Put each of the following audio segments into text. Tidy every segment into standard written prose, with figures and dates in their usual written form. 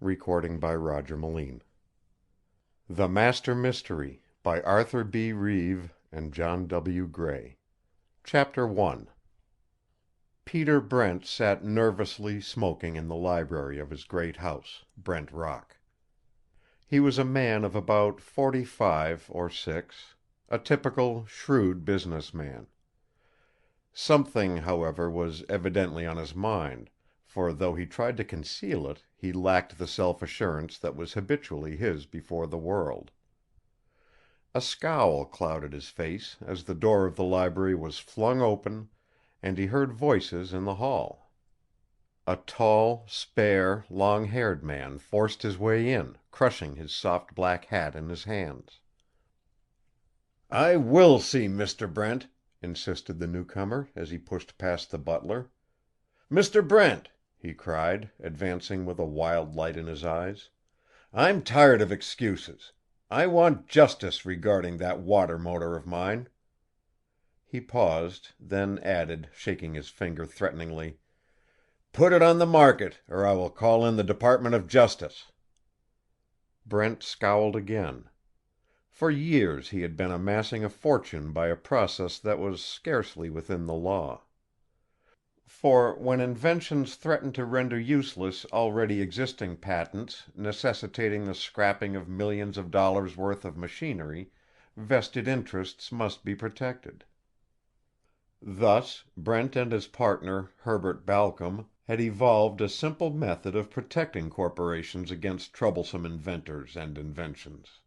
Melin. The Master Mystery by Arthur B. Reeve and John W. Gray. Chapter 1. Peter Brent sat nervously smoking in the library of his great house, Brent Rock. He was a man of about 45 or 6, a typical, shrewd business man. Something, however, was evidently on his mind, for though he tried to conceal it, he lacked the self-assurance that was habitually his before the world. A scowl clouded his face as the door of the library was flung open and he heard voices in the hall. A tall, spare, long-haired man forced his way in, crushing his soft black hat in his hands. "I will see Mr. Brent," insisted the newcomer, as he pushed past the butler. "Mr. Brent," he cried, advancing with a wild light in his eyes, "I'm tired of excuses. I want justice regarding that water motor of mine." He paused, then added, shaking his finger threateningly, "Put it on the market, or I will call in the Department of Justice." Brent scowled again. For years he had been amassing a fortune by a process that was scarcely within the law. For, when inventions threaten to render useless already existing patents necessitating the scrapping of millions of dollars' worth of machinery, vested interests must be protected. Thus, Brent and his partner, Herbert Balcom, had evolved a simple method of protecting corporations against troublesome inventors and inventions.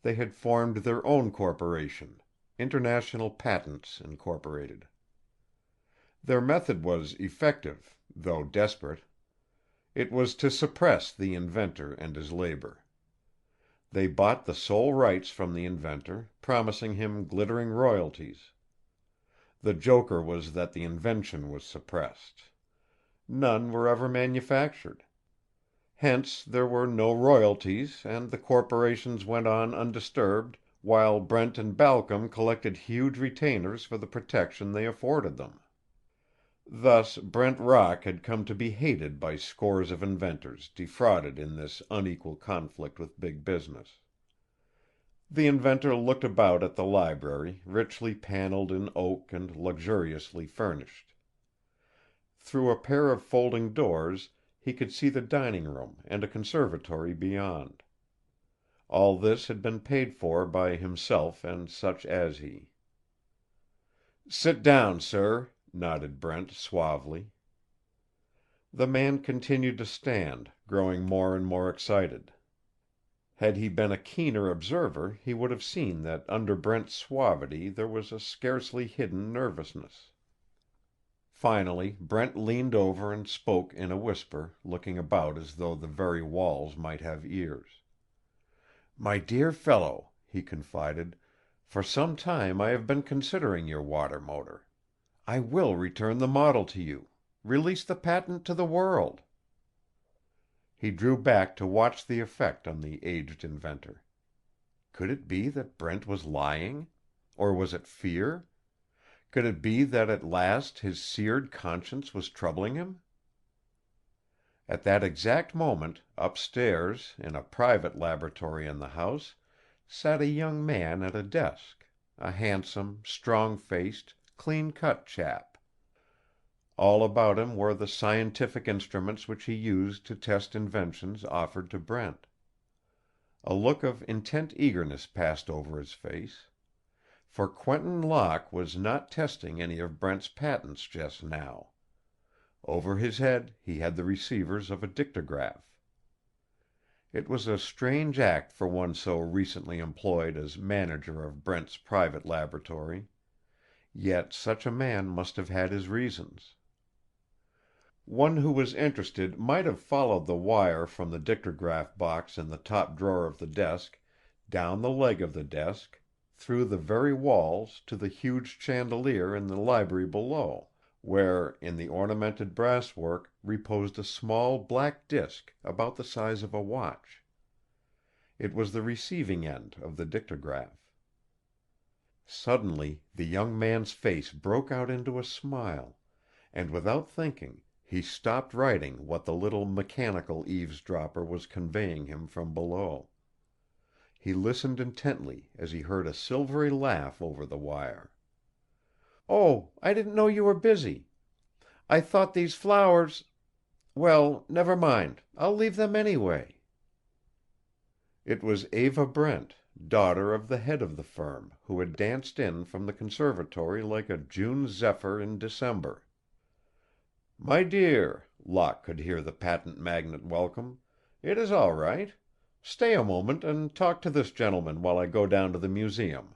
They had formed their own corporation, International Patents, Incorporated. Their method was effective, though desperate. It was to suppress the inventor and his labor. They bought the sole rights from the inventor, promising him glittering royalties. The joker was that the invention was suppressed. None were ever manufactured. Hence there were no royalties and the corporations went on undisturbed while Brent and Balcom collected huge retainers for the protection they afforded them. Thus Brent Rock had come to be hated by scores of inventors defrauded in this unequal conflict with big business. The inventor looked about at the library, richly paneled in oak and luxuriously furnished. Through a pair of folding doors he could see the dining room and a conservatory beyond. All this had been paid for by himself and such as he. "Sit down, sir," nodded Brent, suavely. The man continued to stand, growing more and more excited. Had he been a keener observer he would have seen that under Brent's suavity there was a scarcely hidden nervousness. Finally Brent leaned over and spoke in a whisper, looking about as though the very walls might have ears. "My dear fellow," he confided, "for some time I have been considering your water motor. I will return the model to you. Release the patent to the world." He drew back to watch the effect on the aged inventor. Could it be that Brent was lying? Or was it fear? Could it be that at last his seared conscience was troubling him? At that exact moment, upstairs, in a private laboratory in the house, sat a young man at a desk, a handsome, strong-faced, clean-cut chap. All about him were the scientific instruments which he used to test inventions offered to Brent. A look of intent eagerness passed over his face. For Quentin Locke was not testing any of Brent's patents just now. Over his head he had the receivers of a dictograph. It was a strange act for one so recently employed as manager of Brent's private laboratory. Yet such a man must have had his reasons. One who was interested might have followed the wire from the dictograph box in the top drawer of the desk, down the leg of the desk, through the very walls to the huge chandelier in the library below, where, in the ornamented brasswork, reposed a small black disk about the size of a watch. It was the receiving end of the dictograph. Suddenly the young man's face broke out into a smile, and without thinking He stopped writing what the little mechanical eavesdropper was conveying him from below. He listened intently as he heard a silvery laugh over the wire. "Oh, I didn't know you were busy. I thought these flowers. Well, never mind. I'll leave them anyway." It was Eva Brent, daughter of the head of the firm, who had danced in from the conservatory like a June zephyr in December. "My dear," Locke could hear the patent magnate welcome, "it is all right. Stay a moment and talk to this gentleman while I go down to the museum."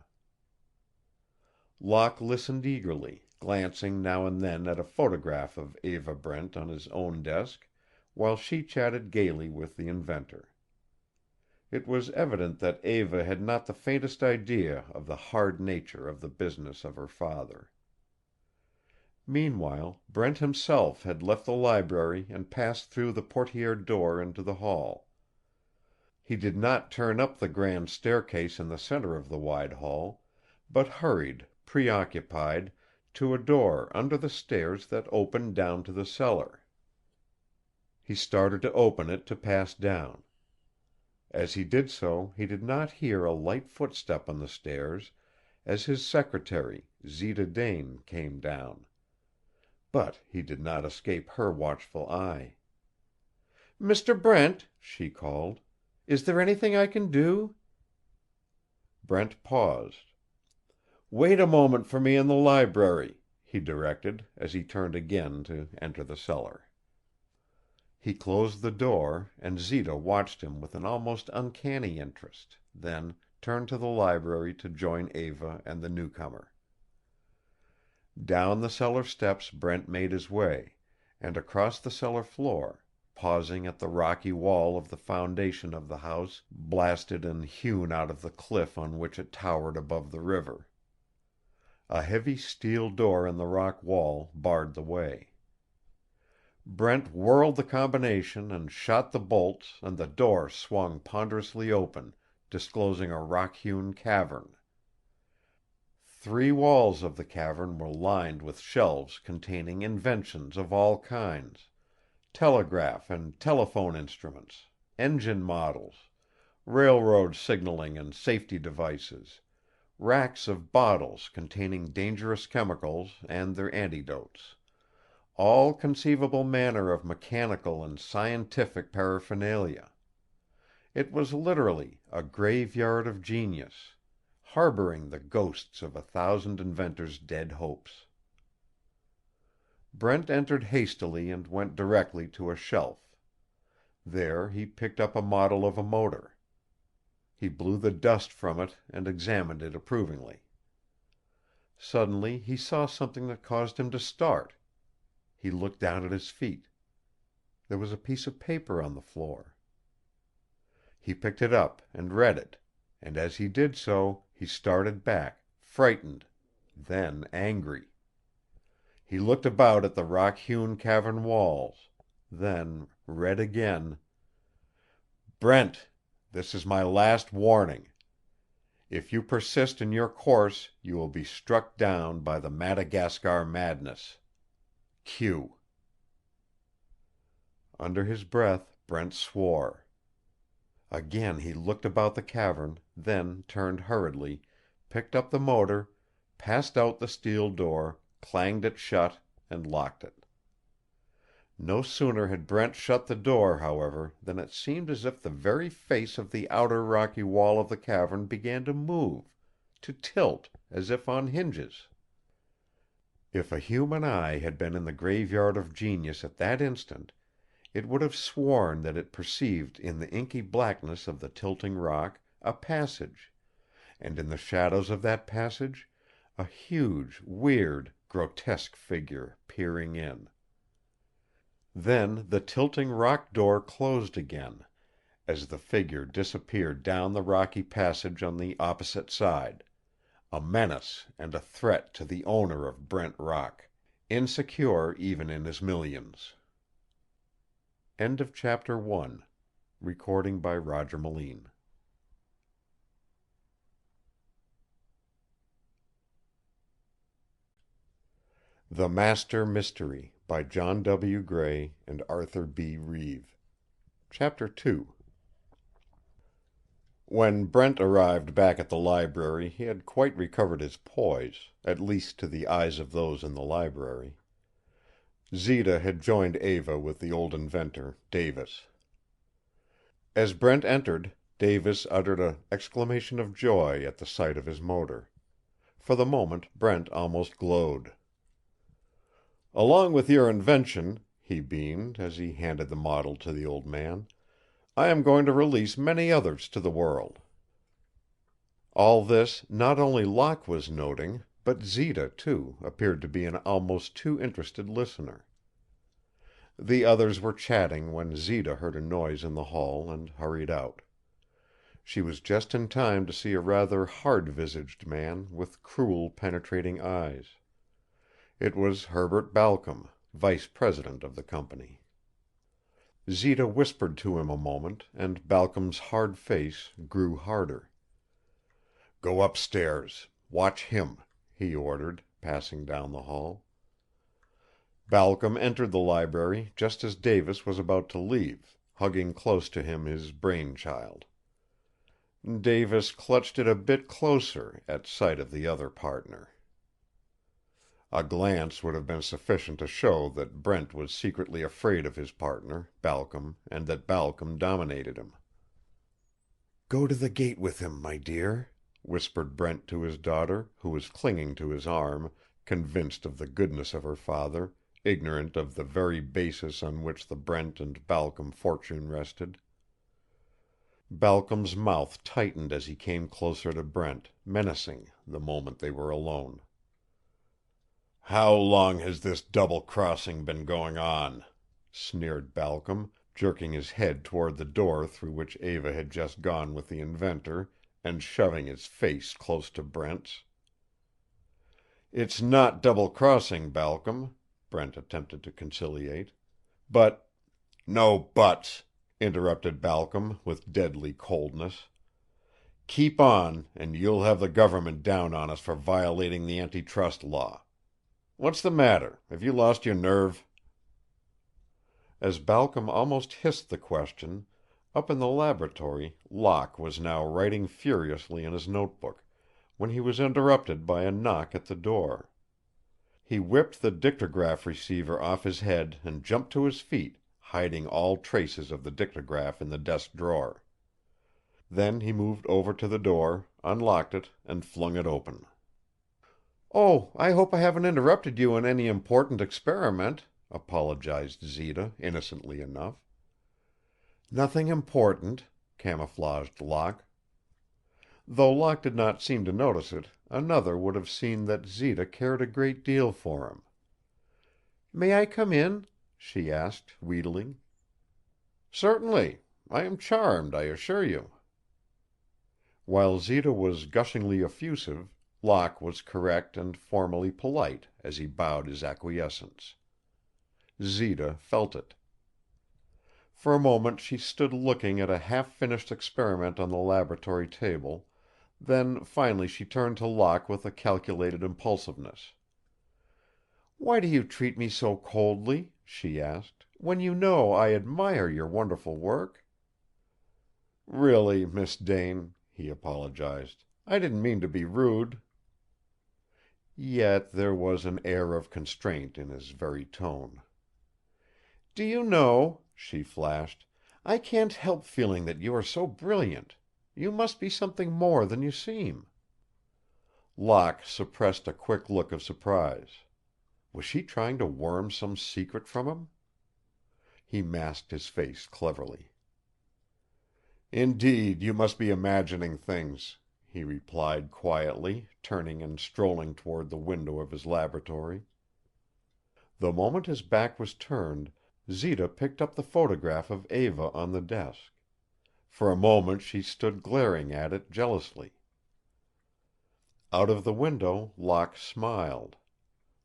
Locke listened eagerly, glancing now and then at a photograph of Eva Brent on his own desk, while she chatted gaily with the inventor. It was evident that Eva had not the faintest idea of the hard nature of the business of her father. Meanwhile, Brent himself had left the library and passed through the portiered door into the hall. He did not turn up the grand staircase in the center of the wide hall, but hurried, preoccupied, to a door under the stairs that opened down to the cellar. He started to open it to pass down. As he did so, he did not hear a light footstep on the stairs as his secretary, Zita Dane, came down. But he did not escape her watchful eye. "Mr. Brent," she called, "is there anything I can do?" Brent paused. "Wait a moment for me in the library," he directed, as he turned again to enter the cellar. He closed the door, and Zita watched him with an almost uncanny interest, then turned to the library to join Eva and the newcomer. Down the cellar steps Brent made his way, and across the cellar floor, pausing at the rocky wall of the foundation of the house blasted and hewn out of the cliff on which it towered above the river. A heavy steel door in the rock wall barred the way. Brent whirled the combination and shot the bolts, and the door swung ponderously open, disclosing a rock-hewn cavern. 3 walls of the cavern were lined with shelves containing inventions of all kinds: telegraph and telephone instruments, engine models, railroad signaling and safety devices, racks of bottles containing dangerous chemicals and their antidotes, all conceivable manner of mechanical and scientific paraphernalia. It was literally a graveyard of genius, harboring the ghosts of 1,000 inventors' dead hopes. Brent entered hastily and went directly to a shelf. There he picked up a model of a motor. He blew the dust from it and examined it approvingly. Suddenly he saw something that caused him to start. He looked down at his feet. There was a piece of paper on the floor. He picked it up and read it, and as he did so he started back, frightened, then angry. He looked about at the rock-hewn cavern walls, then read again: "Brent, this is my last warning. If you persist in your course you will be struck down by the Madagascar madness. Q." Under his breath Brent swore. Again he looked about the cavern, then turned hurriedly, picked up the motor, passed out the steel door, clanged it shut, and locked it. No sooner had Brent shut the door, however, than it seemed as if the very face of the outer rocky wall of the cavern began to move, to tilt, as if on hinges. If a human eye had been in the graveyard of genius at that instant, it would have sworn that it perceived in the inky blackness of the tilting rock a passage, and in the shadows of that passage a huge, weird, grotesque figure peering in. Then the tilting rock door closed again, as the figure disappeared down the rocky passage on the opposite side, a menace and a threat to the owner of Brent Rock, insecure even in his millions. End of chapter 1. Recording by Roger Melin. The Master Mystery by John W. Gray and Arthur B. Reeve. Chapter 2. When Brent arrived back at the library he had quite recovered his poise, at least to the eyes of those in the library. Zita had joined Eva with the old inventor, Davis. As Brent entered, Davis uttered an exclamation of joy at the sight of his motor. For the moment Brent almost glowed. "Along with your invention," he beamed, as he handed the model to the old man, "I am going to release many others to the world." All this not only Locke was noting, but Zita, too, appeared to be an almost too interested listener. The others were chatting when Zita heard a noise in the hall and hurried out. She was just in time to see a rather hard-visaged man with cruel, penetrating eyes. It was Herbert Balcom, vice president of the company. Zita whispered to him a moment, and Balcom's hard face grew harder. "Go upstairs. Watch him," he ordered, passing down the hall. Balcom entered the library just as Davis was about to leave, hugging close to him his brain-child. Davis clutched it a bit closer at sight of the other partner. A glance would have been sufficient to show that Brent was secretly afraid of his partner, Balcom, and that Balcom dominated him. "Go to the gate with him, my dear," whispered Brent to his daughter, who was clinging to his arm, convinced of the goodness of her father, ignorant of the very basis on which the Brent and Balcom fortune rested. Balcom's mouth tightened as he came closer to Brent, menacing, the moment they were alone. "How long has this double-crossing been going on?" sneered Balcom, jerking his head toward the door through which Eva had just gone with the inventor, and shoving his face close to Brent's. "It's not double-crossing, Balcom," Brent attempted to conciliate. "But—" "No buts," interrupted Balcom, with deadly coldness. "Keep on, and you'll have the government down on us for violating the antitrust law. What's the matter? Have you lost your nerve?" As Balcom almost hissed the question, up in the laboratory Locke was now writing furiously in his notebook, when he was interrupted by a knock at the door. He whipped the dictograph receiver off his head and jumped to his feet, hiding all traces of the dictograph in the desk drawer. Then he moved over to the door, unlocked it, and flung it open. "Oh, I hope I haven't interrupted you in any important experiment," apologized Zita, innocently enough. "Nothing important," camouflaged Locke. Though Locke did not seem to notice it, another would have seen that Zita cared a great deal for him. "May I come in?" she asked, wheedling. "Certainly. I am charmed, I assure you." While Zita was gushingly effusive, Locke was correct and formally polite as he bowed his acquiescence. Zita felt it. For a moment she stood looking at a half-finished experiment on the laboratory table, then finally she turned to Locke with a calculated impulsiveness. "Why do you treat me so coldly," she asked, "when you know I admire your wonderful work?" "Really, Miss Dane," he apologized, "I didn't mean to be rude." Yet there was an air of constraint in his very tone. "Do you know," she flashed, "I can't help feeling that you are so brilliant. You must be something more than you seem." Locke suppressed a quick look of surprise. Was she trying to worm some secret from him? He masked his face cleverly. "Indeed, you must be imagining things," he replied quietly, turning and strolling toward the window of his laboratory. The moment his back was turned, Zita picked up the photograph of Eva on the desk. For a moment she stood glaring at it jealously. Out of the window Locke smiled.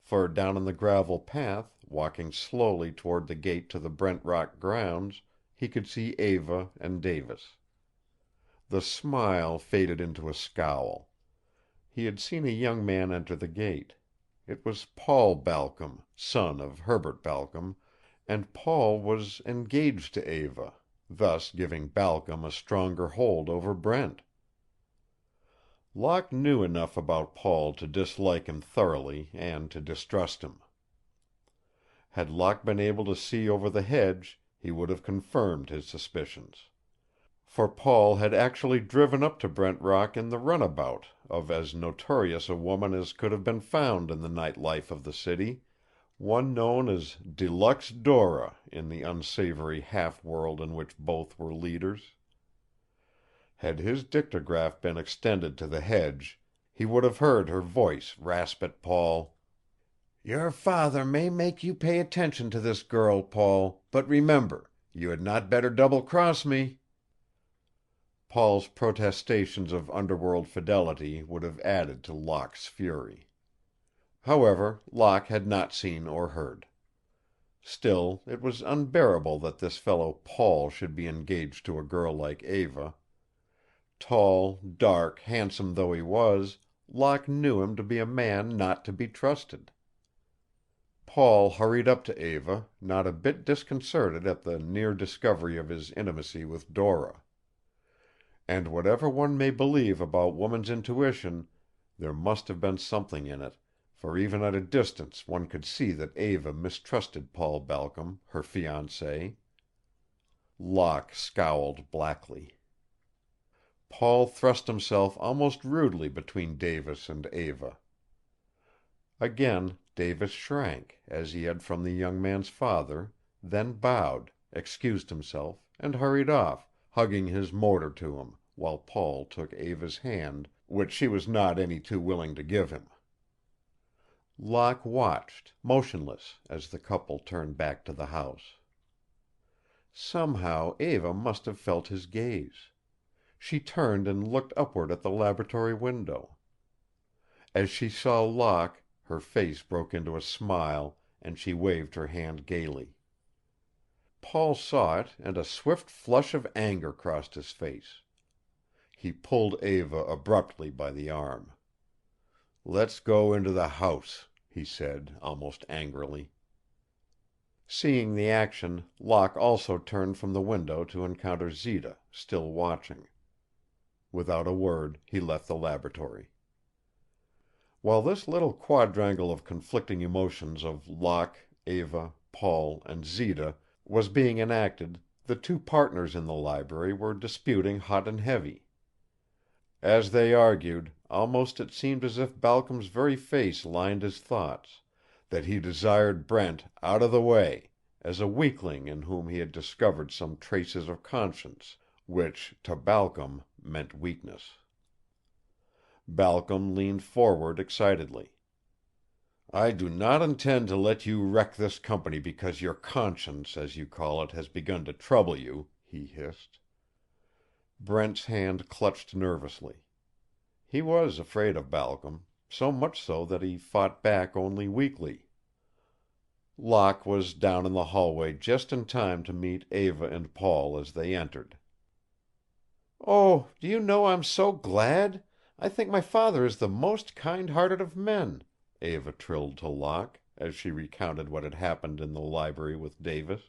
For down on the gravel path, walking slowly toward the gate to the Brent Rock grounds, he could see Eva and Davis. The smile faded into a scowl. He had seen a young man enter the gate. It was Paul Balcom, son of Herbert Balcom, and Paul was engaged to Eva, thus giving Balcom a stronger hold over Brent. Locke knew enough about Paul to dislike him thoroughly and to distrust him. Had Locke been able to see over the hedge, he would have confirmed his suspicions. For Paul had actually driven up to Brent Rock in the runabout of as notorious a woman as could have been found in the night life of the city, one known as De Luxe Dora in the unsavory half-world in which both were leaders. Had his dictograph been extended to the hedge, he would have heard her voice rasp at Paul: "Your father may make you pay attention to this girl, Paul, but remember, you had not better double-cross me." Paul's protestations of underworld fidelity would have added to Locke's fury. However, Locke had not seen or heard. Still, it was unbearable that this fellow Paul should be engaged to a girl like Eva. Tall, dark, handsome though he was, Locke knew him to be a man not to be trusted. Paul hurried up to Eva, not a bit disconcerted at the near discovery of his intimacy with Dora. And whatever one may believe about woman's intuition, there must have been something in it, for even at a distance one could see that Eva mistrusted Paul Balcom, her fiancé. Locke scowled blackly. Paul thrust himself almost rudely between Davis and Eva. Again Davis shrank, as he had from the young man's father, then bowed, excused himself, and hurried off, hugging his motor to him, while Paul took Eva's hand, which she was not any too willing to give him. Locke watched, motionless, as the couple turned back to the house. Somehow Eva must have felt his gaze. She turned and looked upward at the laboratory window. As she saw Locke, her face broke into a smile, and she waved her hand gaily. Paul saw it, and a swift flush of anger crossed his face. He pulled Eva abruptly by the arm. "Let's go into the house," he said, almost angrily. Seeing the action, Locke also turned from the window to encounter Zita, still watching. Without a word, he left the laboratory. While this little quadrangle of conflicting emotions of Locke, Eva, Paul, and Zita was being enacted, the two partners in the library were disputing hot and heavy. As they argued, almost it seemed as if Balcom's very face lined his thoughts, that he desired Brent out of the way, as a weakling in whom he had discovered some traces of conscience, which, to Balcom, meant weakness. Balcom leaned forward excitedly. "I do not intend to let you wreck this company because your conscience, as you call it, has begun to trouble you," he hissed. Brent's hand clutched nervously. He was afraid of Balcom, so much so that he fought back only weakly. Locke was down in the hallway just in time to meet Eva and Paul as they entered. "Oh, do you know I'm so glad? I think my father is the most kind-hearted of men," Eva trilled to Locke, as she recounted what had happened in the library with Davis.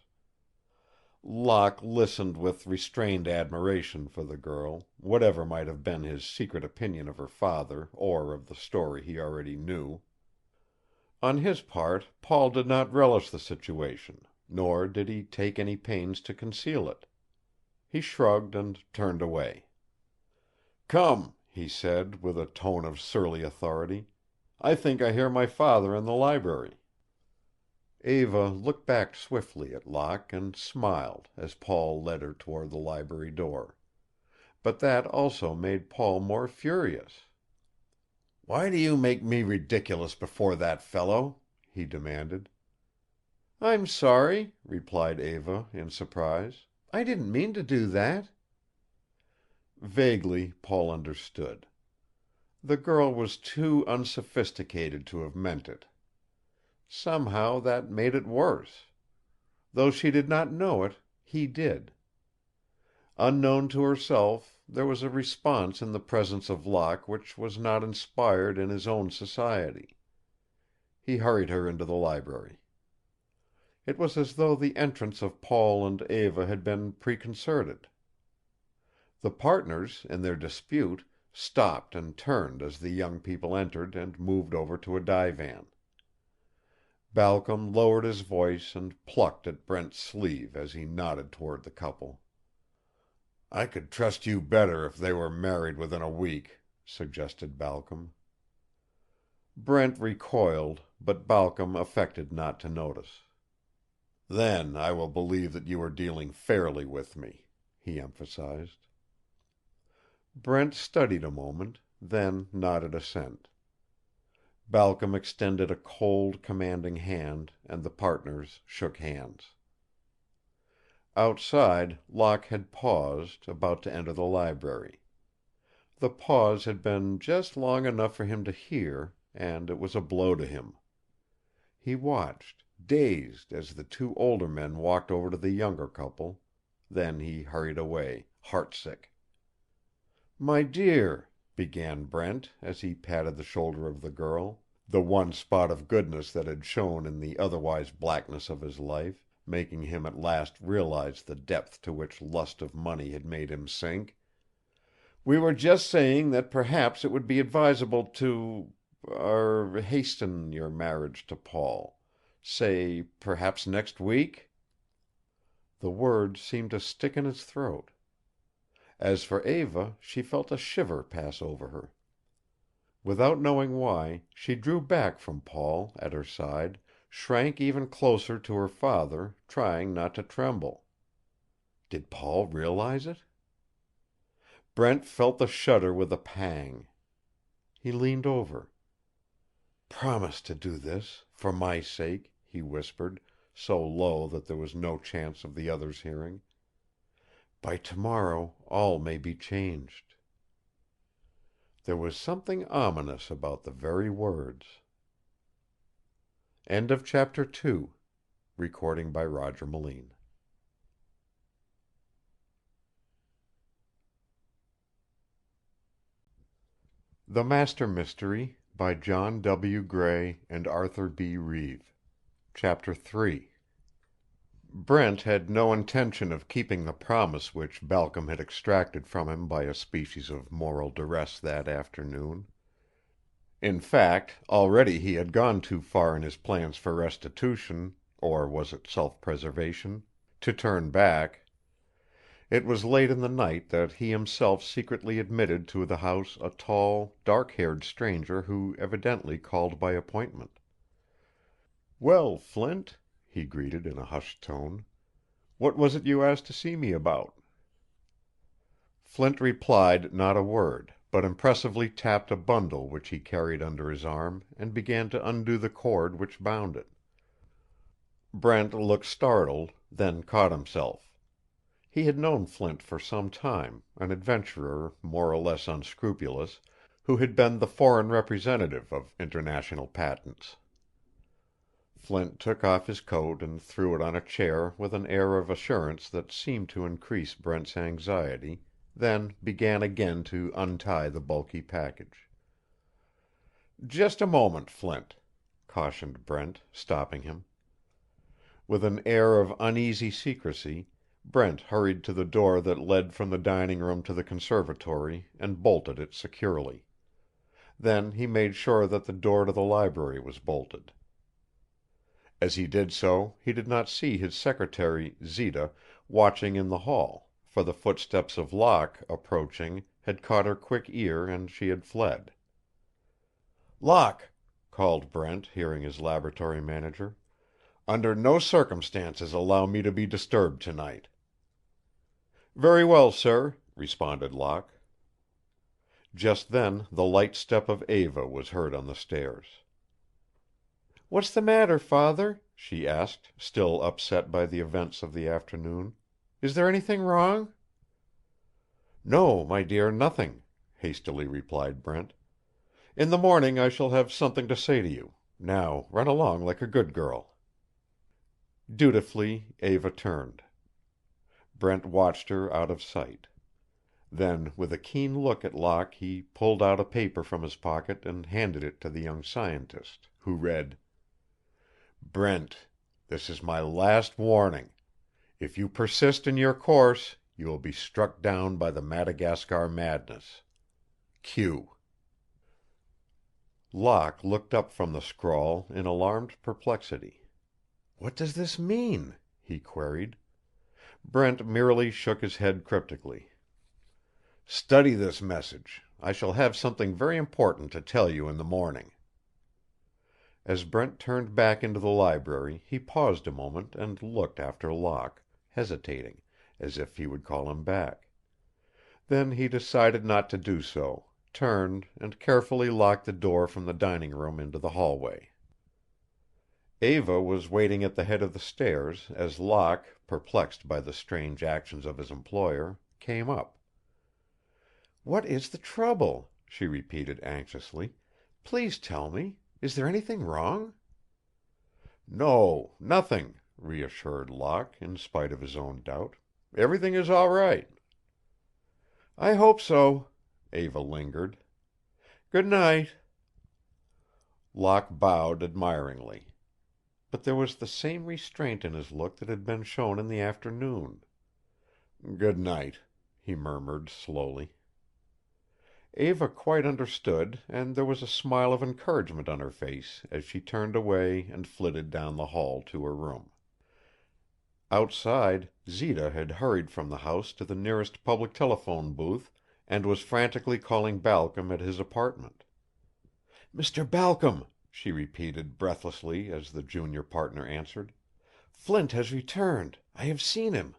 Locke listened with restrained admiration for the girl, whatever might have been his secret opinion of her father or of the story he already knew. On his part, Paul did not relish the situation, nor did he take any pains to conceal it. He shrugged and turned away. "Come," he said, with a tone of surly authority. "I think I hear my father in the library." Eva looked back swiftly at Locke and smiled as Paul led her toward the library door. But that also made Paul more furious. "Why do you make me ridiculous before that fellow?" he demanded. "I'm sorry," replied Eva, in surprise. "I didn't mean to do that." Vaguely, Paul understood. The girl was too unsophisticated to have meant it. Somehow that made it worse. Though she did not know it, he did. Unknown to herself, there was a response in the presence of Locke which was not inspired in his own society. he hurried her into the library. It was as though the entrance of Paul and Eva had been preconcerted. The partners, in their dispute, stopped and turned as the young people entered and moved over to a divan. Balcom lowered his voice and plucked at Brent's sleeve as he nodded toward the couple. "I could trust you better if they were married within a week," suggested Balcom. Brent recoiled, but Balcom affected not to notice. "Then I will believe that you are dealing fairly with me," he emphasized. Brent studied a moment, then nodded assent. Balcom extended a cold, commanding hand, and the partners shook hands. Outside, Locke had paused, about to enter the library. The pause had been just long enough for him to hear, and it was a blow to him. He watched, dazed, as the two older men walked over to the younger couple. Then he hurried away, heartsick. "My dear," began Brent, as he patted the shoulder of the girl, the one spot of goodness that had shone in the otherwise blackness of his life, making him at last realize the depth to which lust of money had made him sink. "We were just saying that perhaps it would be advisable to hasten your marriage to Paul. Say, perhaps next week?" The words seemed to stick in his throat. As for Eva, she felt a shiver pass over her. Without knowing why, she drew back from Paul, at her side, shrank even closer to her father, trying not to tremble. Did Paul realize it? Brent felt the shudder with a pang. He leaned over. "Promise to do this, for my sake," he whispered, so low that there was no chance of the others hearing. "By tomorrow all may be changed." There was something ominous about the very words. End of chapter 2. Recording by Roger Melin. The Master Mystery by John W. Gray and Arthur B. Reeve. Chapter 3. Brent had no intention of keeping the promise which Balcom had extracted from him by a species of moral duress that afternoon. In fact, already he had gone too far in his plans for restitution, or was it self-preservation, to turn back. It was late in the night that he himself secretly admitted to the house a tall, dark-haired stranger who evidently called by appointment. "Well, Flint," he greeted in a hushed tone, "what was it you asked to see me about?" Flint replied not a word, but impressively tapped a bundle which he carried under his arm and began to undo the cord which bound it. Brent looked startled, then caught himself. He had known Flint for some time, an adventurer, more or less unscrupulous, who had been the foreign representative of International Patents. Flint took off his coat and threw it on a chair with an air of assurance that seemed to increase Brent's anxiety, then began again to untie the bulky package. "Just a moment, Flint," cautioned Brent, stopping him. With an air of uneasy secrecy, Brent hurried to the door that led from the dining room to the conservatory and bolted it securely. Then he made sure that the door to the library was bolted. As he did so, he did not see his secretary, Zita, watching in the hall, for the footsteps of Locke, approaching, had caught her quick ear and she had fled. "Locke," called Brent, hearing his laboratory manager, "under no circumstances allow me to be disturbed tonight." "Very well, sir," responded Locke. Just then the light step of Eva was heard on the stairs. "What's the matter, father?" she asked, still upset by the events of the afternoon. "Is there anything wrong?" "No, my dear, nothing," hastily replied Brent. "In the morning I shall have something to say to you. Now run along like a good girl." Dutifully Eva turned. Brent watched her out of sight. Then, with a keen look at Locke, he pulled out a paper from his pocket and handed it to the young scientist, who read: Brent, this is my last warning. If you persist in your course, you will be struck down by the Madagascar madness. Q. Locke looked up from the scrawl in alarmed perplexity. "What does this mean?" he queried. Brent merely shook his head cryptically. "Study this message. I shall have something very important to tell you in the morning." As Brent turned back into the library he paused a moment and looked after Locke, hesitating, as if he would call him back. Then he decided not to do so, turned, and carefully locked the door from the dining room into the hallway. Eva was waiting at the head of the stairs as Locke, perplexed by the strange actions of his employer, came up. "What is the trouble?" she repeated anxiously. "Please tell me. Is there anything wrong?" "No, nothing," reassured Locke, in spite of his own doubt. "Everything is all right." "I hope so." Eva lingered. "Good night." Locke bowed admiringly. But there was the same restraint in his look that had been shown in the afternoon. "Good night," he murmured slowly. Eva quite understood, and there was a smile of encouragement on her face as she turned away and flitted down the hall to her room. Outside, Zita had hurried from the house to the nearest public telephone booth and was frantically calling Balcom at his apartment. "Mr. Balcom," she repeated, breathlessly, as the junior partner answered. "Flint has returned. I have seen him."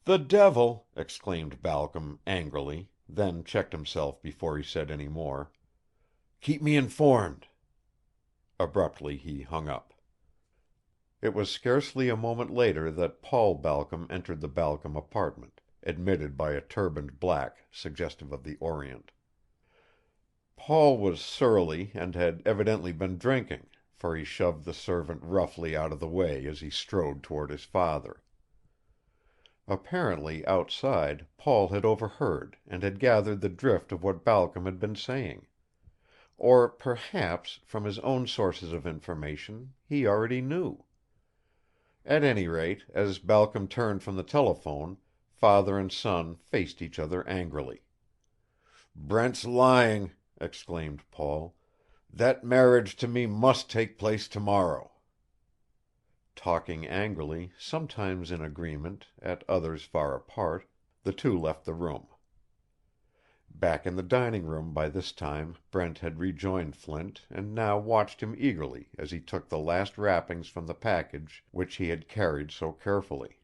"The devil!" exclaimed Balcom, angrily, then checked himself before he said any more. "Keep me informed." Abruptly he hung up. It was scarcely a moment later that Paul Balcom entered the Balcom apartment, admitted by a turbaned black suggestive of the Orient. Paul was surly and had evidently been drinking, for he shoved the servant roughly out of the way as he strode toward his father. Apparently, outside, Paul had overheard and had gathered the drift of what Balcom had been saying. Or perhaps, from his own sources of information, he already knew. At any rate, as Balcom turned from the telephone, father and son faced each other angrily. "Brent's lying," exclaimed Paul. "That marriage to me must take place tomorrow." Talking angrily, sometimes in agreement, at others far apart, the two left the room. Back in the dining room by this time Brent had rejoined Flint and now watched him eagerly as he took the last wrappings from the package which he had carried so carefully.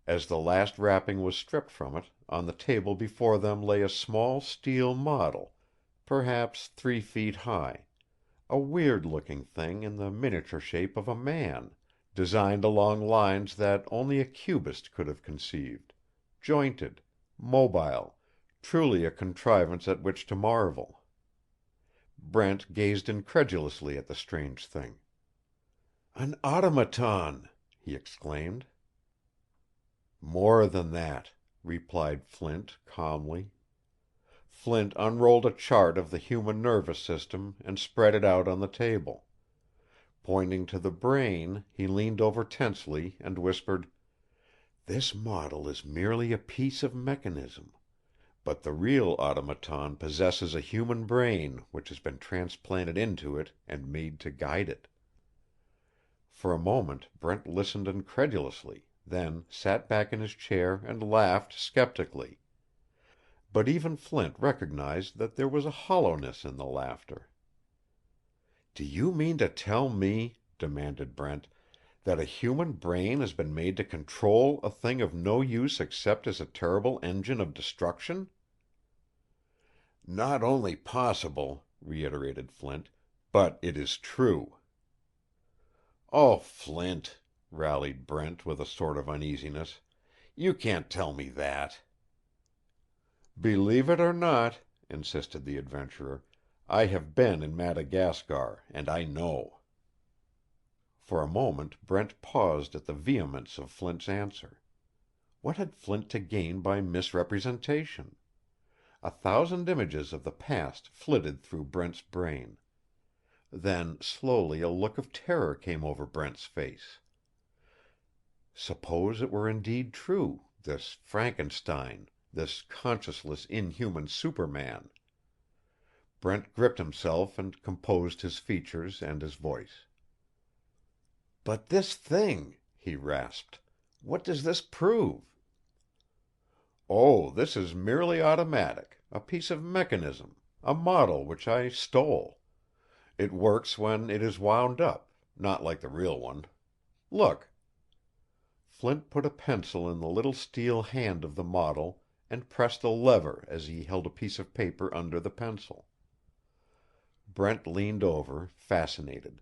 As the last wrapping was stripped from it, on the table before them lay a small steel model, perhaps 3 feet high, a weird-looking thing in the miniature shape of a man, designed along lines that only a cubist could have conceived, jointed, mobile, truly a contrivance at which to marvel. Brent gazed incredulously at the strange thing. "An automaton!" he exclaimed. "More than that," replied Flint, calmly. Flint unrolled a chart of the human nervous system and spread it out on the table. Pointing to the brain, he leaned over tensely and whispered, "This model is merely a piece of mechanism, but the real automaton possesses a human brain which has been transplanted into it and made to guide it." For a moment Brent listened incredulously, then sat back in his chair and laughed skeptically. But even Flint recognized that there was a hollowness in the laughter. "Do you mean to tell me," demanded Brent, "that a human brain has been made to control a thing of no use except as a terrible engine of destruction?" "Not only possible," reiterated Flint, "but it is true." "Oh, Flint," rallied Brent, with a sort of uneasiness, "you can't tell me that." "Believe it or not," insisted the adventurer, "I have been in Madagascar, and I know." For a moment Brent paused at the vehemence of Flint's answer. What had Flint to gain by misrepresentation? 1,000 images of the past flitted through Brent's brain. Then, slowly, a look of terror came over Brent's face. Suppose it were indeed true, this Frankenstein, this conscienceless, inhuman Superman? Brent gripped himself and composed his features and his voice. "But this thing," he rasped. "What does this prove?" "Oh, this is merely automatic, a piece of mechanism, a model which I stole. It works when it is wound up, not like the real one. Look." Flint put a pencil in the little steel hand of the model and pressed a lever as he held a piece of paper under the pencil. Brent leaned over, fascinated.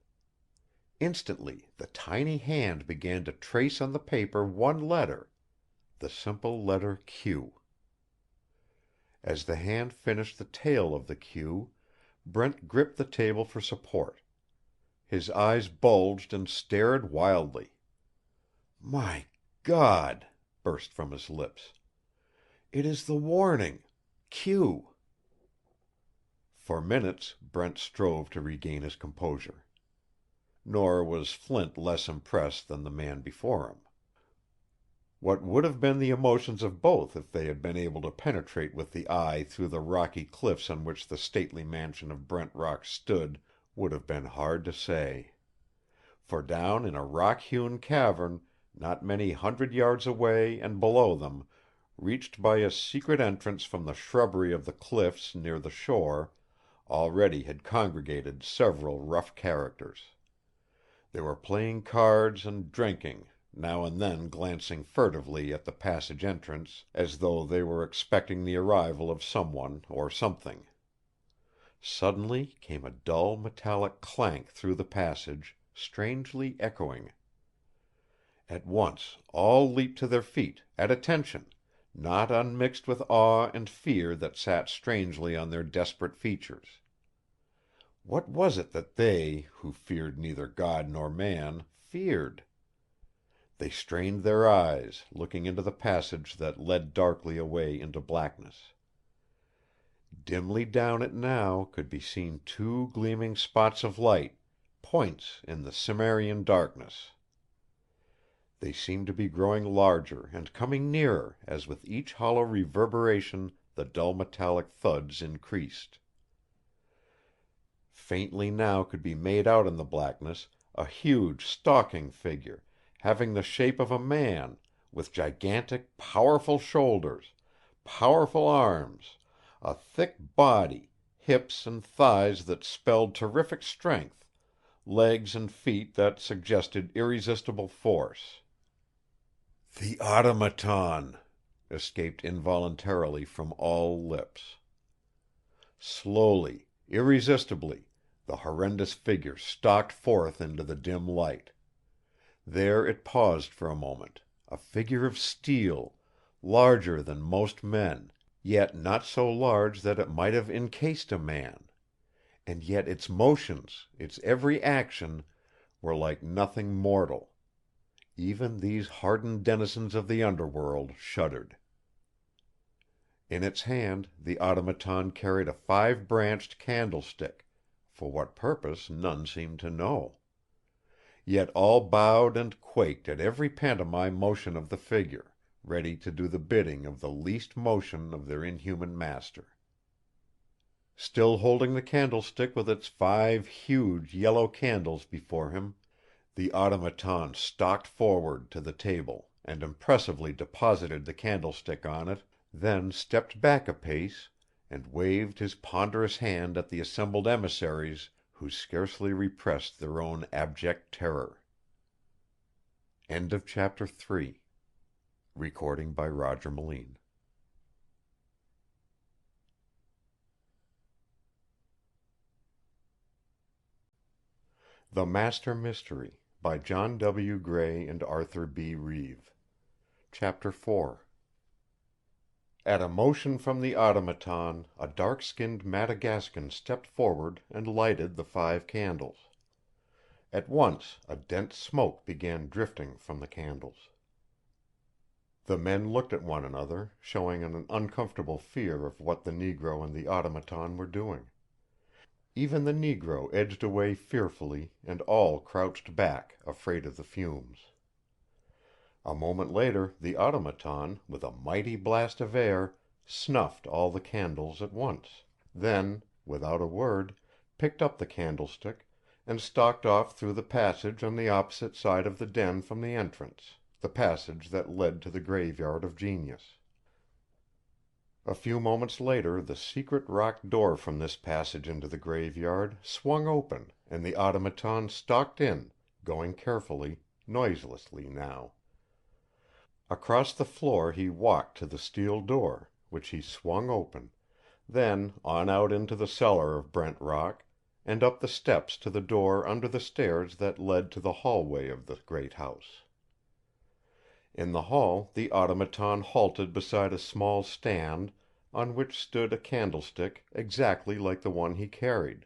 Instantly the tiny hand began to trace on the paper one letter, the simple letter Q. As the hand finished the tail of the Q, Brent gripped the table for support. His eyes bulged and stared wildly. "My God!" burst from his lips. "It is the warning Q." For minutes Brent strove to regain his composure. Nor was Flint less impressed than the man before him. What would have been the emotions of both if they had been able to penetrate with the eye through the rocky cliffs on which the stately mansion of Brent Rock stood would have been hard to say. For down in a rock-hewn cavern, not many 100 yards away and below them, reached by a secret entrance from the shrubbery of the cliffs near the shore, already had congregated several rough characters. They were playing cards and drinking, now and then glancing furtively at the passage entrance, as though they were expecting the arrival of someone or something. Suddenly came a dull metallic clank through the passage, strangely echoing. At once all leaped to their feet, at attention, not unmixed with awe and fear that sat strangely on their desperate features. What was it that they, who feared neither God nor man, feared? They strained their eyes, looking into the passage that led darkly away into blackness. Dimly down it now could be seen two gleaming spots of light, points in the Cimmerian darkness. They seemed to be growing larger and coming nearer as with each hollow reverberation the dull metallic thuds increased. Faintly now could be made out in the blackness a huge stalking figure, having the shape of a man, with gigantic, powerful shoulders, powerful arms, a thick body, hips and thighs that spelled terrific strength, legs and feet that suggested irresistible force. "The automaton!" escaped involuntarily from all lips. Slowly, irresistibly, the horrendous figure stalked forth into the dim light. There it paused for a moment, a figure of steel, larger than most men, yet not so large that it might have encased a man. And yet its motions, its every action, were like nothing mortal. Even these hardened denizens of the underworld shuddered. In its hand the automaton carried a 5-branched candlestick, for what purpose none seemed to know. Yet all bowed and quaked at every pantomime motion of the figure, ready to do the bidding of the least motion of their inhuman master. Still holding the candlestick with its 5 huge yellow candles before him, the automaton stalked forward to the table and impressively deposited the candlestick on it, then stepped back a pace and waved his ponderous hand at the assembled emissaries who scarcely repressed their own abject terror. End of chapter 3. Recording by Roger Melin. The Master Mystery by John W. Gray and Arthur B. Reeve. Chapter 4. At a motion from the automaton, a dark-skinned Madagascan stepped forward and lighted the 5 candles. At once a dense smoke began drifting from the candles. The men looked at one another, showing an uncomfortable fear of what the negro and the automaton were doing. Even the negro edged away fearfully, and all crouched back, afraid of the fumes. A moment later the automaton, with a mighty blast of air, snuffed all the candles at once, then, without a word, picked up the candlestick, and stalked off through the passage on the opposite side of the den from the entrance, the passage that led to the graveyard of genius. A few moments later the secret rock door from this passage into the graveyard swung open and the automaton stalked in, going carefully, noiselessly now. Across the floor he walked to the steel door, which he swung open, then on out into the cellar of Brent Rock, and up the steps to the door under the stairs that led to the hallway of the great house. In the hall the automaton halted beside a small stand on which stood a candlestick exactly like the one he carried.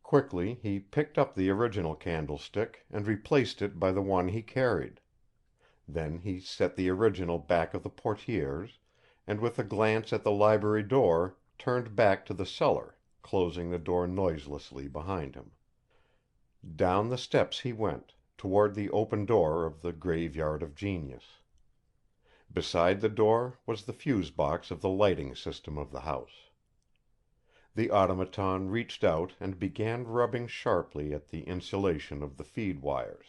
Quickly he picked up the original candlestick and replaced it by the one he carried. Then he set the original back of the portieres, and with a glance at the library door turned back to the cellar, closing the door noiselessly behind him. Down the steps he went, toward the open door of the graveyard of genius. Beside the door was the fuse box of the lighting system of the house. The automaton reached out and began rubbing sharply at the insulation of the feed wires.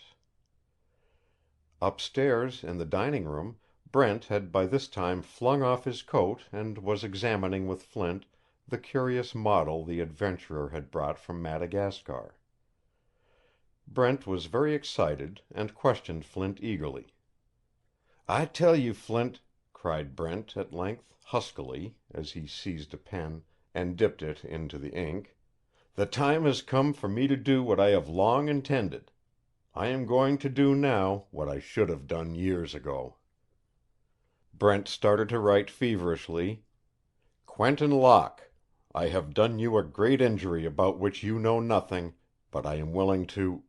Upstairs in the dining room Brent had by this time flung off his coat and was examining with Flint the curious model the adventurer had brought from Madagascar. Brent was very excited and questioned Flint eagerly. "I tell you, Flint," cried Brent at length, huskily, as he seized a pen and dipped it into the ink, "the time has come for me to do what I have long intended. I am going to do now what I should have done years ago." Brent started to write feverishly: "Quentin Locke, I have done you a great injury about which you know nothing, but I am willing to—"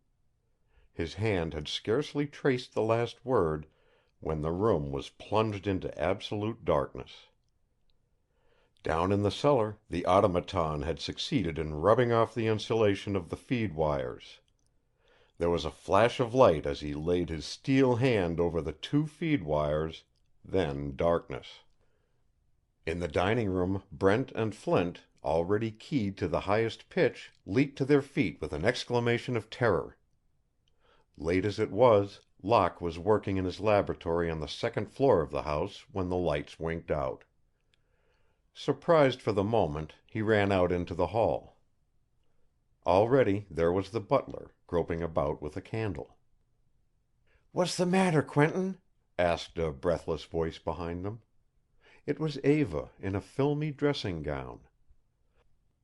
His hand had scarcely traced the last word when the room was plunged into absolute darkness. Down in the cellar the automaton had succeeded in rubbing off the insulation of the feed wires. There was a flash of light as he laid his steel hand over the 2 feed wires, then darkness. In the dining room Brent and Flint, already keyed to the highest pitch, leaped to their feet with an exclamation of terror. Late as it was, Locke was working in his laboratory on the 2nd floor of the house when the lights winked out. Surprised for the moment, he ran out into the hall. Already there was the butler, groping about with a candle. "What's the matter, Quentin?" asked a breathless voice behind them. It was Eva, in a filmy dressing gown.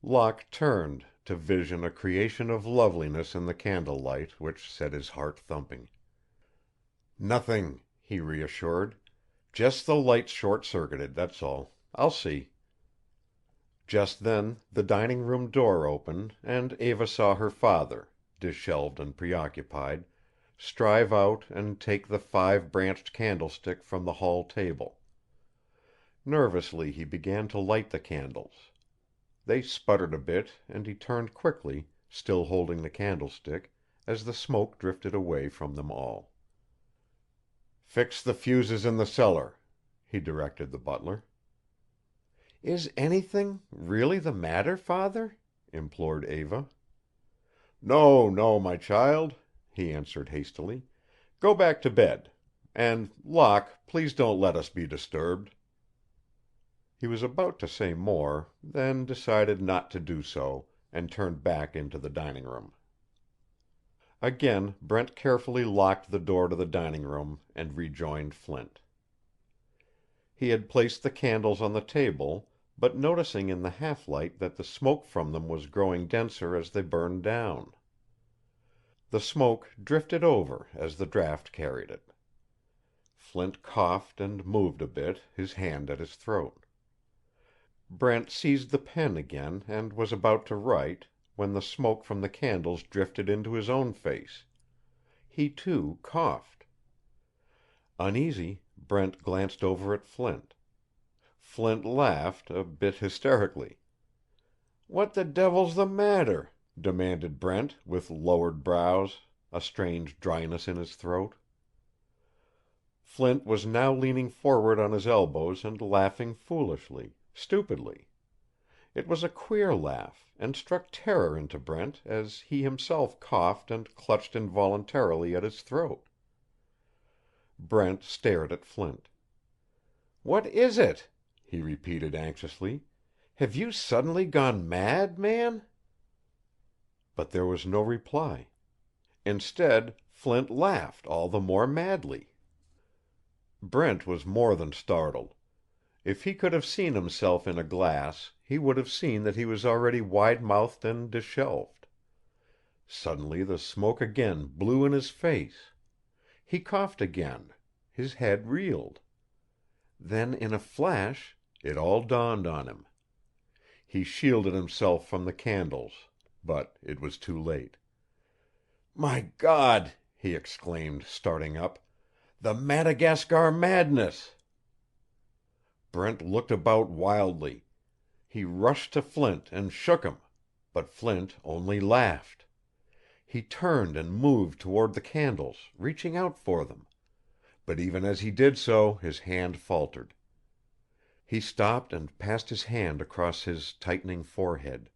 Locke turned to vision a creation of loveliness in the candlelight which set his heart thumping. "Nothing," he reassured. "Just the lights short-circuited, that's all. I'll see." Just then the dining room door opened and Eva saw her father, disheveled and preoccupied, strive out and take the 5-branched candlestick from the hall table. Nervously he began to light the candles. They sputtered a bit and he turned quickly, still holding the candlestick, as the smoke drifted away from them all. "Fix the fuses in the cellar," he directed the butler. "Is anything really the matter, father?" implored Eva. "No, no, my child," he answered hastily. "Go back to bed. And, Locke, please don't let us be disturbed." He was about to say more, then decided not to do so, and turned back into the dining room. Again Brent carefully locked the door to the dining room and rejoined Flint. He had placed the candles on the table, but noticing in the half-light that the smoke from them was growing denser as they burned down. The smoke drifted over as the draught carried it. Flint coughed and moved a bit, his hand at his throat. Brent seized the pen again and was about to write, when the smoke from the candles drifted into his own face. He, too, coughed. Uneasy, Brent glanced over at Flint. Flint laughed, a bit hysterically. "What the devil's the matter?" demanded Brent, with lowered brows, a strange dryness in his throat. Flint was now leaning forward on his elbows and laughing foolishly, stupidly. It was a queer laugh, and struck terror into Brent as he himself coughed and clutched involuntarily at his throat. Brent stared at Flint. "What is it?" he repeated anxiously. "Have you suddenly gone mad, man?" But there was no reply. Instead, Flint laughed all the more madly. Brent was more than startled. If he could have seen himself in a glass, he would have seen that he was already wide-mouthed and disheveled. Suddenly the smoke again blew in his face. He coughed again. His head reeled. Then, in a flash, it all dawned on him. He shielded himself from the candles, but it was too late. "My God!" he exclaimed, starting up. "The Madagascar madness!" Brent looked about wildly. He rushed to Flint and shook him, but Flint only laughed. He turned and moved toward the candles, reaching out for them. But even as he did so, his hand faltered. He stopped and passed his hand across his tightening forehead.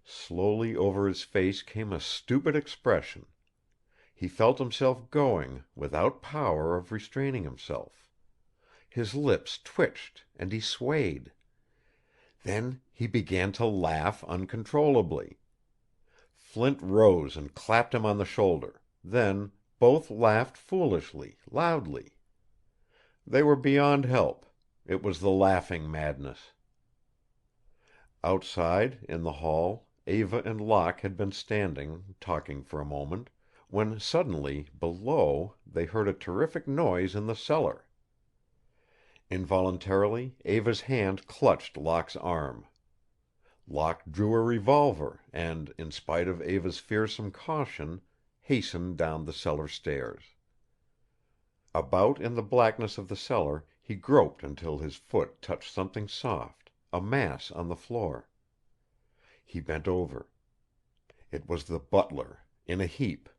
Slowly over his face came a stupid expression. He felt himself going, without power of restraining himself. His lips twitched and he swayed. Then he began to laugh uncontrollably. Flint rose and clapped him on the shoulder. Then both laughed foolishly, loudly. They were beyond help. It was the laughing madness. Outside, in the hall, Eva and Locke had been standing, talking for a moment, when suddenly, below, they heard a terrific noise in the cellar. Involuntarily, Eva's hand clutched Locke's arm. Locke drew a revolver and, in spite of Eva's fearsome caution, hastened down the cellar stairs. About in the blackness of the cellar, he groped until his foot touched something soft, a mass on the floor. He bent over. It was the butler, in a heap,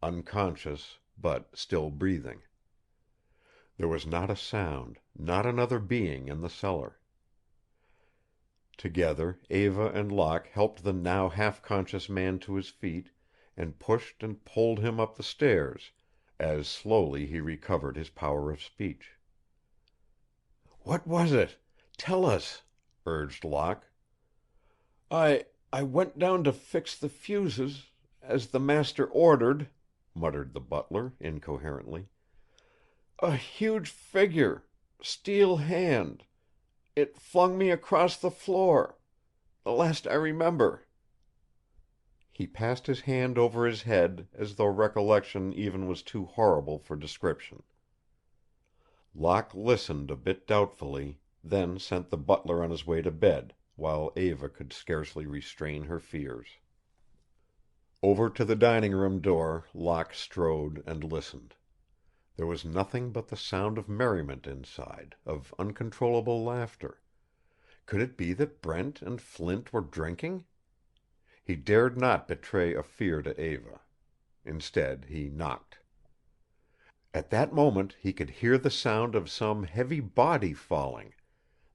unconscious, but still breathing. There was not a sound, not another being in the cellar. Together, Eva and Locke helped the now half-conscious man to his feet and pushed and pulled him up the stairs, as slowly he recovered his power of speech. "What was it? Tell us," urged Locke. I went down to fix the fuses, as the master ordered," muttered the butler, incoherently. "A huge figure, steel hand. It flung me across the floor. The last I remember." He passed his hand over his head as though recollection even was too horrible for description. Locke listened a bit doubtfully, then sent the butler on his way to bed, while Eva could scarcely restrain her fears. Over to the dining-room door Locke strode and listened. There was nothing but the sound of merriment inside, of uncontrollable laughter. Could it be that Brent and Flint were drinking? He dared not betray a fear to Eva. Instead, he knocked. At that moment he could hear the sound of some heavy body falling.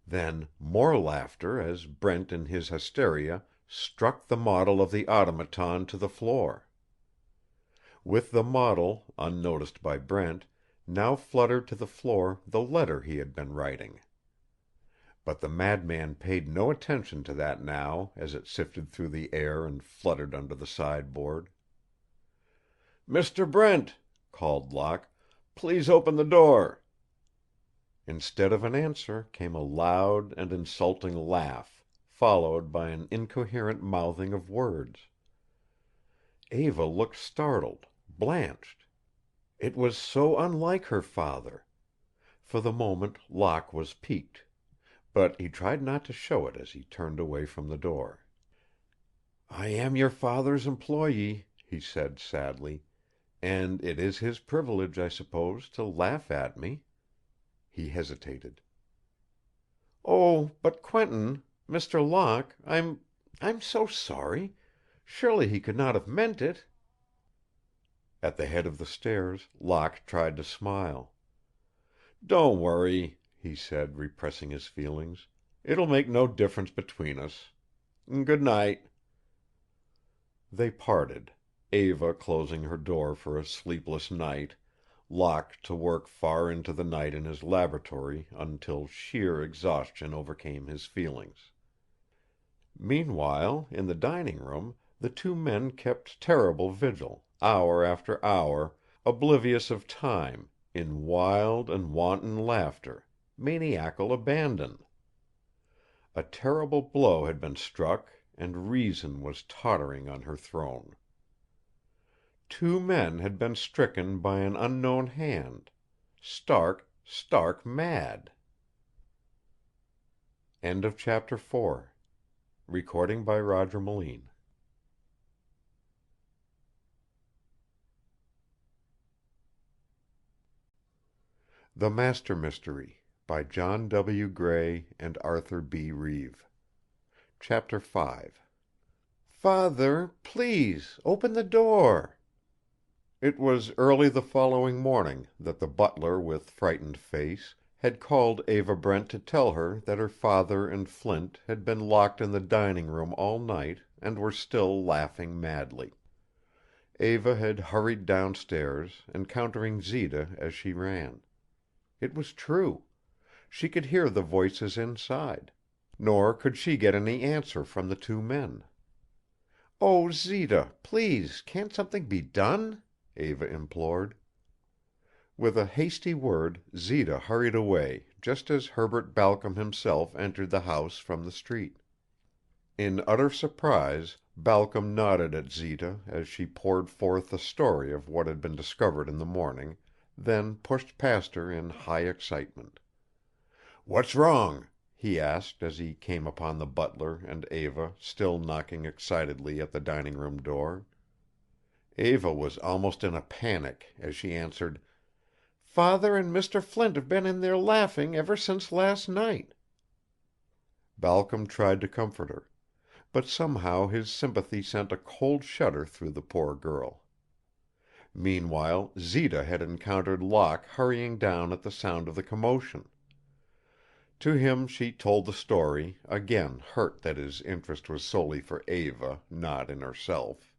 Then more laughter as Brent in his hysteria struck the model of the automaton to the floor. With the model, unnoticed by Brent, now fluttered to the floor the letter he had been writing. But the madman paid no attention to that now as it sifted through the air and fluttered under the sideboard. "Mr. Brent," called Locke, "please open the door." Instead of an answer came a loud and insulting laugh, followed by an incoherent mouthing of words. Eva looked startled, blanched. It was so unlike her father. For the moment Locke was piqued. But he tried not to show it as he turned away from the door. "I am your father's employee," he said sadly, "and it is his privilege, I suppose, to laugh at me." He hesitated. "Oh, but Quentin, Mr. Locke, I'm I'm so sorry. Surely he could not have meant it." At the head of the stairs, Locke tried to smile. "Don't worry," he said, repressing his feelings. "It'll make no difference between us. Good night." They parted, Eva closing her door for a sleepless night, Locke to work far into the night in his laboratory until sheer exhaustion overcame his feelings. Meanwhile, in the dining room, the two men kept terrible vigil, hour after hour, oblivious of time, in wild and wanton laughter, maniacal abandon. A terrible blow had been struck, and reason was tottering on her throne. Two men had been stricken by an unknown hand, stark, stark mad. End of chapter 4. Recording by Roger Melin. The Master Mystery by John W. Gray and Arthur B. Reeve. Chapter 5. "Father, please, open the door." It was early the following morning that the butler with frightened face had called Eva Brent to tell her that her father and Flint had been locked in the dining room all night and were still laughing madly. Eva had hurried downstairs, encountering Zita as she ran. It was true. She could hear the voices inside. Nor could she get any answer from the two men. "Oh, Zita, please, can't something be done?" Eva implored. With a hasty word Zita hurried away, just as Herbert Balcom himself entered the house from the street. In utter surprise Balcom nodded at Zita as she poured forth the story of what had been discovered in the morning, then pushed past her in high excitement. "What's wrong?" he asked as he came upon the butler and Eva still knocking excitedly at the dining room door. Eva was almost in a panic as she answered, "Father and Mr. Flint have been in there laughing ever since last night." Balcom tried to comfort her, but somehow his sympathy sent a cold shudder through the poor girl. Meanwhile Zita had encountered Locke hurrying down at the sound of the commotion. To him she told the story, again hurt that his interest was solely for Eva, not in herself.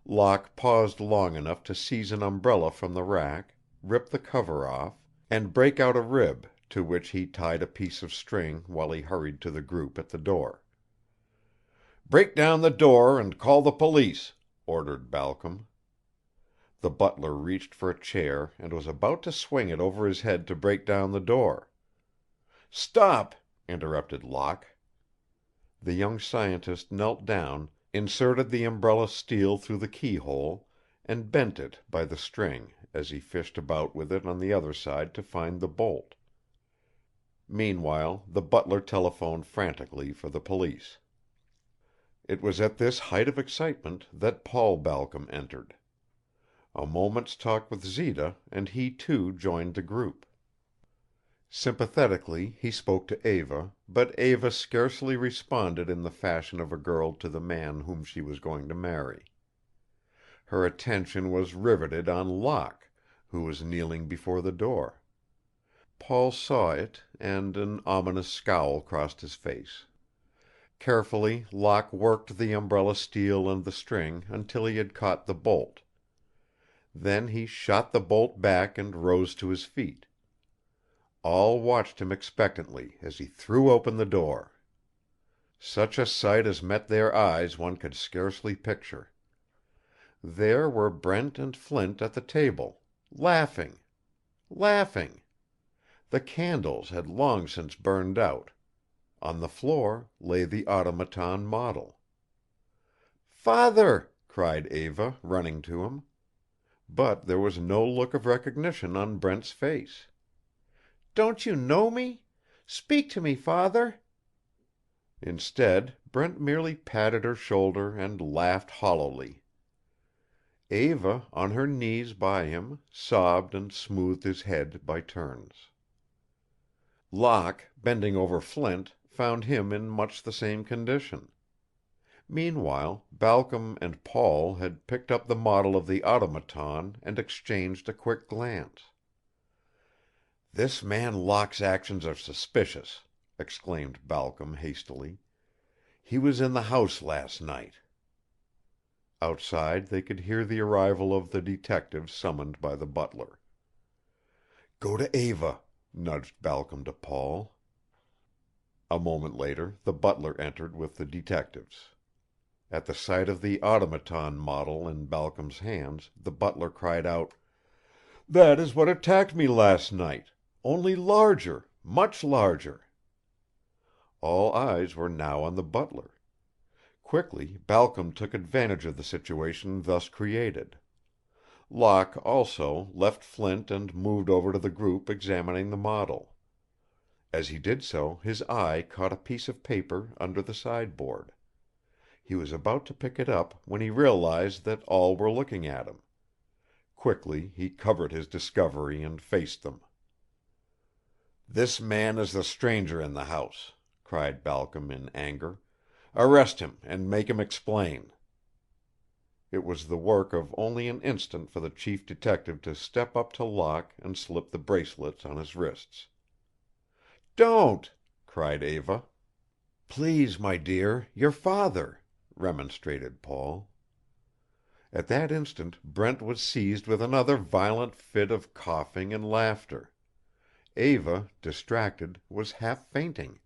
Locke paused long enough to seize an umbrella from the rack, rip the cover off, and break out a rib, to which he tied a piece of string while he hurried to the group at the door. "Break down the door and call the police," ordered Balcom. The butler reached for a chair and was about to swing it over his head to break down the door. "Stop!" interrupted Locke. The young scientist knelt down, inserted the umbrella steel through the keyhole, and bent it by the string as he fished about with it on the other side to find the bolt. Meanwhile the butler telephoned frantically for the police. It was at this height of excitement that Paul Balcom entered. A moment's talk with Zita, and he too joined the group. Sympathetically he spoke to Eva, but Eva scarcely responded in the fashion of a girl to the man whom she was going to marry. Her attention was riveted on Locke, who was kneeling before the door. Paul saw it, and an ominous scowl crossed his face. Carefully Locke worked the umbrella steel and the string until he had caught the bolt. Then he shot the bolt back and rose to his feet. All watched him expectantly as he threw open the door. Such a sight as met their eyes one could scarcely picture. There were Brent and Flint at the table, laughing. Laughing. The candles had long since burned out. On the floor lay the automaton model. "Father!" cried Eva, running to him. But there was no look of recognition on Brent's face. "Don't you know me? Speak to me, father!" Instead, Brent merely patted her shoulder and laughed hollowly. Eva, on her knees by him, sobbed and smoothed his head by turns. Locke, bending over Flint, found him in much the same condition. Meanwhile, Balcom and Paul had picked up the model of the automaton and exchanged a quick glance. "This man Locke's actions are suspicious," exclaimed Balcom, hastily. "He was in the house last night." Outside they could hear the arrival of the detective summoned by the butler. "Go to Eva," nudged Balcom to Paul. A moment later the butler entered with the detectives. At the sight of the automaton model in Balcom's hands, the butler cried out: "That is what attacked me last night. Only larger, much larger." All eyes were now on the butler. Quickly Balcom took advantage of the situation thus created. Locke, also, left Flint and moved over to the group examining the model. As he did so, his eye caught a piece of paper under the sideboard. He was about to pick it up when he realized that all were looking at him. Quickly he covered his discovery and faced them. "This man is the stranger in the house," cried Balcom in anger. "Arrest him and make him explain." It was the work of only an instant for the chief detective to step up to Locke and slip the bracelets on his wrists. "Don't!" cried Eva. "Please, my dear, your father," remonstrated Paul. At that instant Brent was seized with another violent fit of coughing and laughter. Eva, distracted, was half fainting.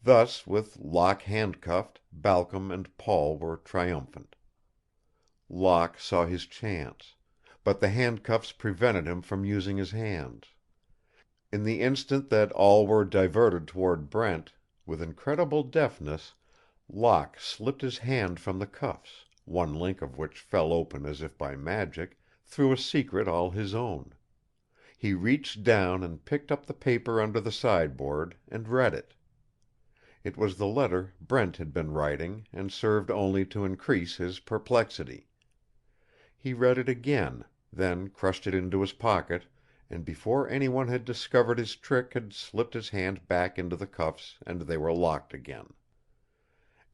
Thus, with Locke handcuffed, Balcom and Paul were triumphant. Locke saw his chance, but the handcuffs prevented him from using his hands. In the instant that all were diverted toward Brent, with incredible deftness, Locke slipped his hand from the cuffs, one link of which fell open as if by magic, through a secret all his own. He reached down and picked up the paper under the sideboard, and read it. It was the letter Brent had been writing and served only to increase his perplexity. He read it again, then crushed it into his pocket, and before anyone had discovered his trick had slipped his hand back into the cuffs and they were locked again.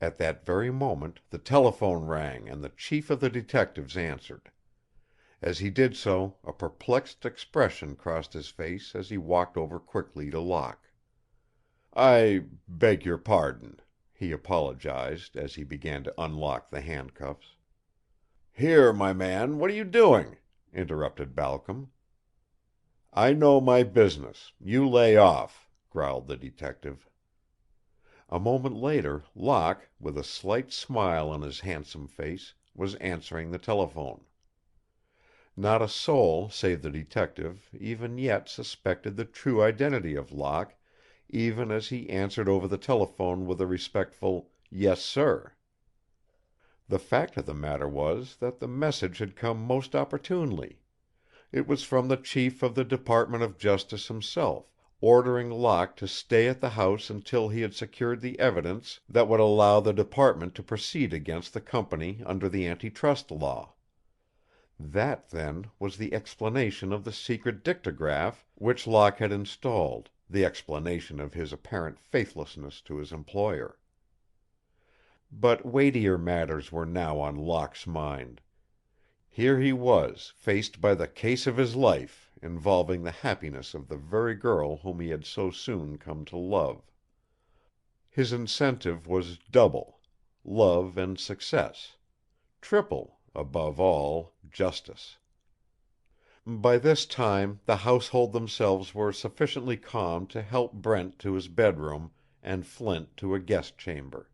At that very moment the telephone rang and the chief of the detectives answered. As he did so, a perplexed expression crossed his face as he walked over quickly to Locke. "I beg your pardon," he apologized as he began to unlock the handcuffs. "Here, my man, what are you doing?" interrupted Balcom. "I know my business. You lay off," growled the detective. A moment later Locke, with a slight smile on his handsome face, was answering the telephone. Not a soul save the detective even yet suspected the true identity of Locke, even as he answered over the telephone with a respectful "Yes, sir." The fact of the matter was that the message had come most opportunely. It was from the chief of the Department of Justice himself, ordering Locke to stay at the house until he had secured the evidence that would allow the department to proceed against the company under the antitrust law. That, then, was the explanation of the secret dictagraph which Locke had installed, the explanation of his apparent faithlessness to his employer. But weightier matters were now on Locke's mind. Here he was, faced by the case of his life, involving the happiness of the very girl whom he had so soon come to love. His incentive was double: love and success; triple, above all, justice. By this time the household themselves were sufficiently calm to help Brent to his bedroom and Flint to a guest chamber.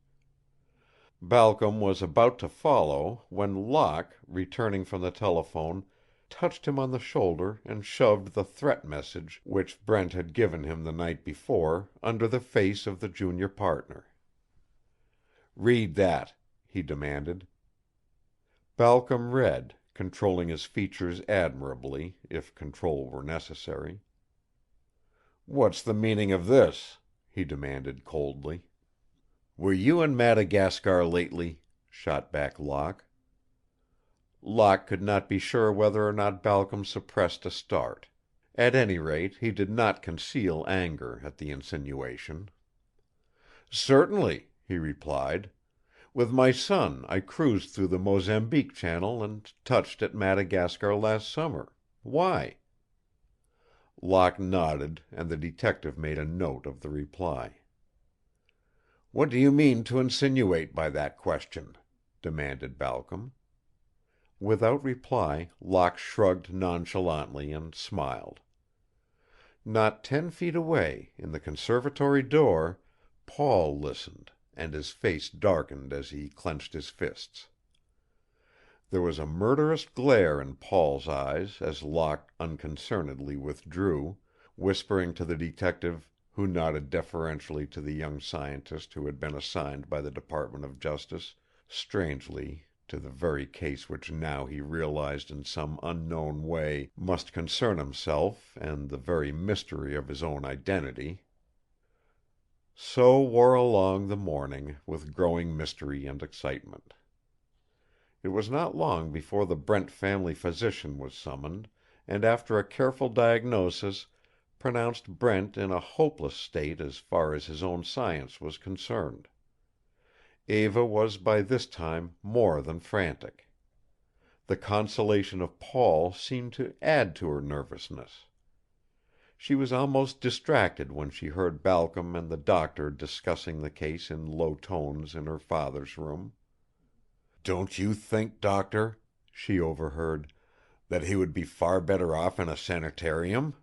Balcom was about to follow when Locke, returning from the telephone, touched him on the shoulder and shoved the threat message which Brent had given him the night before under the face of the junior partner. "Read that," he demanded. Balcom read, controlling his features admirably, if control were necessary. "What's the meaning of this?" he demanded coldly. "Were you in Madagascar lately?" shot back Locke. Locke could not be sure whether or not Balcom suppressed a start. At any rate, he did not conceal anger at the insinuation. "Certainly," he replied. With my son I cruised through the Mozambique Channel and touched at Madagascar last summer. Why?" Locke nodded, and the detective made a note of the reply. "What do you mean to insinuate by that question?" demanded Balcom. Without reply, Locke shrugged nonchalantly and smiled. Not 10 feet away, in the conservatory door, Paul listened, and his face darkened as he clenched his fists. There was a murderous glare in Paul's eyes as Locke unconcernedly withdrew, whispering to the detective, who nodded deferentially to the young scientist who had been assigned by the Department of Justice, strangely, to the very case which now he realized in some unknown way must concern himself and the very mystery of his own identity. So wore along the morning, with growing mystery and excitement. It was not long before the Brent family physician was summoned, and after a careful diagnosis pronounced Brent in a hopeless state as far as his own science was concerned. Eva was by this time more than frantic. The consolation of Paul seemed to add to her nervousness. She was almost distracted when she heard Balcom and the doctor discussing the case in low tones in her father's room. "Don't you think, Doctor," she overheard, "that he would be far better off in a sanitarium?"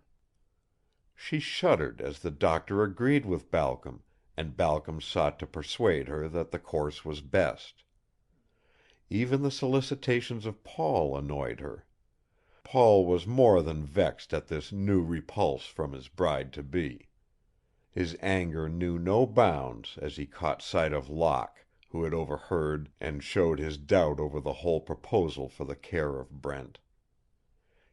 She shuddered as the doctor agreed with Balcom, and Balcom sought to persuade her that the course was best. Even the solicitations of Paul annoyed her. Paul was more than vexed at this new repulse from his bride-to-be. His anger knew no bounds as he caught sight of Locke, who had overheard and showed his doubt over the whole proposal for the care of Brent.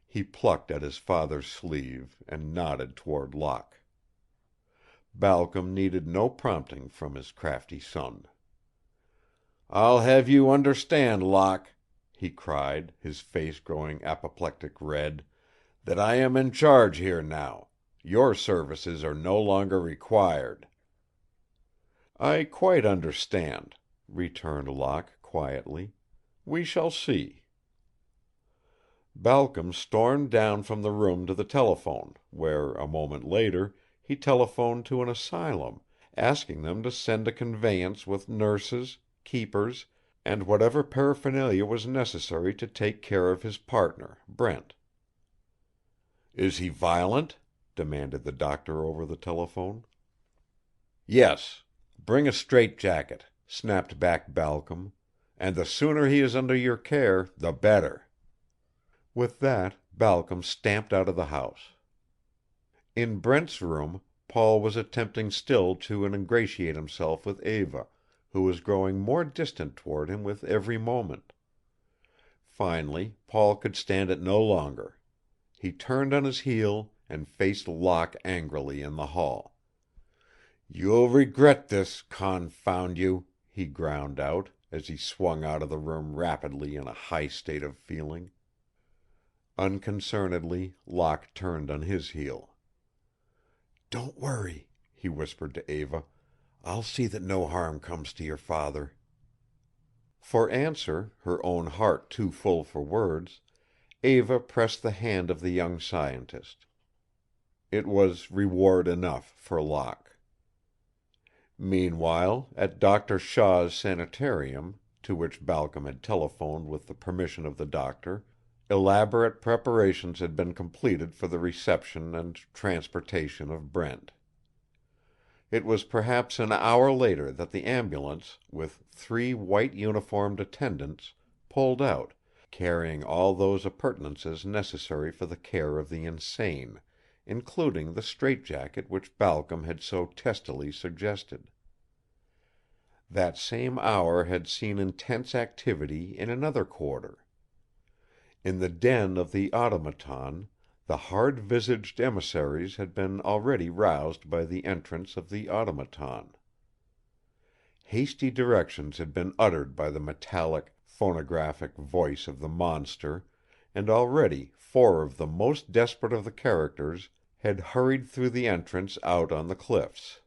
He plucked at his father's sleeve and nodded toward Locke. Balcom needed no prompting from his crafty son. "I'll have you understand, Locke," he cried, his face growing apoplectic red, "that I am in charge here now. Your services are no longer required." "I quite understand," returned Locke, quietly. "We shall see." Balcom stormed down from the room to the telephone, where, a moment later, he telephoned to an asylum, asking them to send a conveyance with nurses, keepers, and whatever paraphernalia was necessary to take care of his partner, Brent. "Is he violent?" demanded the doctor over the telephone. "Yes. Bring a straitjacket," snapped back Balcom, "and the sooner he is under your care, the better." With that, Balcom stamped out of the house. In Brent's room, Paul was attempting still to ingratiate himself with Eva, who was growing more distant toward him with every moment. Finally, Paul could stand it no longer. He turned on his heel and faced Locke angrily in the hall. "You'll regret this, confound you," he ground out, as he swung out of the room rapidly in a high state of feeling. Unconcernedly, Locke turned on his heel. "Don't worry," he whispered to Eva. "I'll see that no harm comes to your father." For answer, her own heart too full for words, Eva pressed the hand of the young scientist. It was reward enough for Locke. Meanwhile, at Dr. Shaw's sanitarium, to which Balcom had telephoned with the permission of the doctor, elaborate preparations had been completed for the reception and transportation of Brent. It was perhaps an hour later that the ambulance, with 3 white-uniformed attendants, pulled out, carrying all those appurtenances necessary for the care of the insane, including the straitjacket which Balcom had so testily suggested. That same hour had seen intense activity in another quarter. In the den of the automaton, the hard-visaged emissaries had been already roused by the entrance of the automaton. Hasty directions had been uttered by the metallic, phonographic voice of the monster, and already 4 of the most desperate of the characters had hurried through the entrance out on the cliffs.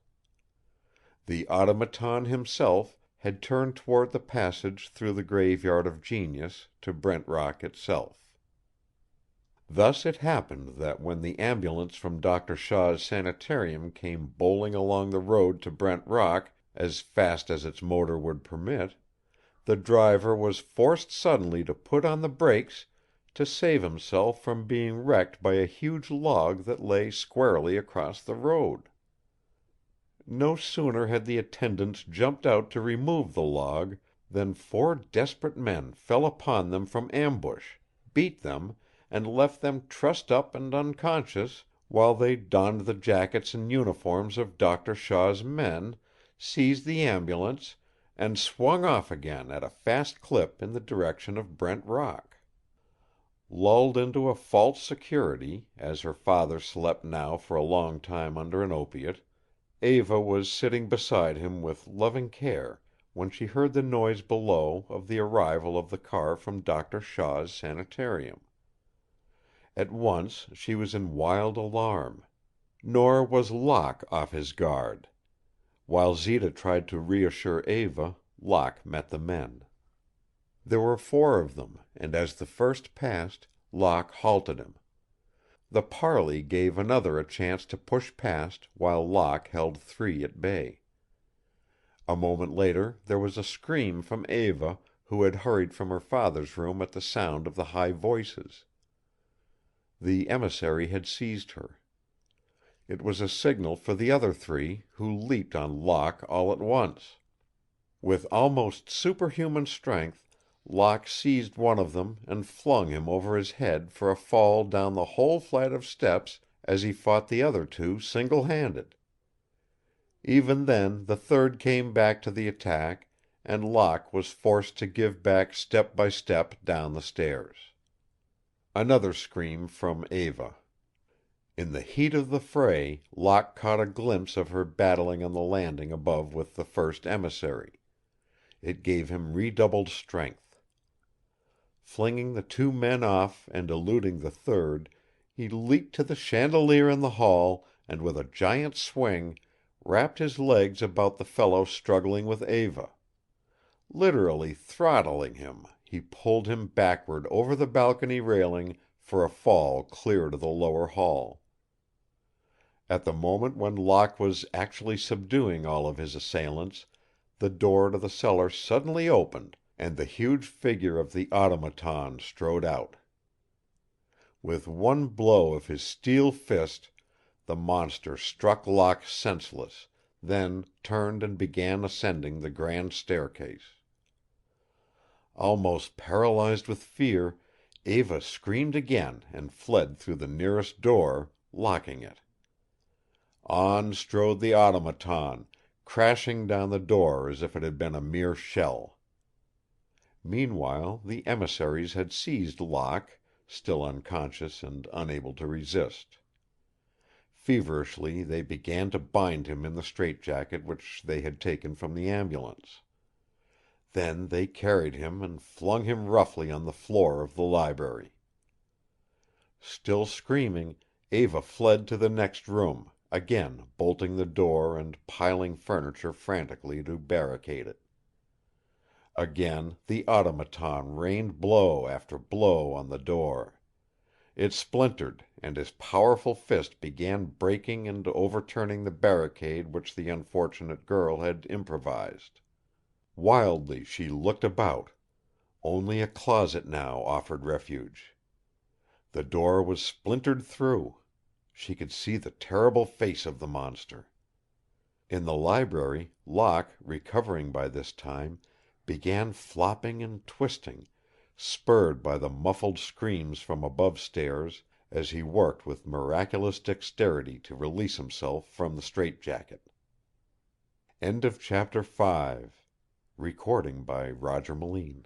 The automaton himself had turned toward the passage through the Graveyard of Genius to Brent Rock itself. Thus it happened that when the ambulance from Dr. Shaw's sanitarium came bowling along the road to Brent Rock as fast as its motor would permit, the driver was forced suddenly to put on the brakes to save himself from being wrecked by a huge log that lay squarely across the road. No sooner had the attendants jumped out to remove the log than 4 desperate men fell upon them from ambush, beat them, and left them trussed up and unconscious, while they donned the jackets and uniforms of Dr. Shaw's men, seized the ambulance, and swung off again at a fast clip in the direction of Brent Rock. Lulled into a false security, as her father slept now for a long time under an opiate, Eva was sitting beside him with loving care when she heard the noise below of the arrival of the car from Dr. Shaw's sanitarium. At once she was in wild alarm. Nor was Locke off his guard. While Zita tried to reassure Eva, Locke met the men. There were 4 of them, and as the first passed, Locke halted him. The parley gave another a chance to push past while Locke held 3 at bay. A moment later there was a scream from Eva, who had hurried from her father's room at the sound of the high voices. The emissary had seized her. It was a signal for the other 3, who leaped on Locke all at once. With almost superhuman strength, Locke seized one of them and flung him over his head for a fall down the whole flight of steps as he fought the other 2 single-handed. Even then the third came back to the attack, and Locke was forced to give back step by step down the stairs. Another scream from Eva. In the heat of the fray, Locke caught a glimpse of her battling on the landing above with the first emissary. It gave him redoubled strength. Flinging the 2 men off and eluding the third, he leaped to the chandelier in the hall and with a giant swing wrapped his legs about the fellow struggling with Eva. Literally throttling him, he pulled him backward over the balcony railing for a fall clear to the lower hall. At the moment when Locke was actually subduing all of his assailants, the door to the cellar suddenly opened, and the huge figure of the automaton strode out. With one blow of his steel fist, the monster struck Locke senseless, then turned and began ascending the grand staircase. Almost paralyzed with fear, Eva screamed again and fled through the nearest door, locking it. On strode the automaton, crashing down the door as if it had been a mere shell. Meanwhile the emissaries had seized Locke, still unconscious and unable to resist. Feverishly they began to bind him in the straitjacket which they had taken from the ambulance. Then they carried him and flung him roughly on the floor of the library. Still screaming, Eva fled to the next room, again bolting the door and piling furniture frantically to barricade it. Again the automaton rained blow after blow on the door. It splintered, and his powerful fist began breaking and overturning the barricade which the unfortunate girl had improvised. Wildly she looked about. Only a closet now offered refuge. The door was splintered through. She could see the terrible face of the monster. In the library, Locke, recovering by this time, began flopping and twisting, spurred by the muffled screams from above stairs, as he worked with miraculous dexterity to release himself from the straitjacket. End of chapter 5. Recording by Roger Melin.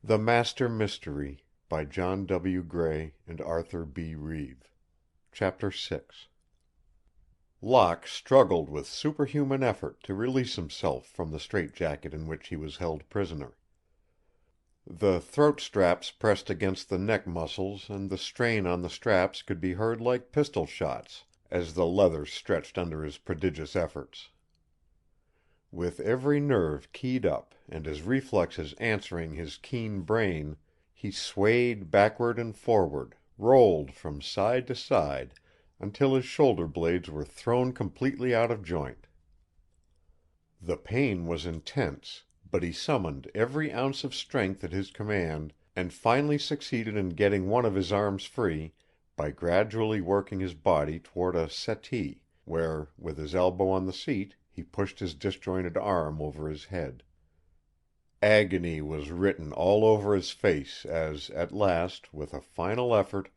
The Master Mystery by John W. Gray and Arthur B. Reeve. Chapter 6. Locke struggled with superhuman effort to release himself from the straitjacket in which he was held prisoner. The throat straps pressed against the neck muscles, and the strain on the straps could be heard like pistol shots, as the leather stretched under his prodigious efforts. With every nerve keyed up and his reflexes answering his keen brain, he swayed backward and forward, rolled from side to side, until his shoulder blades were thrown completely out of joint. The pain was intense, but he summoned every ounce of strength at his command and finally succeeded in getting one of his arms free by gradually working his body toward a settee, where, with his elbow on the seat, he pushed his disjointed arm over his head. Agony was written all over his face as, at last, with a final effort,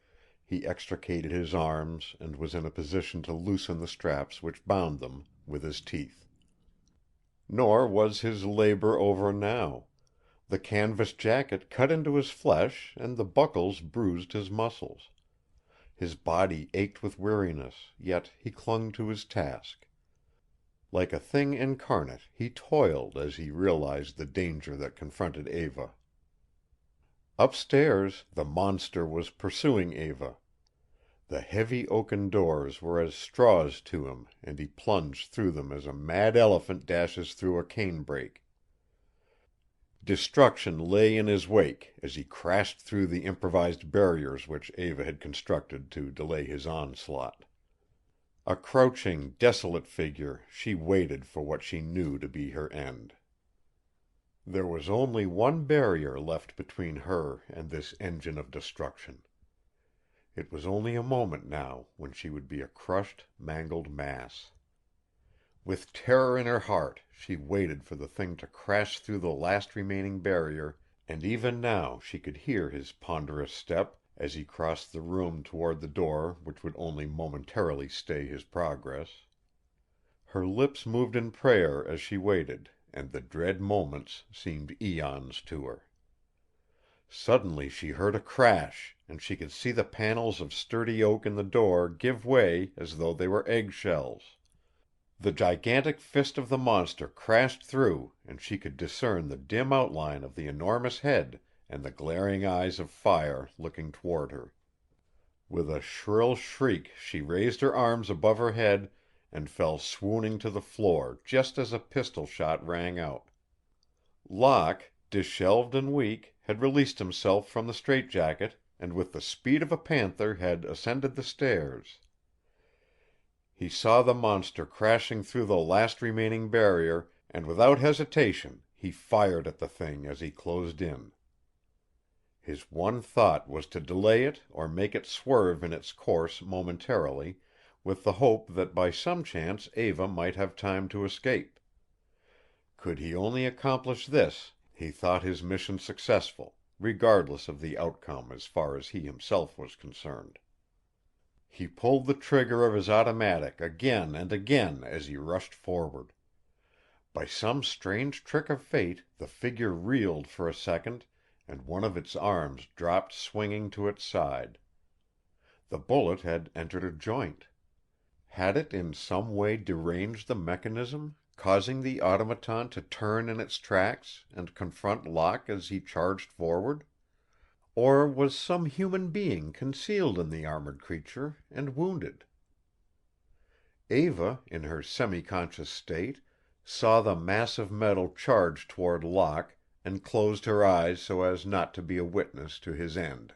he extricated his arms and was in a position to loosen the straps which bound them, with his teeth. Nor was his labor over now. The canvas jacket cut into his flesh and the buckles bruised his muscles. His body ached with weariness, yet he clung to his task. Like a thing incarnate, he toiled as he realized the danger that confronted Eva. Upstairs, the monster was pursuing Eva. The heavy oaken doors were as straws to him, and he plunged through them as a mad elephant dashes through a canebrake. Destruction lay in his wake as he crashed through the improvised barriers which Eva had constructed to delay his onslaught. A crouching, desolate figure, she waited for what she knew to be her end. There was only one barrier left between her and this engine of destruction. It was only a moment now when she would be a crushed, mangled mass. With terror in her heart, she waited for the thing to crash through the last remaining barrier, and even now she could hear his ponderous step as he crossed the room toward the door which would only momentarily stay his progress. Her lips moved in prayer as she waited, and the dread moments seemed eons to her. Suddenly she heard a crash, and she could see the panels of sturdy oak in the door give way as though they were eggshells. The gigantic fist of the monster crashed through, and she could discern the dim outline of the enormous head and the glaring eyes of fire looking toward her. With a shrill shriek she raised her arms above her head and fell swooning to the floor just as a pistol shot rang out. Locke, disheveled and weak, had released himself from the straitjacket and with the speed of a panther had ascended the stairs. He saw the monster crashing through the last remaining barrier, and without hesitation he fired at the thing as he closed in. His one thought was to delay it or make it swerve in its course momentarily, with the hope that by some chance Eva might have time to escape. Could he only accomplish this, he thought his mission successful, regardless of the outcome as far as he himself was concerned. He pulled the trigger of his automatic again and again as he rushed forward. By some strange trick of fate the figure reeled for a second, and one of its arms dropped swinging to its side. The bullet had entered a joint. Had it in some way deranged the mechanism, causing the automaton to turn in its tracks and confront Locke as he charged forward? Or was some human being concealed in the armored creature and wounded? Eva, in her semi-conscious state, saw the mass of metal charge toward Locke and closed her eyes so as not to be a witness to his end.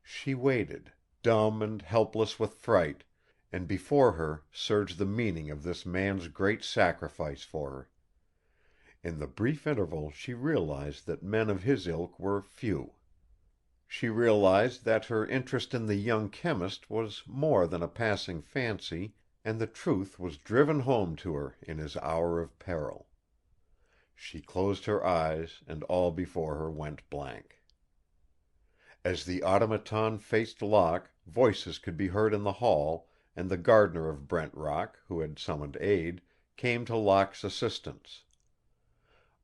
She waited, dumb and helpless with fright, and before her surged the meaning of this man's great sacrifice for her. In the brief interval she realized that men of his ilk were few. She realized that her interest in the young chemist was more than a passing fancy, and the truth was driven home to her in his hour of peril. She closed her eyes, and all before her went blank. As the automaton faced Locke, voices could be heard in the hall, and the gardener of Brent Rock, who had summoned aid, came to Locke's assistance.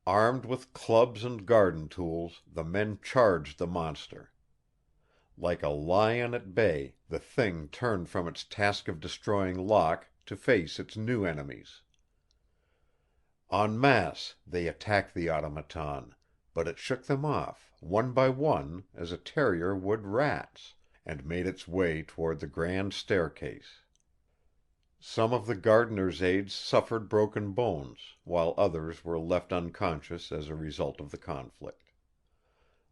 Armed with clubs and garden tools, the men charged the monster. Like a lion at bay, the thing turned from its task of destroying Locke to face its new enemies. En masse they attacked the automaton, but it shook them off, one by one, as a terrier would rats, and made its way toward the grand staircase. Some of the gardener's aides suffered broken bones, while others were left unconscious as a result of the conflict.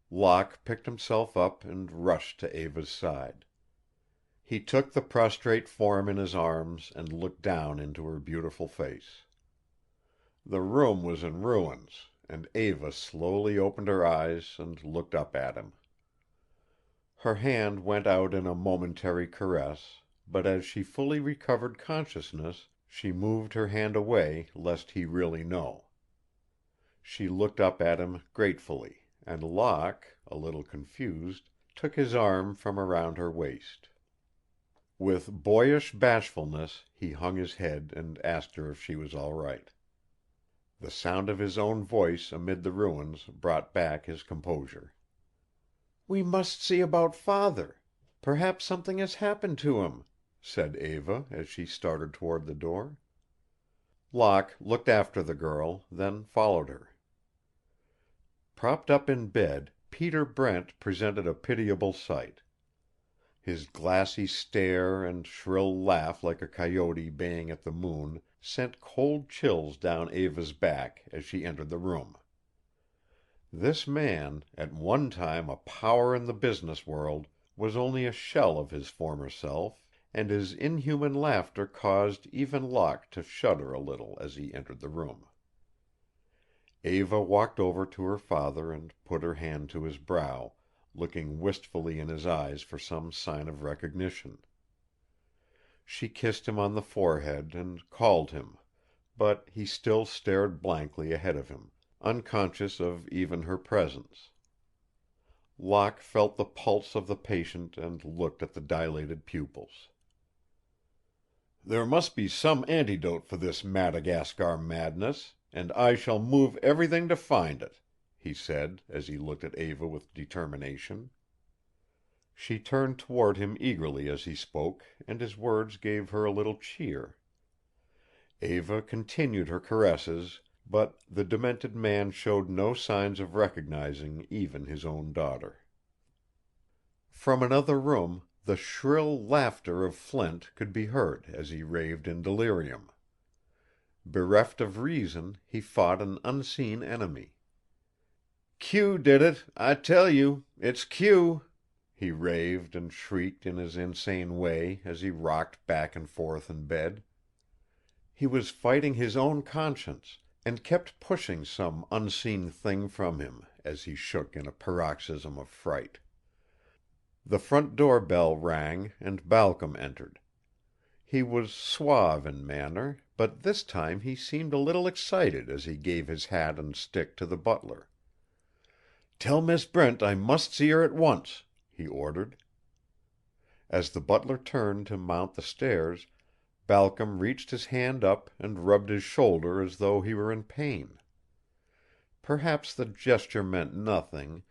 Locke picked himself up and rushed to Eva's side. He took the prostrate form in his arms and looked down into her beautiful face. The room was in ruins, and Eva slowly opened her eyes and looked up at him. Her hand went out in a momentary caress, but as she fully recovered consciousness, she moved her hand away lest he really know. She looked up at him gratefully, and Locke, a little confused, took his arm from around her waist. With boyish bashfulness he hung his head and asked her if she was all right. The sound of his own voice amid the ruins brought back his composure. "We must see about Father. Perhaps something has happened to him," said Eva as she started toward the door. Locke looked after the girl, then followed her. Propped up in bed, Peter Brent presented a pitiable sight. His glassy stare and shrill laugh like a coyote baying at the moon sent cold chills down Eva's back as she entered the room. This man, at one time a power in the business world, was only a shell of his former self, and his inhuman laughter caused even Locke to shudder a little as he entered the room. Eva walked over to her father and put her hand to his brow, looking wistfully in his eyes for some sign of recognition. She kissed him on the forehead and called him, but he still stared blankly ahead of him, unconscious of even her presence. Locke felt the pulse of the patient and looked at the dilated pupils. "There must be some antidote for this Madagascar madness, and I shall move everything to find it," he said, as he looked at Eva with determination. She turned toward him eagerly as he spoke, and his words gave her a little cheer. Eva continued her caresses, but the demented man showed no signs of recognizing even his own daughter. From another room the shrill laughter of Flint could be heard as he raved in delirium. Bereft of reason, he fought an unseen enemy. "Q did it, I tell you. It's Q," he raved and shrieked in his insane way as he rocked back and forth in bed. He was fighting his own conscience, and kept pushing some unseen thing from him as he shook in a paroxysm of fright. The front door bell rang and Balcom entered. He was suave in manner, but this time he seemed a little excited as he gave his hat and stick to the butler. "Tell Miss Brent I must see her at once," he ordered. As the butler turned to mount the stairs, Balcom reached his hand up and rubbed his shoulder as though he were in pain. Perhaps the gesture meant nothing,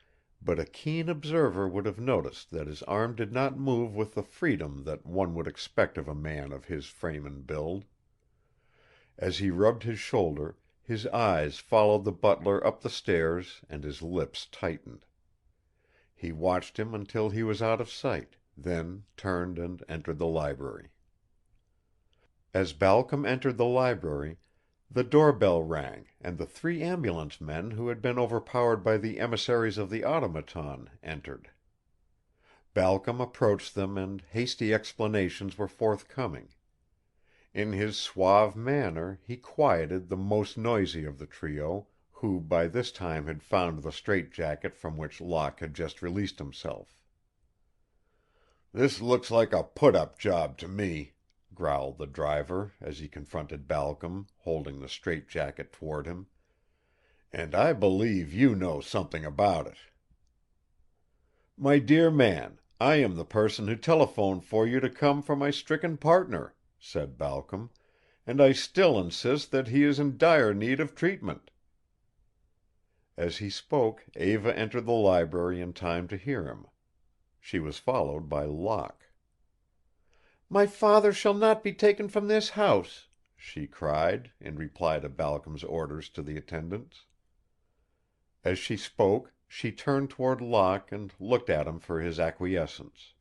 but a keen observer would have noticed that his arm did not move with the freedom that one would expect of a man of his frame and build. As he rubbed his shoulder, his eyes followed the butler up the stairs and his lips tightened. He watched him until he was out of sight, then turned and entered the library. As Balcom entered the library, the doorbell rang and the 3 ambulance men who had been overpowered by the emissaries of the automaton entered. Balcom approached them and hasty explanations were forthcoming. In his suave manner he quieted the most noisy of the trio, who by this time had found the straitjacket from which Locke had just released himself. "This looks like a put-up job to me," growled the driver as he confronted Balcom, holding the straitjacket toward him. "And I believe you know something about it." "My dear man, I am the person who telephoned for you to come for my stricken partner," said Balcom, "and I still insist that he is in dire need of treatment." As he spoke, Eva entered the library in time to hear him. She was followed by Locke. "My father shall not be taken from this house," she cried, in reply to Balcom's orders to the attendants. As she spoke, she turned toward Locke and looked at him for his acquiescence.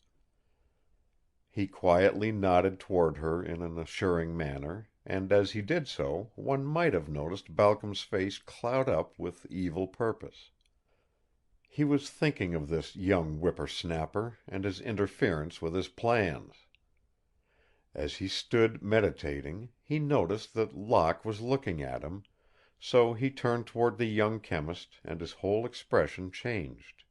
He quietly nodded toward her in an assuring manner, and as he did so one might have noticed Balcom's face cloud up with evil purpose. He was thinking of this young whipper-snapper and his interference with his plans. As he stood meditating, he noticed that Locke was looking at him, so he turned toward the young chemist and his whole expression changed.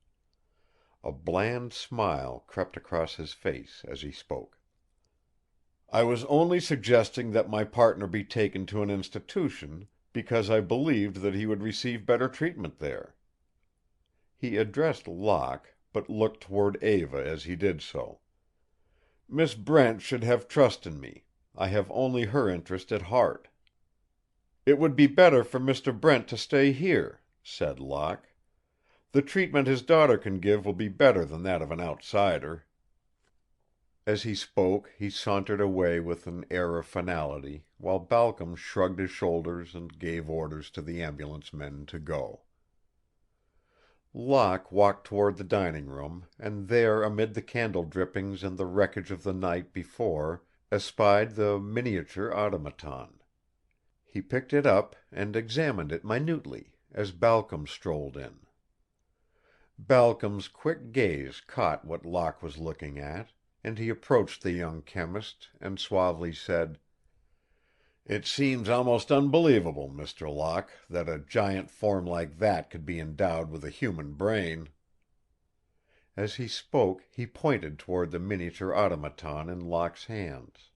A bland smile crept across his face as he spoke. "I was only suggesting that my partner be taken to an institution because I believed that he would receive better treatment there." He addressed Locke, but looked toward Eva as he did so. "Miss Brent should have trust in me. I have only her interest at heart." "It would be better for Mr. Brent to stay here," said Locke. "The treatment his daughter can give will be better than that of an outsider." As he spoke he sauntered away with an air of finality, while Balcom shrugged his shoulders and gave orders to the ambulance men to go. Locke walked toward the dining room, and there amid the candle drippings and the wreckage of the night before espied the miniature automaton. He picked it up and examined it minutely as Balcom strolled in. Balcom's quick gaze caught what Locke was looking at, and he approached the young chemist and suavely said: "It seems almost unbelievable, Mr. Locke, that a giant form like that could be endowed with a human brain." As he spoke he pointed toward the miniature automaton in Locke's hands.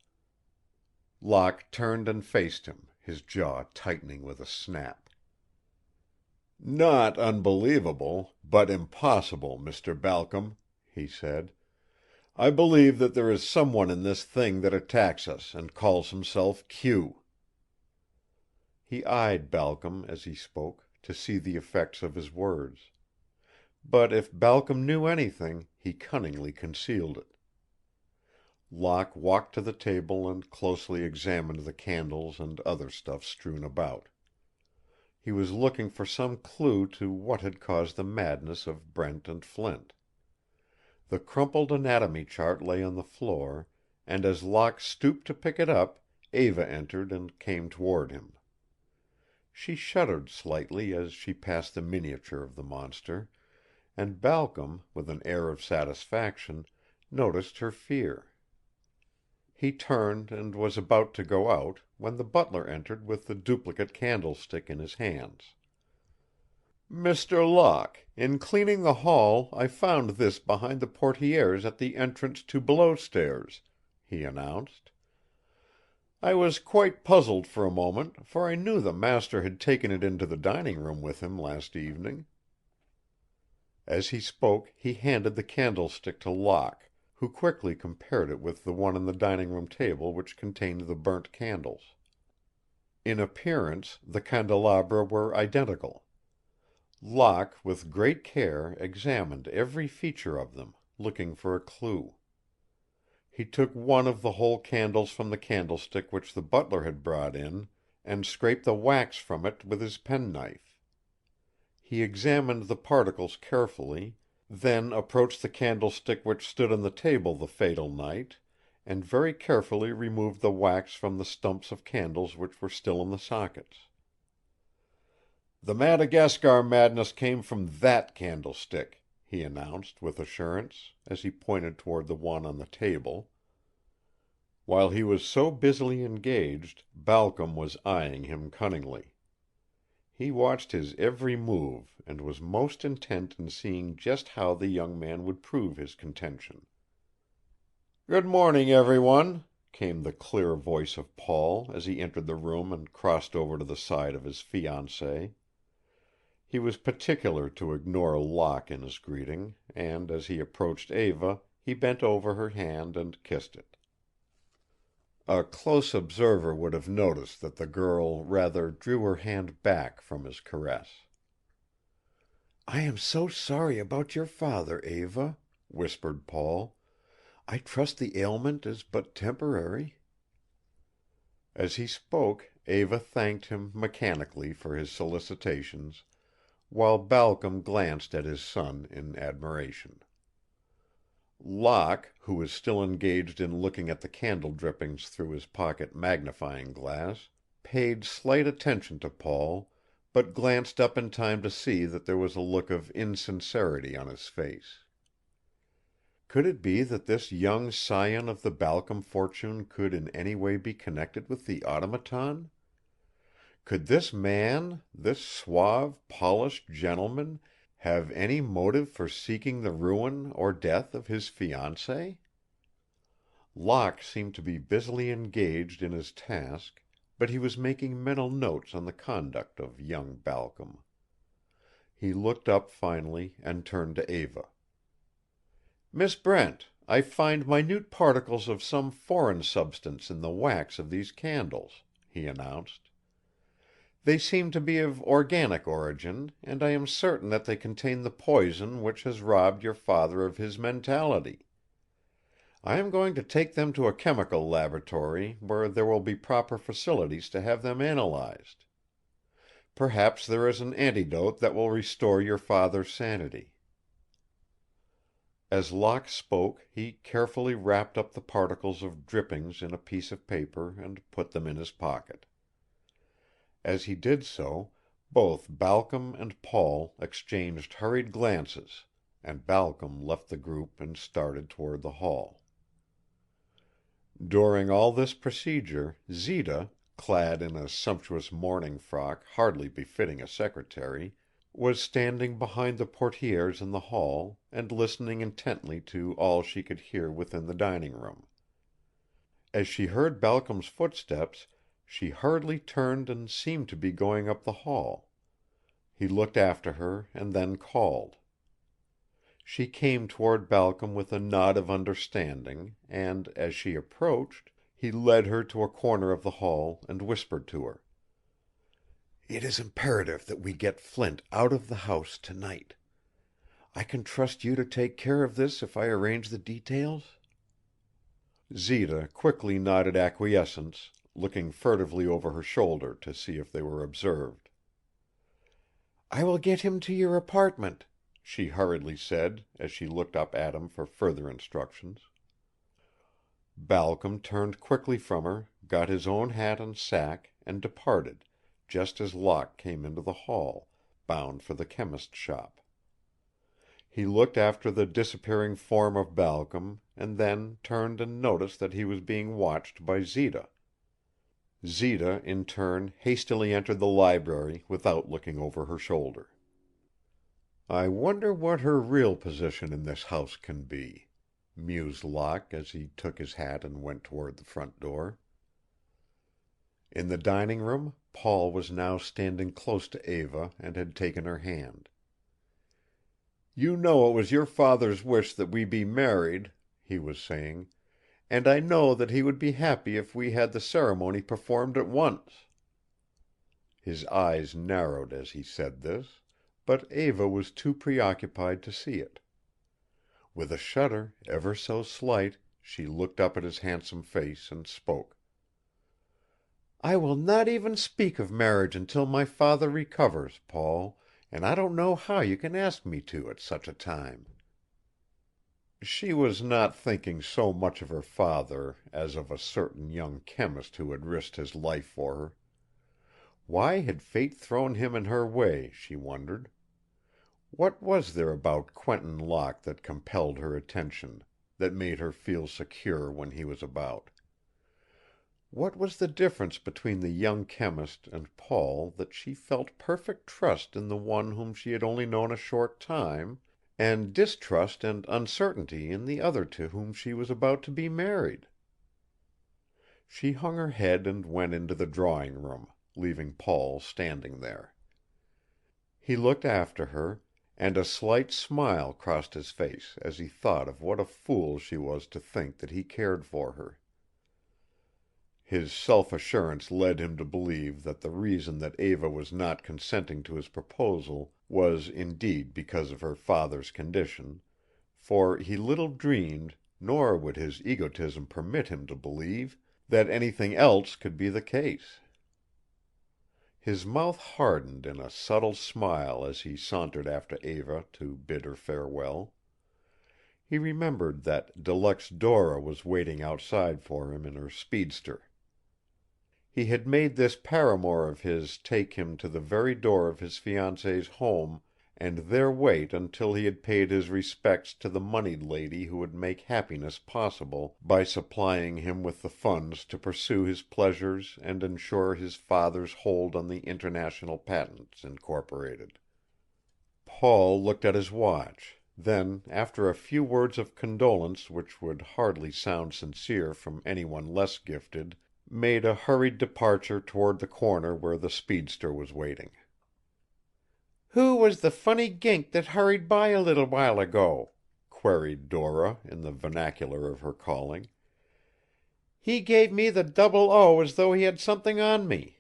Locke turned and faced him, his jaw tightening with a snap. "Not unbelievable, but impossible, Mr. Balcom," he said. "I believe that there is someone in this thing that attacks us and calls himself Q." He eyed Balcom as he spoke, to see the effects of his words. But if Balcom knew anything, he cunningly concealed it. Locke walked to the table and closely examined the candles and other stuff strewn about. He was looking for some clue to what had caused the madness of Brent and Flint. The crumpled anatomy chart lay on the floor, and as Locke stooped to pick it up, Eva entered and came toward him. She shuddered slightly as she passed the miniature of the monster, and Balcom, with an air of satisfaction, noticed her fear. He turned and was about to go out, when the butler entered with the duplicate candlestick in his hands. "Mr. Locke, in cleaning the hall I found this behind the portières at the entrance to below stairs," he announced. "I was quite puzzled for a moment, for I knew the master had taken it into the dining room with him last evening." As he spoke he handed the candlestick to Locke, who quickly compared it with the one on the dining room table which contained the burnt candles. In appearance the candelabra were identical. Locke with great care examined every feature of them, looking for a clue. He took one of the whole candles from the candlestick which the butler had brought in, and scraped the wax from it with his penknife. He examined the particles carefully, then approached the candlestick which stood on the table the fatal night, and very carefully removed the wax from the stumps of candles which were still in the sockets. "The Madagascar madness came from that candlestick," he announced with assurance, as he pointed toward the one on the table. While he was so busily engaged, Balcom was eyeing him cunningly. He watched his every move and was most intent in seeing just how the young man would prove his contention. "Good morning, everyone," came the clear voice of Paul as he entered the room and crossed over to the side of his fiancée. He was particular to ignore Locke in his greeting, and as he approached Eva, he bent over her hand and kissed it. A close observer would have noticed that the girl rather drew her hand back from his caress. "I am so sorry about your father, Eva," whispered Paul. "I trust the ailment is but temporary." As he spoke, Eva thanked him mechanically for his solicitations, while Balcom glanced at his son in admiration. Locke, who was still engaged in looking at the candle drippings through his pocket magnifying glass, paid slight attention to Paul, but glanced up in time to see that there was a look of insincerity on his face. Could it be that this young scion of the Balcom fortune could in any way be connected with the automaton? Could this man, this suave, polished gentleman, have any motive for seeking the ruin or death of his fiancée? Locke seemed to be busily engaged in his task, but he was making mental notes on the conduct of young Balcom. He looked up finally and turned to Eva. "Miss Brent, I find minute particles of some foreign substance in the wax of these candles," he announced. "They seem to be of organic origin, and I am certain that they contain the poison which has robbed your father of his mentality. I am going to take them to a chemical laboratory, where there will be proper facilities to have them analyzed. Perhaps there is an antidote that will restore your father's sanity." As Locke spoke, he carefully wrapped up the particles of drippings in a piece of paper and put them in his pocket. As he did so, both Balcom and Paul exchanged hurried glances, and Balcom left the group and started toward the hall. During all this procedure, Zita, clad in a sumptuous morning frock hardly befitting a secretary, was standing behind the portieres in the hall and listening intently to all she could hear within the dining room. As she heard Balcom's footsteps, she hurriedly turned and seemed to be going up the hall. He looked after her and then called. She came toward Balcom with a nod of understanding, and, as she approached, he led her to a corner of the hall and whispered to her. "It is imperative that we get Flint out of the house tonight. I can trust you to take care of this if I arrange the details?" Zita quickly nodded acquiescence, looking furtively over her shoulder to see if they were observed. "I will get him to your apartment," she hurriedly said, as she looked up at him for further instructions. Balcom turned quickly from her, got his own hat and sack, and departed, just as Locke came into the hall, bound for the chemist's shop. He looked after the disappearing form of Balcom, and then turned and noticed that he was being watched by Zita. Zita, in turn, hastily entered the library without looking over her shoulder. "I wonder what her real position in this house can be," mused Locke as he took his hat and went toward the front door. In the dining room, Paul was now standing close to Eva and had taken her hand. "You know it was your father's wish that we be married," he was saying, "and I know that he would be happy if we had the ceremony performed at once." His eyes narrowed as he said this, but Eva was too preoccupied to see it. With a shudder, ever so slight, she looked up at his handsome face and spoke. "I will not even speak of marriage until my father recovers, Paul, and I don't know how you can ask me to at such a time." She was not thinking so much of her father as of a certain young chemist who had risked his life for her. Why had fate thrown him in her way, she wondered. What was there about Quentin Locke that compelled her attention, that made her feel secure when he was about? What was the difference between the young chemist and Paul that she felt perfect trust in the one whom she had only known a short time, and distrust and uncertainty in the other to whom she was about to be married? She hung her head and went into the drawing room, leaving Paul standing there. He looked after her, and a slight smile crossed his face as he thought of what a fool she was to think that he cared for her. His self-assurance led him to believe that the reason that Eva was not consenting to his proposal was indeed because of her father's condition, for he little dreamed, nor would his egotism permit him to believe, that anything else could be the case. His mouth hardened in a subtle smile as he sauntered after Eva to bid her farewell. He remembered that deluxe Dora was waiting outside for him in her speedster. He had made this paramour of his take him to the very door of his fiancée's home and there wait until he had paid his respects to the moneyed lady who would make happiness possible by supplying him with the funds to pursue his pleasures and ensure his father's hold on the International Patents Incorporated. Paul looked at his watch, then, after a few words of condolence which would hardly sound sincere from anyone less gifted, made a hurried departure toward the corner where the speedster was waiting. "Who was the funny gink that hurried by a little while ago?" queried Dora, in the vernacular of her calling. "He gave me the double O as though he had something on me."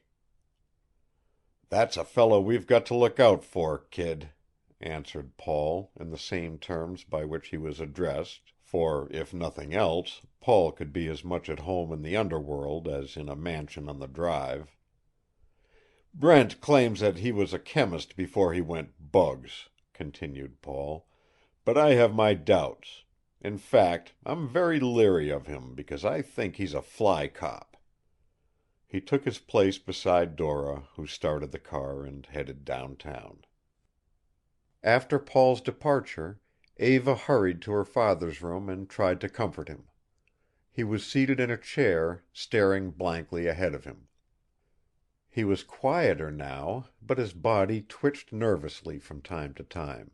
"That's a fellow we've got to look out for, kid," answered Paul, in the same terms by which he was addressed, for, if nothing else, Paul could be as much at home in the underworld as in a mansion on the Drive. "Brent claims that he was a chemist before he went bugs," continued Paul, "but I have my doubts. In fact, I'm very leery of him because I think he's a fly cop." He took his place beside Dora, who started the car and headed downtown. After Paul's departure, Eva hurried to her father's room and tried to comfort him. He was seated in a chair, staring blankly ahead of him. He was quieter now, but his body twitched nervously from time to time.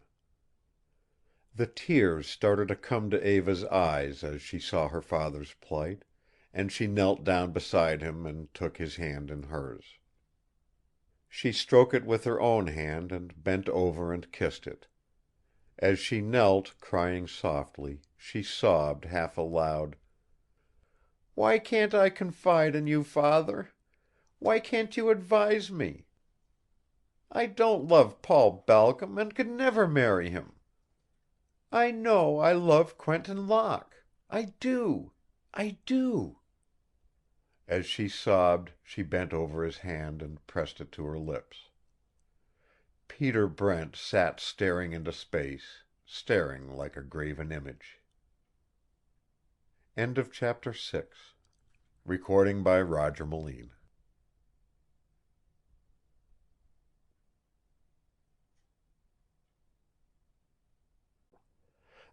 The tears started to come to Eva's eyes as she saw her father's plight, and she knelt down beside him and took his hand in hers. She stroked it with her own hand and bent over and kissed it. As she knelt, crying softly, she sobbed half aloud, "Why can't I confide in you, Father? Why can't you advise me? I don't love Paul Balcom and could never marry him. I know I love Quentin Locke. I do. I do." As she sobbed, she bent over his hand and pressed it to her lips. Peter Brent sat staring into space, staring like a graven image. End of chapter 6. Recording by Roger Melin.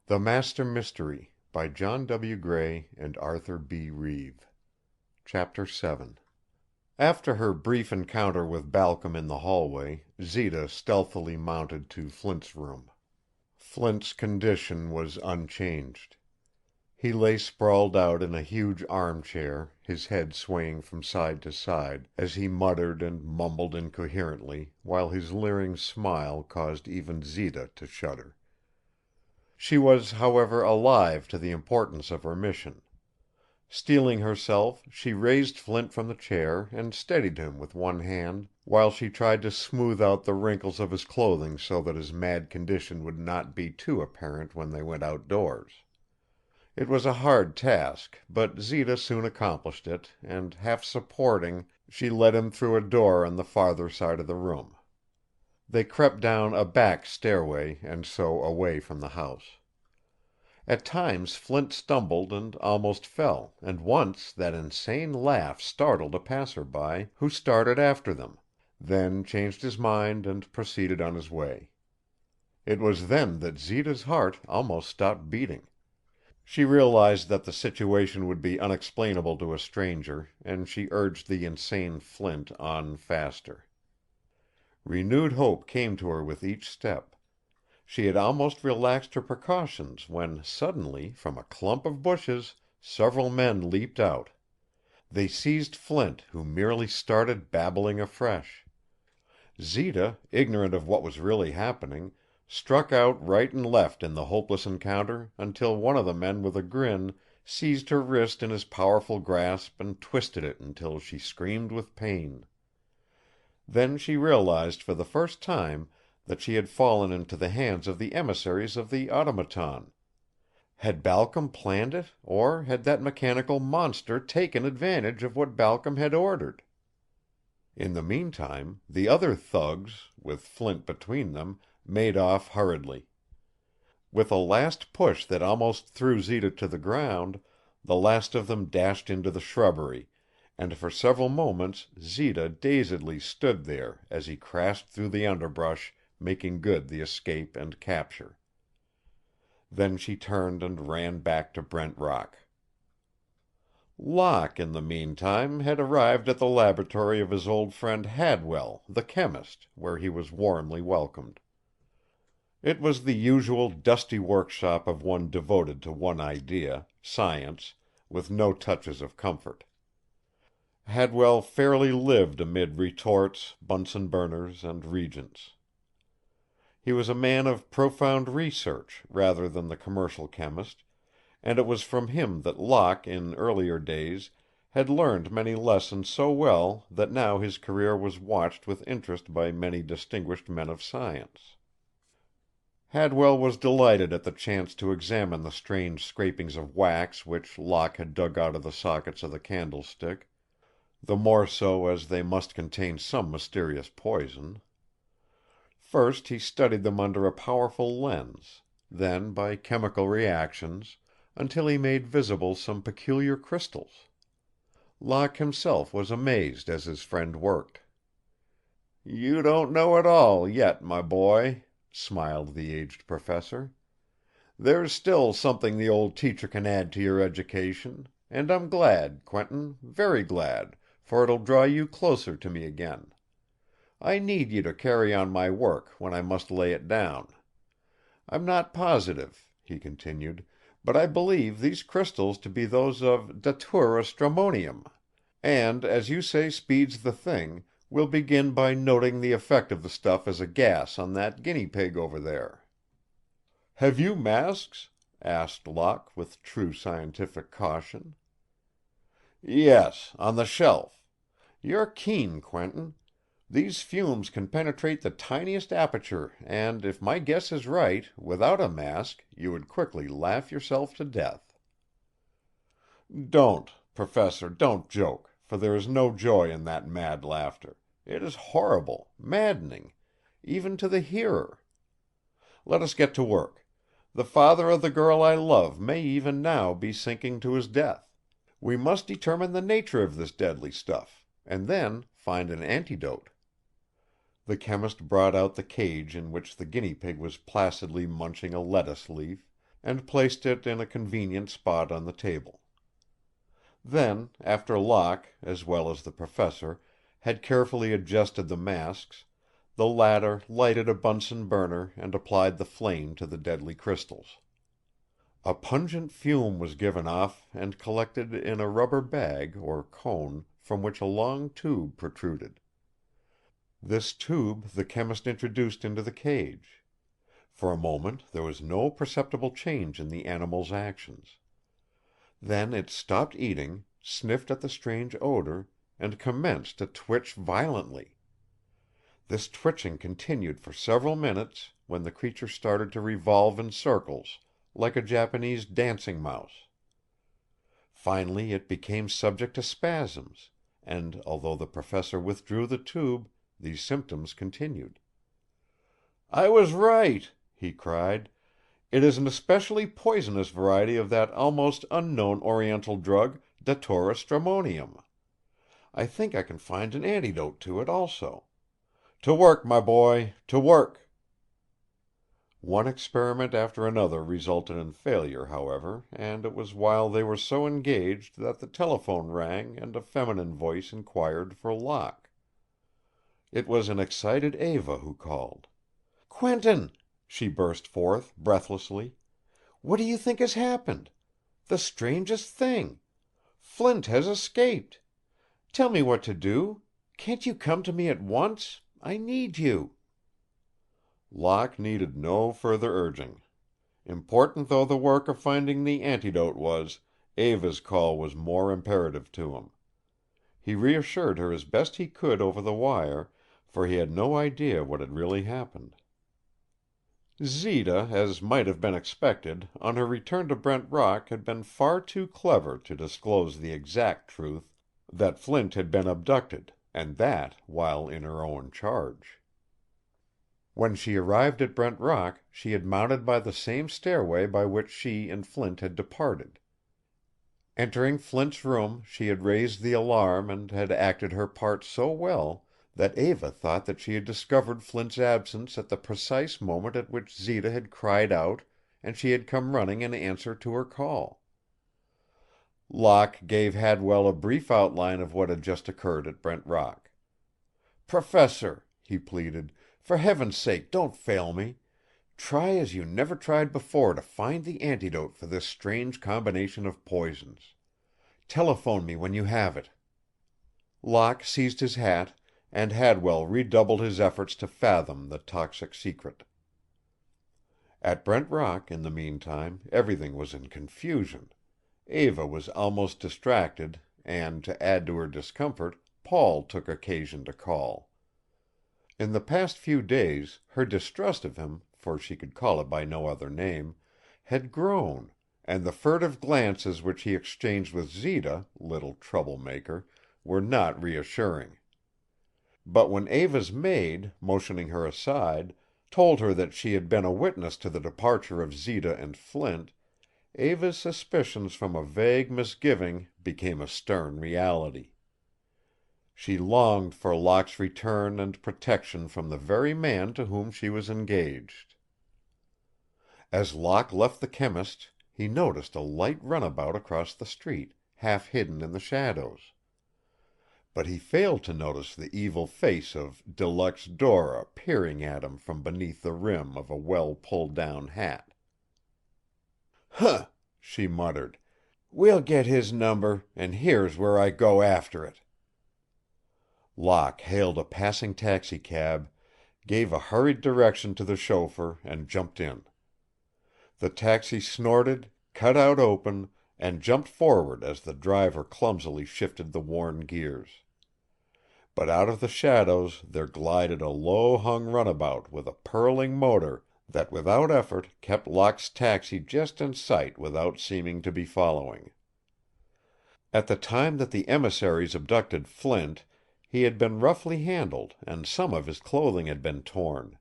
The Master Mystery by John W. Gray and Arthur B. Reeve. Chapter 7. After her brief encounter with Balcom in the hallway, Zita stealthily mounted to Flint's room. Flint's condition was unchanged. He lay sprawled out in a huge armchair, his head swaying from side to side, as he muttered and mumbled incoherently, while his leering smile caused even Zita to shudder. She was, however, alive to the importance of her mission. Steeling herself, she raised Flint from the chair and steadied him with one hand while she tried to smooth out the wrinkles of his clothing so that his mad condition would not be too apparent when they went outdoors. It was a hard task, but Zita soon accomplished it, and, half supporting, she led him through a door on the farther side of the room. They crept down a back stairway and so away from the house. At times Flint stumbled and almost fell, and once that insane laugh startled a passer-by, who started after them, then changed his mind and proceeded on his way. It was then that Zita's heart almost stopped beating. She realized that the situation would be unexplainable to a stranger, and she urged the insane Flint on faster. Renewed hope came to her with each step. She had almost relaxed her precautions when, suddenly, from a clump of bushes, several men leaped out. They seized Flint, who merely started babbling afresh. Zita, ignorant of what was really happening, struck out right and left in the hopeless encounter until one of the men with a grin seized her wrist in his powerful grasp and twisted it until she screamed with pain. Then she realized for the first time that she had fallen into the hands of the emissaries of the automaton. Had Balcom planned it, or had that mechanical monster taken advantage of what Balcom had ordered? In the meantime, the other thugs, with Flint between them, made off hurriedly. With a last push that almost threw Zita to the ground, the last of them dashed into the shrubbery, and for several moments Zita dazedly stood there as he crashed through the underbrush, making good the escape and capture. Then she turned and ran back to Brent Rock. Locke, in the meantime, had arrived at the laboratory of his old friend Hadwell, the chemist, where he was warmly welcomed. It was the usual dusty workshop of one devoted to one idea, science, with no touches of comfort. Hadwell fairly lived amid retorts, Bunsen burners, and reagents. He was a man of profound research rather than the commercial chemist, and it was from him that Locke, in earlier days, had learned many lessons so well that now his career was watched with interest by many distinguished men of science. Hadwell was delighted at the chance to examine the strange scrapings of wax which Locke had dug out of the sockets of the candlestick, the more so as they must contain some mysterious poison. First he studied them under a powerful lens, then by chemical reactions, until he made visible some peculiar crystals. Locke himself was amazed as his friend worked. "You don't know it all yet, my boy," smiled the aged professor. "There's still something the old teacher can add to your education, and I'm glad, Quentin, very glad, for it'll draw you closer to me again. I need you to carry on my work when I must lay it down. I'm not positive," he continued, "but I believe these crystals to be those of datura stramonium, and, as you say speed's the thing, we'll begin by noting the effect of the stuff as a gas on that guinea pig over there." "Have you masks?" asked Locke with true scientific caution. "Yes, on the shelf. You're keen, Quentin. These fumes can penetrate the tiniest aperture and, if my guess is right, without a mask, you would quickly laugh yourself to death." "Don't, Professor, don't joke, for there is no joy in that mad laughter. It is horrible, maddening, even to the hearer. Let us get to work. The father of the girl I love may even now be sinking to his death. We must determine the nature of this deadly stuff, and then find an antidote." The chemist brought out the cage in which the guinea pig was placidly munching a lettuce leaf, and placed it in a convenient spot on the table. Then, after Locke, as well as the professor, had carefully adjusted the masks, the latter lighted a Bunsen burner and applied the flame to the deadly crystals. A pungent fume was given off and collected in a rubber bag, or cone, from which a long tube protruded. This tube the chemist introduced into the cage. For a moment there was no perceptible change in the animal's actions. Then it stopped eating, sniffed at the strange odor, and commenced to twitch violently. This twitching continued for several minutes, when the creature started to revolve in circles, like a Japanese dancing mouse. Finally it became subject to spasms, and although the professor withdrew the tube, these symptoms continued. "I was right," he cried. "It is an especially poisonous variety of that almost unknown Oriental drug, datura stramonium. I think I can find an antidote to it also. To work, my boy, to work!" One experiment after another resulted in failure, however, and it was while they were so engaged that the telephone rang and a feminine voice inquired for Locke. It was an excited Eva who called. "Quentin," she burst forth, breathlessly, "what do you think has happened? The strangest thing! Flint has escaped! Tell me what to do. Can't you come to me at once? I need you." Locke needed no further urging. Important though the work of finding the antidote was, Eva's call was more imperative to him. He reassured her as best he could over the wire, for he had no idea what had really happened. Zita, as might have been expected, on her return to Brent Rock had been far too clever to disclose the exact truth that Flint had been abducted, and that while in her own charge. When she arrived at Brent Rock, she had mounted by the same stairway by which she and Flint had departed. Entering Flint's room, she had raised the alarm and had acted her part so well that Eva thought that she had discovered Flint's absence at the precise moment at which Zita had cried out and she had come running in answer to her call. Locke gave Hadwell a brief outline of what had just occurred at Brent Rock. "Professor," he pleaded, "for heaven's sake don't fail me. Try as you never tried before to find the antidote for this strange combination of poisons. Telephone me when you have it." Locke seized his hat, and Hadwell redoubled his efforts to fathom the toxic secret. At Brent Rock, in the meantime, everything was in confusion. Eva was almost distracted, and, to add to her discomfort, Paul took occasion to call. In the past few days, her distrust of him, for she could call it by no other name, had grown, and the furtive glances which he exchanged with Zita, little trouble-maker, were not reassuring. But when Eva's maid, motioning her aside, told her that she had been a witness to the departure of Zita and Flint, Eva's suspicions from a vague misgiving became a stern reality. She longed for Locke's return and protection from the very man to whom she was engaged. As Locke left the chemist, he noticed a light runabout across the street, half hidden in the shadows. But he failed to notice the evil face of De Luxe Dora peering at him from beneath the rim of a well-pulled-down hat. "Huh!" she muttered. "We'll get his number, and here's where I go after it." Locke hailed a passing taxicab, gave a hurried direction to the chauffeur, and jumped in. The taxi snorted, cut out open, and jumped forward as the driver clumsily shifted the worn gears. But out of the shadows there glided a low-hung runabout with a purling motor that without effort kept Locke's taxi just in sight without seeming to be following. At the time that the emissaries abducted Flint, he had been roughly handled and some of his clothing had been torn.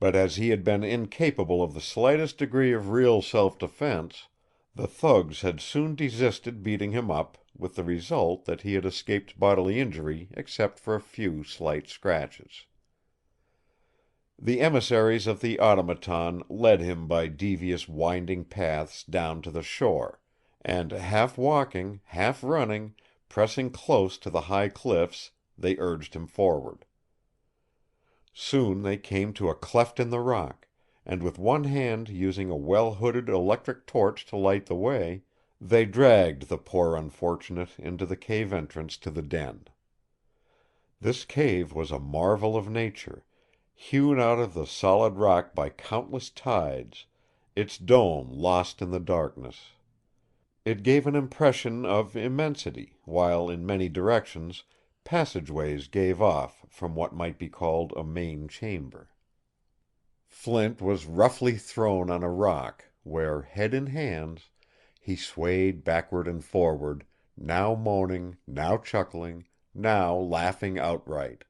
But as he had been incapable of the slightest degree of real self-defense, the thugs had soon desisted beating him up, with the result that he had escaped bodily injury except for a few slight scratches. The emissaries of the automaton led him by devious winding paths down to the shore, and half walking, half running, pressing close to the high cliffs, they urged him forward. Soon they came to a cleft in the rock, and with one hand using a well-hooded electric torch to light the way, they dragged the poor unfortunate into the cave entrance to the den. This cave was a marvel of nature, hewn out of the solid rock by countless tides, its dome lost in the darkness. It gave an impression of immensity, while in many directions passageways gave off from what might be called a main chamber. Flint was roughly thrown on a rock, where, head in hands, he swayed backward and forward, now moaning, now chuckling, now laughing outright.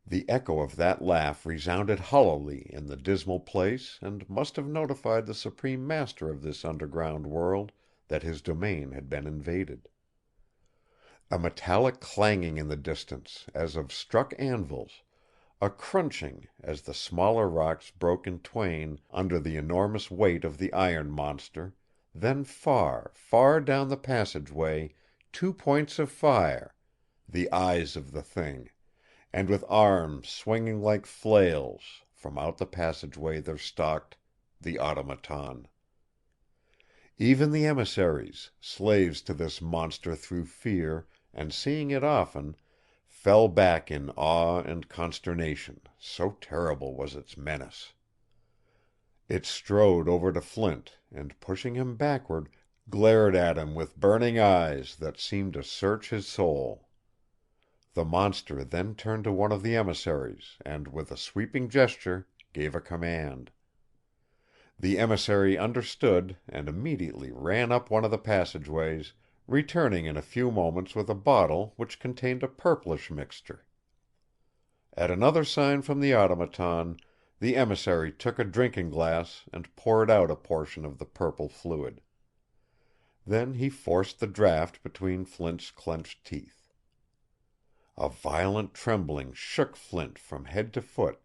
The echo of that laugh resounded hollowly in the dismal place and must have notified the supreme master of this underground world that his domain had been invaded. A metallic clanging in the distance, as of struck anvils, a crunching as the smaller rocks broke in twain under the enormous weight of the iron monster, then far, far down the passageway 2 points of fire, the eyes of the thing, and with arms swinging like flails, from out the passageway there stalked the automaton. Even the emissaries, slaves to this monster through fear, and seeing it often, fell back in awe and consternation, so terrible was its menace. It strode over to Flint, and, pushing him backward, glared at him with burning eyes that seemed to search his soul. The monster then turned to one of the emissaries, and, with a sweeping gesture, gave a command. The emissary understood and immediately ran up one of the passageways, returning in a few moments with a bottle which contained a purplish mixture. At another sign from the automaton, the emissary took a drinking glass and poured out a portion of the purple fluid. Then he forced the draught between Flint's clenched teeth. A violent trembling shook Flint from head to foot,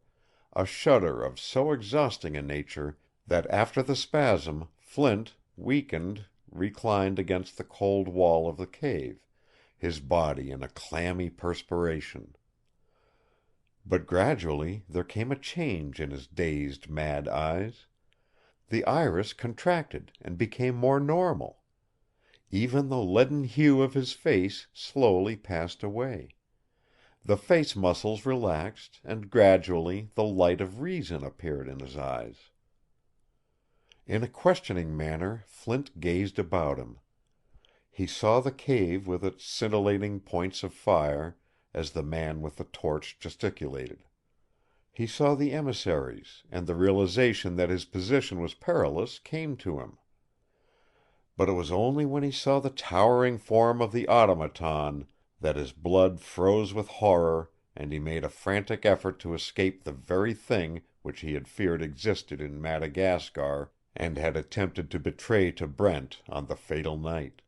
a shudder of so exhausting a nature that after the spasm Flint, weakened, reclined against the cold wall of the cave, his body in a clammy perspiration. But gradually there came a change in his dazed, mad eyes. The iris contracted and became more normal. Even the leaden hue of his face slowly passed away. The face muscles relaxed, and gradually the light of reason appeared in his eyes. In a questioning manner Flint gazed about him. He saw the cave with its scintillating points of fire, as the man with the torch gesticulated. He saw the emissaries, and the realization that his position was perilous came to him. But it was only when he saw the towering form of the automaton that his blood froze with horror and he made a frantic effort to escape the very thing which he had feared existed in Madagascar and had attempted to betray to Brent on the fatal night.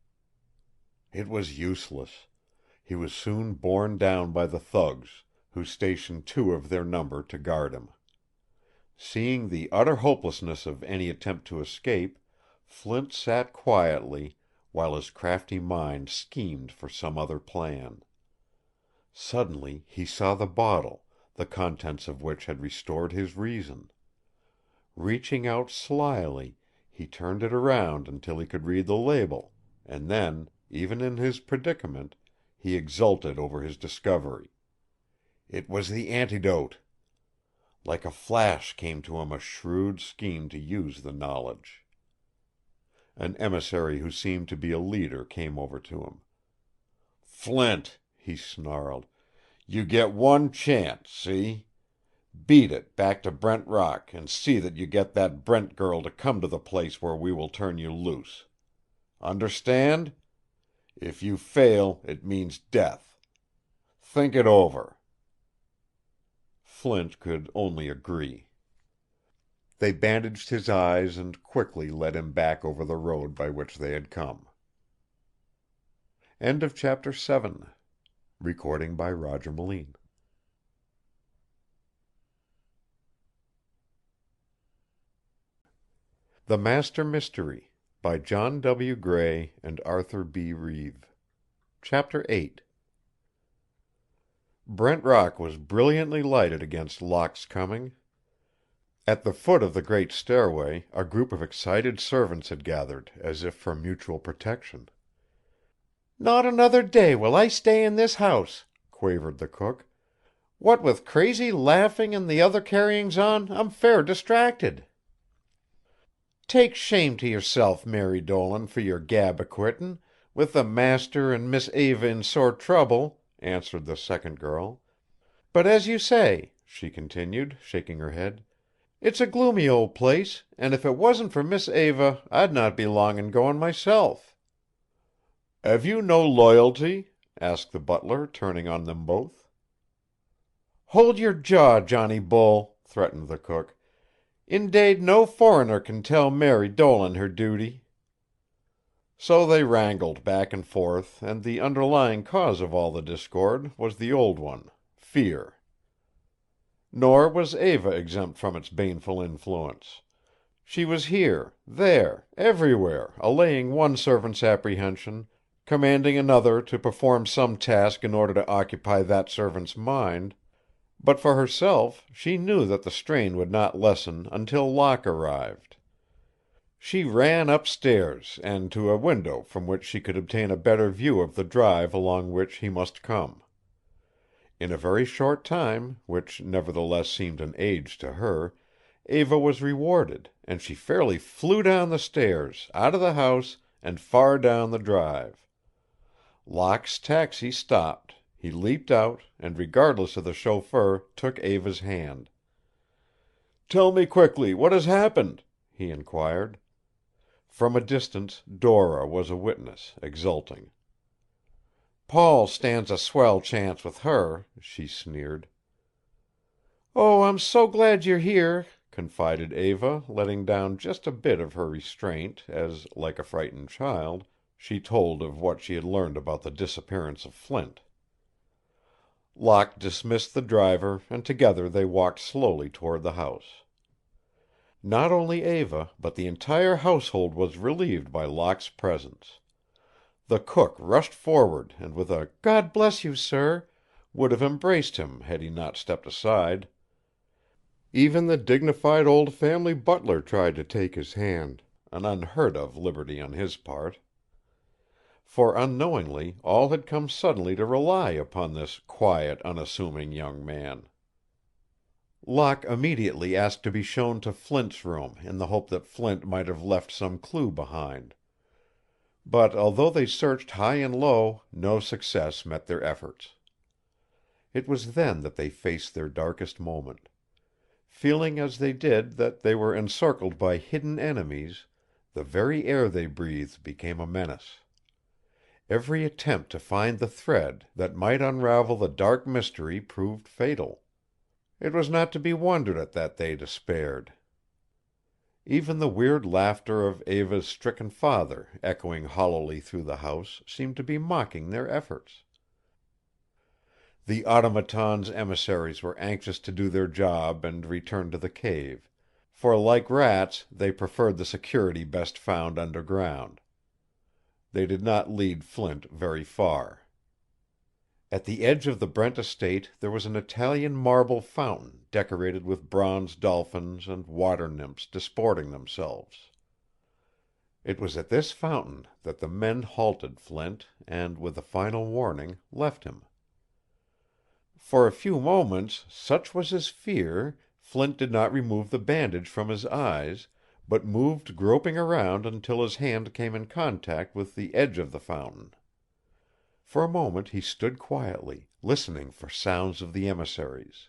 It was useless. He was soon borne down by the thugs, who stationed 2 of their number to guard him. Seeing the utter hopelessness of any attempt to escape, Flint sat quietly while his crafty mind schemed for some other plan. Suddenly he saw the bottle, the contents of which had restored his reason. Reaching out slyly, he turned it around until he could read the label, and then, even in his predicament, he exulted over his discovery. It was the antidote! Like a flash came to him a shrewd scheme to use the knowledge. An emissary who seemed to be a leader came over to him. "Flint," he snarled, "you get one chance, see? Beat it back to Brent Rock and see that you get that Brent girl to come to the place where we will turn you loose. Understand? If you fail, it means death. Think it over." Flint could only agree. They bandaged his eyes and quickly led him back over the road by which they had come. End of chapter 7. Recording by Roger Melin. The Master Mystery by John W. Gray and Arthur B. Reeve. Chapter 8. Brent Rock was brilliantly lighted against Locke's coming. At the foot of the great stairway a group of excited servants had gathered, as if for mutual protection. "Not another day will I stay in this house," quavered the cook. "What with crazy laughing and the other carryings on, I'm fair distracted." "Take shame to yourself, Mary Dolan, for your gab a-quittin', with the master and Miss Eva in sore trouble," answered the second girl. "But as you say," she continued, shaking her head, "it's a gloomy old place, and if it wasn't for Miss Eva I'd not be long in going myself." "Have you no loyalty?" asked the butler, turning on them both. "Hold your jaw, Johnny Bull," threatened the cook. "Indade no foreigner can tell Mary Dolan her duty." So they wrangled back and forth, and the underlying cause of all the discord was the old one, fear. Nor was Eva exempt from its baneful influence. She was here, there, everywhere, allaying one servant's apprehension, commanding another to perform some task in order to occupy that servant's mind, but for herself she knew that the strain would not lessen until Locke arrived. She ran upstairs and to a window from which she could obtain a better view of the drive along which he must come. In a very short time, which nevertheless seemed an age to her, Eva was rewarded, and she fairly flew down the stairs, out of the house, and far down the drive. Locke's taxi stopped. He leaped out, and regardless of the chauffeur, took Eva's hand. "Tell me quickly what has happened?" he inquired. From a distance Dora was a witness, exulting. "Paul stands a swell chance with her," she sneered. "Oh, I'm so glad you're here," confided Eva, letting down just a bit of her restraint as, like a frightened child, she told of what she had learned about the disappearance of Flint. Locke dismissed the driver, and together they walked slowly toward the house. Not only Eva, but the entire household was relieved by Locke's presence. The cook rushed forward and with a "God bless you, sir," would have embraced him had he not stepped aside. Even the dignified old family butler tried to take his hand, an unheard of liberty on his part. For unknowingly all had come suddenly to rely upon this quiet, unassuming young man. Locke immediately asked to be shown to Flint's room in the hope that Flint might have left some clue behind. But although they searched high and low, no success met their efforts. It was then that they faced their darkest moment. Feeling as they did that they were encircled by hidden enemies, the very air they breathed became a menace. Every attempt to find the thread that might unravel the dark mystery proved fatal. It was not to be wondered at that they despaired. Even the weird laughter of Eva's stricken father, echoing hollowly through the house, seemed to be mocking their efforts. The automaton's emissaries were anxious to do their job and return to the cave, for like rats they preferred the security best found underground. They did not lead Flint very far. At the edge of the Brent estate there was an Italian marble fountain decorated with bronze dolphins and water nymphs disporting themselves. It was at this fountain that the men halted Flint and, with a final warning, left him. For a few moments, such was his fear, Flint did not remove the bandage from his eyes, but moved groping around until his hand came in contact with the edge of the fountain. For a moment he stood quietly, listening for sounds of the emissaries.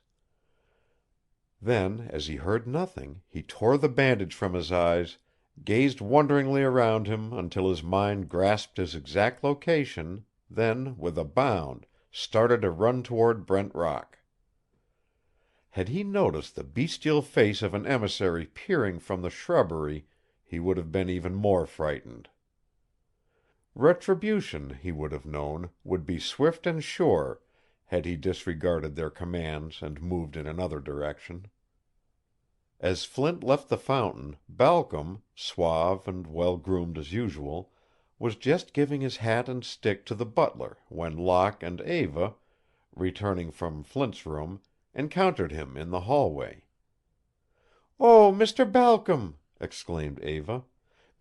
Then, as he heard nothing, he tore the bandage from his eyes, gazed wonderingly around him until his mind grasped his exact location, then, with a bound, started to run toward Brent Rock. Had he noticed the bestial face of an emissary peering from the shrubbery, he would have been even more frightened. Retribution, he would have known, would be swift and sure had he disregarded their commands and moved in another direction. As Flint left the fountain, Balcom, suave and well-groomed as usual, was just giving his hat and stick to the butler when Locke and Eva, returning from Flint's room, encountered him in the hallway. "Oh, Mr. Balcom!" exclaimed Eva.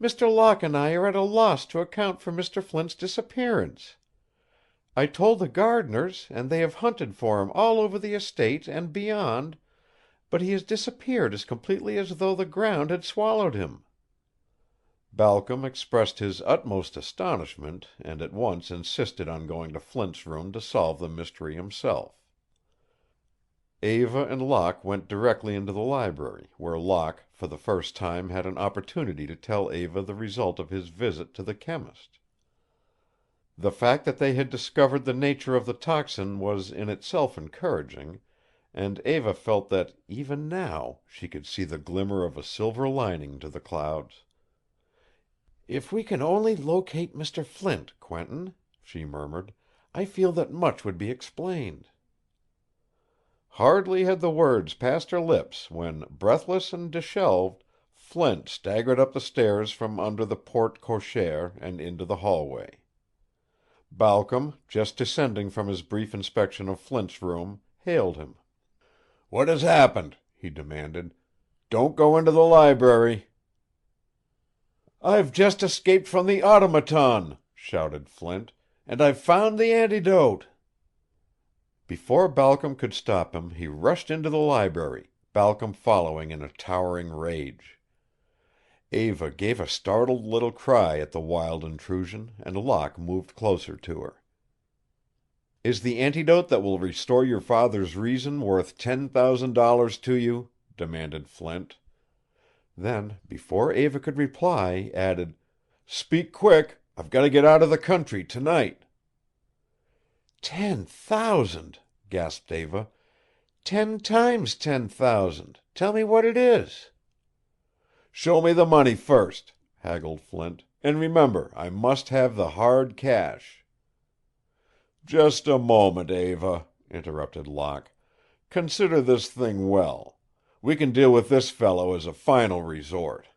"Mr. Locke and I are at a loss to account for Mr. Flint's disappearance. I told the gardeners, and they have hunted for him all over the estate and beyond, but he has disappeared as completely as though the ground had swallowed him." Balcom expressed his utmost astonishment and at once insisted on going to Flint's room to solve the mystery himself. Eva and Locke went directly into the library, where Locke for the first time had an opportunity to tell Eva the result of his visit to the chemist. The fact that they had discovered the nature of the toxin was in itself encouraging, and Eva felt that, even now, she could see the glimmer of a silver lining to the clouds. "If we can only locate Mr. Flint, Quentin," she murmured, "I feel that much would be explained." Hardly had the words passed her lips when, breathless and disheveled, Flint staggered up the stairs from under the porte cochere and into the hallway. Balcom, just descending from his brief inspection of Flint's room, hailed him. "What has happened?" he demanded. "Don't go into the library." "I've just escaped from the automaton," shouted Flint, "and I've found the antidote." Before Balcom could stop him, he rushed into the library, Balcom following in a towering rage. Eva gave a startled little cry at the wild intrusion, and Locke moved closer to her. "Is the antidote that will restore your father's reason worth $10,000 to you?" demanded Flint. Then, before Eva could reply, added, "Speak quick. I've got to get out of the country tonight." "10,000!" gasped Eva. "10 times 10,000. Tell me what it is." "Show me the money first," haggled Flint. "And remember, I must have the hard cash." "Just a moment, Eva," interrupted Locke. "Consider this thing well. We can deal with this fellow as a final resort."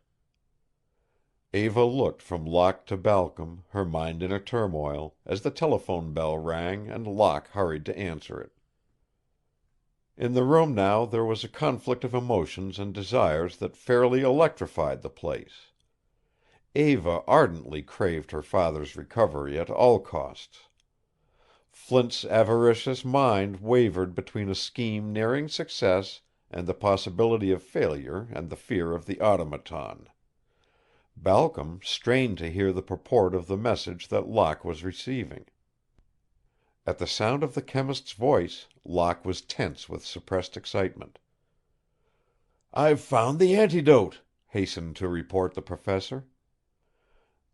Eva looked from Locke to Balcom, her mind in a turmoil, as the telephone bell rang and Locke hurried to answer it. In the room now there was a conflict of emotions and desires that fairly electrified the place. Eva ardently craved her father's recovery at all costs. Flint's avaricious mind wavered between a scheme nearing success and the possibility of failure and the fear of the automaton. Balcom strained to hear the purport of the message that Locke was receiving. At the sound of the chemist's voice, Locke was tense with suppressed excitement. "I've found the antidote," hastened to report the professor.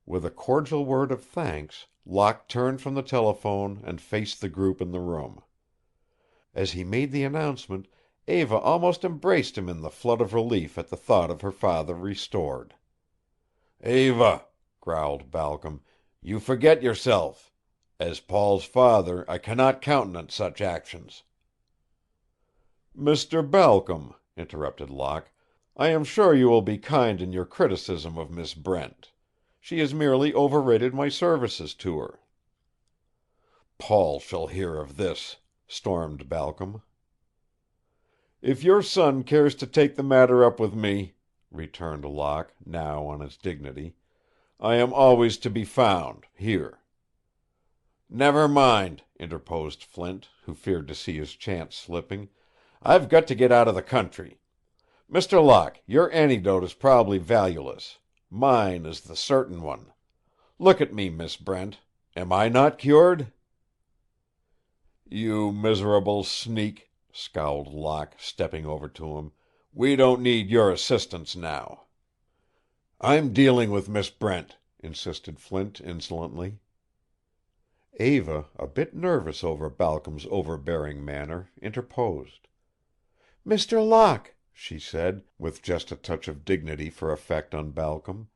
With a cordial word of thanks, Locke turned from the telephone and faced the group in the room. As he made the announcement, Eva almost embraced him in the flood of relief at the thought of her father restored. "Eva," growled Balcom, "you forget yourself. As Paul's father, I cannot countenance such actions." "Mr. Balcom," interrupted Locke, "I am sure you will be kind in your criticism of Miss Brent. She has merely overrated my services to her." "Paul shall hear of this," stormed Balcom. "If your son cares to take the matter up with me," returned Locke, now on his dignity, "I am always to be found here." "Never mind," interposed Flint, who feared to see his chance slipping. "I've got to get out of the country. Mr. Locke, your antidote is probably valueless. Mine is the certain one. Look at me, Miss Brent. Am I not cured?" "You miserable sneak," scowled Locke, stepping over to him. "We don't need your assistance now." "I'm dealing with Miss Brent," insisted Flint insolently. Eva, a bit nervous over Balcom's overbearing manner, interposed. "Mr. Locke," she said, with just a touch of dignity for effect on Balcom,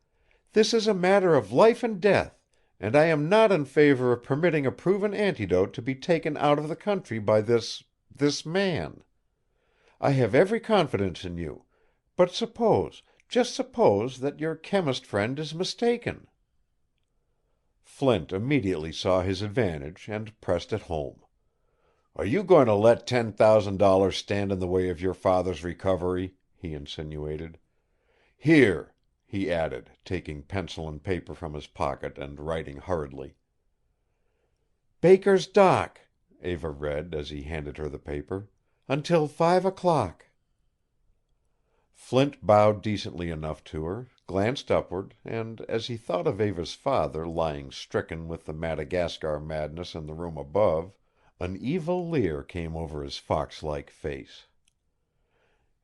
"this is a matter of life and death, and I am not in favor of permitting a proven antidote to be taken out of the country by this man. I have every confidence in you, but just suppose that your chemist friend is mistaken." Flint immediately saw his advantage and pressed it home. "Are you going to let $10,000 stand in the way of your father's recovery?" he insinuated. "Here," he added, taking pencil and paper from his pocket and writing hurriedly. "Baker's dock," Eva read as he handed her the paper, "until 5 o'clock." Flint bowed decently enough to her, glanced upward, and, as he thought of Eva's father lying stricken with the Madagascar madness in the room above, an evil leer came over his fox-like face.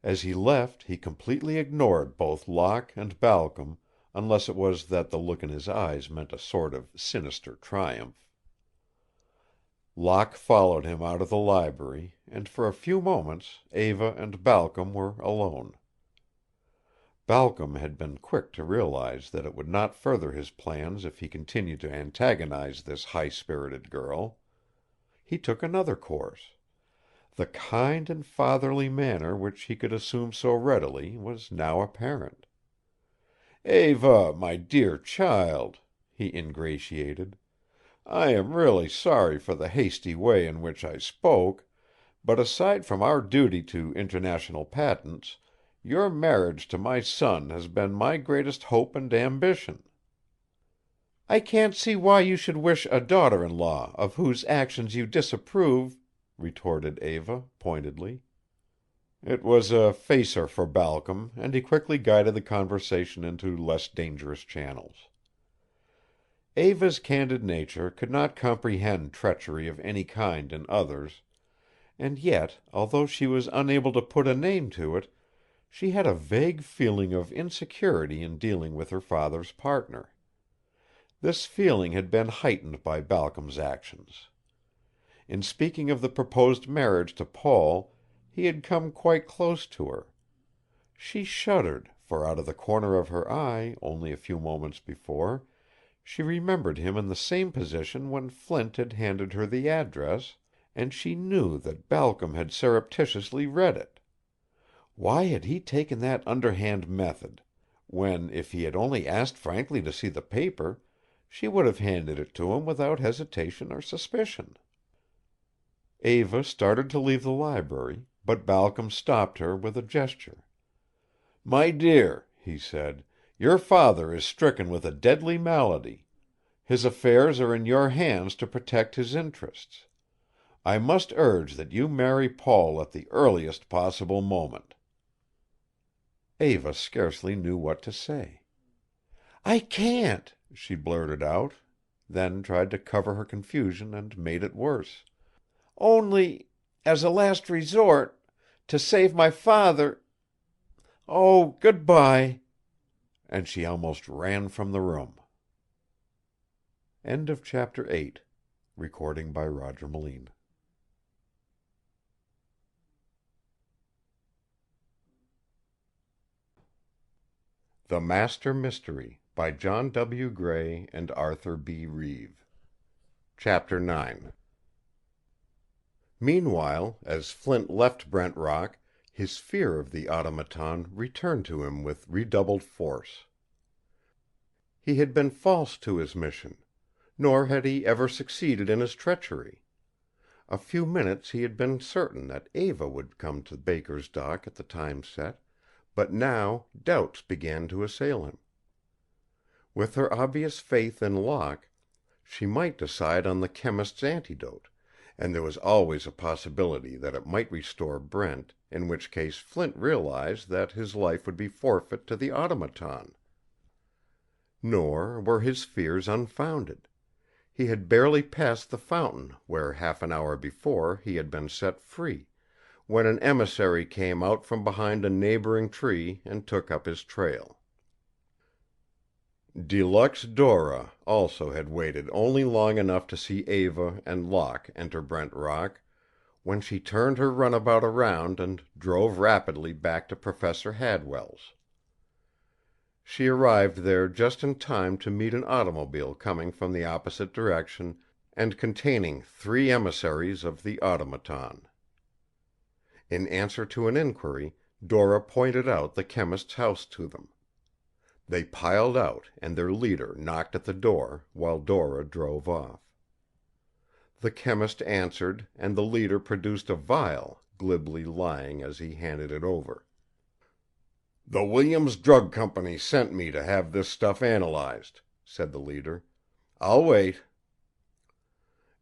As he left he completely ignored both Locke and Balcom, unless it was that the look in his eyes meant a sort of sinister triumph. Locke followed him out of the library, and for a few moments Eva and Balcom were alone. Balcom had been quick to realize that it would not further his plans if he continued to antagonize this high-spirited girl. He took another course. The kind and fatherly manner which he could assume so readily was now apparent. "Eva, my dear child," he ingratiated, "I am really sorry for the hasty way in which I spoke, but aside from our duty to international patents, your marriage to my son has been my greatest hope and ambition." "I can't see why you should wish a daughter-in-law of whose actions you disapprove," retorted Eva, pointedly. It was a facer for Balcom, and he quickly guided the conversation into less dangerous channels. Eva's candid nature could not comprehend treachery of any kind in others, and yet, although she was unable to put a name to it, she had a vague feeling of insecurity in dealing with her father's partner. This feeling had been heightened by Balcom's actions. In speaking of the proposed marriage to Paul, He had come quite close to her. She shuddered, for out of the corner of her eye, only a few moments before, she remembered him in the same position when Flint had handed her the address, and she knew that Balcom had surreptitiously read it. Why had he taken that underhand method, when, if he had only asked frankly to see the paper, she would have handed it to him without hesitation or suspicion? Eva started to leave the library, but Balcom stopped her with a gesture. "My dear," he said, "your father is stricken with a deadly malady. His affairs are in your hands to protect his interests. I must urge that you marry Paul at the earliest possible moment." Eva scarcely knew what to say. "I can't," she blurted out, then tried to cover her confusion and made it worse. "Only as a last resort to save my father. Oh, good bye." And she almost ran from the room. End of chapter 8. Recording by Roger Melin. The Master Mystery by John W. Gray and Arthur B. Reeve. Chapter 9. Meanwhile, as Flint left Brent Rock, his fear of the automaton returned to him with redoubled force. He had been false to his mission, nor had he ever succeeded in his treachery. A few minutes he had been certain that Eva would come to Baker's dock at the time set, but now doubts began to assail him. With her obvious faith in Locke, she might decide on the chemist's antidote, and there was always a possibility that it might restore Brent, in which case Flint realized that his life would be forfeit to the automaton. Nor were his fears unfounded. He had barely passed the fountain where half an hour before he had been set free, when an emissary came out from behind a neighboring tree and took up his trail. Deluxe Dora also had waited only long enough to see Eva and Locke enter Brent Rock, when she turned her runabout around and drove rapidly back to Professor Hadwell's. She arrived there just in time to meet an automobile coming from the opposite direction and containing 3 emissaries of the automaton. In answer to an inquiry, Dora pointed out the chemist's house to them. They piled out and their leader knocked at the door, while Dora drove off. The chemist answered and the leader produced a vial, glibly lying as he handed it over. "The Williams Drug Company sent me to have this stuff analyzed," said the leader. "I'll wait."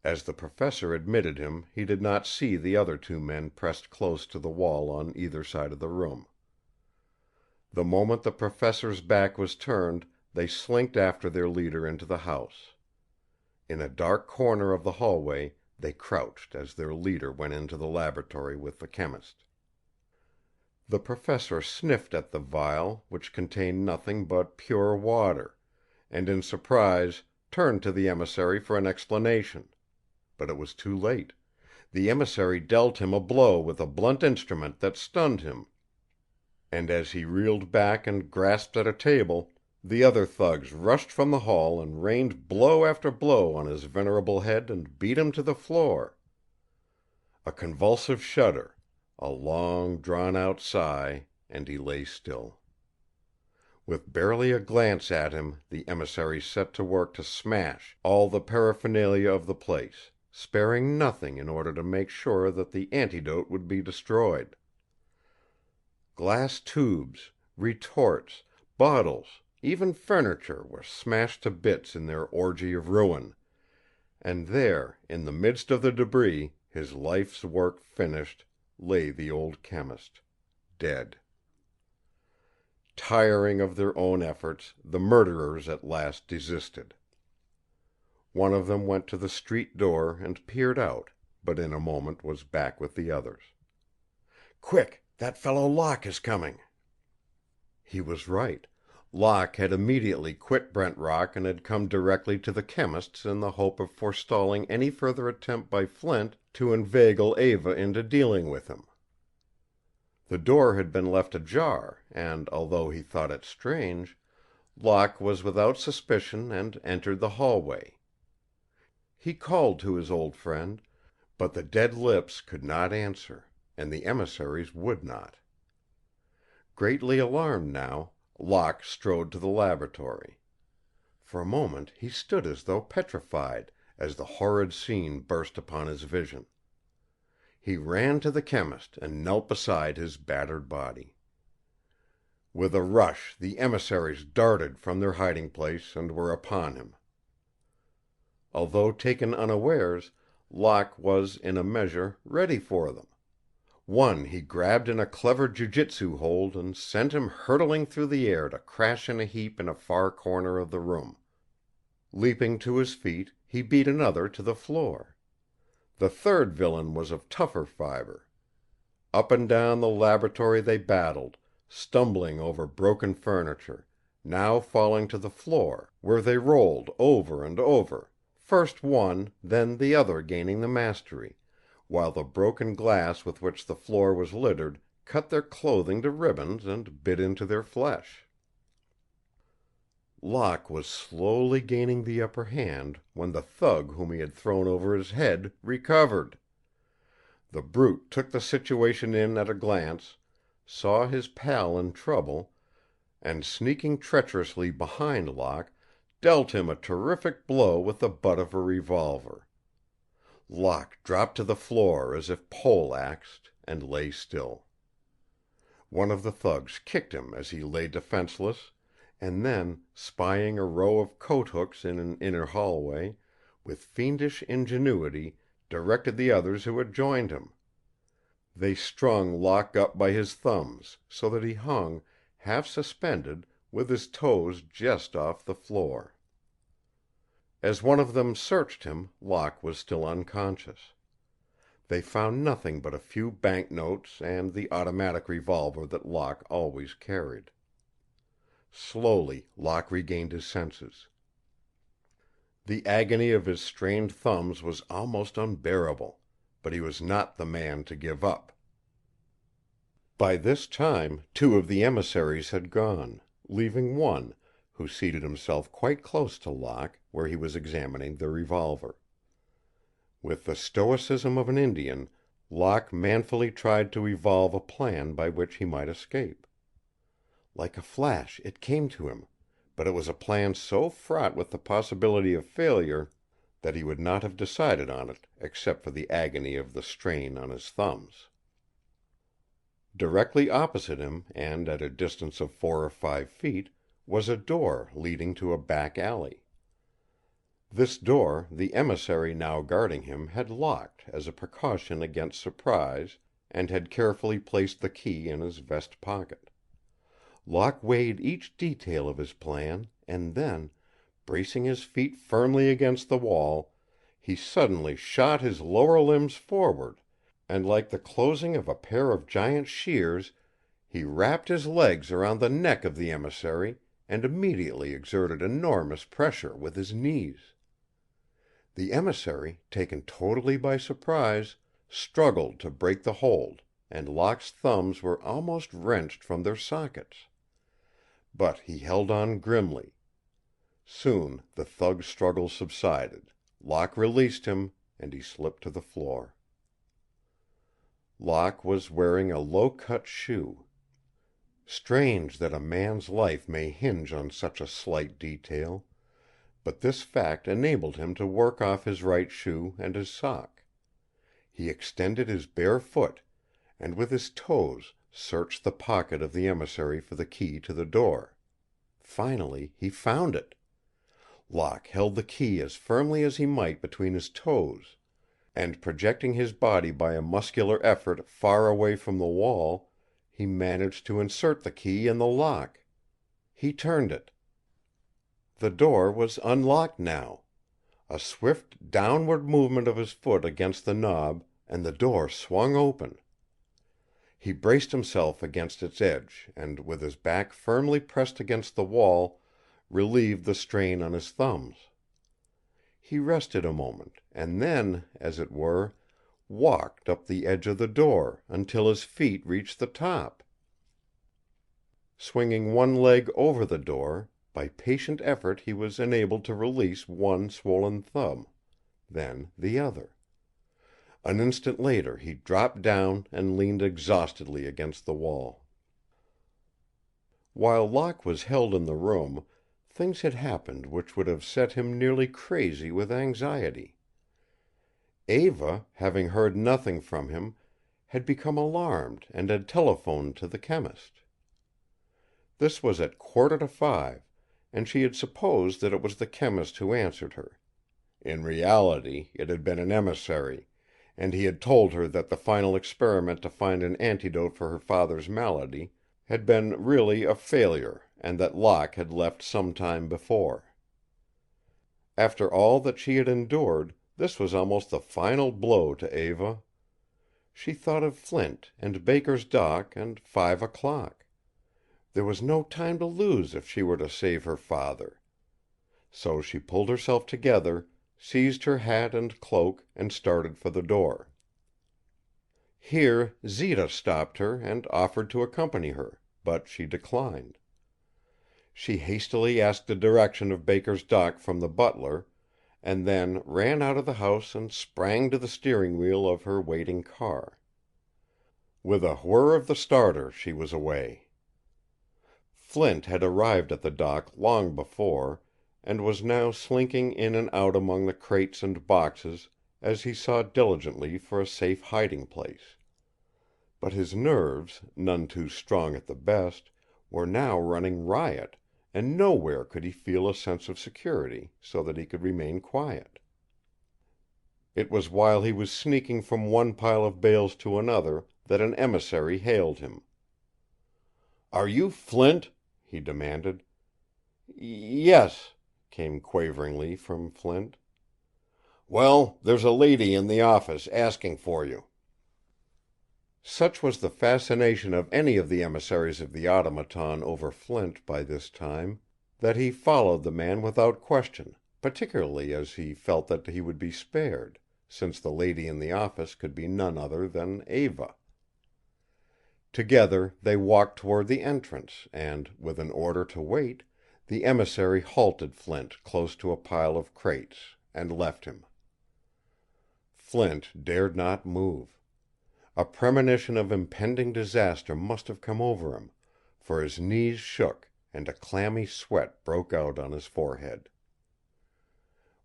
As the professor admitted him, he did not see the other 2 men pressed close to the wall on either side of the room. The moment the professor's back was turned, they slinked after their leader into the house. In a dark corner of the hallway they crouched as their leader went into the laboratory with the chemist. The professor sniffed at the vial, which contained nothing but pure water, and in surprise turned to the emissary for an explanation. But it was too late. The emissary dealt him a blow with a blunt instrument that stunned him, and as he reeled back and grasped at a table, the other thugs rushed from the hall and rained blow after blow on his venerable head and beat him to the floor. A convulsive shudder, a long drawn-out sigh, and he lay still. With barely a glance at him, the emissary set to work to smash all the paraphernalia of the place, sparing nothing in order to make sure that the antidote would be destroyed. Glass tubes, retorts, bottles, even furniture were smashed to bits in their orgy of ruin, and there, in the midst of the debris, his life's work finished, lay the old chemist, dead. Tiring of their own efforts, the murderers at last desisted. One of them went to the street door and peered out, but in a moment was back with the others. "Quick! That fellow Locke is coming!" He was right. Locke had immediately quit Brent Rock and had come directly to the chemist's in the hope of forestalling any further attempt by Flint to inveigle Eva into dealing with him. The door had been left ajar, and, although he thought it strange, Locke was without suspicion and entered the hallway. He called to his old friend, but the dead lips could not answer, and the emissaries would not. Greatly alarmed now, Locke strode to the laboratory. For a moment he stood as though petrified, as the horrid scene burst upon his vision. He ran to the chemist and knelt beside his battered body. With a rush the emissaries darted from their hiding place and were upon him. Although taken unawares, Locke was, in a measure, ready for them. One he grabbed in a clever jiu-jitsu hold and sent him hurtling through the air to crash in a heap in a far corner of the room. Leaping to his feet, he beat another to the floor. The third villain was of tougher fiber. Up and down the laboratory they battled, stumbling over broken furniture, now falling to the floor, where they rolled over and over, first one, then the other gaining the mastery, while the broken glass with which the floor was littered cut their clothing to ribbons and bit into their flesh. Locke was slowly gaining the upper hand when the thug whom he had thrown over his head recovered. The brute took the situation in at a glance, saw his pal in trouble, and sneaking treacherously behind Locke, dealt him a terrific blow with the butt of a revolver. Locke dropped to the floor as if pole-axed, and lay still. One of the thugs kicked him as he lay defenseless, and then, spying a row of coat-hooks in an inner hallway, with fiendish ingenuity directed the others who had joined him. They strung Locke up by his thumbs, so that he hung, half suspended, with his toes just off the floor. As one of them searched him, Locke was still unconscious. They found nothing but a few banknotes and the automatic revolver that Locke always carried. Slowly Locke regained his senses. The agony of his strained thumbs was almost unbearable, but he was not the man to give up. By this time 2 of the emissaries had gone, leaving one, who seated himself quite close to Locke, where he was examining the revolver. With the stoicism of an Indian, Locke manfully tried to evolve a plan by which he might escape. Like a flash it came to him, but it was a plan so fraught with the possibility of failure that he would not have decided on it except for the agony of the strain on his thumbs. Directly opposite him, and at a distance of 4 or 5 feet, was a door leading to a back alley. This door the emissary now guarding him had locked as a precaution against surprise, and had carefully placed the key in his vest pocket. Locke weighed each detail of his plan, and then, bracing his feet firmly against the wall, he suddenly shot his lower limbs forward, and like the closing of a pair of giant shears, he wrapped his legs around the neck of the emissary and immediately exerted enormous pressure with his knees. The emissary, taken totally by surprise, struggled to break the hold, and Locke's thumbs were almost wrenched from their sockets. But he held on grimly. Soon the thug's struggle subsided, Locke released him, and he slipped to the floor. Locke was wearing a low-cut shoe. Strange that a man's life may hinge on such a slight detail, but this fact enabled him to work off his right shoe and his sock. He extended his bare foot, and with his toes searched the pocket of the emissary for the key to the door. Finally he found it. Locke held the key as firmly as he might between his toes, and projecting his body by a muscular effort far away from the wall, he managed to insert the key in the lock. He turned it. The door was unlocked now. A swift downward movement of his foot against the knob, and the door swung open. He braced himself against its edge and, with his back firmly pressed against the wall, relieved the strain on his thumbs. He rested a moment, and then, as it were, walked up the edge of the door until his feet reached the top. Swinging one leg over the door, by patient effort he was enabled to release one swollen thumb, then the other. An instant later he dropped down and leaned exhaustedly against the wall. While Locke was held in the room, things had happened which would have set him nearly crazy with anxiety. Eva, having heard nothing from him, had become alarmed and had telephoned to the chemist. This was at 5:15, and she had supposed that it was the chemist who answered her. In reality, it had been an emissary, and he had told her that the final experiment to find an antidote for her father's malady had been really a failure, and that Locke had left some time before. After all that she had endured, this was almost the final blow to Eva. She thought of Flint and Baker's dock and 5 o'clock. There was no time to lose if she were to save her father. So she pulled herself together, seized her hat and cloak, and started for the door. Here Zita stopped her and offered to accompany her, but she declined. She hastily asked the direction of Baker's dock from the butler, and then ran out of the house and sprang to the steering wheel of her waiting car. With a whir of the starter she was away. Flint had arrived at the dock long before, and was now slinking in and out among the crates and boxes as he sought diligently for a safe hiding place. But his nerves, none too strong at the best, were now running riot, and nowhere could he feel a sense of security, so that he could remain quiet. It was while he was sneaking from one pile of bales to another that an emissary hailed him. "Are you Flint?" he demanded. "Yes," came quaveringly from Flint. "Well, there's a lady in the office asking for you." Such was the fascination of any of the emissaries of the automaton over Flint by this time, that he followed the man without question, particularly as he felt that he would be spared, since the lady in the office could be none other than Eva. Together they walked toward the entrance, and, with an order to wait, the emissary halted Flint close to a pile of crates, and left him. Flint dared not move. A premonition of impending disaster must have come over him, for his knees shook and a clammy sweat broke out on his forehead.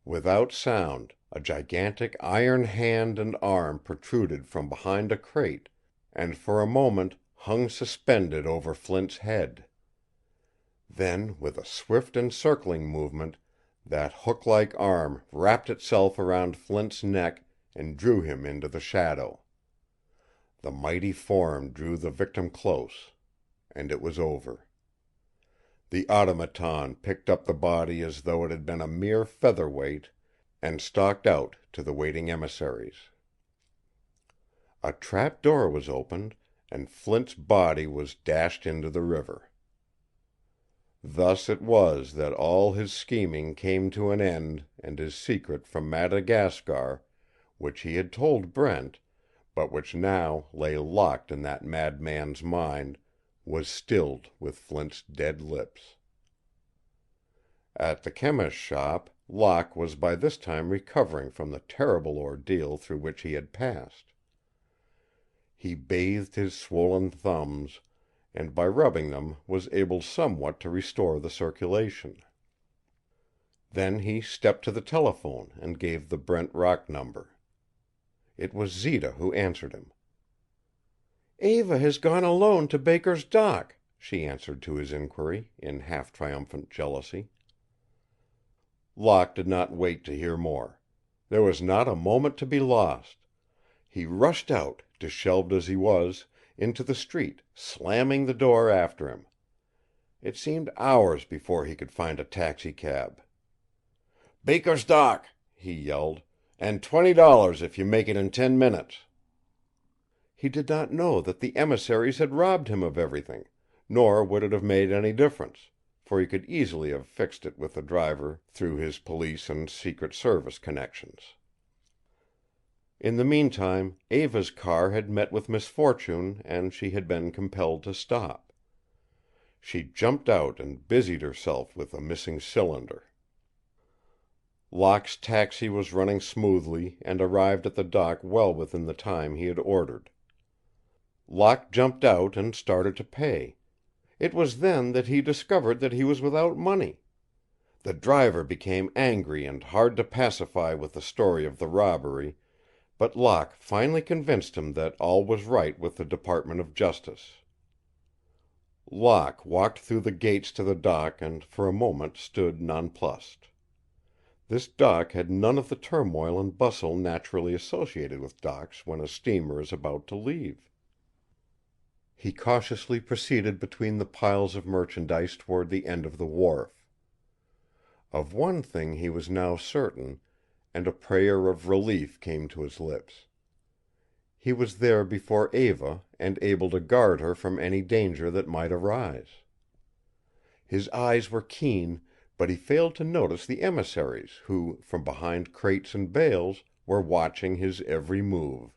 Without sound, a gigantic iron hand and arm protruded from behind a crate, and for a moment hung suspended over Flint's head. Then, with a swift encircling movement, that hook-like arm wrapped itself around Flint's neck and drew him into the shadow. The mighty form drew the victim close, and it was over. The automaton picked up the body as though it had been a mere featherweight, and stalked out to the waiting emissaries. A trap door was opened, and Flint's body was dashed into the river. Thus it was that all his scheming came to an end, and his secret from Madagascar, which he had told Brent, but which now lay locked in that madman's mind, was stilled with Flint's dead lips. At the chemist's shop, Locke was by this time recovering from the terrible ordeal through which he had passed. He bathed his swollen thumbs, and by rubbing them was able somewhat to restore the circulation. Then he stepped to the telephone and gave the Brent Rock number. It was Zita who answered him. "Eva has gone alone to Baker's dock," she answered to his inquiry, in half-triumphant jealousy. Locke did not wait to hear more. There was not a moment to be lost. He rushed out, disheveled as he was, into the street, slamming the door after him. It seemed hours before he could find a taxicab. "Baker's dock!" he yelled. "And $20 if you make it in 10 minutes." He did not know that the emissaries had robbed him of everything, nor would it have made any difference, for he could easily have fixed it with the driver through his police and Secret Service connections. In the meantime, Eva's car had met with misfortune and she had been compelled to stop. She jumped out and busied herself with a missing cylinder. Locke's taxi was running smoothly and arrived at the dock well within the time he had ordered. Locke jumped out and started to pay. It was then that he discovered that he was without money. The driver became angry and hard to pacify with the story of the robbery, but Locke finally convinced him that all was right with the Department of Justice. Locke walked through the gates to the dock and for a moment stood nonplussed. This dock had none of the turmoil and bustle naturally associated with docks when a steamer is about to leave. He cautiously proceeded between the piles of merchandise toward the end of the wharf. Of one thing he was now certain, and a prayer of relief came to his lips. He was there before Eva and able to guard her from any danger that might arise. His eyes were keen, but he failed to notice the emissaries who, from behind crates and bales, were watching his every move.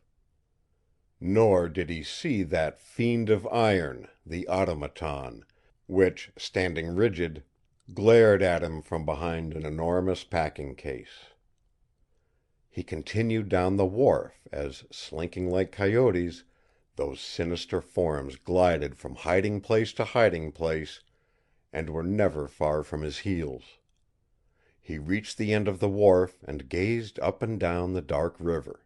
Nor did he see that fiend of iron, the automaton, which, standing rigid, glared at him from behind an enormous packing case. He continued down the wharf as, slinking like coyotes, those sinister forms glided from hiding place to hiding place and were never far from his heels. He reached the end of the wharf and gazed up and down the dark river.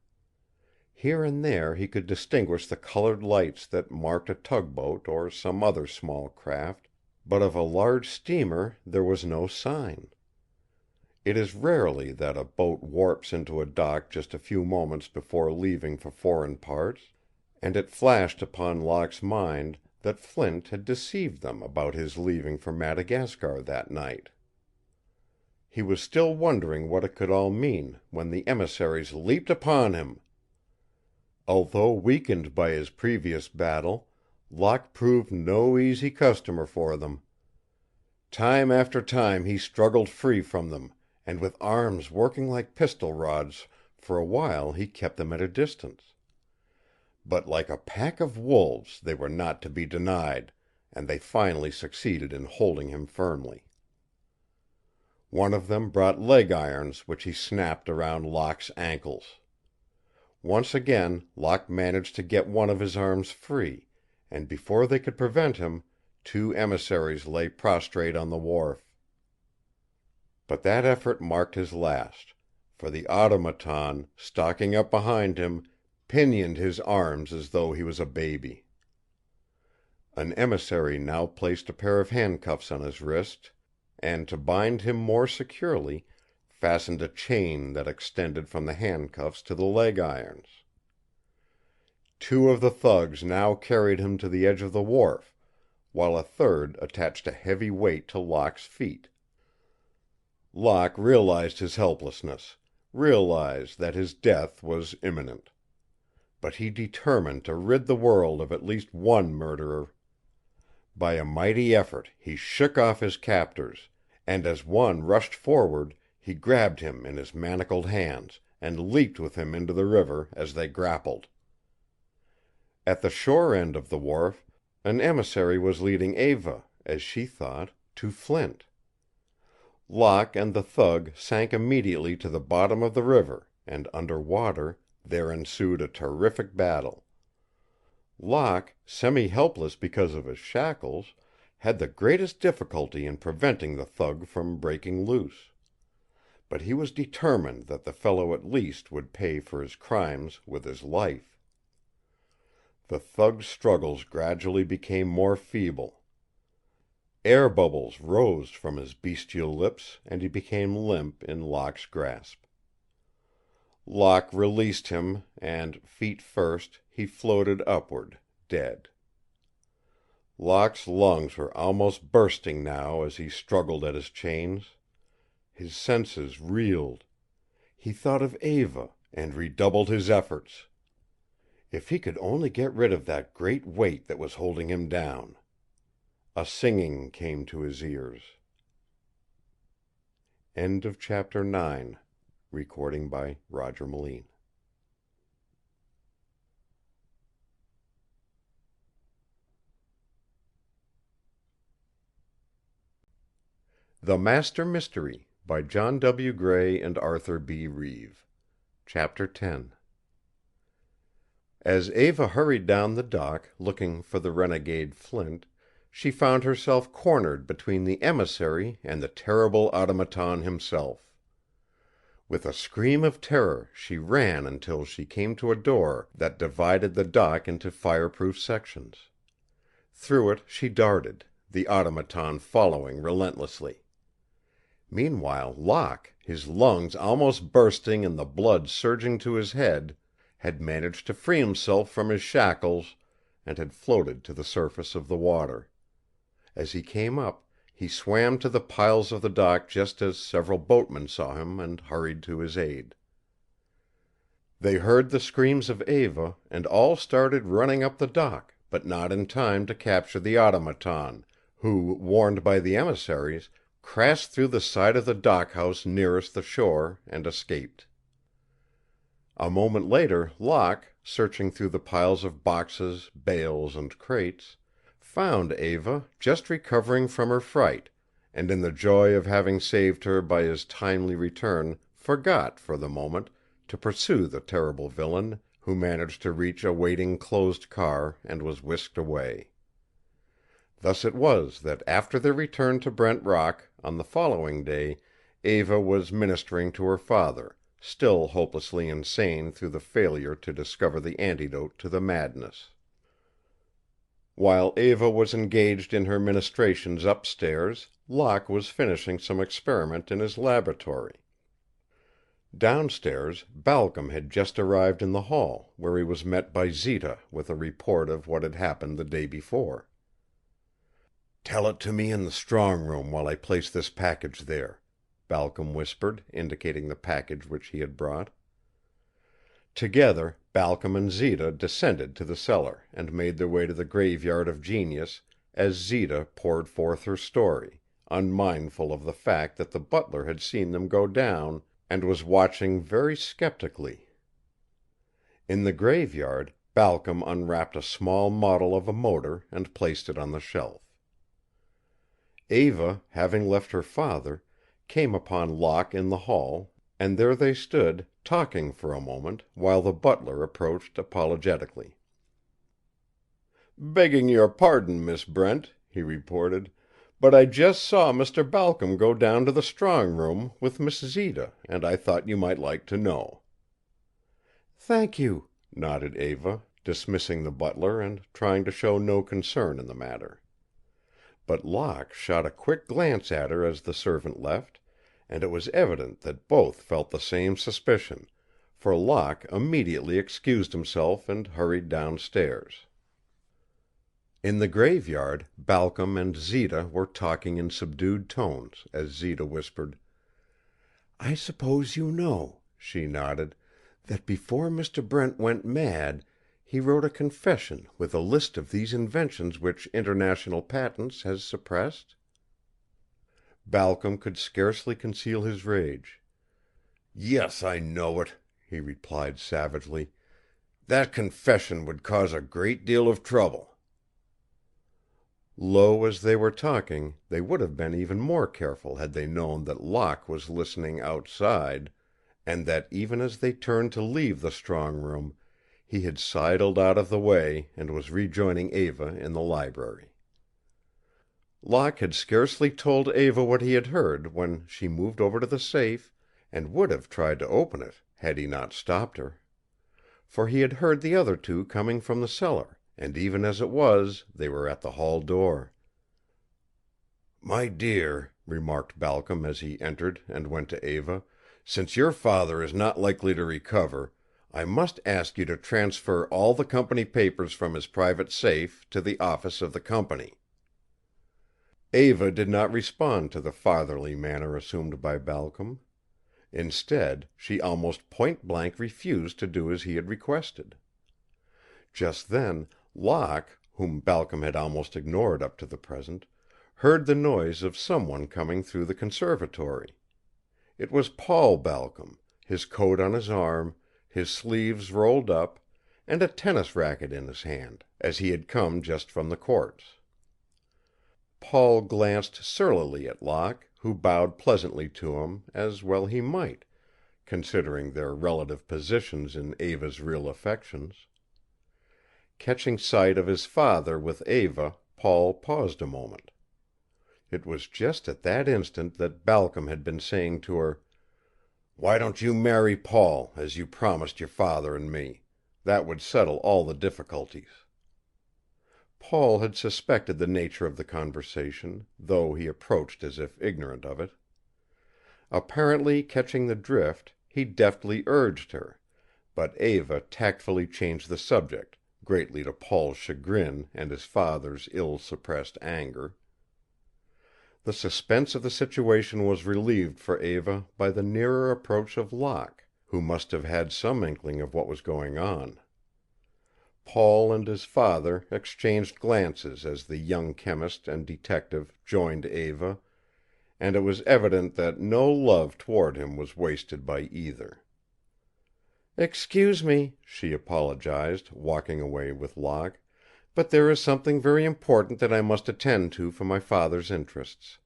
Here and there he could distinguish the colored lights that marked a tugboat or some other small craft, but of a large steamer there was no sign. It is rarely that a boat warps into a dock just a few moments before leaving for foreign parts, and it flashed upon Locke's mind that Flint had deceived them about his leaving for Madagascar that night. He was still wondering what it could all mean when the emissaries leaped upon him. Although weakened by his previous battle, Locke proved no easy customer for them. Time after time he struggled free from them, and with arms working like pistol rods for a while he kept them at a distance. But like a pack of wolves they were not to be denied, and they finally succeeded in holding him firmly. One of them brought leg irons which he snapped around Locke's ankles. Once again Locke managed to get one of his arms free, and before they could prevent him, 2 emissaries lay prostrate on the wharf. But that effort marked his last, for the automaton, stalking up behind him, pinioned his arms as though he was a baby. An emissary now placed a pair of handcuffs on his wrist, and to bind him more securely, fastened a chain that extended from the handcuffs to the leg irons. 2 of the thugs now carried him to the edge of the wharf, while a third attached a heavy weight to Locke's feet. Locke realized his helplessness, realized that his death was imminent. But he determined to rid the world of at least one murderer. By a mighty effort he shook off his captors, and as one rushed forward, he grabbed him in his manacled hands and leaped with him into the river as they grappled. At the shore end of the wharf, an emissary was leading Eva, as she thought, to Flint. Locke and the thug sank immediately to the bottom of the river, and under water there ensued a terrific battle. Locke, semi-helpless because of his shackles, had the greatest difficulty in preventing the thug from breaking loose. But he was determined that the fellow at least would pay for his crimes with his life. The thug's struggles gradually became more feeble. Air bubbles rose from his bestial lips, and he became limp in Locke's grasp. Locke released him, and, feet first, he floated upward, dead. Locke's lungs were almost bursting now as he struggled at his chains. His senses reeled. He thought of Eva, and redoubled his efforts. If he could only get rid of that great weight that was holding him down. A singing came to his ears. End of chapter 9. Recording by Roger Melin. The Master Mystery by John W. Gray and Arthur B. Reeve. Chapter 10. As Eva hurried down the dock, looking for the renegade Flint, she found herself cornered between the emissary and the terrible automaton himself. With a scream of terror she ran until she came to a door that divided the dock into fireproof sections. Through it she darted, the automaton following relentlessly. Meanwhile Locke, his lungs almost bursting and the blood surging to his head, had managed to free himself from his shackles and had floated to the surface of the water. As he came up, he swam to the piles of the dock just as several boatmen saw him and hurried to his aid. They heard the screams of Eva and all started running up the dock, but not in time to capture the automaton, who, warned by the emissaries, crashed through the side of the dockhouse nearest the shore and escaped. A moment later Locke, searching through the piles of boxes, bales, and crates, found Eva just recovering from her fright, and in the joy of having saved her by his timely return forgot, for the moment, to pursue the terrible villain, who managed to reach a waiting closed car and was whisked away. Thus it was that after their return to Brent Rock, on the following day, Eva was ministering to her father, still hopelessly insane through the failure to discover the antidote to the madness. While Eva was engaged in her ministrations upstairs, Locke was finishing some experiment in his laboratory. Downstairs, Balcom had just arrived in the hall, where he was met by Zita with a report of what had happened the day before. "Tell it to me in the strong room while I place this package there," Balcom whispered, indicating the package which he had brought. Together, Balcom and Zita descended to the cellar and made their way to the Graveyard of Genius as Zita poured forth her story, unmindful of the fact that the butler had seen them go down and was watching very skeptically. In the graveyard, Balcom unwrapped a small model of a motor and placed it on the shelf. Eva, having left her father, came upon Locke in the hall, and there they stood, talking for a moment, while the butler approached apologetically. "Begging your pardon, Miss Brent," he reported, "but I just saw Mr. Balcom go down to the strong room with Miss Zita, and I thought you might like to know." "Thank you," nodded Eva, dismissing the butler and trying to show no concern in the matter. But Locke shot a quick glance at her as the servant left, and it was evident that both felt the same suspicion, for Locke immediately excused himself and hurried downstairs. In the graveyard, Balcom and Zita were talking in subdued tones, as Zita whispered, "I suppose you know," she nodded, "that before Mr. Brent went mad, he wrote a confession with a list of these inventions which International Patents has suppressed?" Balcom could scarcely conceal his rage. "Yes, I know it," he replied savagely. "That confession would cause a great deal of trouble." Low as they were talking, they would have been even more careful had they known that Locke was listening outside, and that even as they turned to leave the strong room, he had sidled out of the way and was rejoining Eva in the library. Locke had scarcely told Eva what he had heard when she moved over to the safe and would have tried to open it had he not stopped her. For he had heard the other two coming from the cellar, and even as it was, they were at the hall door. "My dear," remarked Balcom as he entered and went to Eva, "since your father is not likely to recover, I must ask you to transfer all the company papers from his private safe to the office of the company." Eva did not respond to the fatherly manner assumed by Balcom. Instead, she almost point-blank refused to do as he had requested. Just then, Locke, whom Balcom had almost ignored up to the present, heard the noise of someone coming through the conservatory. It was Paul Balcom, his coat on his arm, his sleeves rolled up, and a tennis racket in his hand, as he had come just from the courts. Paul glanced surlily at Locke, who bowed pleasantly to him, as well he might, considering their relative positions in Eva's real affections. Catching sight of his father with Eva, Paul paused a moment. It was just at that instant that Balcom had been saying to her, "Why don't you marry Paul, as you promised your father and me? That would settle all the difficulties." Paul had suspected the nature of the conversation, though he approached as if ignorant of it. Apparently catching the drift, he deftly urged her, but Eva tactfully changed the subject, greatly to Paul's chagrin and his father's ill-suppressed anger. The suspense of the situation was relieved for Eva by the nearer approach of Locke, who must have had some inkling of what was going on. Paul and his father exchanged glances as the young chemist and detective joined Eva, and it was evident that no love toward him was wasted by either. "Excuse me," she apologized, walking away with Locke, "but there is something very important that I must attend to for my father's interests."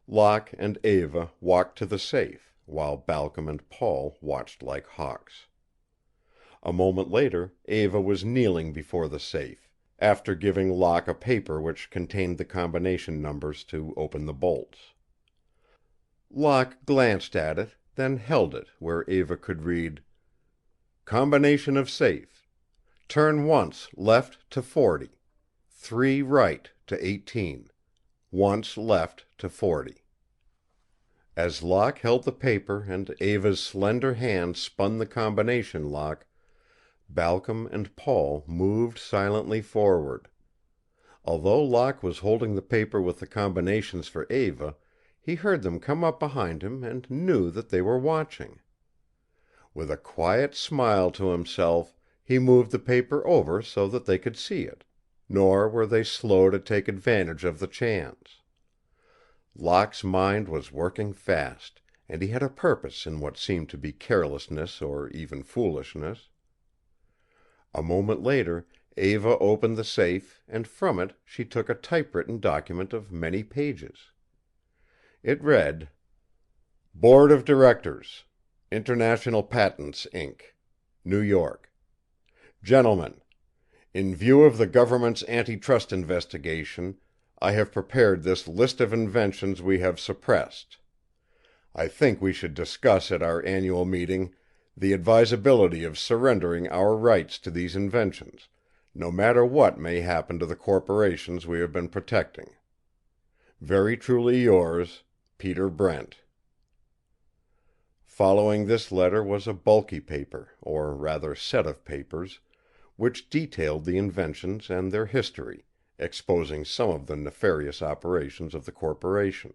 Locke and Eva walked to the safe, while Balcom and Paul watched like hawks. A moment later Eva was kneeling before the safe, after giving Locke a paper which contained the combination numbers to open the bolts. Locke glanced at it, then held it where Eva could read: "Combination of safe. Turn once left to 40. 3 right to 18. Once left to 40. As Locke held the paper and Eva's slender hand spun the combination lock, Balcom and Paul moved silently forward. Although Locke was holding the paper with the combinations for Eva, he heard them come up behind him and knew that they were watching. With a quiet smile to himself, he moved the paper over so that they could see it, nor were they slow to take advantage of the chance. Locke's mind was working fast, and he had a purpose in what seemed to be carelessness or even foolishness. A moment later Eva opened the safe, and from it she took a typewritten document of many pages. It read: "Board of Directors, International Patents, Inc., New York. Gentlemen, in view of the government's antitrust investigation, I have prepared this list of inventions we have suppressed. I think we should discuss at our annual meeting the advisability of surrendering our rights to these inventions, no matter what may happen to the corporations we have been protecting. Very truly yours, Peter Brent." Following this letter was a bulky paper, or rather set of papers, which detailed the inventions and their history, exposing some of the nefarious operations of the corporation.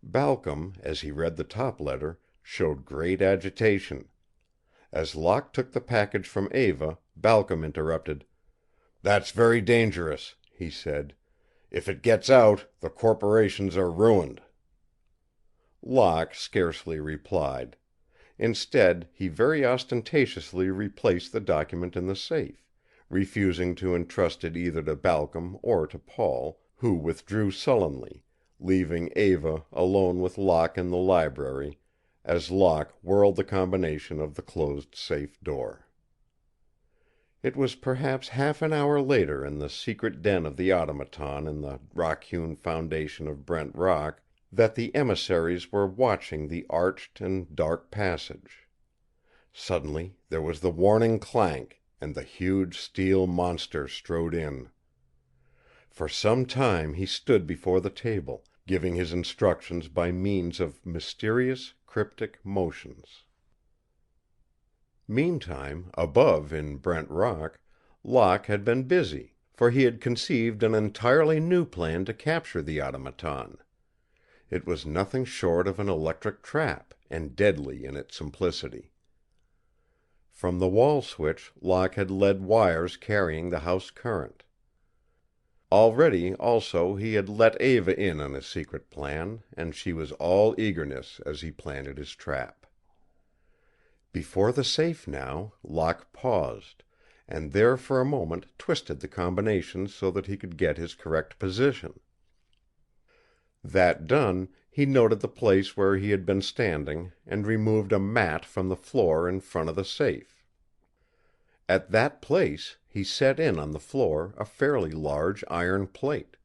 Balcom, as he read the top letter, showed great agitation. As Locke took the package from Eva, Balcom interrupted. "That's very dangerous," he said. "If it gets out, the corporations are ruined." Locke scarcely replied. Instead, he very ostentatiously replaced the document in the safe, refusing to entrust it either to Balcom or to Paul, who withdrew sullenly, leaving Eva alone with Locke in the library as Locke whirled the combination of the closed safe door. It was perhaps half an hour later in the secret den of the automaton in the rock-hewn foundation of Brent Rock that the emissaries were watching the arched and dark passage. Suddenly there was the warning clank, and the huge steel monster strode in. For some time he stood before the table, giving his instructions by means of mysterious, cryptic motions. Meantime, above in Brent Rock, Locke had been busy, for he had conceived an entirely new plan to capture the automaton. It was nothing short of an electric trap, and deadly in its simplicity. From the wall switch Locke had led wires carrying the house current. Already, also, he had let Eva in on his secret plan, and she was all eagerness as he planted his trap. Before the safe now, Locke paused, and there for a moment twisted the combinations so that he could get his correct position. That done, he noted the place where he had been standing and removed a mat from the floor in front of the safe. At that place he set in on the floor a fairly large iron plate.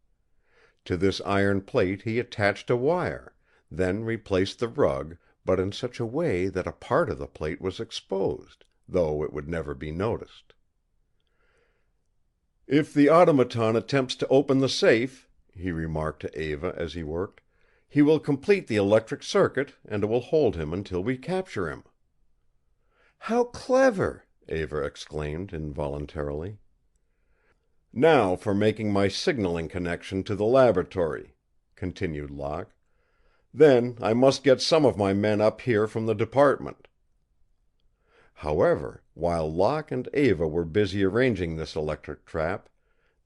To this iron plate he attached a wire, then replaced the rug, but in such a way that a part of the plate was exposed, though it would never be noticed. "If the automaton attempts to open the safe," he remarked to Eva as he worked, "he will complete the electric circuit, and it will hold him until we capture him." "How clever!" Eva exclaimed involuntarily. "Now for making my signaling connection to the laboratory," continued Locke. "Then I must get some of my men up here from the department." However, while Locke and Eva were busy arranging this electric trap,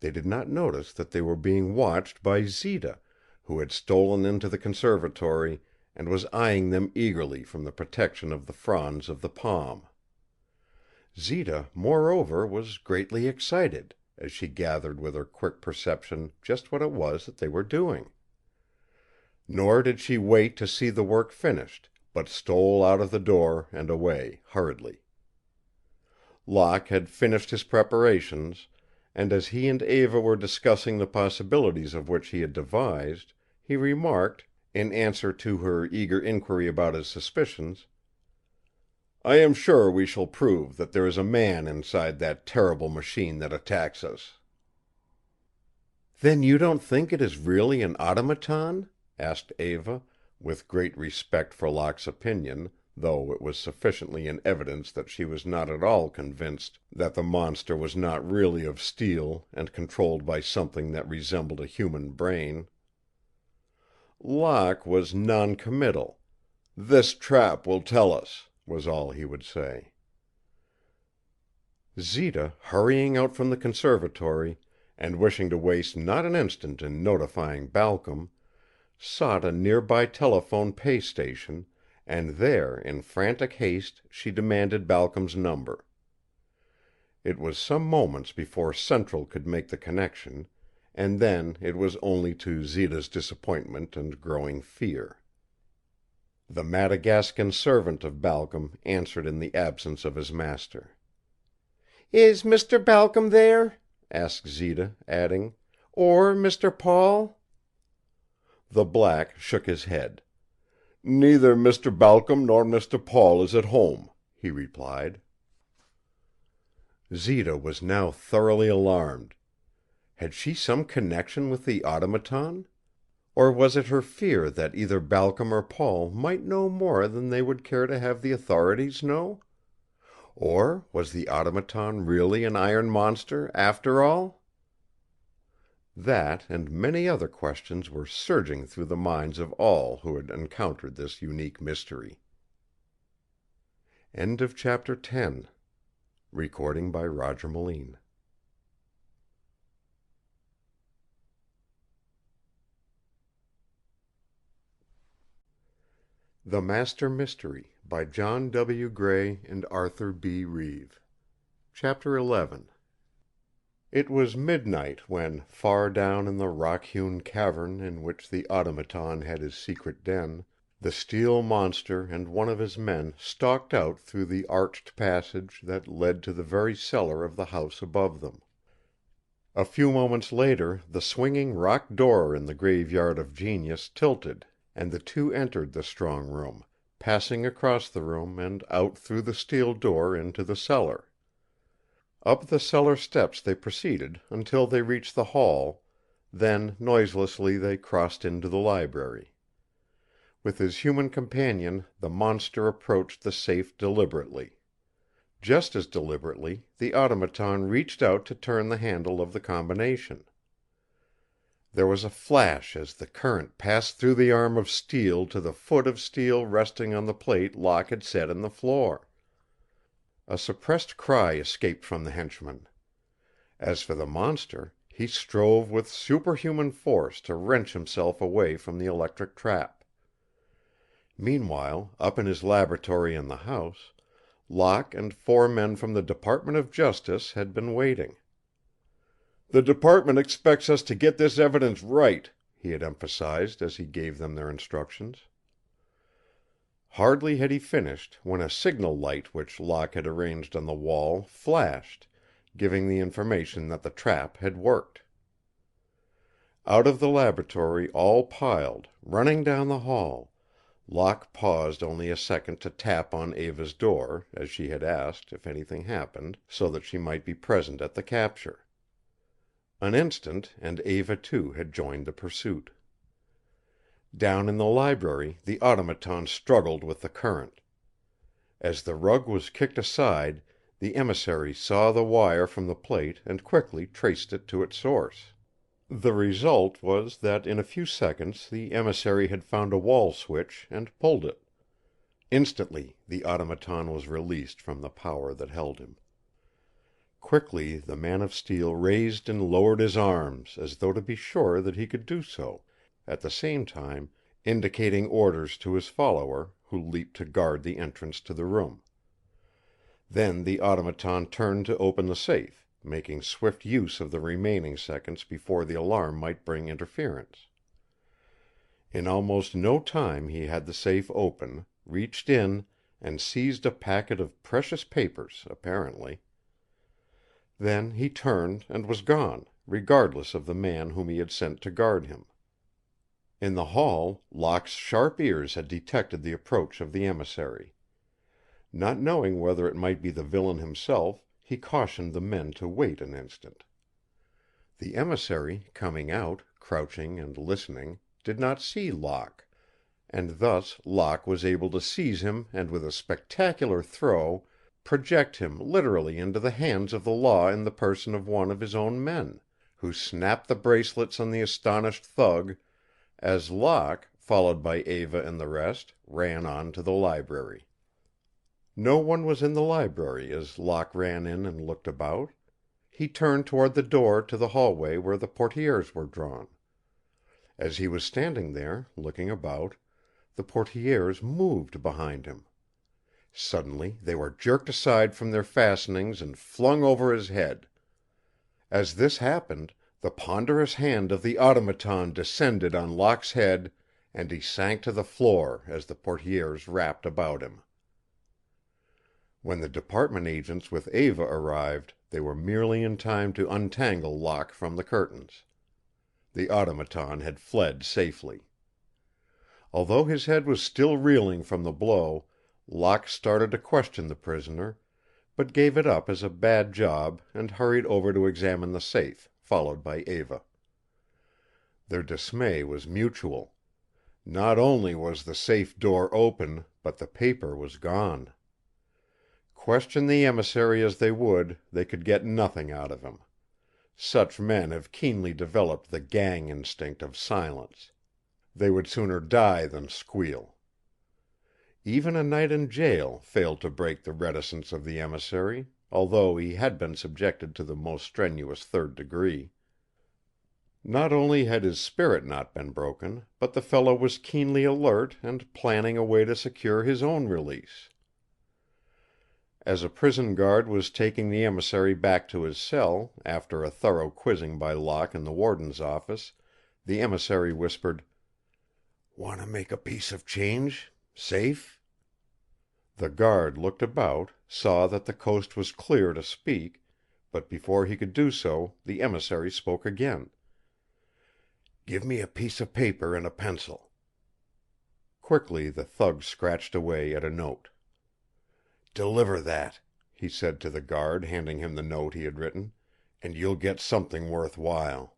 they did not notice that they were being watched by Zita, who had stolen into the conservatory and was eyeing them eagerly from the protection of the fronds of the palm. Zita, moreover, was greatly excited, as she gathered with her quick perception just what it was that they were doing. Nor did she wait to see the work finished, but stole out of the door and away hurriedly. Locke had finished his preparations, and as he and Eva were discussing the possibilities of which he had devised, he remarked, in answer to her eager inquiry about his suspicions, "I am sure we shall prove that there is a man inside that terrible machine that attacks us." "Then you don't think it is really an automaton?" asked Eva, with great respect for Locke's opinion, though it was sufficiently in evidence that she was not at all convinced that the monster was not really of steel and controlled by something that resembled a human brain. Locke was non-committal. "This trap will tell us," was all he would say. Zita, hurrying out from the conservatory, and wishing to waste not an instant in notifying Balcom, sought a nearby telephone pay station, and there in frantic haste she demanded Balcom's number. It was some moments before Central could make the connection, and then it was only to Zita's disappointment and growing fear. The Madagascan servant of Balcom answered in the absence of his master. "Is Mr. Balcom there?" asked Zita, adding, "Or Mr. Paul?" The black shook his head. "Neither Mr. Balcom nor Mr. Paul is at home," he replied. Zita was now thoroughly alarmed. Had she some connection with the automaton? Or was it her fear that either Balcom or Paul might know more than they would care to have the authorities know? Or was the automaton really an iron monster, after all? That and many other questions were surging through the minds of all who had encountered this unique mystery. End of Chapter 10. Recording by Roger Melin. The Master Mystery by John W. Gray and Arthur B. Reeve. Chapter 11. It was midnight when, far down in the rock-hewn cavern in which the automaton had his secret den, the steel monster and one of his men stalked out through the arched passage that led to the very cellar of the house above them. A few moments later the swinging rock door in the Graveyard of Genius tilted, and the two entered the strong room, passing across the room and out through the steel door into the cellar. Up the cellar steps they proceeded until they reached the hall, then noiselessly they crossed into the library. With his human companion the monster approached the safe deliberately. Just as deliberately the automaton reached out to turn the handle of the combination. There was a flash as the current passed through the arm of steel to the foot of steel resting on the plate Locke had set in the floor. A suppressed cry escaped from the henchman. As for the monster, he strove with superhuman force to wrench himself away from the electric trap. Meanwhile, up in his laboratory in the house, Locke and 4 men from the Department of Justice had been waiting. "The department expects us to get this evidence right," he had emphasized as he gave them their instructions. Hardly had he finished when a signal light which Locke had arranged on the wall flashed, giving the information that the trap had worked. Out of the laboratory all piled, running down the hall, Locke paused only a second to tap on Eva's door, as she had asked, if anything happened, so that she might be present at the capture. An instant, and Eva too had joined the pursuit. Down in the library the automaton struggled with the current. As the rug was kicked aside, the emissary saw the wire from the plate and quickly traced it to its source. The result was that in a few seconds the emissary had found a wall switch and pulled it. Instantly the automaton was released from the power that held him. Quickly the man of steel raised and lowered his arms as though to be sure that he could do so, at the same time indicating orders to his follower, who leaped to guard the entrance to the room. Then the automaton turned to open the safe, making swift use of the remaining seconds before the alarm might bring interference. In almost no time he had the safe open, reached in, and seized a packet of precious papers, apparently. Then he turned and was gone, regardless of the man whom he had sent to guard him. In the hall, Locke's sharp ears had detected the approach of the emissary. Not knowing whether it might be the villain himself, he cautioned the men to wait an instant. The emissary, coming out, crouching and listening, did not see Locke, and thus Locke was able to seize him and with a spectacular throw project him literally into the hands of the law in the person of one of his own men, who snapped the bracelets on the astonished thug as Locke, followed by Eva and the rest, ran on to the library. No one was in the library as Locke ran in and looked about. He turned toward the door to the hallway where the portières were drawn. As he was standing there, looking about, the portières moved behind him. Suddenly they were jerked aside from their fastenings and flung over his head. As this happened, the ponderous hand of the automaton descended on Locke's head, and he sank to the floor as the portières wrapped about him. When the department agents with Eva arrived, they were merely in time to untangle Locke from the curtains. The automaton had fled safely. Although his head was still reeling from the blow, Locke started to question the prisoner, but gave it up as a bad job and hurried over to examine the safe, followed by Eva. Their dismay was mutual. Not only was the safe door open, but the paper was gone. Question the emissary as they would, they could get nothing out of him. Such men have keenly developed the gang instinct of silence. They would sooner die than squeal. Even a night in jail failed to break the reticence of the emissary, although he had been subjected to the most strenuous third degree. Not only had his spirit not been broken, but the fellow was keenly alert and planning a way to secure his own release. As a prison guard was taking the emissary back to his cell, after a thorough quizzing by Locke in the warden's office, the emissary whispered, "Want to make a piece of change? Safe?" The guard looked about, saw that the coast was clear to speak, but before he could do so the emissary spoke again. "Give me a piece of paper and a pencil." Quickly the thug scratched away at a note. "Deliver that," he said to the guard, handing him the note he had written, "and you'll get something worth while."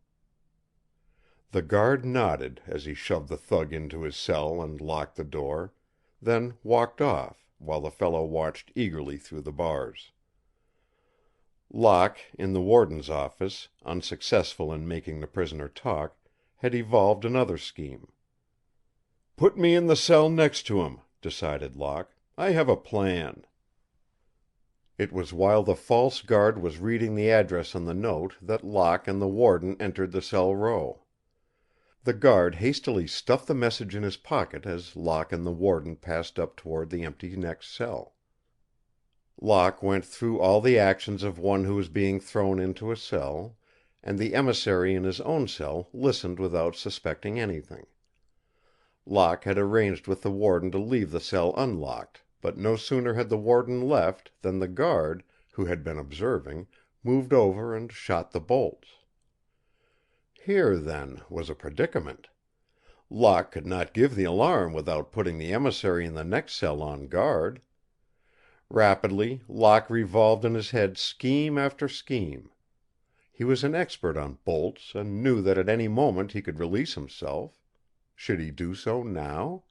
The guard nodded as he shoved the thug into his cell and locked the door, then walked off, while the fellow watched eagerly through the bars. Locke, in the warden's office, unsuccessful in making the prisoner talk, had evolved another scheme. "Put me in the cell next to him," decided Locke. "I have a plan." It was while the false guard was reading the address on the note that Locke and the warden entered the cell row. The guard hastily stuffed the message in his pocket as Locke and the warden passed up toward the empty next cell. Locke went through all the actions of one who was being thrown into a cell, and the emissary in his own cell listened without suspecting anything. Locke had arranged with the warden to leave the cell unlocked, but no sooner had the warden left than the guard, who had been observing, moved over and shot the bolts. Here, then, was a predicament. Locke could not give the alarm without putting the emissary in the next cell on guard. Rapidly, Locke revolved in his head scheme after scheme. He was an expert on bolts and knew that at any moment he could release himself. Should he do so now?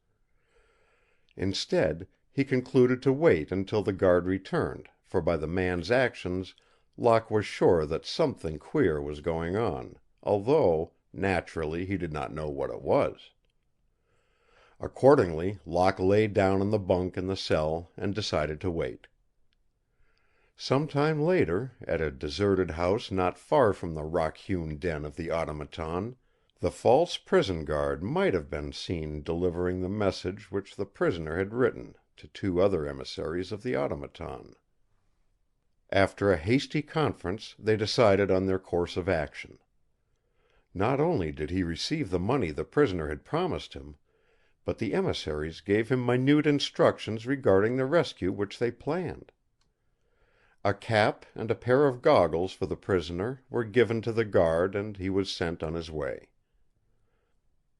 Instead, he concluded to wait until the guard returned, for by the man's actions Locke was sure that something queer was going on, although, naturally, he did not know what it was. Accordingly, Locke lay down on the bunk in the cell and decided to wait. Some time later, at a deserted house not far from the rock-hewn den of the automaton, the false prison guard might have been seen delivering the message which the prisoner had written to two other emissaries of the automaton. After a hasty conference they decided on their course of action. Not only did he receive the money the prisoner had promised him, but the emissaries gave him minute instructions regarding the rescue which they planned. A cap and a pair of goggles for the prisoner were given to the guard and he was sent on his way.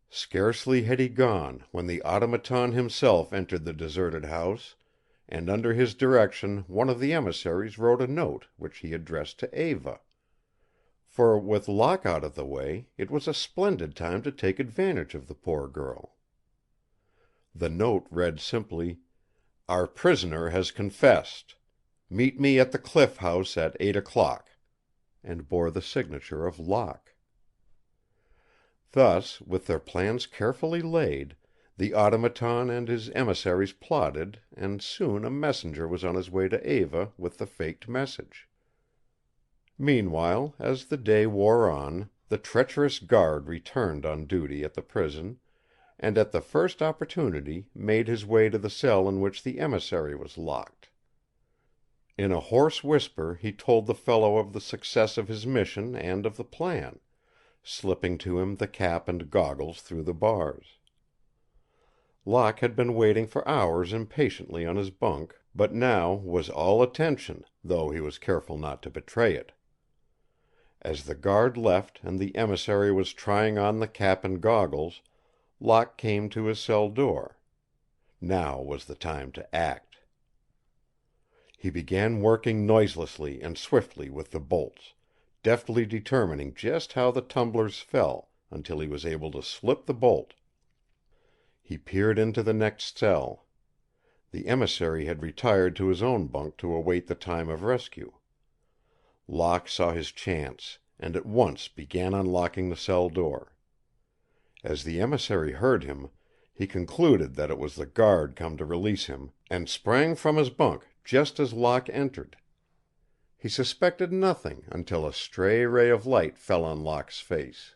Scarcely had he gone when the automaton himself entered the deserted house, and under his direction one of the emissaries wrote a note which he addressed to Eva. For, with Locke out of the way, it was a splendid time to take advantage of the poor girl. The note read simply, "Our prisoner has confessed. Meet me at the Cliff House at 8 o'clock," and bore the signature of Locke. Thus, with their plans carefully laid, the automaton and his emissaries plotted, and soon a messenger was on his way to Eva with the faked message. Meanwhile, as the day wore on, the treacherous guard returned on duty at the prison, and at the first opportunity made his way to the cell in which the emissary was locked. In a hoarse whisper he told the fellow of the success of his mission and of the plan, slipping to him the cap and goggles through the bars. Locke had been waiting for hours impatiently on his bunk, but now was all attention, though he was careful not to betray it. As the guard left and the emissary was trying on the cap and goggles, Locke came to his cell door. Now was the time to act. He began working noiselessly and swiftly with the bolts, deftly determining just how the tumblers fell, until he was able to slip the bolt. He peered into the next cell. The emissary had retired to his own bunk to await the time of rescue. Locke saw his chance, and at once began unlocking the cell door. As the emissary heard him, he concluded that it was the guard come to release him, and sprang from his bunk just as Locke entered. He suspected nothing until a stray ray of light fell on Locke's face.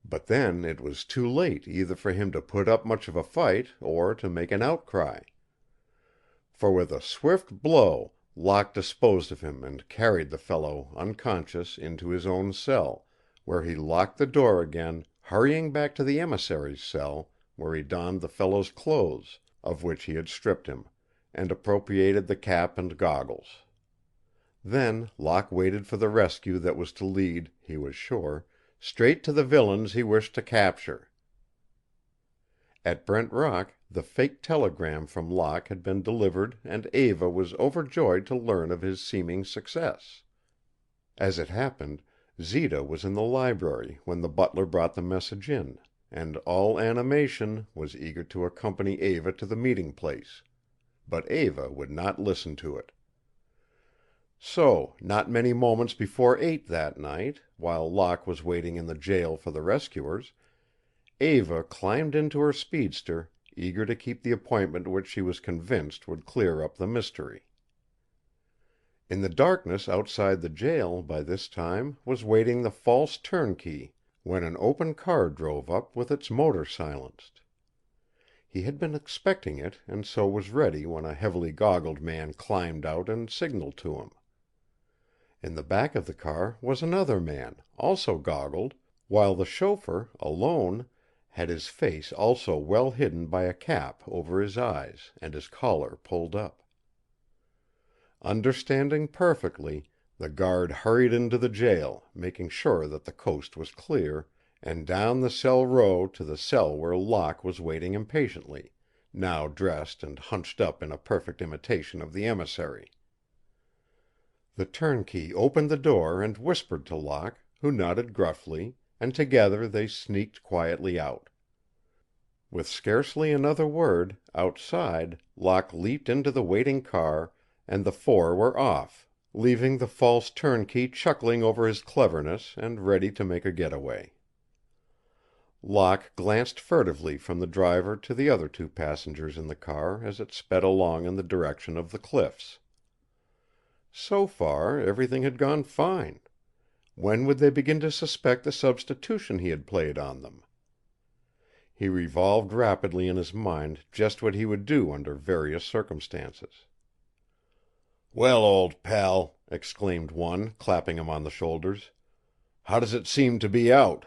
But then it was too late either for him to put up much of a fight or to make an outcry. For with a swift blow Locke disposed of him and carried the fellow, unconscious, into his own cell, where he locked the door again, hurrying back to the emissary's cell, where he donned the fellow's clothes, of which he had stripped him, and appropriated the cap and goggles. Then Locke waited for the rescue that was to lead, he was sure, straight to the villains he wished to capture. At Brent Rock, the fake telegram from Locke had been delivered and Eva was overjoyed to learn of his seeming success. As it happened, Zita was in the library when the butler brought the message in, and all animation was eager to accompany Eva to the meeting place. But Eva would not listen to it. So, not many moments before 8 that night, while Locke was waiting in the jail for the rescuers, Eva climbed into her speedster, eager to keep the appointment which she was convinced would clear up the mystery. In the darkness outside the jail, by this time, was waiting the false turnkey, when an open car drove up with its motor silenced. He had been expecting it, and so was ready when a heavily goggled man climbed out and signaled to him. In the back of the car was another man, also goggled, while the chauffeur, alone, had his face also well hidden by a cap over his eyes and his collar pulled up. Understanding perfectly, the guard hurried into the jail, making sure that the coast was clear, and down the cell row to the cell where Locke was waiting impatiently, now dressed and hunched up in a perfect imitation of the emissary. The turnkey opened the door and whispered to Locke, who nodded gruffly, and together they sneaked quietly out. With scarcely another word, outside, Locke leaped into the waiting car, and the four were off, leaving the false turnkey chuckling over his cleverness and ready to make a getaway. Locke glanced furtively from the driver to the other two passengers in the car as it sped along in the direction of the cliffs. So far, everything had gone fine. When would they begin to suspect the substitution he had played on them? He revolved rapidly in his mind just what he would do under various circumstances. "Well, old pal," exclaimed one, clapping him on the shoulders, "how does it seem to be out?"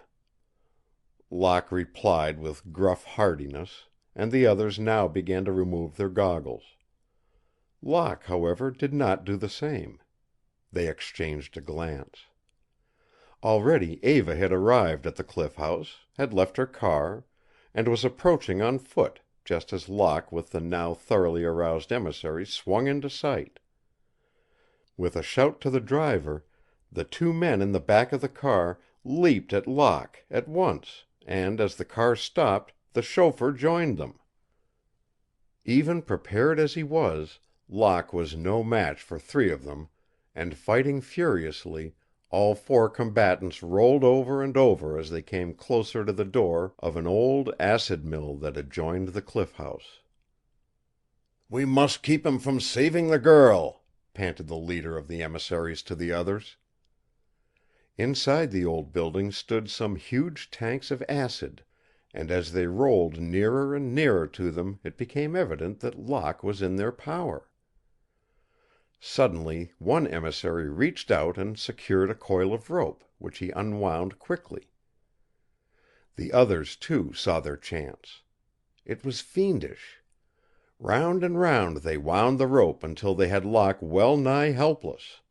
Locke replied with gruff heartiness, and the others now began to remove their goggles. Locke, however, did not do the same. They exchanged a glance. Already Eva had arrived at the Cliff House, had left her car, and was approaching on foot, just as Locke with the now thoroughly aroused emissary swung into sight. With a shout to the driver, the two men in the back of the car leaped at Locke at once, and as the car stopped, the chauffeur joined them. Even prepared as he was, Locke was no match for three of them, and fighting furiously, all four combatants rolled over and over as they came closer to the door of an old acid mill that adjoined the Cliff House. "We must keep him from saving the girl," panted the leader of the emissaries to the others. Inside the old building stood some huge tanks of acid, and as they rolled nearer and nearer to them it became evident that Locke was in their power. Suddenly one emissary reached out and secured a coil of rope, which he unwound quickly. The others, too, saw their chance. It was fiendish. Round and round they wound the rope until they had Locke well nigh helpless.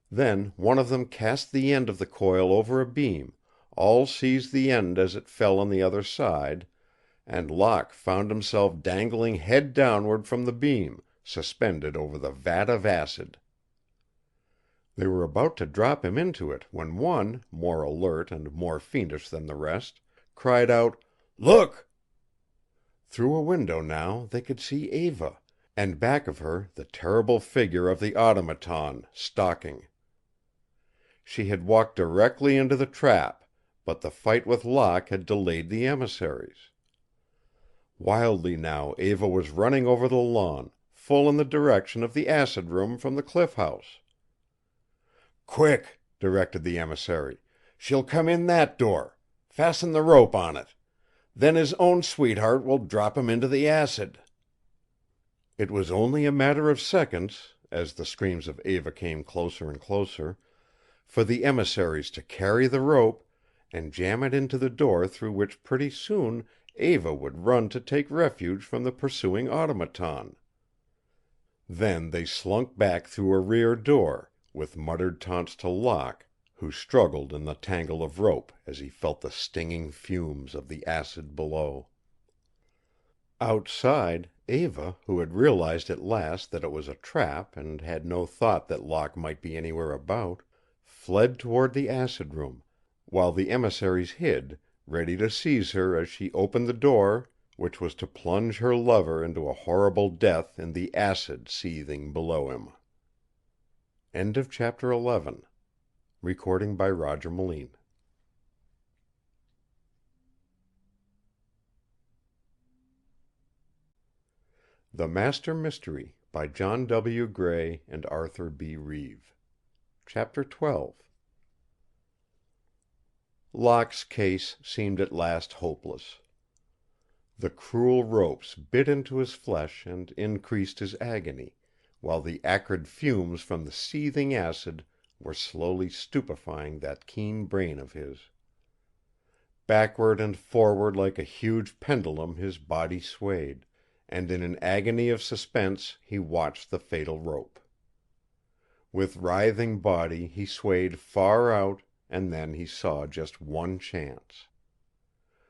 Then one of them cast the end of the coil over a beam, all seized the end as it fell on the other side, and Locke found himself dangling head downward from the beam, suspended over the vat of acid. They were about to drop him into it when one, more alert and more fiendish than the rest, cried out, "Look!" Through a window now they could see Eva, and back of her the terrible figure of the automaton, stalking. She had walked directly into the trap, but the fight with Locke had delayed the emissaries. Wildly now Eva was running over the lawn, full in the direction of the acid room from the Cliff House. "Quick!" directed the emissary. "She'll come in that door. Fasten the rope on it. Then his own sweetheart will drop him into the acid." It was only a matter of seconds, as the screams of Eva came closer and closer, for the emissaries to carry the rope and jam it into the door through which pretty soon Eva would run to take refuge from the pursuing automaton. Then they slunk back through a rear door, with muttered taunts to Locke, who struggled in the tangle of rope as he felt the stinging fumes of the acid below. Outside, Eva, who had realized at last that it was a trap and had no thought that Locke might be anywhere about, fled toward the acid room, while the emissaries hid, ready to seize her as she opened the door which was to plunge her lover into a horrible death in the acid seething below him. End of chapter 11. Recording by Roger Melin. The Master Mystery by John W. Gray and Arthur B. Reeve. Chapter 12. Locke's case seemed at last hopeless. The cruel ropes bit into his flesh and increased his agony, while the acrid fumes from the seething acid were slowly stupefying that keen brain of his. Backward and forward like a huge pendulum his body swayed, and in an agony of suspense he watched the fatal rope. With writhing body he swayed far out, and then he saw just one chance.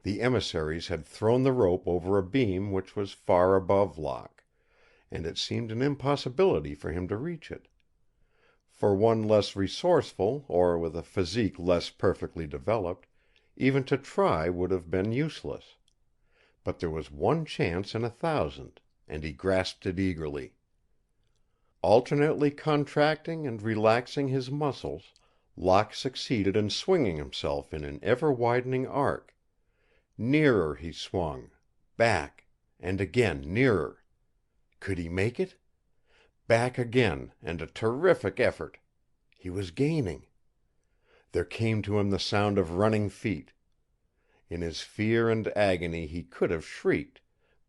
The emissaries had thrown the rope over a beam which was far above Locke, and it seemed an impossibility for him to reach it. For one less resourceful, or with a physique less perfectly developed, even to try would have been useless. But there was one chance in 1,000, and he grasped it eagerly. Alternately contracting and relaxing his muscles, Locke succeeded in swinging himself in an ever-widening arc. Nearer he swung, back, and again nearer. Could he make it? Back again, and a terrific effort. He was gaining. There came to him the sound of running feet. In his fear and agony he could have shrieked,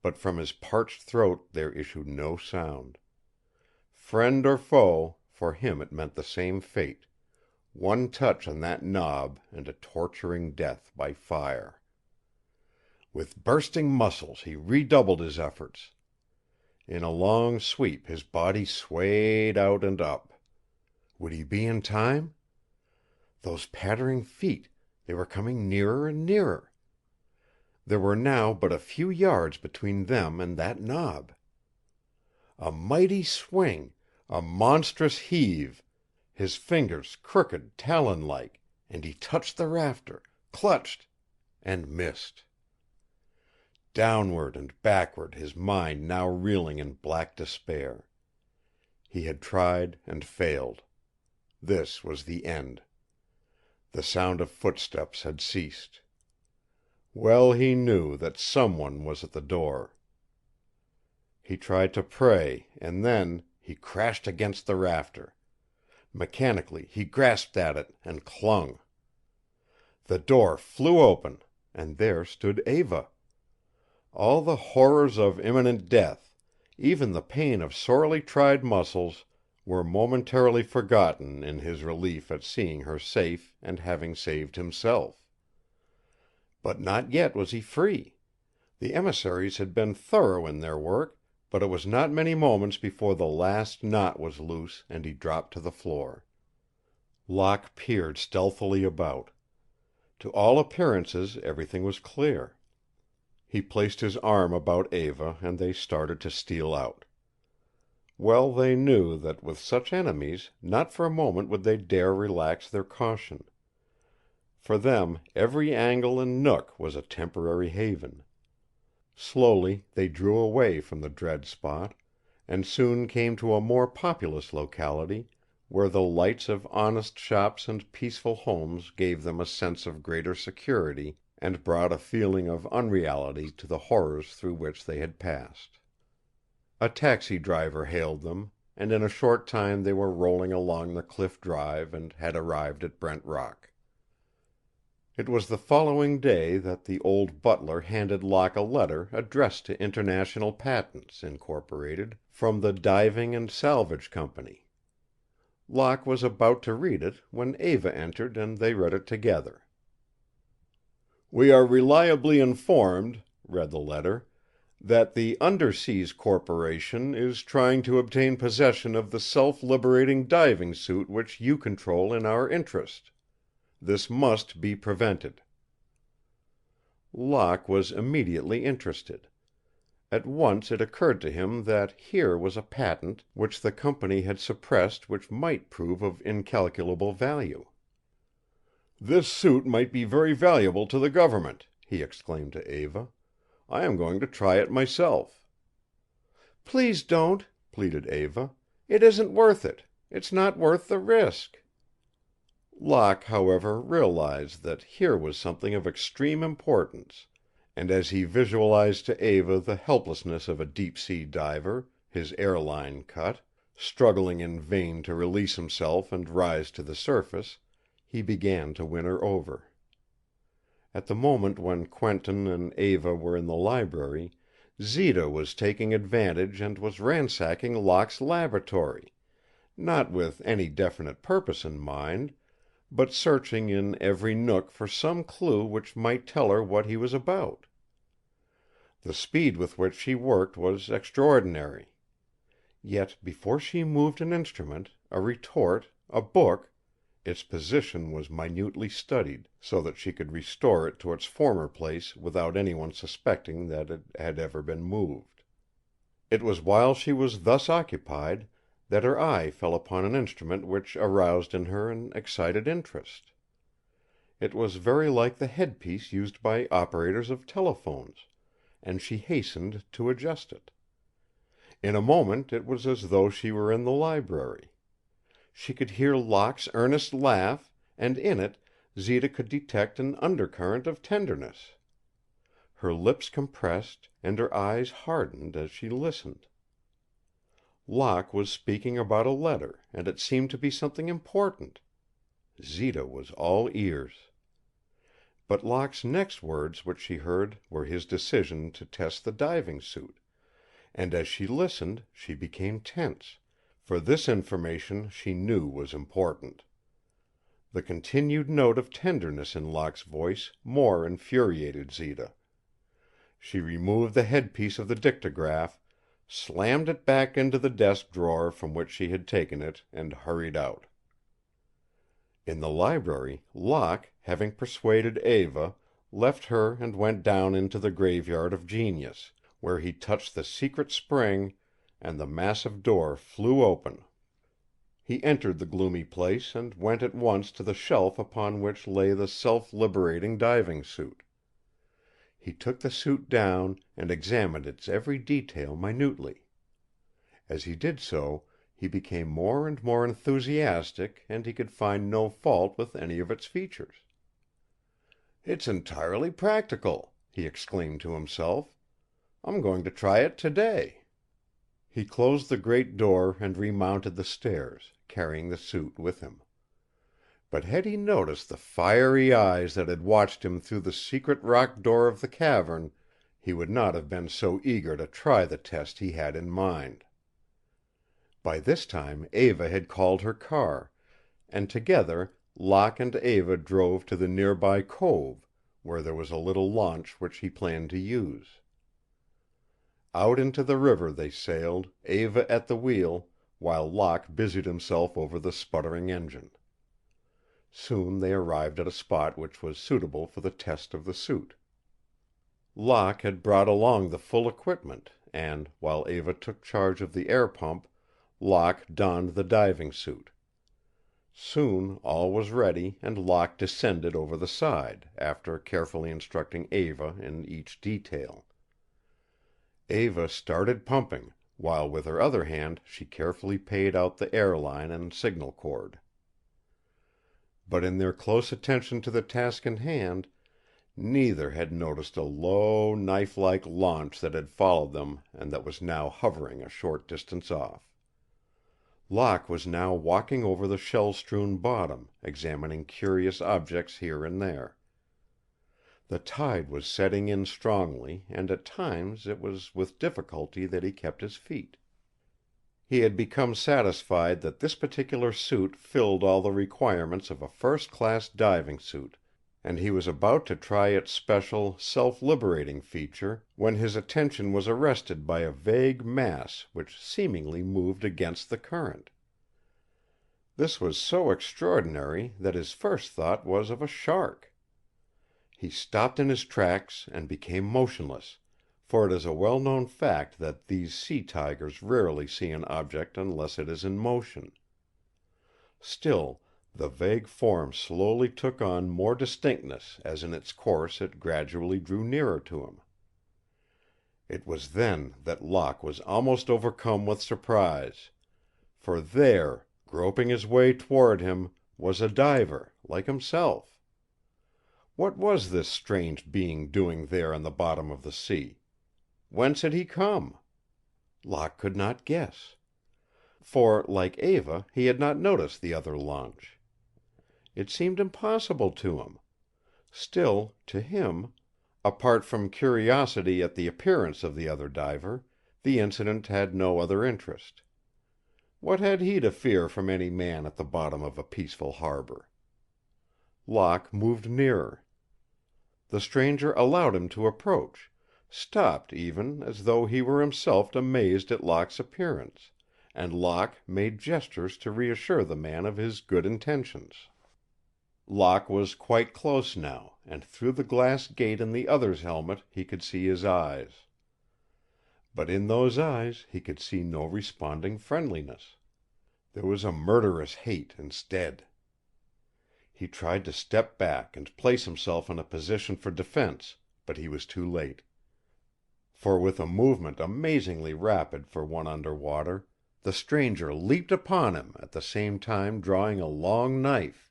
but from his parched throat there issued no sound. Friend or foe, for him it meant the same fate. One touch on that knob and a torturing death by fire. With bursting muscles he redoubled his efforts. In a long sweep his body swayed out and up. Would he be in time? Those pattering feet, they were coming nearer and nearer. There were now but a few yards between them and that knob. A mighty swing, a monstrous heave, his fingers crooked talon-like, and he touched the rafter, clutched, and missed. Downward and backward, his mind now reeling in black despair. He had tried and failed. This was the end. The sound of footsteps had ceased. Well he knew that someone was at the door. He tried to pray, and then he crashed against the rafter. Mechanically he grasped at it and clung. The door flew open, and there stood Eva. All the horrors of imminent death, even the pain of sorely tried muscles, were momentarily forgotten in his relief at seeing her safe and having saved himself. But not yet was he free. The emissaries had been thorough in their work, but it was not many moments before the last knot was loose and he dropped to the floor. Locke peered stealthily about. To all appearances everything was clear. He placed his arm about Eva, and they started to steal out. Well they knew that with such enemies not for a moment would they dare relax their caution. For them every angle and nook was a temporary haven. Slowly they drew away from the dread spot, and soon came to a more populous locality, where the lights of honest shops and peaceful homes gave them a sense of greater security, and brought a feeling of unreality to the horrors through which they had passed. A taxi driver hailed them, and in a short time they were rolling along the cliff drive and had arrived at Brent Rock. It was the following day that the old butler handed Locke a letter addressed to International Patents, Incorporated, from the Diving and Salvage Company. Locke was about to read it when Eva entered and they read it together. "We are reliably informed," read the letter, "that the Underseas Corporation is trying to obtain possession of the self-liberating diving suit which you control in our interest. This must be prevented." Locke was immediately interested. At once it occurred to him that here was a patent which the company had suppressed which might prove of incalculable value. "This suit might be very valuable to the government," he exclaimed to Eva. "I am going to try it myself." "Please don't," pleaded Eva. "It isn't worth it. It's not worth the risk." Locke, however, realized that here was something of extreme importance, and as he visualized to Eva the helplessness of a deep-sea diver, his air line cut, struggling in vain to release himself and rise to the surface, he began to win her over. At the moment when Quentin and Eva were in the library, Zita was taking advantage and was ransacking Locke's laboratory, not with any definite purpose in mind, but searching in every nook for some clue which might tell her what he was about. The speed with which she worked was extraordinary. Yet before she moved an instrument, a retort, a book, its position was minutely studied, so that she could restore it to its former place without anyone suspecting that it had ever been moved. It was while she was thus occupied that her eye fell upon an instrument which aroused in her an excited interest. It was very like the headpiece used by operators of telephones, and she hastened to adjust it. In a moment it was as though she were in the library. She could hear Locke's earnest laugh, and in it Zita could detect an undercurrent of tenderness. Her lips compressed and her eyes hardened as she listened. Locke was speaking about a letter, and it seemed to be something important. Zita was all ears. But Locke's next words which she heard were his decision to test the diving suit, and as she listened she became tense, for this information she knew was important. The continued note of tenderness in Locke's voice more infuriated Zita. She removed the headpiece of the dictagraph, slammed it back into the desk drawer from which she had taken it, and hurried out. In the library, Locke, having persuaded Eva, left her and went down into the graveyard of genius, where he touched the secret spring, and the massive door flew open. He entered the gloomy place and went at once to the shelf upon which lay the self-liberating diving suit. He took the suit down and examined its every detail minutely. As he did so, he became more and more enthusiastic, and he could find no fault with any of its features. "It's entirely practical," he exclaimed to himself. "I'm going to try it today." He closed the great door and remounted the stairs, carrying the suit with him. But had he noticed the fiery eyes that had watched him through the secret rock door of the cavern, he would not have been so eager to try the test he had in mind. By this time Eva had called her car, and together Locke and Eva drove to the nearby cove, where there was a little launch which he planned to use. Out into the river they sailed, Eva at the wheel, while Locke busied himself over the sputtering engine. Soon they arrived at a spot which was suitable for the test of the suit. Locke had brought along the full equipment, and, while Eva took charge of the air pump, Locke donned the diving suit. Soon all was ready and Locke descended over the side, after carefully instructing Eva in each detail. Eva started pumping, while with her other hand she carefully paid out the air line and signal cord. But in their close attention to the task in hand, neither had noticed a low, knife-like launch that had followed them and that was now hovering a short distance off. Locke was now walking over the shell-strewn bottom, examining curious objects here and there. The tide was setting in strongly, and at times it was with difficulty that he kept his feet. He had become satisfied that this particular suit filled all the requirements of a first-class diving suit, and he was about to try its special, self-liberating feature when his attention was arrested by a vague mass which seemingly moved against the current. This was so extraordinary that his first thought was of a shark. He stopped in his tracks and became motionless, for it is a well-known fact that these sea-tigers rarely see an object unless it is in motion. Still, the vague form slowly took on more distinctness as in its course it gradually drew nearer to him. It was then that Locke was almost overcome with surprise, for there, groping his way toward him, was a diver, like himself. What was this strange being doing there on the bottom of the sea? Whence had he come? Locke could not guess. For, like Eva, he had not noticed the other launch. It seemed impossible to him. Still, to him, Apart from curiosity at the appearance of the other diver, the incident had no other interest. What had he to fear from any man at the bottom of a peaceful harbor? Locke moved nearer. The stranger allowed him to approach, stopped even as though he were himself amazed at Locke's appearance, and Locke made gestures to reassure the man of his good intentions. Locke was quite close now, and through the glass gate in the other's helmet he could see his eyes. But in those eyes he could see no responding friendliness. There was a murderous hate instead. He tried to step back and place himself in a position for defense, but he was too late. For with a movement amazingly rapid for one under water, the stranger leaped upon him, at the same time drawing a long knife.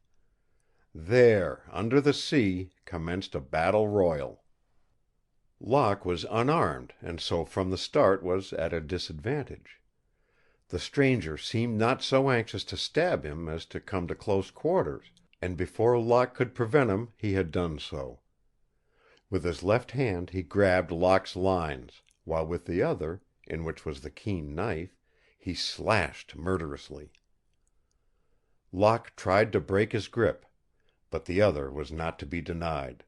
There, under the sea, commenced a battle royal. Locke was unarmed and so from the start was at a disadvantage. The stranger seemed not so anxious to stab him as to come to close quarters, and before Locke could prevent him he had done so. With his left hand he grabbed Locke's lines, while with the other, in which was the keen knife, he slashed murderously. Locke tried to break his grip, but the other was not to be denied.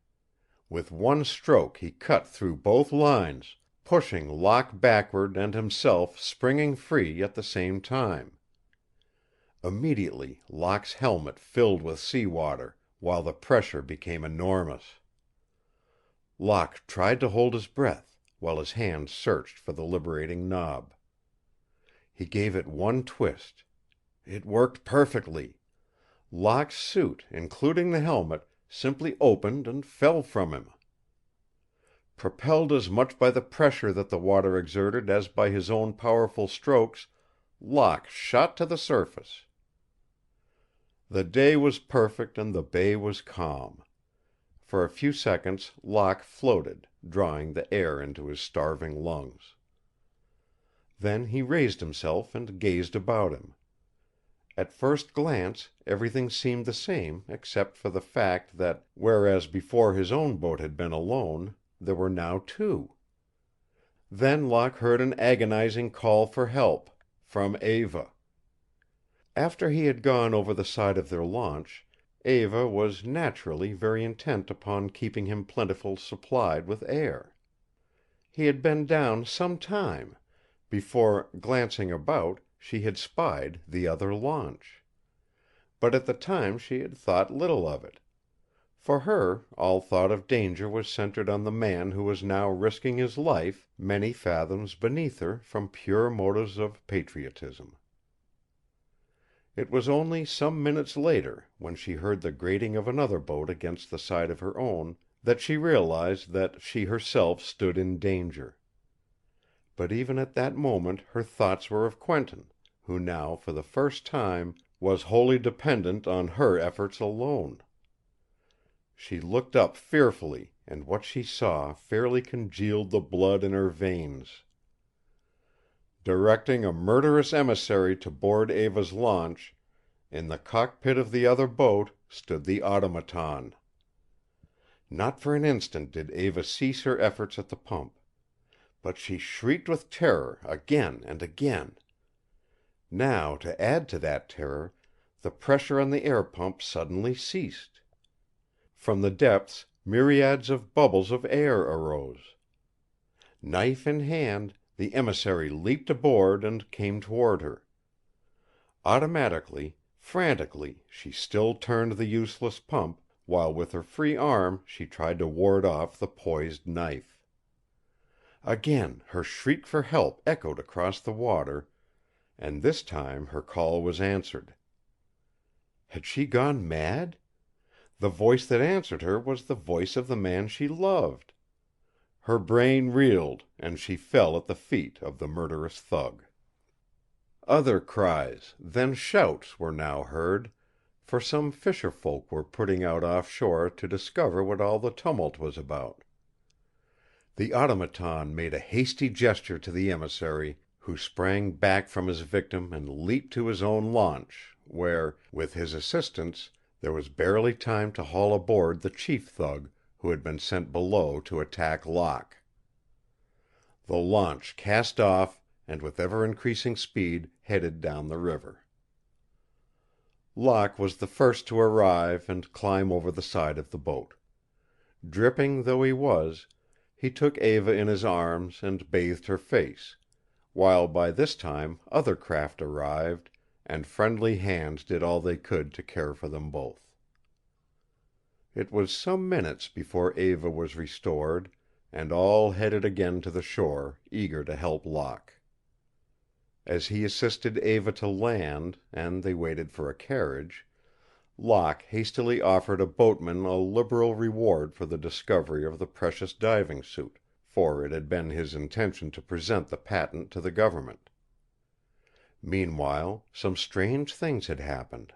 With one stroke he cut through both lines, pushing Locke backward and himself springing free at the same time. Immediately Locke's helmet filled with sea water, while the pressure became enormous. Locke tried to hold his breath, while his hands searched for the liberating knob. He gave it one twist. It worked perfectly. Locke's suit, including the helmet, simply opened and fell from him. Propelled as much by the pressure that the water exerted as by his own powerful strokes, Locke shot to the surface. The day was perfect and the bay was calm. For a few seconds Locke floated, drawing the air into his starving lungs. Then he raised himself and gazed about him. At first glance everything seemed the same except for the fact that, whereas before his own boat had been alone, there were now two. Then Locke heard an agonizing call for help, from Eva. After he had gone over the side of their launch, Eva was naturally very intent upon keeping him plentifully supplied with air. He had been down some time before, glancing about, she had spied the other launch. But at the time she had thought little of it. For her, all thought of danger was centered on the man who was now risking his life many fathoms beneath her from pure motives of patriotism. It was only some minutes later, when she heard the grating of another boat against the side of her own, that she realized that she herself stood in danger. But even at that moment her thoughts were of Quentin, who now, for the first time, was wholly dependent on her efforts alone. She looked up fearfully, and what she saw fairly congealed the blood in her veins. Directing a murderous emissary to board Eva's launch, in the cockpit of the other boat stood the automaton. Not for an instant did Eva cease her efforts at the pump. But she shrieked with terror again and again. Now, to add to that terror, the pressure on the air pump suddenly ceased. From the depths myriads of bubbles of air arose. Knife in hand, the emissary leaped aboard and came toward her. Automatically, frantically, she still turned the useless pump, while with her free arm she tried to ward off the poised knife. Again her shriek for help echoed across the water, and this time her call was answered. Had she gone mad? The voice that answered her was the voice of the man she loved. Her brain reeled, and she fell at the feet of the murderous thug. Other cries, then shouts, were now heard, for some fisher folk were putting out offshore to discover what all the tumult was about. The automaton made a hasty gesture to the emissary, who sprang back from his victim and leaped to his own launch, where, with his assistance, there was barely time to haul aboard the chief thug, who had been sent below to attack Locke. The launch cast off and with ever-increasing speed headed down the river. Locke was the first to arrive and climb over the side of the boat. Dripping though he was, he took Eva in his arms and bathed her face, while by this time other craft arrived, and friendly hands did all they could to care for them both. It was some minutes before Eva was restored, and all headed again to the shore, eager to help Locke. As he assisted Eva to land, and they waited for a carriage, Locke hastily offered a boatman a liberal reward for the discovery of the precious diving suit, for it had been his intention to present the patent to the government. Meanwhile, some strange things had happened.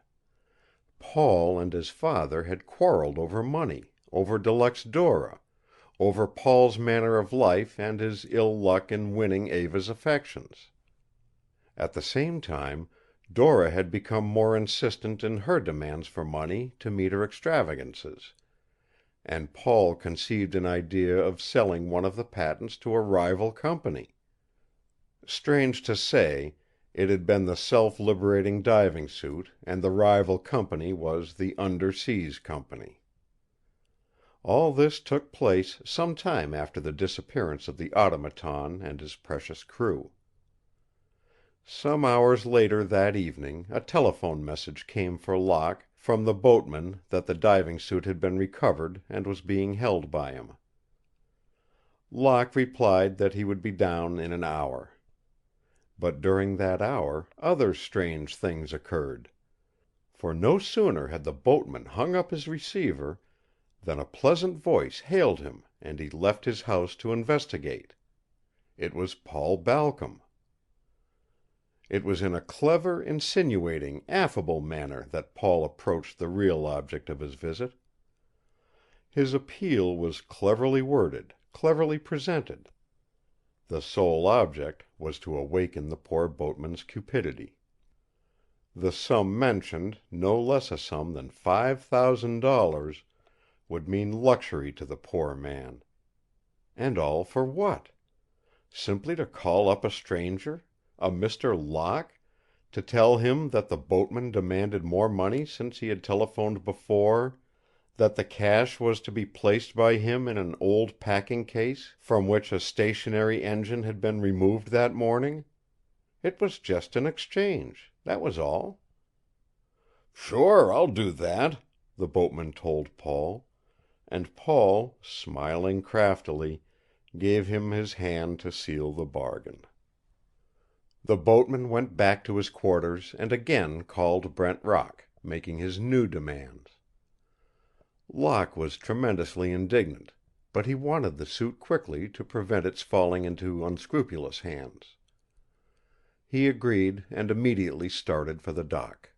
Paul and his father had quarreled over money, over De Luxe's Dora, over Paul's manner of life and his ill luck in winning Eva's affections. At the same time, Dora had become more insistent in her demands for money to meet her extravagances, and Paul conceived an idea of selling one of the patents to a rival company. Strange to say, it had been the self-liberating diving suit, and the rival company was the Underseas Company. All this took place some time after the disappearance of the automaton and his precious crew. Some hours later that evening a telephone message came for Locke from the boatman that the diving suit had been recovered and was being held by him. Locke replied that he would be down in an hour. But during that hour other strange things occurred. For no sooner had the boatman hung up his receiver than a pleasant voice hailed him and he left his house to investigate. It was Paul Balcom. It was in a clever, insinuating, affable manner that Paul approached the real object of his visit. His appeal was cleverly worded, cleverly presented. The sole object was to awaken the poor boatman's cupidity. The sum mentioned, no less a sum than $5,000, would mean luxury to the poor man. And all for what? Simply to call up a stranger, a Mr. Locke, to tell him that the boatman demanded more money since he had telephoned before, that the cash was to be placed by him in an old packing case from which a stationary engine had been removed that morning? It was just an exchange, that was all. "Sure, I'll do that," the boatman told Paul, and Paul, smiling craftily, gave him his hand to seal the bargain. The boatman went back to his quarters and again called Brent Rock, making his new demands. Locke was tremendously indignant, but he wanted the suit quickly to prevent its falling into unscrupulous hands. He agreed and immediately started for the dock.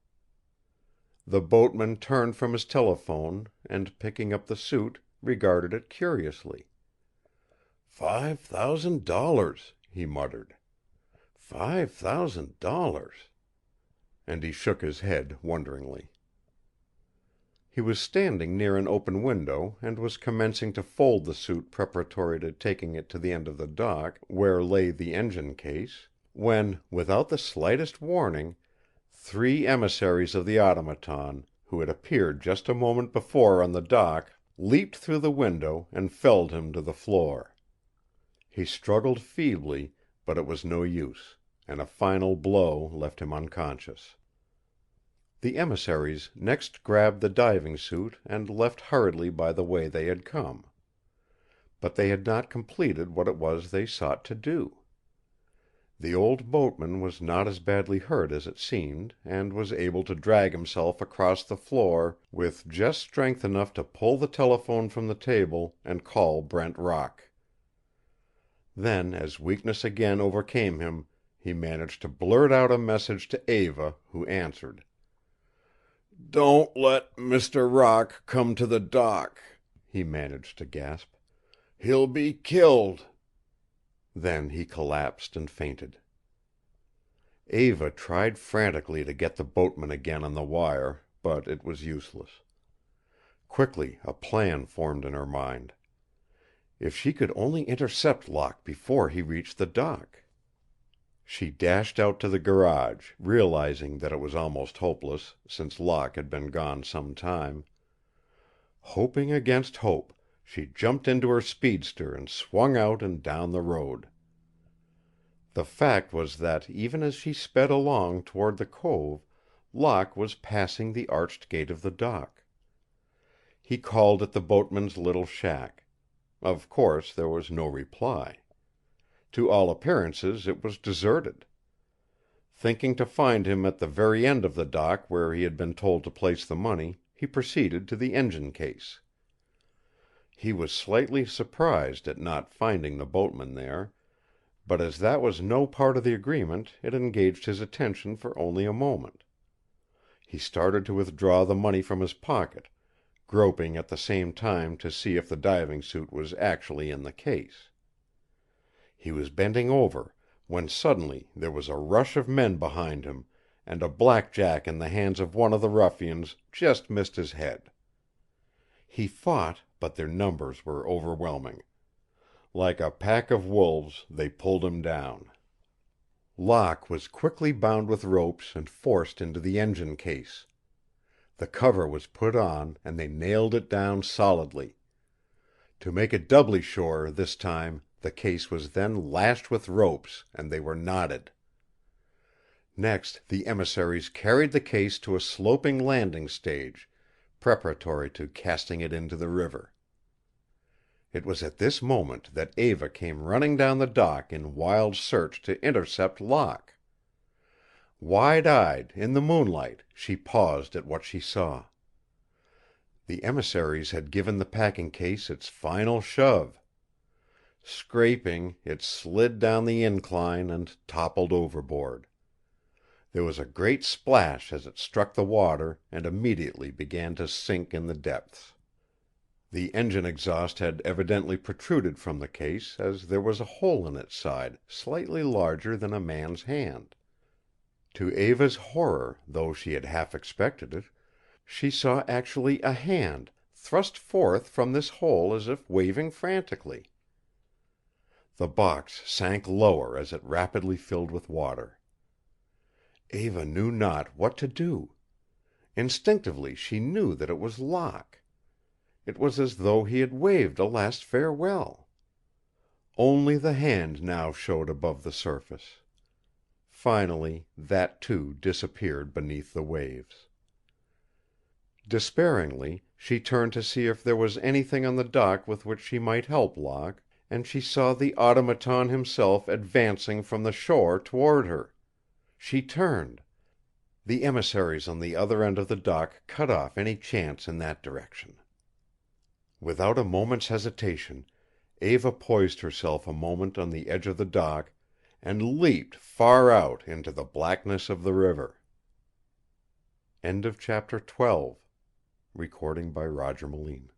The boatman turned from his telephone and, picking up the suit, regarded it curiously. $5,000, he muttered. $5,000. And he shook his head wonderingly. He was standing near an open window and was commencing to fold the suit preparatory to taking it to the end of the dock, where lay the engine case, when, without the slightest warning, 3 emissaries of the automaton, who had appeared just a moment before on the dock, leaped through the window and felled him to the floor. He struggled feebly, but it was no use, and a final blow left him unconscious. The emissaries next grabbed the diving suit and left hurriedly by the way they had come. But they had not completed what it was they sought to do. The old boatman was not as badly hurt as it seemed, and was able to drag himself across the floor with just strength enough to pull the telephone from the table and call Brent Rock. Then, as weakness again overcame him, he managed to blurt out a message to Eva, who answered. "Don't let Mr. Rock come to the dock," he managed to gasp. "He'll be killed." Then he collapsed and fainted. Eva tried frantically to get the boatman again on the wire, but it was useless. Quickly a plan formed in her mind. If she could only intercept Locke before he reached the dock! She dashed out to the garage, realizing that it was almost hopeless, since Locke had been gone some time. Hoping against hope, she jumped into her speedster and swung out and down the road. The fact was that even as she sped along toward the cove, Locke was passing the arched gate of the dock. He called at the boatman's little shack. Of course there was no reply. To all appearances it was deserted. Thinking to find him at the very end of the dock where he had been told to place the money, he proceeded to the engine case. He was slightly surprised at not finding the boatman there, but as that was no part of the agreement it engaged his attention for only a moment. He started to withdraw the money from his pocket, groping at the same time to see if the diving suit was actually in the case. He was bending over, when suddenly there was a rush of men behind him, and a blackjack in the hands of one of the ruffians just missed his head. He fought, but their numbers were overwhelming. Like a pack of wolves, they pulled him down. Locke was quickly bound with ropes and forced into the engine case. The cover was put on, and they nailed it down solidly. To make it doubly sure, this time, the case was then lashed with ropes, and they were knotted. Next, the emissaries carried the case to a sloping landing stage, preparatory to casting it into the river. It was at this moment that Eva came running down the dock in wild search to intercept Locke. Wide-eyed, in the moonlight, she paused at what she saw. The emissaries had given the packing case its final shove. Scraping, it slid down the incline and toppled overboard. There was a great splash as it struck the water and immediately began to sink in the depths. The engine exhaust had evidently protruded from the case, as there was a hole in its side slightly larger than a man's hand. To Eva's horror, though she had half expected it, she saw actually a hand thrust forth from this hole as if waving frantically. The box sank lower as it rapidly filled with water. Eva knew not what to do. Instinctively she knew that it was Locke. It was as though he had waved a last farewell. Only the hand now showed above the surface. Finally that too disappeared beneath the waves. Despairingly, she turned to see if there was anything on the dock with which she might help Locke, and she saw the automaton himself advancing from the shore toward her. She turned. The emissaries on the other end of the dock cut off any chance in that direction. Without a moment's hesitation, Eva poised herself a moment on the edge of the dock and leaped far out into the blackness of the river. End of chapter 12. Recording by Roger Melin.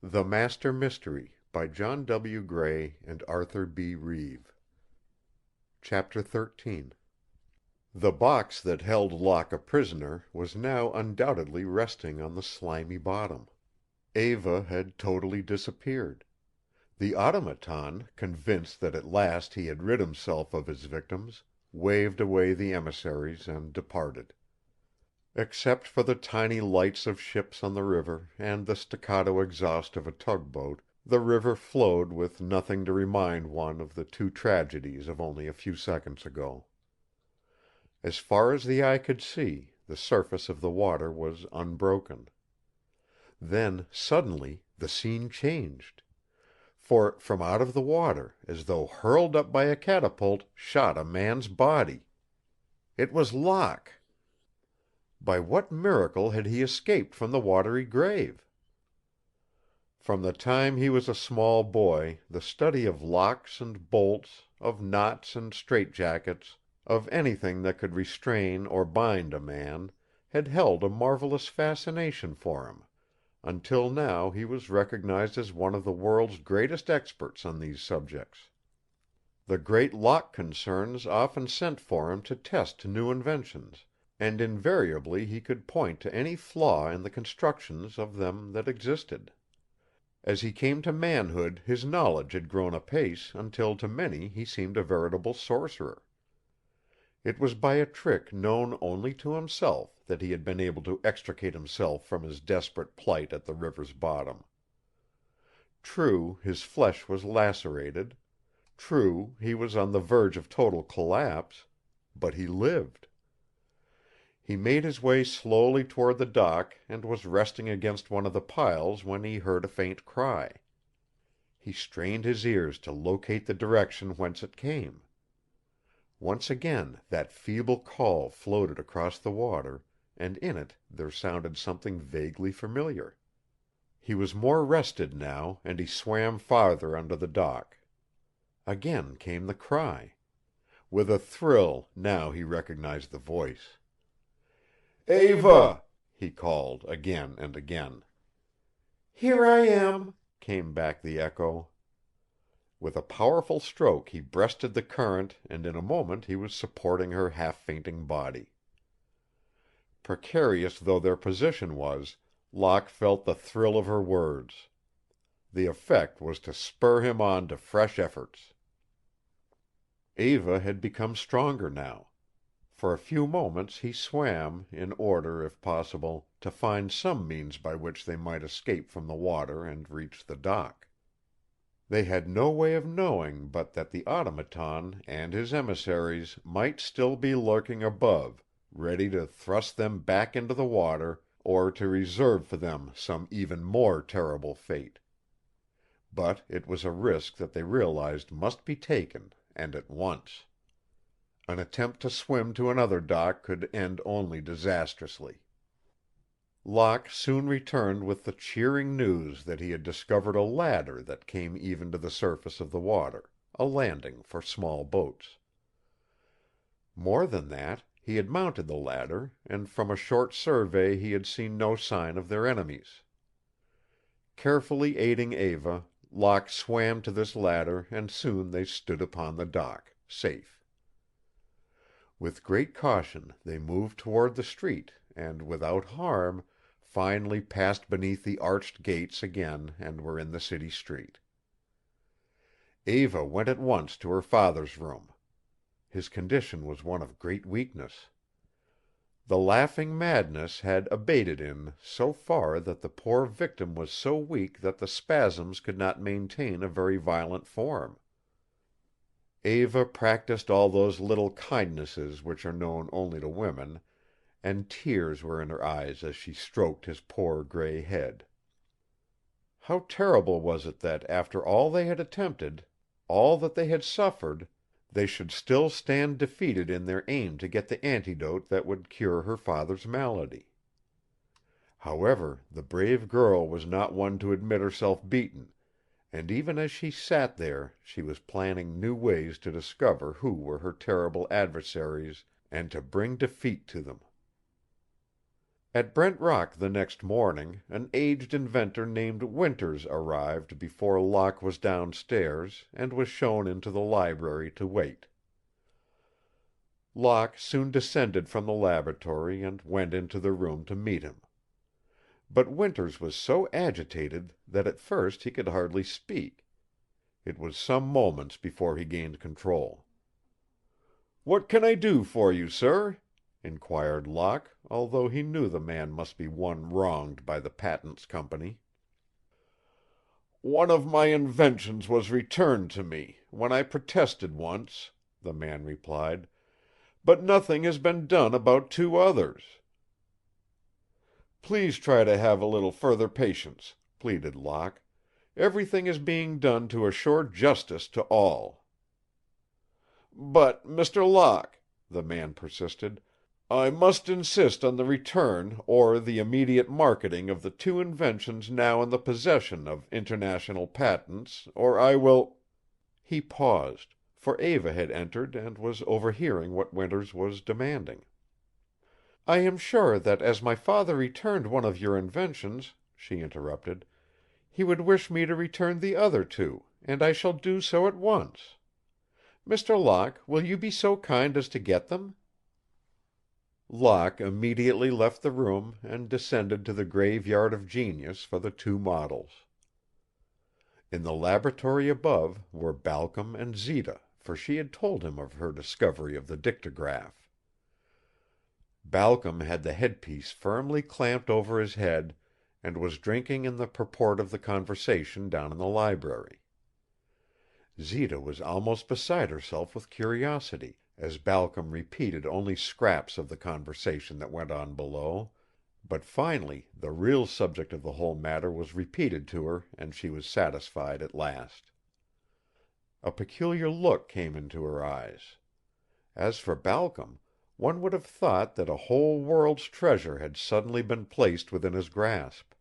The Master Mystery by John W. Gray and Arthur B. Reeve. Chapter 13. The box that held Locke a prisoner was now undoubtedly resting on the slimy bottom. Eva had totally disappeared. The automaton, convinced that at last he had rid himself of his victims, waved away the emissaries and departed. Except for the tiny lights of ships on the river and the staccato exhaust of a tugboat, the river flowed with nothing to remind one of the two tragedies of only a few seconds ago. As far as the eye could see, the surface of the water was unbroken. Then, suddenly, the scene changed. For from out of the water, as though hurled up by a catapult, shot a man's body. It was Locke. By what miracle had he escaped from the watery grave? From the time he was a small boy the study of locks and bolts, of knots and straitjackets, of anything that could restrain or bind a man, had held a marvelous fascination for him, until now he was recognized as one of the world's greatest experts on these subjects. The great Locke concerns often sent for him to test new inventions, and invariably he could point to any flaw in the constructions of them that existed. As he came to manhood his knowledge had grown apace until to many he seemed a veritable sorcerer. It was by a trick known only to himself that he had been able to extricate himself from his desperate plight at the river's bottom. True, his flesh was lacerated. True, he was on the verge of total collapse. But he lived. He made his way slowly toward the dock and was resting against one of the piles when he heard a faint cry. He strained his ears to locate the direction whence it came. Once again that feeble call floated across the water, and in it there sounded something vaguely familiar. He was more rested now, and he swam farther under the dock. Again came the cry. With a thrill, now he recognized the voice. "Eva!" he called again and again. "Here I am," came back the echo. With a powerful stroke he breasted the current and in a moment he was supporting her half-fainting body. Precarious though their position was, Locke felt the thrill of her words. The effect was to spur him on to fresh efforts. Eva had become stronger now. For a few moments he swam, in order, if possible, to find some means by which they might escape from the water and reach the dock. They had no way of knowing but that the automaton and his emissaries might still be lurking above, ready to thrust them back into the water, or to reserve for them some even more terrible fate. But it was a risk that they realized must be taken, and at once. An attempt to swim to another dock could end only disastrously. Locke soon returned with the cheering news that he had discovered a ladder that came even to the surface of the water, a landing for small boats. More than that, he had mounted the ladder, and from a short survey he had seen no sign of their enemies. Carefully aiding Eva, Locke swam to this ladder and soon they stood upon the dock, safe. With great caution they moved toward the street and, without harm, finally passed beneath the arched gates again and were in the city street. Eva went at once to her father's room. His condition was one of great weakness. The laughing madness had abated in so far that the poor victim was so weak that the spasms could not maintain a very violent form. Eva practiced all those little kindnesses which are known only to women, and tears were in her eyes as she stroked his poor gray head. How terrible was it that after all they had attempted, all that they had suffered, they should still stand defeated in their aim to get the antidote that would cure her father's malady. However, the brave girl was not one to admit herself beaten, and even as she sat there she was planning new ways to discover who were her terrible adversaries and to bring defeat to them. At Brent Rock the next morning an aged inventor named Winters arrived before Locke was downstairs and was shown into the library to wait. Locke soon descended from the laboratory and went into the room to meet him. But Winters was so agitated that at first he could hardly speak. It was some moments before he gained control. "What can I do for you, sir?" inquired Locke, although he knew the man must be one wronged by the Patents Company. "One of my inventions was returned to me, when I protested once," the man replied, "but nothing has been done about two others." "Please try to have a little further patience," pleaded Locke. "Everything is being done to assure justice to all." "But, Mr. Locke," the man persisted, "I must insist on the return or the immediate marketing of the two inventions now in the possession of international patents, or I will—" He paused, for Eva had entered and was overhearing what Winters was demanding. "I am sure that as my father returned one of your inventions," she interrupted, "he would wish me to return the other two, and I shall do so at once. Mr. Locke, will you be so kind as to get them?" Locke immediately left the room and descended to the Graveyard of Genius for the two models. In the laboratory above were Balcom and Zita, for she had told him of her discovery of the dictograph. Balcom had the headpiece firmly clamped over his head and was drinking in the purport of the conversation down in the library. Zita was almost beside herself with curiosity, as Balcom repeated only scraps of the conversation that went on below, but finally the real subject of the whole matter was repeated to her and she was satisfied at last. A peculiar look came into her eyes. As for Balcom, one would have thought that a whole world's treasure had suddenly been placed within his grasp.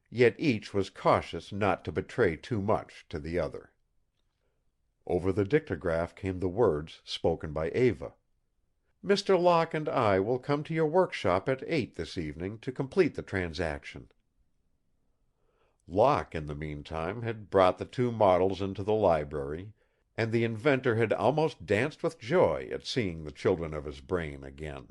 Yet each was cautious not to betray too much to the other. Over the dictograph came the words spoken by Eva. "Mr. Locke and I will come to your workshop at 8 this evening to complete the transaction." Locke, in the meantime, had brought the two models into the library, and the inventor had almost danced with joy at seeing the children of his brain again.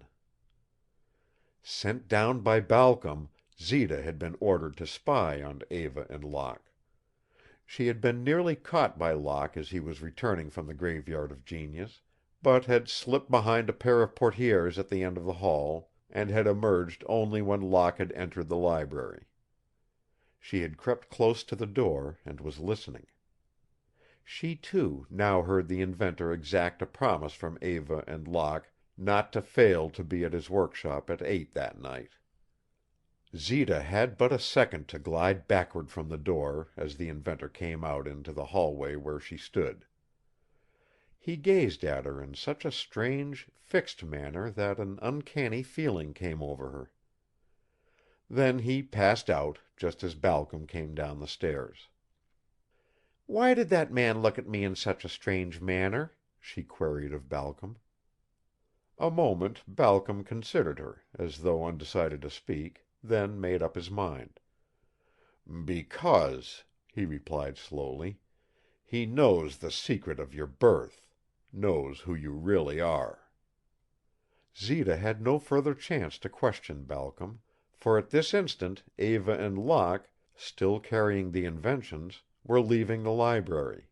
Sent down by Balcom, Zita had been ordered to spy on Eva and Locke. She had been nearly caught by Locke as he was returning from the Graveyard of Genius, but had slipped behind a pair of portieres at the end of the hall, and had emerged only when Locke had entered the library. She had crept close to the door and was listening. She, too, now heard the inventor exact a promise from Eva and Locke not to fail to be at his workshop at 8 that night. Zita had but a second to glide backward from the door as the inventor came out into the hallway where she stood. He gazed at her in such a strange, fixed manner that an uncanny feeling came over her. Then he passed out, just as Balcom came down the stairs. "Why did that man look at me in such a strange manner?" she queried of Balcom. A moment Balcom considered her, as though undecided to speak, then made up his mind. "Because," he replied slowly, "he knows the secret of your birth, knows who you really are." Zita had no further chance to question Balcom, for at this instant Eva and Locke, still carrying the inventions, were leaving the library.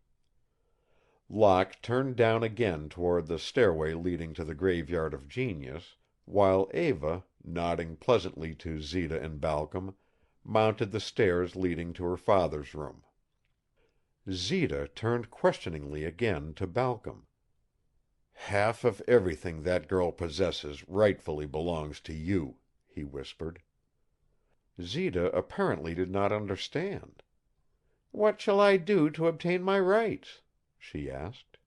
Locke turned down again toward the stairway leading to the Graveyard of Genius, while Eva, nodding pleasantly to Zita and Balcom, mounted the stairs leading to her father's room. Zita turned questioningly again to Balcom. "Half of everything that girl possesses rightfully belongs to you," he whispered. Zita apparently did not understand. "What shall I do to obtain my rights?" she asked.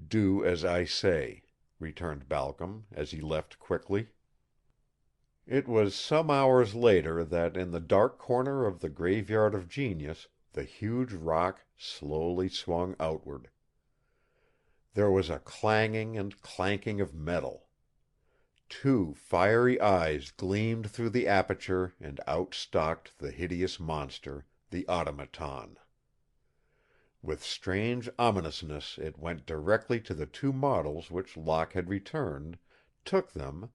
"Do as I say," returned Balcom, as he left quickly. It was some hours later that in the dark corner of the Graveyard of Genius the huge rock slowly swung outward. There was a clanging and clanking of metal. Two fiery eyes gleamed through the aperture and out stalked the hideous monster, the automaton. With strange ominousness it went directly to the two models which Locke had returned, took them,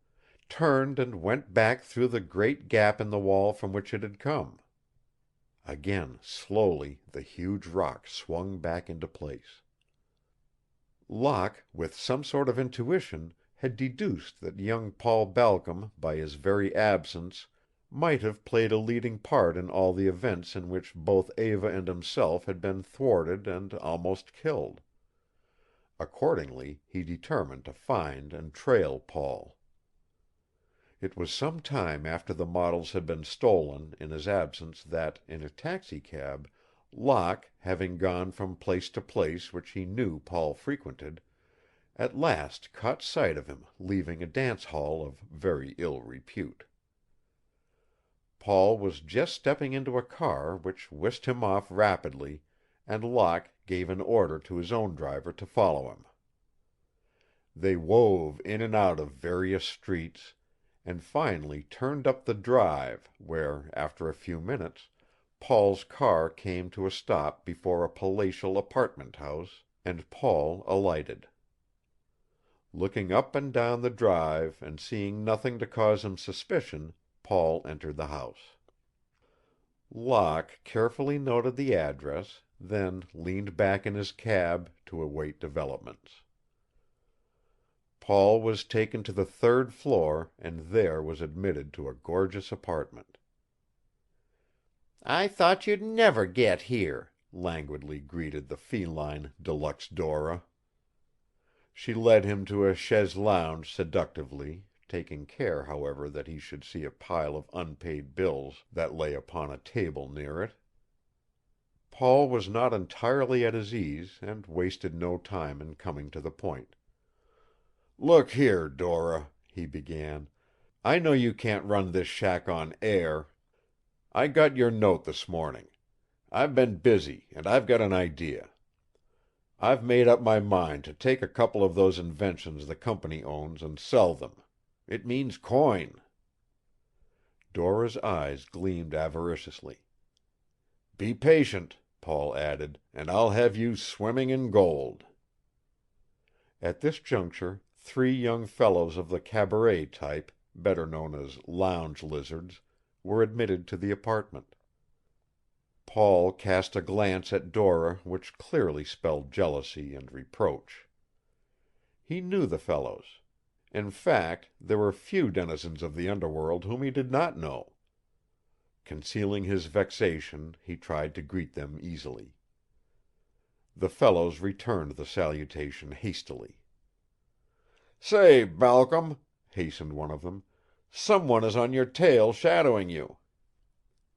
turned and went back through the great gap in the wall from which it had come. Again, slowly, the huge rock swung back into place. Locke, with some sort of intuition, had deduced that young Paul Balcom, by his very absence, might have played a leading part in all the events in which both Eva and himself had been thwarted and almost killed. Accordingly, he determined to find and trail Paul. It was some time after the models had been stolen in his absence that, in a taxicab, Locke, having gone from place to place which he knew Paul frequented, at last caught sight of him leaving a dance hall of very ill repute. Paul was just stepping into a car which whisked him off rapidly, and Locke gave an order to his own driver to follow him. They wove in and out of various streets, and finally turned up the drive where, after a few minutes, Paul's car came to a stop before a palatial apartment house, and Paul alighted. Looking up and down the drive and seeing nothing to cause him suspicion, Paul entered the house. Locke carefully noted the address, then leaned back in his cab to await developments. Paul was taken to the 3rd floor and there was admitted to a gorgeous apartment. "I thought you'd never get here," languidly greeted the feline deluxe Dora. She led him to a chaise longue seductively, taking care, however, that he should see a pile of unpaid bills that lay upon a table near it. Paul was not entirely at his ease and wasted no time in coming to the point. "Look here, Dora," he began. "I know you can't run this shack on air. I got your note this morning. I've been busy, and I've got an idea. I've made up my mind to take a couple of those inventions the company owns and sell them. It means coin." Dora's eyes gleamed avariciously. "Be patient," Paul added, "and I'll have you swimming in gold." At this juncture 3 young fellows of the cabaret type, better known as lounge lizards, were admitted to the apartment. Paul cast a glance at Dora which clearly spelled jealousy and reproach. He knew the fellows. In fact, there were few denizens of the underworld whom he did not know. Concealing his vexation, he tried to greet them easily. The fellows returned the salutation hastily. "Say, Balcom," hastened one of them, "someone is on your tail shadowing you."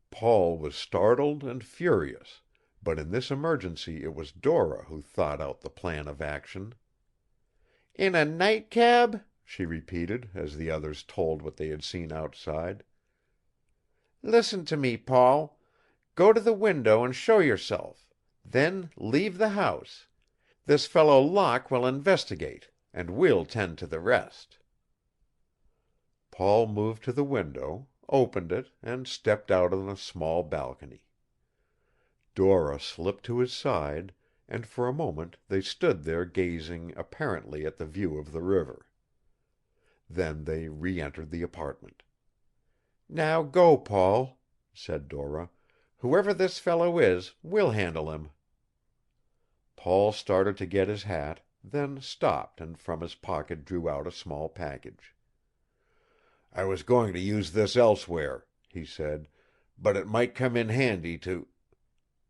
Paul was startled and furious, but in this emergency it was Dora who thought out the plan of action. "In a nightcab?" she repeated, as the others told what they had seen outside. "Listen to me, Paul. Go to the window and show yourself. Then leave the house. This fellow Locke will investigate, and we'll tend to the rest." Paul moved to the window, opened it, and stepped out on a small balcony. Dora slipped to his side, and for a moment they stood there gazing apparently at the view of the river. Then they re-entered the apartment. "Now go, Paul," said Dora. "Whoever this fellow is, we'll handle him." Paul started to get his hat, then stopped and from his pocket drew out a small package. "I was going to use this elsewhere," he said, "but it might come in handy to—"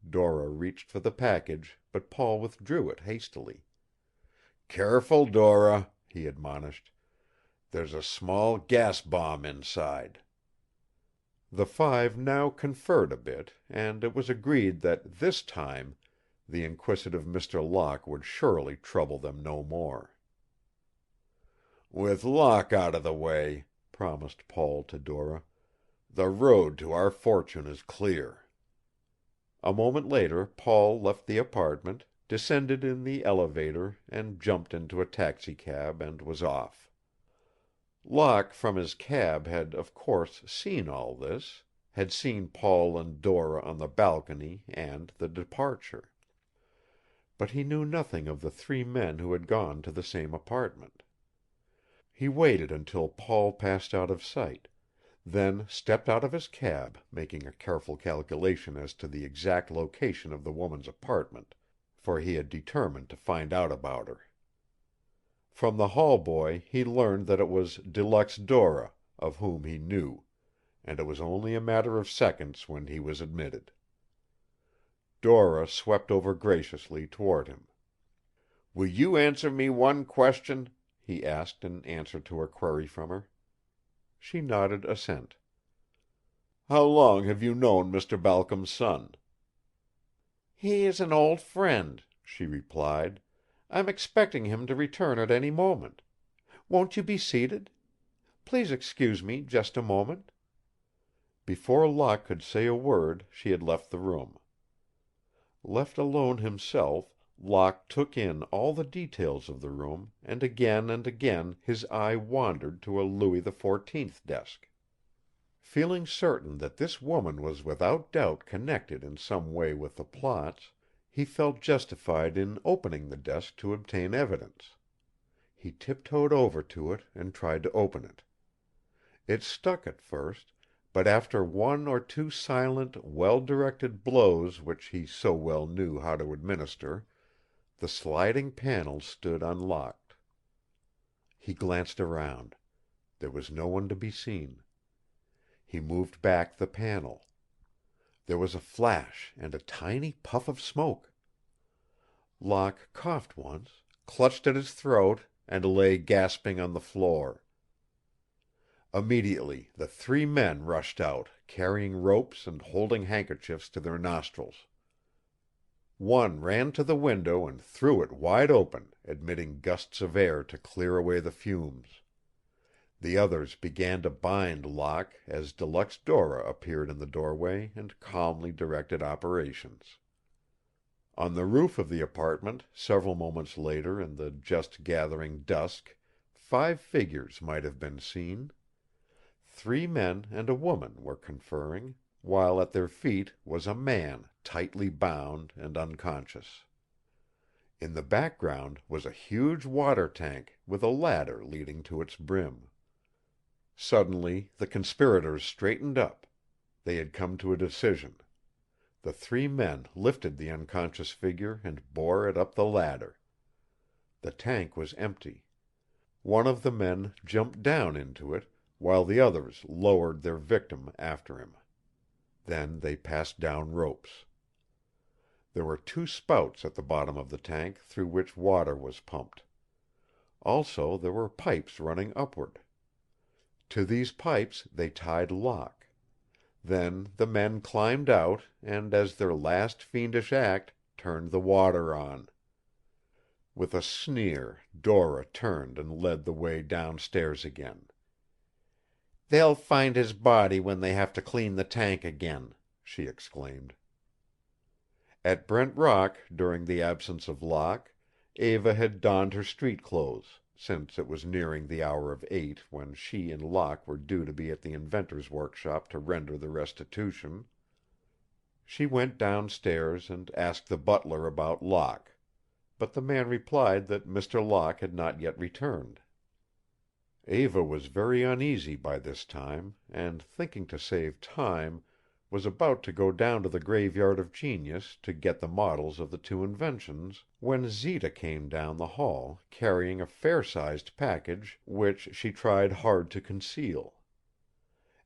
Dora reached for the package, but Paul withdrew it hastily. "Careful, Dora," he admonished. "There's a small gas bomb inside." The 5 now conferred a bit, and it was agreed that this time the inquisitive Mr. Locke would surely trouble them no more. "With Locke out of the way," promised Paul to Dora, "the road to our fortune is clear." A moment later Paul left the apartment, descended in the elevator, and jumped into a taxicab and was off. Locke from his cab had, of course, seen all this, had seen Paul and Dora on the balcony and the departure. But he knew nothing of the 3 men who had gone to the same apartment. He waited until Paul passed out of sight, then stepped out of his cab, making a careful calculation as to the exact location of the woman's apartment, for he had determined to find out about her. From the hall boy he learned that it was Deluxe Dora, of whom he knew, and it was only a matter of seconds when he was admitted. Dora swept over graciously toward him. "Will you answer me one question?" he asked in answer to a query from her. She nodded assent. "How long have you known Mr. Balcom's son?" "He is an old friend," she replied. "I'm expecting him to return at any moment. Won't you be seated? Please excuse me just a moment." Before Locke could say a word she had left the room. Left alone himself, Locke took in all the details of the room, and again his eye wandered to a Louis XIV desk. Feeling certain that this woman was without doubt connected in some way with the plots, He felt justified in opening the desk to obtain evidence. He tiptoed over to it and tried to open it. It stuck at first, but after one or two silent, well-directed blows which he so well knew how to administer, the sliding panel stood unlocked. He glanced around. There was no one to be seen. He moved back the panel. There was a flash and a tiny puff of smoke. Locke coughed once, clutched at his throat, and lay gasping on the floor. Immediately the three men rushed out, carrying ropes and holding handkerchiefs to their nostrils. One ran to the window and threw it wide open, admitting gusts of air to clear away the fumes. The others began to bind Locke as De Luxe Dora appeared in the doorway and calmly directed operations. On the roof of the apartment, several moments later in the just gathering dusk, 5 figures might have been seen. 3 men and a woman were conferring, while at their feet was a man tightly bound and unconscious. In the background was a huge water tank with a ladder leading to its brim. Suddenly the conspirators straightened up. They had come to a decision. The 3 men lifted the unconscious figure and bore it up the ladder. The tank was empty. One of the men jumped down into it, while the others lowered their victim after him. Then they passed down ropes. There were 2 spouts at the bottom of the tank through which water was pumped. Also there were pipes running upward. To these pipes they tied Locke. Then the men climbed out and, as their last fiendish act, turned the water on. With a sneer Dora turned and led the way downstairs again. "They'll find his body when they have to clean the tank again," she exclaimed. At Brent Rock, during the absence of Locke, Eva had donned her street clothes, since it was nearing the hour of 8 when she and Locke were due to be at the inventors' workshop to render the restitution. She went downstairs and asked the butler about Locke, but the man replied that Mr. Locke had not yet returned. Eva was very uneasy by this time, and, thinking to save time, was about to go down to the Graveyard of Genius to get the models of the 2 inventions, when Zita came down the hall carrying a fair-sized package which she tried hard to conceal.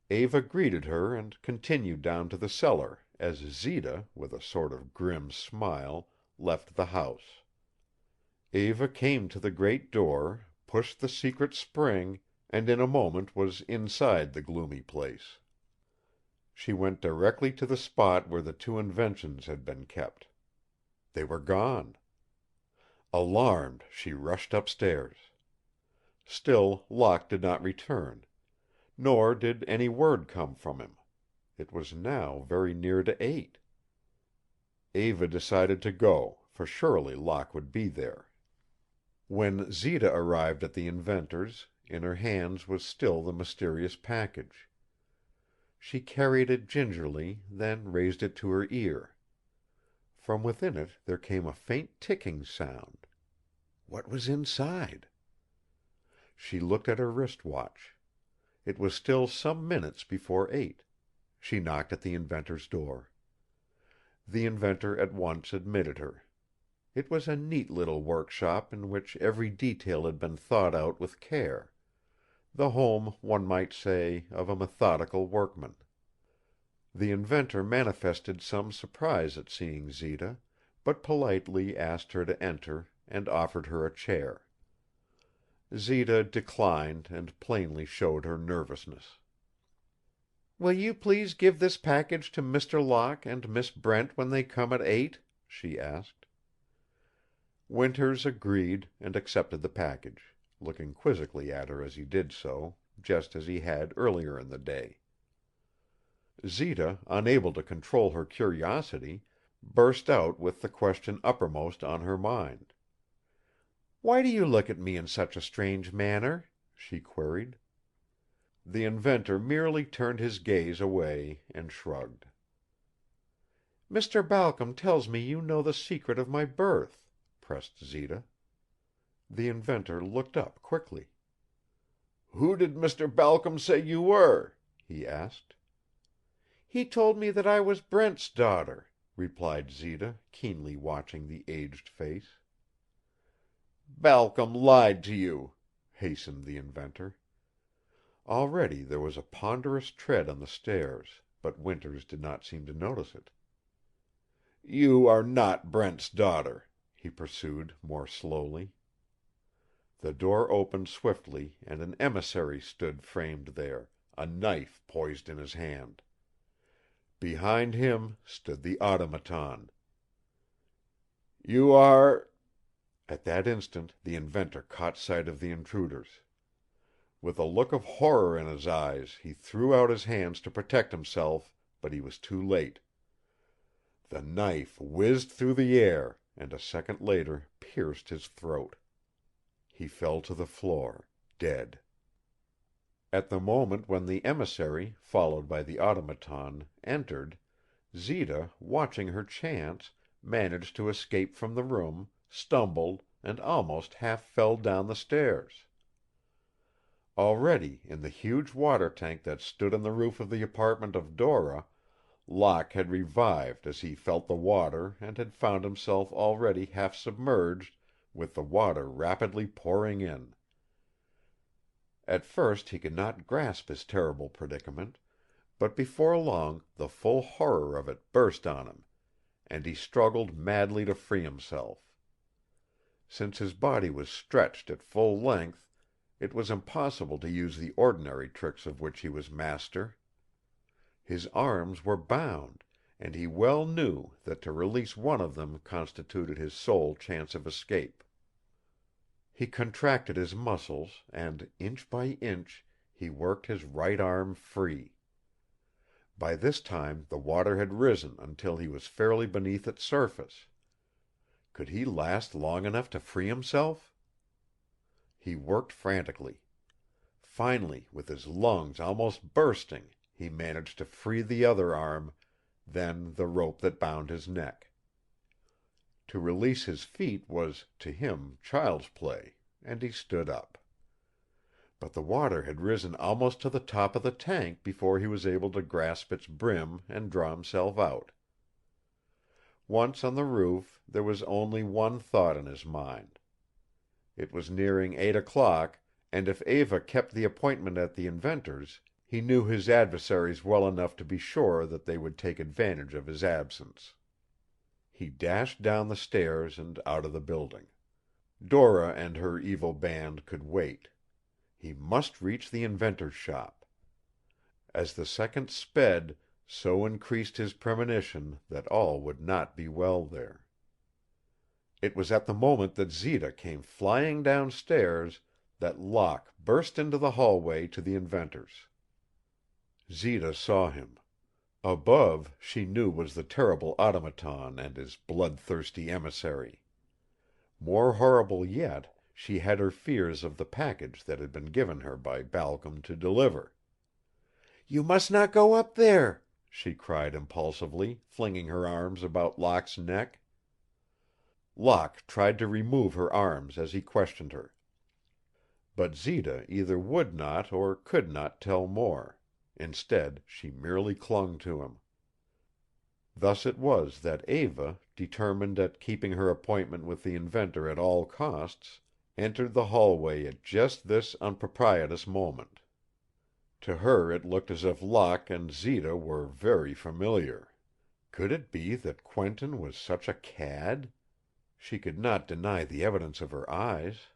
Eva greeted her and continued down to the cellar as Zita, with a sort of grim smile, left the house. Eva came to the great door, pushed the secret spring, and in a moment was inside the gloomy place. She went directly to the spot where the 2 inventions had been kept. They were gone. Alarmed, she rushed upstairs. Still Locke did not return. Nor did any word come from him. It was now very near to 8. Eva decided to go, for surely Locke would be there. When Zita arrived at the inventors, in her hands was still the mysterious package. She carried it gingerly, then raised it to her ear. From within it there came a faint ticking sound. What was inside? She looked at her wrist watch. It was still some minutes before 8. She knocked at the inventor's door. The inventor at once admitted her. It was a neat little workshop in which every detail had been thought out with care. The home, one might say, of a methodical workman. The inventor manifested some surprise at seeing Zita, but politely asked her to enter and offered her a chair. Zita declined and plainly showed her nervousness. "Will you please give this package to Mr. Locke and Miss Brent when they come at 8?" she asked. Winters agreed and accepted the package, looking quizzically at her as he did so, just as he had earlier in the day. Zita, unable to control her curiosity, burst out with the question uppermost on her mind. "Why do you look at me in such a strange manner?" she queried. The inventor merely turned his gaze away and shrugged. "Mr. Balcom tells me you know the secret of my birth," pressed Zita. The inventor looked up quickly. "Who did Mr. Balcom say you were?" he asked. "He told me that I was Brent's daughter," replied Zita, keenly watching the aged face. "Balcom lied to you," hastened the inventor. Already there was a ponderous tread on the stairs, but Winters did not seem to notice it. "You are not Brent's daughter," he pursued more slowly. The door opened swiftly and an emissary stood framed there, a knife poised in his hand. Behind him stood the automaton. "You are—" At that instant the inventor caught sight of the intruders. With a look of horror in his eyes he threw out his hands to protect himself, but he was too late. The knife whizzed through the air and a second later pierced his throat. He fell to the floor, dead. At the moment when the emissary, followed by the automaton, entered, Zita, watching her chance, managed to escape from the room, stumbled, and almost half fell down the stairs. Already, in the huge water tank that stood on the roof of the apartment of Dora, Locke had revived as he felt the water and had found himself already half submerged, with the water rapidly pouring in. At first he could not grasp his terrible predicament, but before long the full horror of it burst on him, and he struggled madly to free himself. Since his body was stretched at full length, it was impossible to use the ordinary tricks of which he was master. His arms were bound, and he well knew that to release one of them constituted his sole chance of escape. He contracted his muscles and, inch by inch, he worked his right arm free. By this time the water had risen until he was fairly beneath its surface. Could he last long enough to free himself? He worked frantically. Finally, with his lungs almost bursting, he managed to free the other arm, then the rope that bound his neck. To release his feet was, to him, child's play, and he stood up. But the water had risen almost to the top of the tank before he was able to grasp its brim and draw himself out. Once on the roof, there was only one thought in his mind. It was nearing 8 o'clock, and if Eva kept the appointment at the inventors', he knew his adversaries well enough to be sure that they would take advantage of his absence. He dashed down the stairs and out of the building. Dora and her evil band could wait. He must reach the inventor's shop. As the seconds sped, so increased his premonition that all would not be well there. It was at the moment that Zita came flying downstairs that Locke burst into the hallway to the inventors'. Zita saw him. Above, she knew was the terrible automaton and his bloodthirsty emissary. More horrible yet, she had her fears of the package that had been given her by Balcom to deliver. "You must not go up there!" she cried impulsively, flinging her arms about Locke's neck. Locke tried to remove her arms as he questioned her. But Zita either would not or could not tell more. Instead, she merely clung to him. Thus it was that Eva, determined at keeping her appointment with the inventor at all costs, entered the hallway at just this unpropitious moment. To her it looked as if Locke and Zita were very familiar. Could it be that Quentin was such a cad? She could not deny the evidence of her eyes.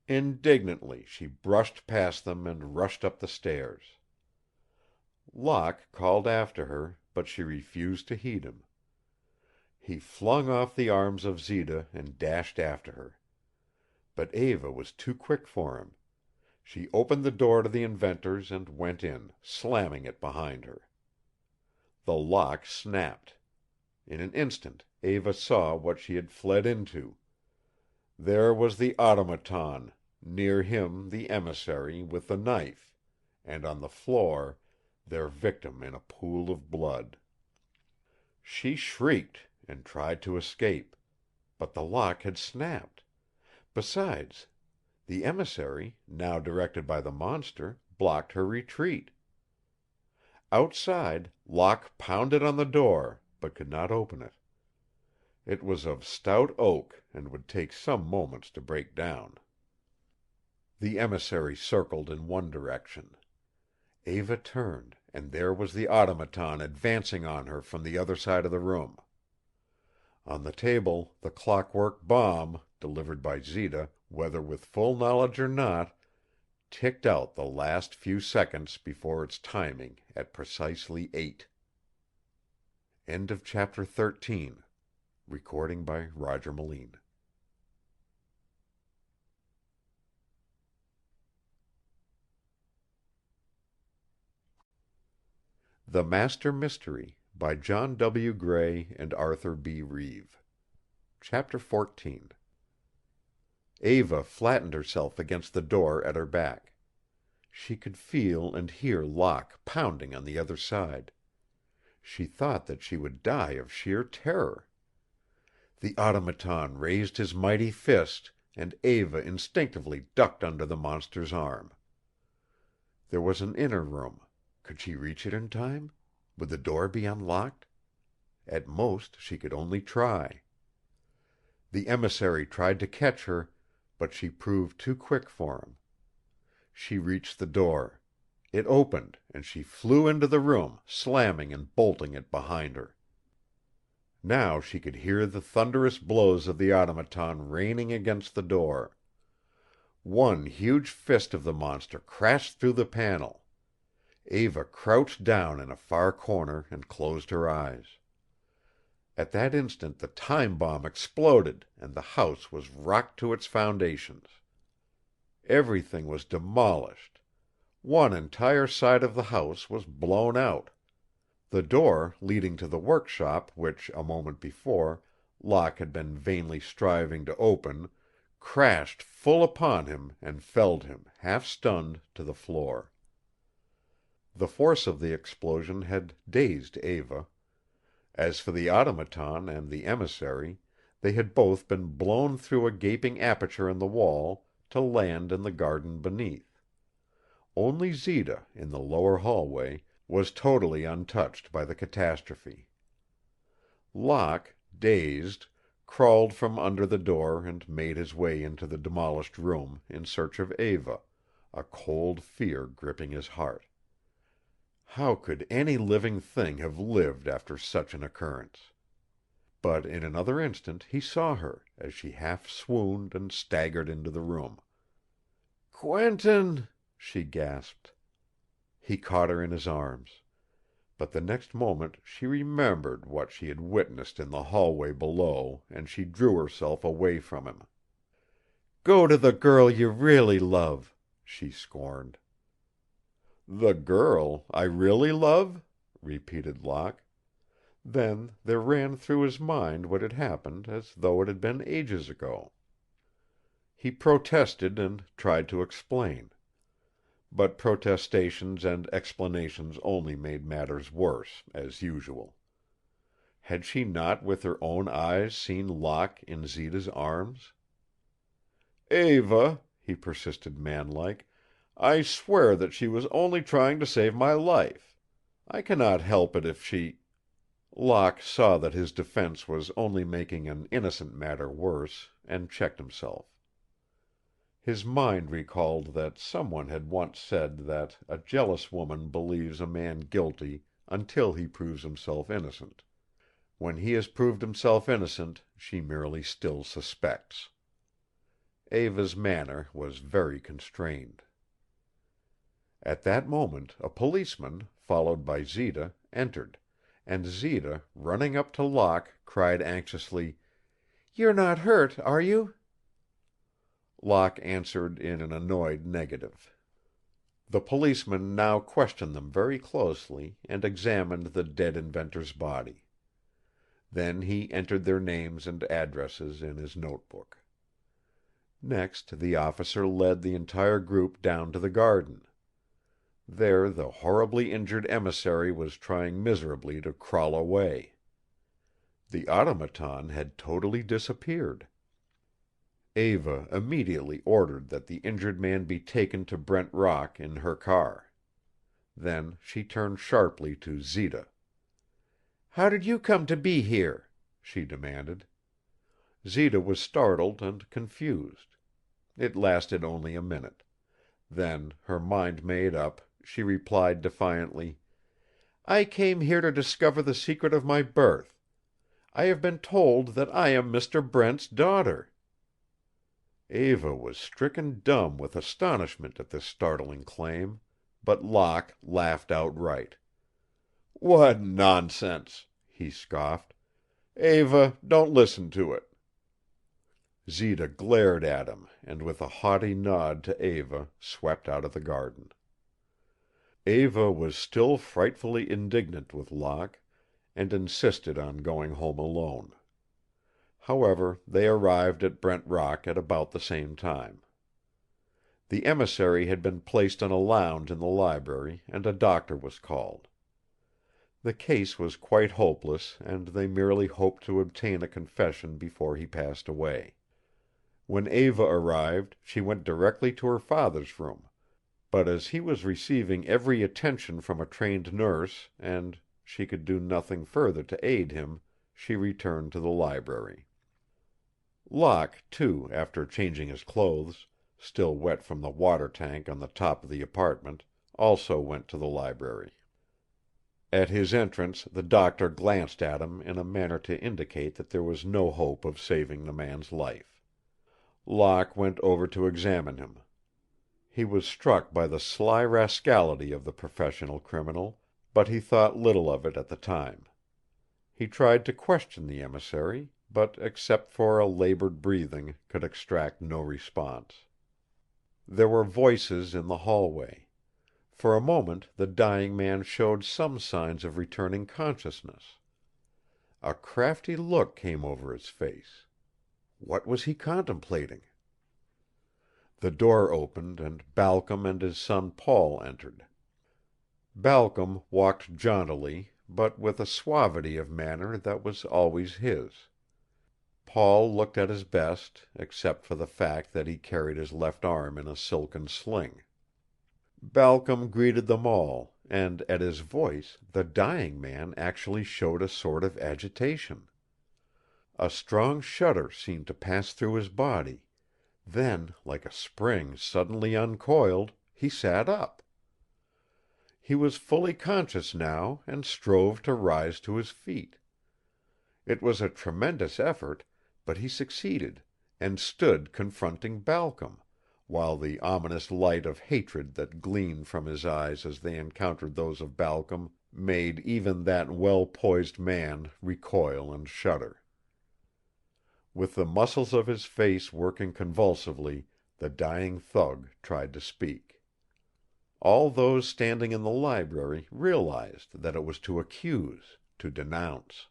Indignantly she brushed past them and rushed up the stairs. Locke called after her, but she refused to heed him. He flung off the arms of Zita and dashed after her. But Eva was too quick for him. She opened the door to the inventors and went in, slamming it behind her. The lock snapped. In an instant Eva saw what she had fled into. There was the automaton, near him the emissary, with the knife, and on the floor their victim in a pool of blood. She shrieked and tried to escape, but the lock had snapped. Besides, the emissary, now directed by the monster, blocked her retreat. Outside, Locke pounded on the door, but could not open it. It was of stout oak and would take some moments to break down. The emissary circled in one direction. Eva turned, and there was the automaton advancing on her from the other side of the room. On the table, the clockwork bomb, delivered by Zita, whether with full knowledge or not, ticked out the last few seconds before its timing at precisely 8. End of chapter 13. Recording by Roger Melin. The Master Mystery by John W. Gray and Arthur B. Reeve. Chapter 14. Eva flattened herself against the door at her back. She could feel and hear Locke pounding on the other side. She thought that she would die of sheer terror. The automaton raised his mighty fist, and Eva instinctively ducked under the monster's arm. There was an inner room. Could she reach it in time? Would the door be unlocked? At most, she could only try. The emissary tried to catch her, but she proved too quick for him. She reached the door. It opened, and she flew into the room, slamming and bolting it behind her. Now she could hear the thunderous blows of the automaton raining against the door. One huge fist of the monster crashed through the panel. Eva crouched down in a far corner and closed her eyes. At that instant the time bomb exploded, and the house was rocked to its foundations. Everything was demolished. One entire side of the house was blown out. The door leading to the workshop, which, a moment before, Locke had been vainly striving to open, crashed full upon him and felled him, half-stunned, to the floor. The force of the explosion had dazed Eva. As for the automaton and the emissary, they had both been blown through a gaping aperture in the wall to land in the garden beneath. Only Zita, in the lower hallway, was totally untouched by the catastrophe. Locke, dazed, crawled from under the door and made his way into the demolished room in search of Eva, a cold fear gripping his heart. How could any living thing have lived after such an occurrence? But in another instant he saw her, as she half swooned and staggered into the room. "Quentin!" she gasped. He caught her in his arms. But the next moment she remembered what she had witnessed in the hallway below, and she drew herself away from him. "Go to the girl you really love," she scorned. "The girl I really love?" repeated Locke. Then there ran through his mind what had happened as though it had been ages ago. He protested and tried to explain. But protestations and explanations only made matters worse, as usual. Had she not with her own eyes seen Locke in Zita's arms? "Eva," he persisted manlike, "I swear that she was only trying to save my life. I cannot help it if she—" Locke saw that his defense was only making an innocent matter worse, and checked himself. His mind recalled that someone had once said that a jealous woman believes a man guilty until he proves himself innocent. When he has proved himself innocent, she merely still suspects. Eva's manner was very constrained. At that moment a policeman, followed by Zita, entered, and Zita, running up to Locke, cried anxiously, "You're not hurt, are you?" Locke answered in an annoyed negative. The policeman now questioned them very closely and examined the dead inventor's body. Then he entered their names and addresses in his notebook. Next the officer led the entire group down to the garden. There the horribly injured emissary was trying miserably to crawl away. The automaton had totally disappeared. Eva immediately ordered that the injured man be taken to Brent Rock in her car. Then she turned sharply to Zita. "How did you come to be here?" she demanded. Zita was startled and confused. It lasted only a minute. Then, her mind made up, she replied defiantly: "I came here to discover the secret of my birth. I have been told that I am Mr. Brent's daughter." Eva was stricken dumb with astonishment at this startling claim, but Locke laughed outright. "What nonsense!" he scoffed. "Eva, don't listen to it." Zita glared at him and, with a haughty nod to Eva, swept out of the garden. Eva was still frightfully indignant with Locke, and insisted on going home alone. However, they arrived at Brent Rock at about the same time. The emissary had been placed on a lounge in the library, and a doctor was called. The case was quite hopeless, and they merely hoped to obtain a confession before he passed away. When Eva arrived, she went directly to her father's room, but as he was receiving every attention from a trained nurse, and she could do nothing further to aid him, she returned to the library. Locke, too, after changing his clothes, still wet from the water tank on the top of the apartment, also went to the library. At his entrance the doctor glanced at him in a manner to indicate that there was no hope of saving the man's life. Locke went over to examine him. He was struck by the sly rascality of the professional criminal, but he thought little of it at the time. He tried to question the emissary, but, except for a labored breathing, could extract no response. There were voices in the hallway. For a moment the dying man showed some signs of returning consciousness. A crafty look came over his face. What was he contemplating? The door opened and Balcom and his son Paul entered. Balcom walked jauntily, but with a suavity of manner that was always his. Paul looked at his best, except for the fact that he carried his left arm in a silken sling. Balcom greeted them all, and at his voice the dying man actually showed a sort of agitation. A strong shudder seemed to pass through his body. Then, like a spring suddenly uncoiled, he sat up. He was fully conscious now and strove to rise to his feet. It was a tremendous effort, but he succeeded, and stood confronting Balcom, while the ominous light of hatred that gleamed from his eyes as they encountered those of Balcom made even that well-poised man recoil and shudder. With the muscles of his face working convulsively, the dying thug tried to speak. All those standing in the library realized that it was to accuse, to denounce.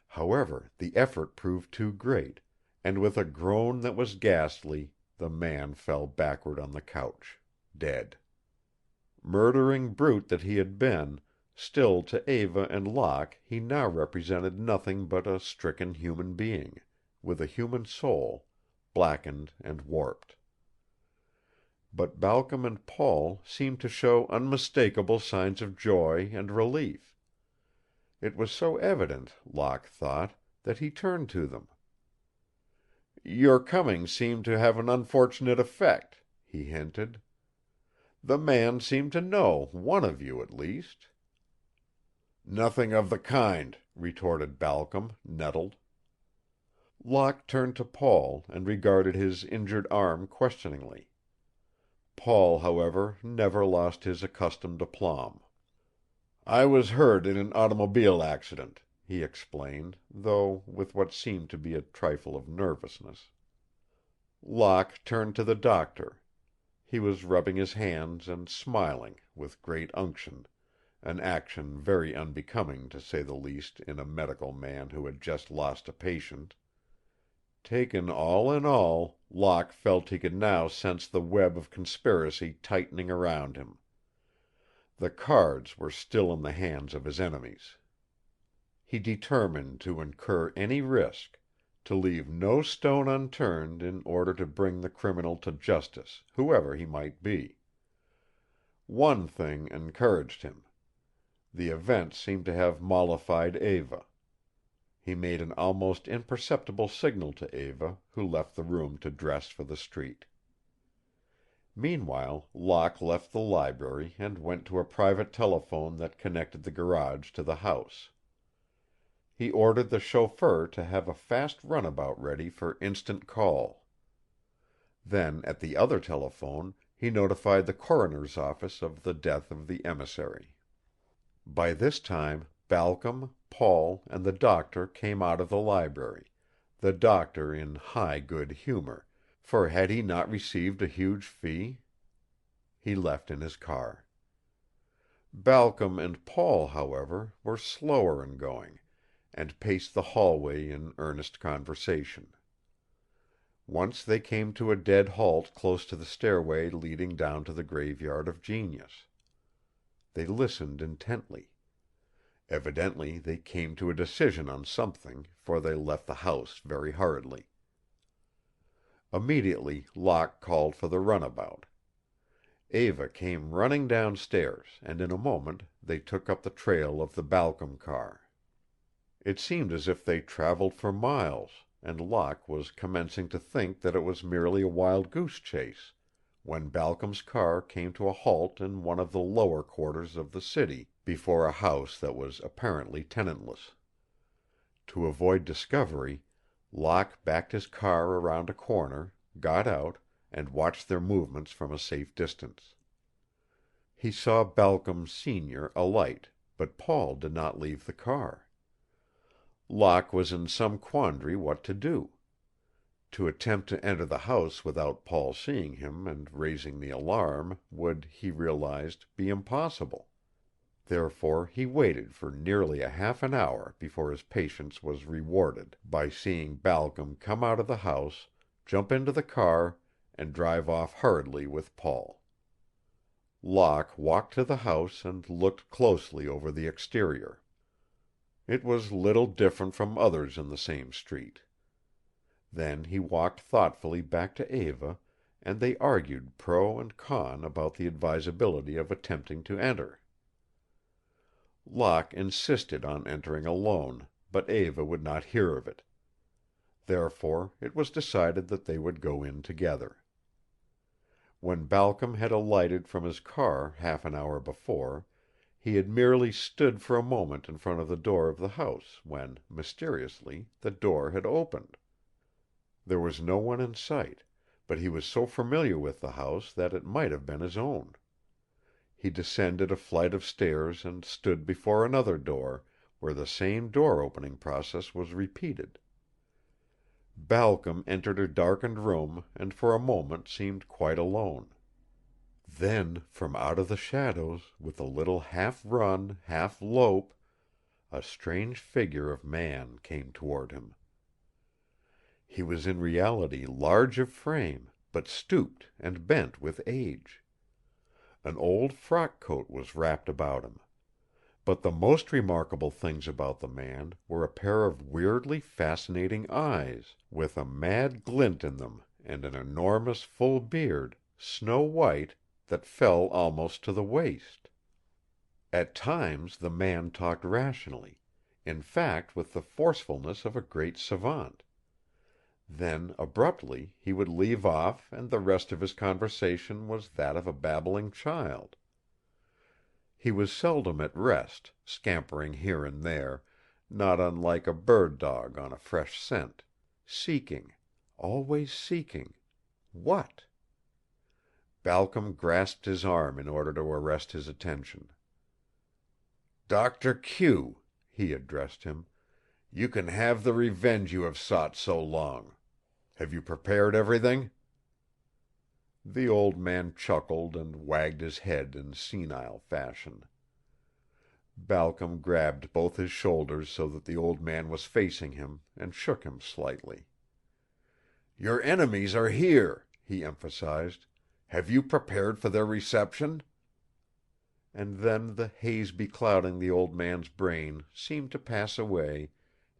However, the effort proved too great, and with a groan that was ghastly, the man fell backward on the couch, dead. Murdering brute that he had been, still to Eva and Locke he now represented nothing but a stricken human being, with a human soul, blackened and warped. But Balcom and Paul seemed to show unmistakable signs of joy and relief. It was so evident, Locke thought, that he turned to them. "Your coming seemed to have an unfortunate effect," he hinted. "The man seemed to know one of you, at least." "Nothing of the kind," retorted Balcom, nettled. Locke turned to Paul and regarded his injured arm questioningly. Paul, however, never lost his accustomed aplomb. "I was hurt in an automobile accident," he explained, though with what seemed to be a trifle of nervousness. Locke turned to the doctor. He was rubbing his hands and smiling, with great unction, an action very unbecoming, to say the least, in a medical man who had just lost a patient. Taken all in all, Locke felt he could now sense the web of conspiracy tightening around him. The cards were still in the hands of his enemies. he determined to incur any risk, to leave no stone unturned in order to bring the criminal to justice, whoever he might be. One thing encouraged him. The event seemed to have mollified Eva. He made an almost imperceptible signal to Eva, who left the room to dress for the street. Meanwhile, Locke left the library and went to a private telephone that connected the garage to the house. He ordered the chauffeur to have a fast runabout ready for instant call. Then, at the other telephone, he notified the coroner's office of the death of the emissary. By this time, Balcom, Paul, and the doctor came out of the library, the doctor in high good humor, for had he not received a huge fee? He left in his car. Balcom and Paul, however, were slower in going, and paced the hallway in earnest conversation. Once they came to a dead halt close to the stairway leading down to the graveyard of genius. They listened intently. Evidently they came to a decision on something, for they left the house very hurriedly. Immediately Locke called for the runabout. Eva came running downstairs, and in a moment they took up the trail of the Balcom car. It seemed as if they traveled for miles, and Locke was commencing to think that it was merely a wild-goose chase, when Balcom's car came to a halt in one of the lower quarters of the city, before a house that was apparently tenantless. To avoid discovery, Locke backed his car around a corner, got out, and watched their movements from a safe distance. He saw Balcom Sr. alight, but Paul did not leave the car. Locke was in some quandary what to do. To attempt to enter the house without Paul seeing him and raising the alarm would, he realized, be impossible. Therefore he waited for nearly a half an hour before his patience was rewarded by seeing Balcom come out of the house, jump into the car, and drive off hurriedly with Paul. Locke walked to the house and looked closely over the exterior. It was little different from others in the same street. Then he walked thoughtfully back to Eva, and they argued pro and con about the advisability of attempting to enter. Locke insisted on entering alone, but Eva would not hear of it. Therefore it was decided that they would go in together. When Balcom had alighted from his car half an hour before, he had merely stood for a moment in front of the door of the house when, mysteriously, the door had opened. There was no one in sight, but he was so familiar with the house that it might have been his own. He descended a flight of stairs and stood before another door, where the same door-opening process was repeated. Balcom entered a darkened room and for a moment seemed quite alone. Then, from out of the shadows, with a little half-run, half-lope, a strange figure of man came toward him. He was in reality large of frame, but stooped and bent with age. An old frock-coat was wrapped about him. But the most remarkable things about the man were a pair of weirdly fascinating eyes, with a mad glint in them and an enormous full beard, snow-white, that fell almost to the waist. At times the man talked rationally, in fact with the forcefulness of a great savant. Then, abruptly, he would leave off and the rest of his conversation was that of a babbling child. He was seldom at rest, scampering here and there, not unlike a bird dog on a fresh scent, seeking, always seeking. What? Balcom grasped his arm in order to arrest his attention. "Doctor Q," he addressed him, "you can have the revenge you have sought so long. Have you prepared everything?" The old man chuckled and wagged his head in senile fashion. Balcom grabbed both his shoulders so that the old man was facing him, and shook him slightly. "Your enemies are here," he emphasized. "Have you prepared for their reception?" and then the haze beclouding the old man's brain seemed to pass away,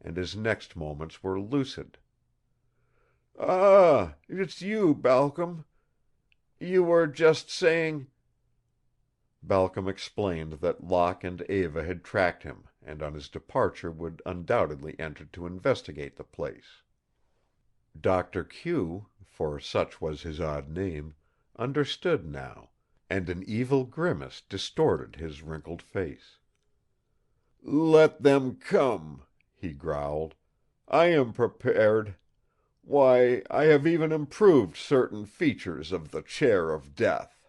and his next moments were lucid. "Ah, it's you, Balcom. You were just saying—" Balcom explained that Locke and Eva had tracked him, and on his departure would undoubtedly enter to investigate the place. Doctor Q, for such was his odd name, understood now, and an evil grimace distorted his wrinkled face. "Let them come," he growled. "I am prepared. Why, I have even improved certain features of the chair of death."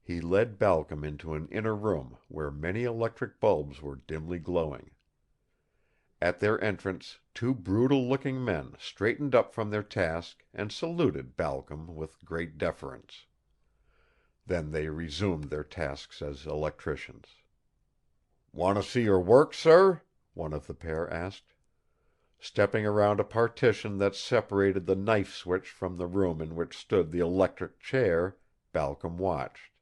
He led Balcom into an inner room where many electric bulbs were dimly glowing. At their entrance 2 brutal-looking men straightened up from their task and saluted Balcom with great deference. Then they resumed their tasks as electricians. "Want to see your work, sir?" one of the pair asked. Stepping around a partition that separated the knife switch from the room in which stood the electric chair, Balcom watched.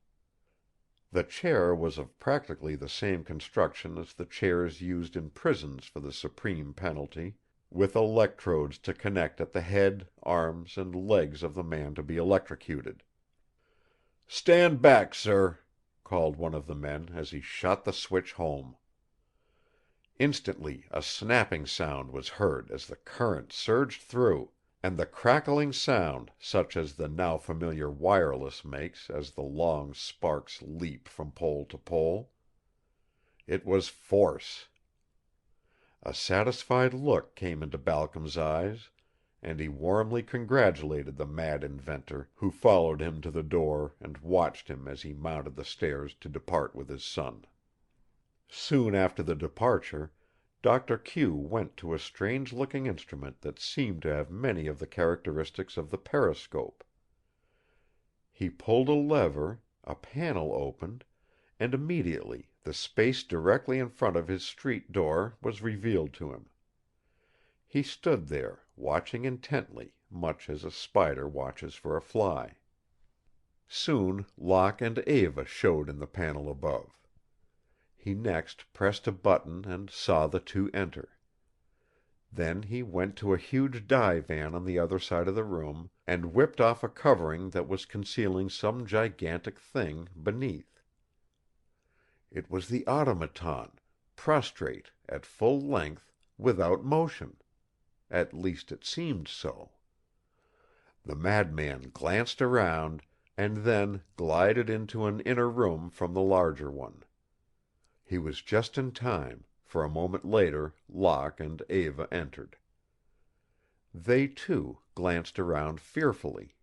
The chair was of practically the same construction as the chairs used in prisons for the supreme penalty, with electrodes to connect at the head, arms, and legs of the man to be electrocuted. "Stand back, sir," called one of the men as he shot the switch home. Instantly a snapping sound was heard as the current surged through, and the crackling sound such as the now familiar wireless makes as the long sparks leap from pole to pole. It was force. A satisfied look came into Balcom's eyes, and he warmly congratulated the mad inventor who followed him to the door and watched him as he mounted the stairs to depart with his son. Soon after the departure, Doctor Q went to a strange-looking instrument that seemed to have many of the characteristics of the periscope. He pulled a lever, a panel opened, and immediately the space directly in front of his street door was revealed to him. He stood there, watching intently, much as a spider watches for a fly. Soon Locke and Eva showed in the panel above. He next pressed a button and saw the 2 enter. Then he went to a huge divan on the other side of the room and whipped off a covering that was concealing some gigantic thing beneath. It was the automaton, prostrate, at full length, without motion. At least it seemed so. The madman glanced around, and then glided into an inner room from the larger one. He was just in time, for a moment later Locke and Eva entered. They, too, glanced around fearfully.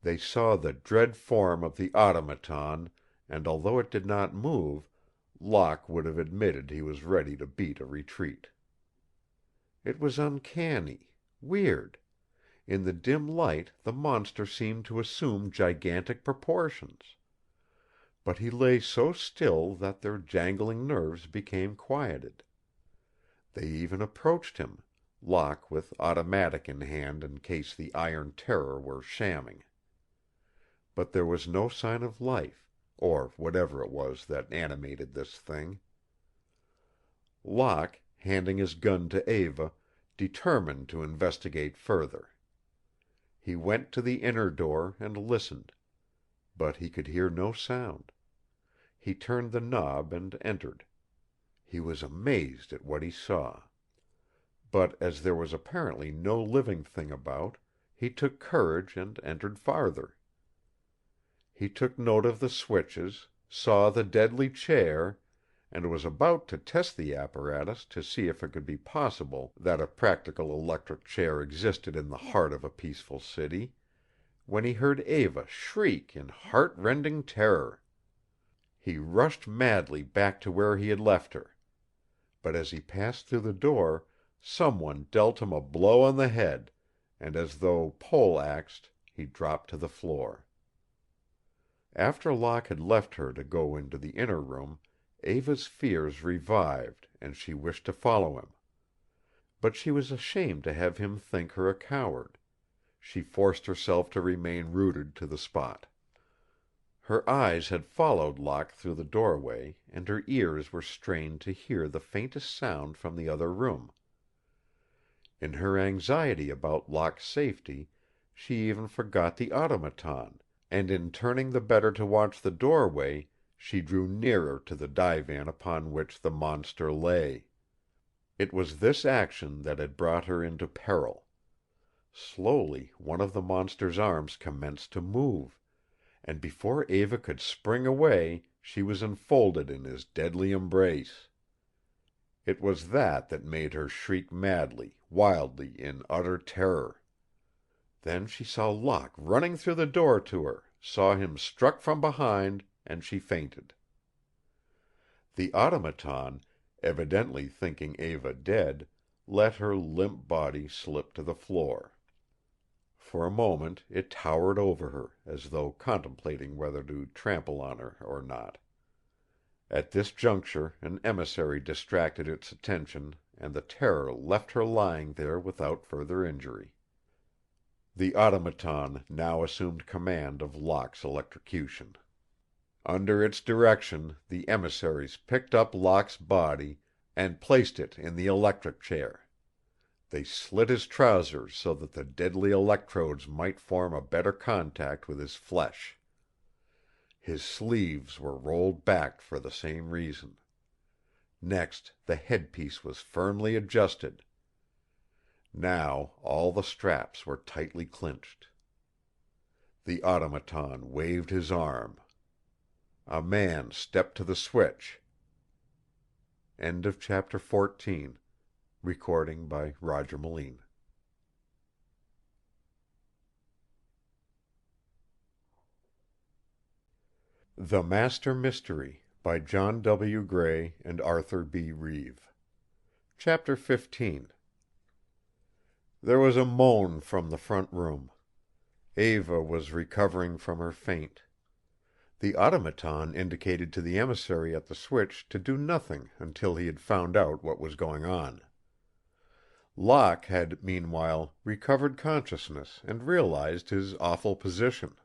They saw the dread form of the automaton, and although it did not move, Locke would have admitted he was ready to beat a retreat. It was uncanny, weird. In the dim light the monster seemed to assume gigantic proportions. But he lay so still that their jangling nerves became quieted. They even approached him, Locke with automatic in hand in case the iron terror were shamming. But there was no sign of life, or whatever it was that animated this thing. Locke, handing his gun to Eva, determined to investigate further. He went to the inner door and listened. But he could hear no sound. He turned the knob and entered. He was amazed at what he saw. But as there was apparently no living thing about, he took courage and entered farther. He took note of the switches, saw the deadly chair, and was about to test the apparatus to see if it could be possible that a practical electric chair existed in the heart of a peaceful city, when he heard Eva shriek in heart-rending terror. He rushed madly back to where he had left her. But as he passed through the door, someone dealt him a blow on the head, and as though pole-axed, he dropped to the floor. After Locke had left her to go into the inner room, Eva's fears revived, and she wished to follow him. But she was ashamed to have him think her a coward. She forced herself to remain rooted to the spot. Her eyes had followed Locke through the doorway, and her ears were strained to hear the faintest sound from the other room. In her anxiety about Locke's safety, she even forgot the automaton, and in turning the better to watch the doorway, she drew nearer to the divan upon which the monster lay. It was this action that had brought her into peril. Slowly one of the monster's arms commenced to move, and before Eva could spring away she was enfolded in his deadly embrace. It was that made her shriek madly, wildly, in utter terror. Then she saw Locke running through the door to her, saw him struck from behind, and she fainted. The automaton, evidently thinking Eva dead, let her limp body slip to the floor. For a moment it towered over her, as though contemplating whether to trample on her or not. At this juncture an emissary distracted its attention, and the terror left her lying there without further injury. The automaton now assumed command of Locke's electrocution. Under its direction the emissaries picked up Locke's body and placed it in the electric chair. They slit his trousers so that the deadly electrodes might form a better contact with his flesh. His sleeves were rolled back for the same reason. Next, the headpiece was firmly adjusted. Now all the straps were tightly clinched. The automaton waved his arm. A man stepped to the switch. End of chapter 14. Recording by Roger Melin. The Master Mystery by John W. Gray and Arthur B. Reeve. Chapter 15. There was a moan from the front room. Eva was recovering from her faint. The automaton indicated to the emissary at the switch to do nothing until he had found out what was going on. Locke had, meanwhile, recovered consciousness and realized his awful position.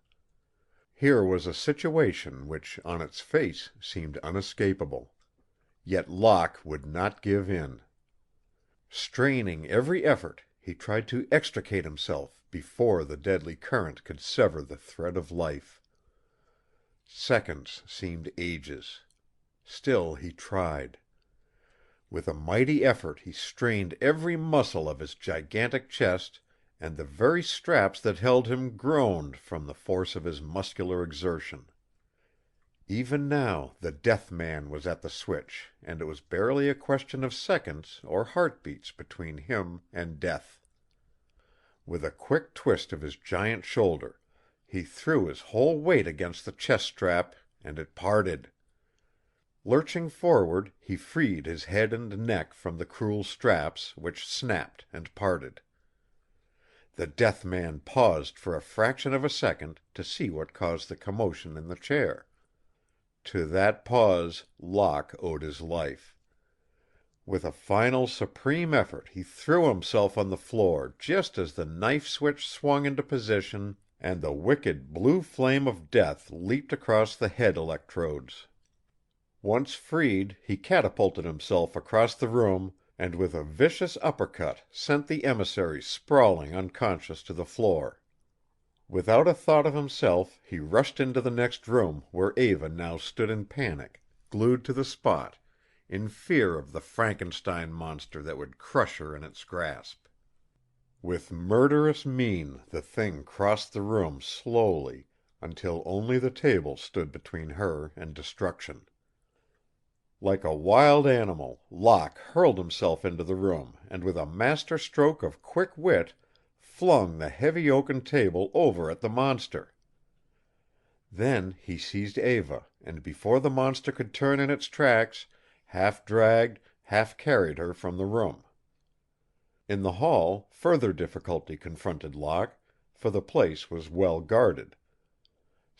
Here was a situation which on its face seemed unescapable. Yet Locke would not give in. Straining every effort, he tried to extricate himself before the deadly current could sever the thread of life. Seconds seemed ages. Still he tried. With a mighty effort he strained every muscle of his gigantic chest, and the very straps that held him groaned from the force of his muscular exertion. Even now the death man was at the switch, and it was barely a question of seconds or heartbeats between him and death. With a quick twist of his giant shoulder, he threw his whole weight against the chest strap, and it parted. Lurching forward, he freed his head and neck from the cruel straps, which snapped and parted. The death man paused for a fraction of a second to see what caused the commotion in the chair. To that pause Locke owed his life. With a final supreme effort he threw himself on the floor just as the knife switch swung into position and the wicked blue flame of death leaped across the head electrodes. Once freed, he catapulted himself across the room and with a vicious uppercut sent the emissary sprawling unconscious to the floor. Without a thought of himself he rushed into the next room where Eva now stood in panic, glued to the spot, in fear of the Frankenstein monster that would crush her in its grasp. With murderous mien the thing crossed the room slowly until only the table stood between her and destruction. Like a wild animal, Locke hurled himself into the room and with a master stroke of quick wit flung the heavy oaken table over at the monster. Then he seized Eva, and before the monster could turn in its tracks, half dragged, half carried her from the room. In the hall further difficulty confronted Locke, for the place was well guarded.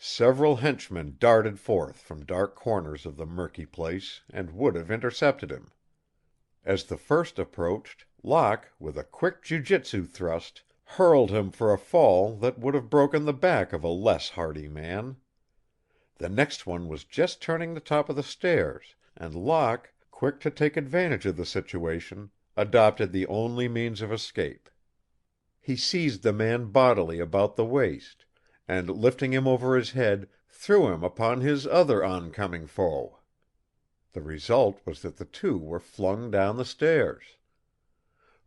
Several henchmen darted forth from dark corners of the murky place and would have intercepted him. As the first approached, Locke, with a quick jiu-jitsu thrust, hurled him for a fall that would have broken the back of a less hardy man. The next one was just turning the top of the stairs, and Locke, quick to take advantage of the situation, adopted the only means of escape. He seized the man bodily about the waist, and, lifting him over his head, threw him upon his other oncoming foe. The result was that the two were flung down the stairs.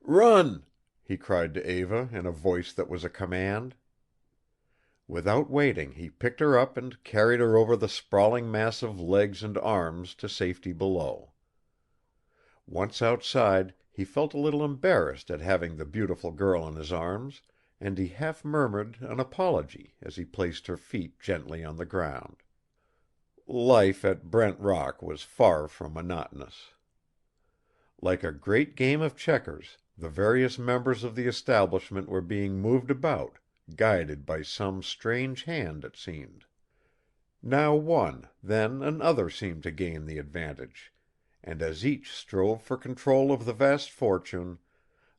"Run!" he cried to Eva in a voice that was a command. Without waiting he picked her up and carried her over the sprawling mass of legs and arms to safety below. Once outside he felt a little embarrassed at having the beautiful girl in his arms, and he half murmured an apology as he placed her feet gently on the ground. Life at Brent Rock was far from monotonous. Like a great game of checkers, the various members of the establishment were being moved about, guided by some strange hand, it seemed. Now one, then another seemed to gain the advantage, and as each strove for control of the vast fortune,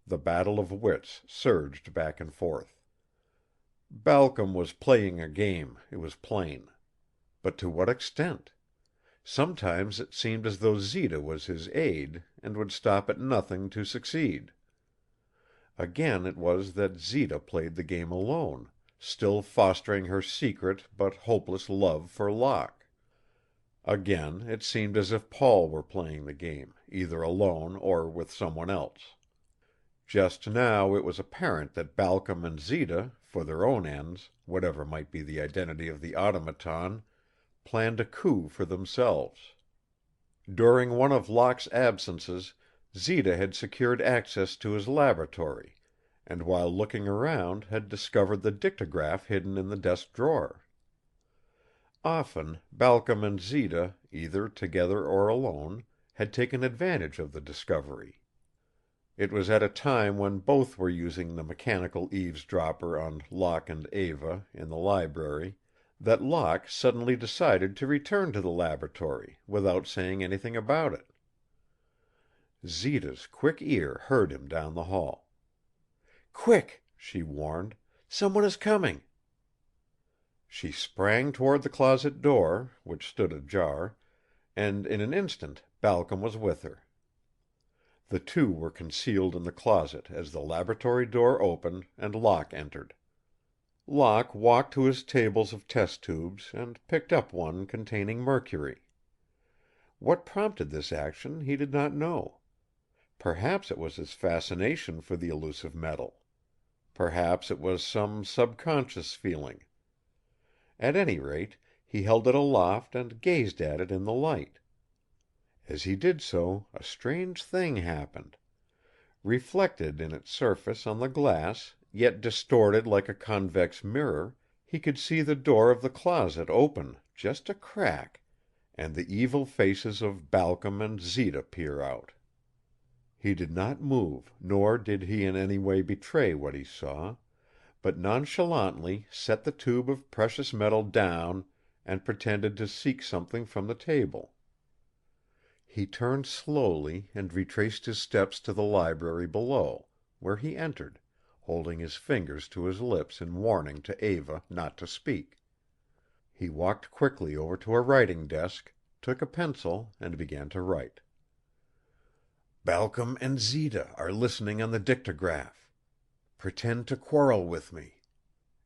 the battle of wits surged back and forth. Balcom was playing a game, it was plain. But to what extent? Sometimes it seemed as though Zita was his aide and would stop at nothing to succeed. Again it was that Zita played the game alone, still fostering her secret but hopeless love for Locke. Again it seemed as if Paul were playing the game, either alone or with someone else. Just now it was apparent that Balcom and Zita, for their own ends, whatever might be the identity of the automaton, planned a coup for themselves. During one of Locke's absences, Zita had secured access to his laboratory, and while looking around had discovered the dictograph hidden in the desk drawer. Often Balcom and Zita, either together or alone, had taken advantage of the discovery. It was at a time when both were using the mechanical eavesdropper on Locke and Eva in the library that Locke suddenly decided to return to the laboratory without saying anything about it. Zita's quick ear heard him down the hall. "Quick!" she warned. "Someone is coming." She sprang toward the closet door, which stood ajar, and in an instant Balcom was with her. The two were concealed in the closet as the laboratory door opened and Locke entered. Locke walked to his tables of test tubes and picked up one containing mercury. What prompted this action he did not know. Perhaps it was his fascination for the elusive metal. Perhaps it was some subconscious feeling. At any rate, he held it aloft and gazed at it in the light. As he did so, a strange thing happened. Reflected in its surface on the glass, yet distorted like a convex mirror, he could see the door of the closet open just a crack, and the evil faces of Balcom and Zita peer out. He did not move, nor did he in any way betray what he saw, but nonchalantly set the tube of precious metal down and pretended to seek something from the table. He turned slowly and retraced his steps to the library below, where he entered, holding his fingers to his lips in warning to Eva not to speak. He walked quickly over to a writing desk, took a pencil, and began to write. "Balcom and Zita are listening on the dictograph. Pretend to quarrel with me."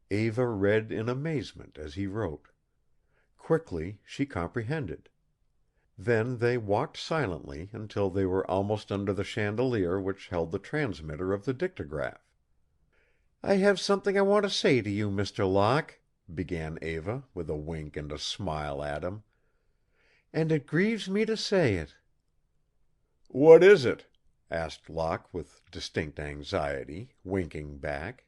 Eva read in amazement as he wrote. Quickly she comprehended. Then they walked silently until they were almost under the chandelier which held the transmitter of the dictograph. "I have something I want to say to you, Mr. Locke," began Eva, with a wink and a smile at him. "And it grieves me to say it." "What is it?" asked Locke with distinct anxiety, winking back.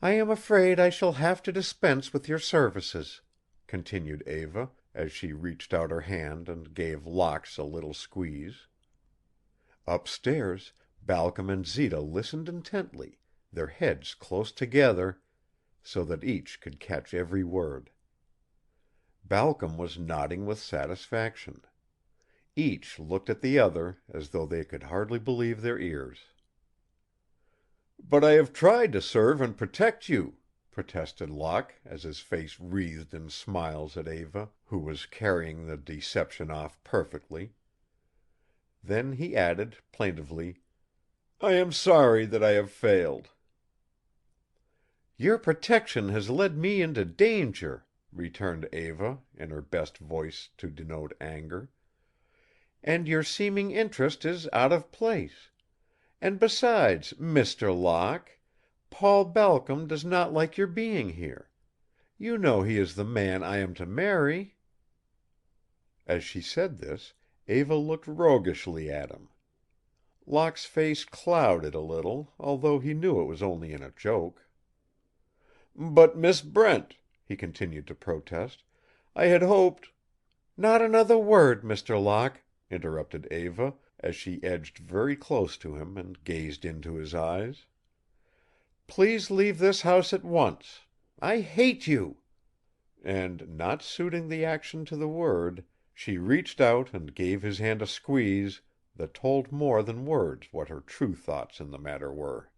"I am afraid I shall have to dispense with your services," continued Eva, as she reached out her hand and gave Locke's a little squeeze. Upstairs, Balcom and Zita listened intently, their heads close together, so that each could catch every word. Balcom was nodding with satisfaction. Each looked at the other as though they could hardly believe their ears. "But I have tried to serve and protect you," protested Locke, as his face wreathed in smiles at Eva, who was carrying the deception off perfectly. Then he added, plaintively, "I am sorry that I have failed." "Your protection has led me into danger," returned Eva, in her best voice to denote anger. "And your seeming interest is out of place. And besides, Mr. Locke, Paul Balcom does not like your being here. You know he is the man I am to marry." As she said this, Eva looked roguishly at him. Locke's face clouded a little, although he knew it was only in a joke. "But, Miss Brent," he continued to protest, "I had hoped—" "Not another word, Mr. Locke," interrupted Eva, as she edged very close to him and gazed into his eyes. "Please leave this house at once. I hate you!" And, not suiting the action to the word, she reached out and gave his hand a squeeze that told more than words what her true thoughts in the matter were.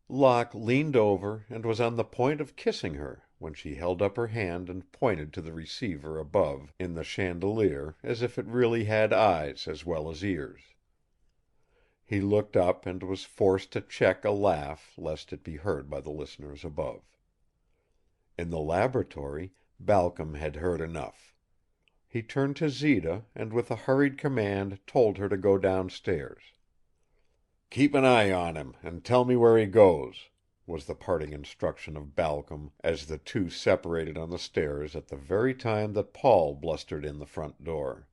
Locke leaned over and was on the point of kissing her when she held up her hand and pointed to the receiver above in the chandelier as if it really had eyes as well as ears. He looked up and was forced to check a laugh lest it be heard by the listeners above. In the laboratory, Balcom had heard enough. He turned to Zita and with a hurried command told her to go downstairs. "Keep an eye on him and tell me where he goes," was the parting instruction of Balcom as the two separated on the stairs at the very time that Paul blustered in the front door.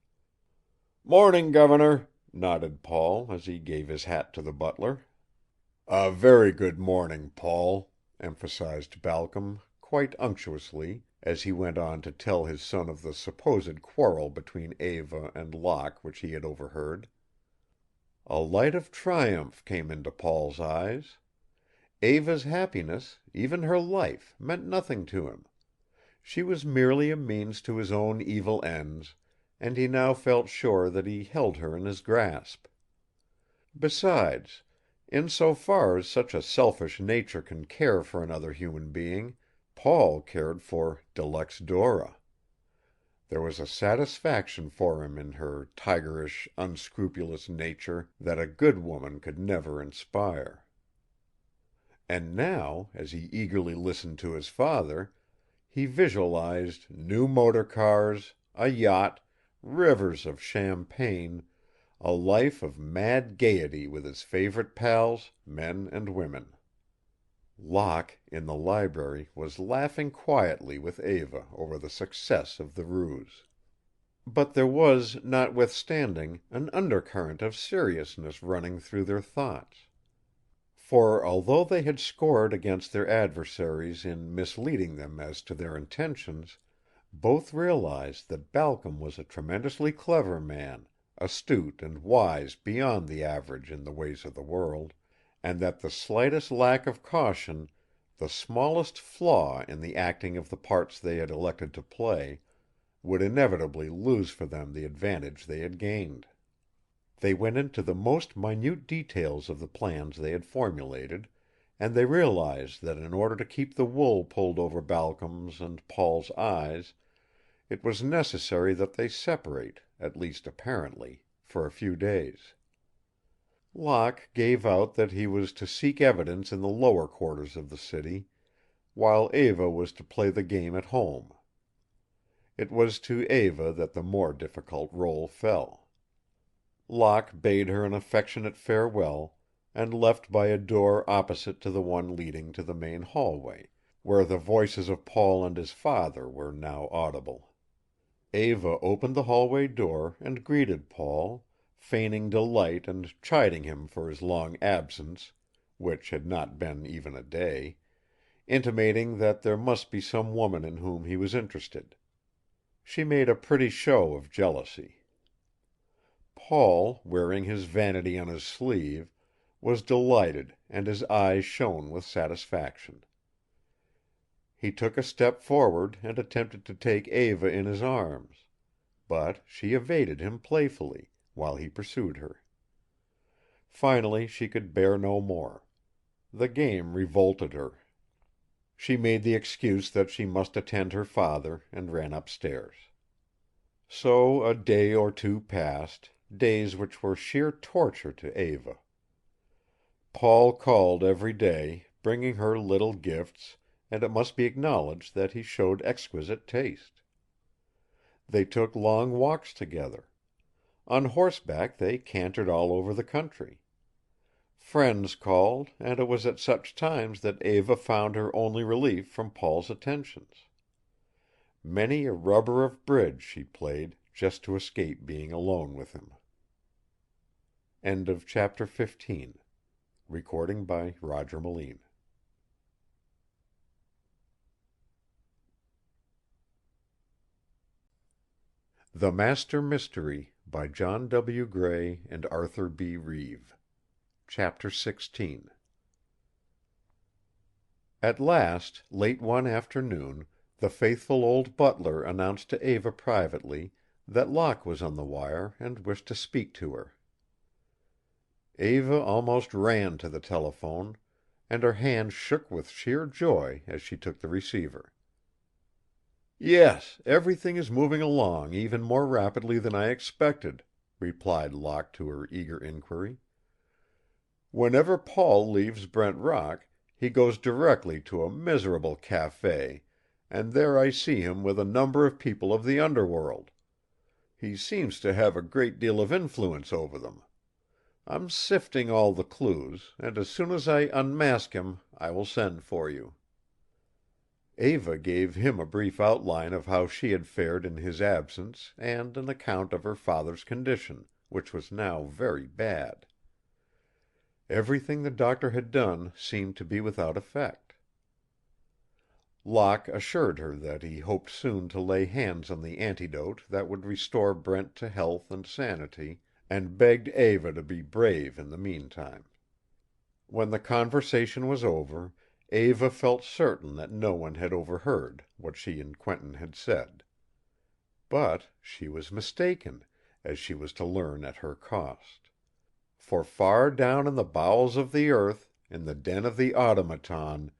"Morning, Governor," nodded Paul as he gave his hat to the butler. "A very good morning, Paul," emphasized Balcom, quite unctuously, as he went on to tell his son of the supposed quarrel between Eva and Locke which he had overheard. A light of triumph came into Paul's eyes. Eva's happiness, even her life, meant nothing to him. She was merely a means to his own evil ends, and he now felt sure that he held her in his grasp. Besides, in so far as such a selfish nature can care for another human being, Paul cared for de Luxe Dora. There was a satisfaction for him in her tigerish, unscrupulous nature that a good woman could never inspire. And now, as he eagerly listened to his father, he visualized new motor cars, a yacht, rivers of champagne, a life of mad gaiety with his favorite pals, men and women. Locke, in the library, was laughing quietly with Eva over the success of the ruse. But there was, notwithstanding, an undercurrent of seriousness running through their thoughts. For, although they had scored against their adversaries in misleading them as to their intentions, both realized that Balcom was a tremendously clever man, astute and wise beyond the average in the ways of the world, and that the slightest lack of caution, the smallest flaw in the acting of the parts they had elected to play, would inevitably lose for them the advantage they had gained. They went into the most minute details of the plans they had formulated, and they realized that in order to keep the wool pulled over Balcom's and Paul's eyes, it was necessary that they separate, at least apparently, for a few days. Locke gave out that he was to seek evidence in the lower quarters of the city, while Eva was to play the game at home. It was to Eva that the more difficult role fell. Locke bade her an affectionate farewell, and left by a door opposite to the one leading to the main hallway, where the voices of Paul and his father were now audible. Eva opened the hallway door and greeted Paul, feigning delight and chiding him for his long absence, which had not been even a day, intimating that there must be some woman in whom he was interested. She made a pretty show of jealousy. Paul, wearing his vanity on his sleeve, was delighted and his eyes shone with satisfaction. He took a step forward and attempted to take Eva in his arms, but she evaded him playfully, while he pursued her. Finally she could bear no more. The game revolted her. She made the excuse that she must attend her father and ran upstairs. So a day or two passed, days which were sheer torture to Eva. Paul called every day, bringing her little gifts, and it must be acknowledged that he showed exquisite taste. They took long walks together. On horseback they cantered all over the country. Friends called, and it was at such times that Eva found her only relief from Paul's attentions. Many a rubber of bridge she played just to escape being alone with him. End of chapter 15. Recording by Roger Melin. The Master Mystery by John W. Gray and Arthur B. Reeve. Chapter 16. At last, late one afternoon, the faithful old butler announced to Eva privately that Locke was on the wire and wished to speak to her. Eva almost ran to the telephone, and her hand shook with sheer joy as she took the receiver. "Yes, everything is moving along even more rapidly than I expected," replied Locke to her eager inquiry. "Whenever Paul leaves Brent Rock, he goes directly to a miserable café, and there I see him with a number of people of the underworld. He seems to have a great deal of influence over them. I'm sifting all the clues, and as soon as I unmask him I will send for you." Eva gave him a brief outline of how she had fared in his absence and an account of her father's condition, which was now very bad. Everything the doctor had done seemed to be without effect. Locke assured her that he hoped soon to lay hands on the antidote that would restore Brent to health and sanity, and begged Eva to be brave in the meantime. When the conversation was over, Eva felt certain that no one had overheard what she and Quentin had said. But she was mistaken, as she was to learn at her cost. For far down in the bowels of the earth, in the den of the automaton,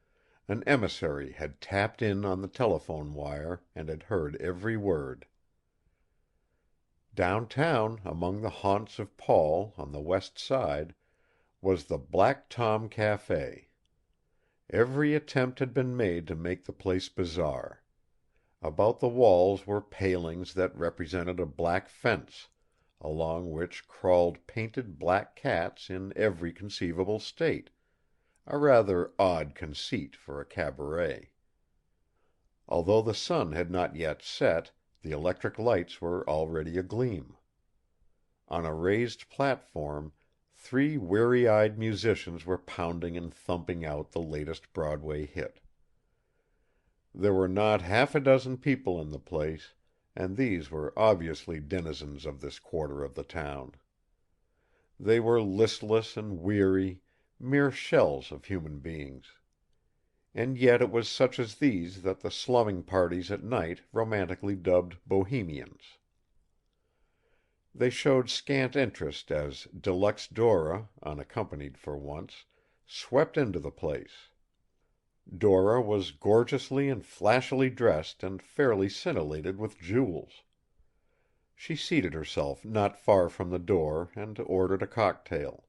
an emissary had tapped in on the telephone wire and had heard every word. Downtown, among the haunts of Paul, on the west side, was the Black Tom Café. Every attempt had been made to make the place bizarre. About the walls were palings that represented a black fence, along which crawled painted black cats in every conceivable state, a rather odd conceit for a cabaret. Although the sun had not yet set, the electric lights were already agleam. On a raised platform, 3 weary-eyed musicians were pounding and thumping out the latest Broadway hit. There were not half a dozen people in the place, and these were obviously denizens of this quarter of the town. They were listless and weary, mere shells of human beings. And yet it was such as these that the slumming parties at night romantically dubbed bohemians. They showed scant interest as De Luxe Dora, unaccompanied for once, swept into the place. Dora was gorgeously and flashily dressed and fairly scintillated with jewels. She seated herself not far from the door and ordered a cocktail.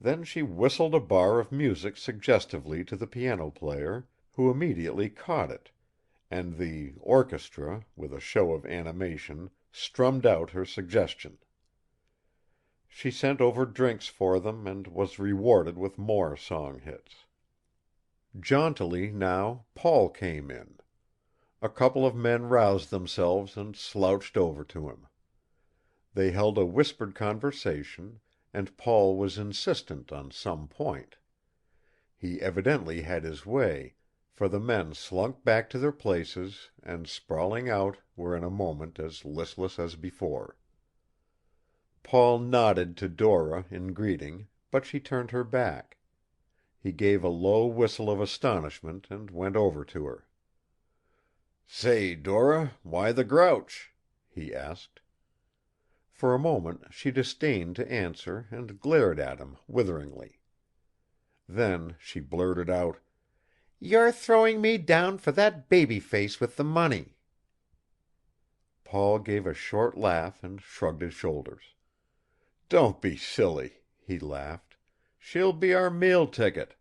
Then she whistled a bar of music suggestively to the piano player, who immediately caught it, and the orchestra, with a show of animation, strummed out her suggestion. She sent over drinks for them and was rewarded with more song hits. Jauntily now Paul came in. A couple of men roused themselves and slouched over to him. They held a whispered conversation, and Paul was insistent on some point. He evidently had his way, for the men slunk back to their places and, sprawling out, were in a moment as listless as before. Paul nodded to Dora in greeting, but she turned her back. He gave a low whistle of astonishment and went over to her. "Say, Dora, why the grouch?" he asked. For a moment she disdained to answer and glared at him witheringly. Then she blurted out, "You're throwing me down for that baby face with the money." Paul gave a short laugh and shrugged his shoulders. "Don't be silly," he laughed. "She'll be our meal ticket."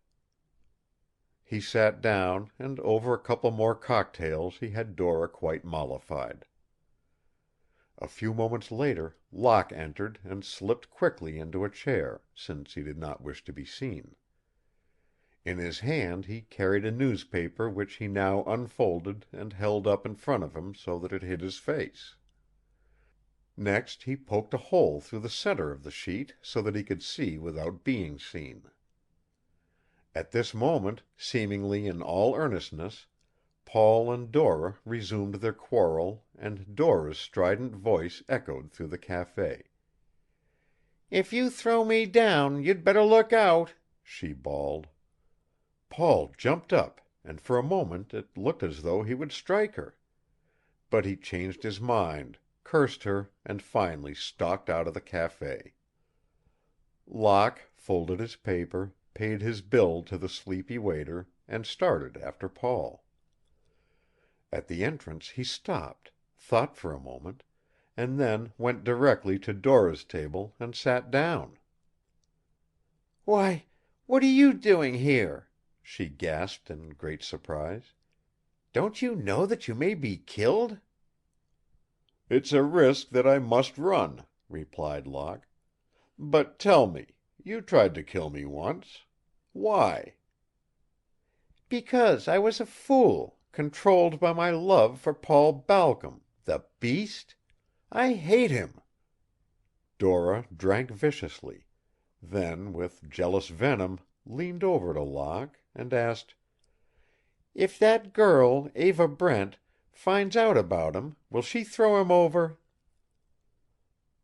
He sat down, and over a couple more cocktails he had Dora quite mollified. A few moments later Locke entered and slipped quickly into a chair, since he did not wish to be seen. In his hand he carried a newspaper which he now unfolded and held up in front of him so that it hid his face. Next he poked a hole through the center of the sheet so that he could see without being seen. At this moment, seemingly in all earnestness, Paul and Dora resumed their quarrel, and Dora's strident voice echoed through the café. "If you throw me down, you'd better look out," she bawled. Paul jumped up, and for a moment it looked as though he would strike her. But he changed his mind, cursed her, and finally stalked out of the café. Locke folded his paper, paid his bill to the sleepy waiter, and started after Paul. At the entrance he stopped, thought for a moment, and then went directly to Dora's table and sat down. "Why, what are you doing here?" she gasped in great surprise. "Don't you know that you may be killed?" "It's a risk that I must run," replied Locke. "But tell me, you tried to kill me once. Why?" "Because I was a fool, controlled by my love for Paul Balcom, the beast! I hate him!" Dora drank viciously, then, with jealous venom, leaned over to Locke and asked, "If that girl, Eva Brent, finds out about him, will she throw him over?"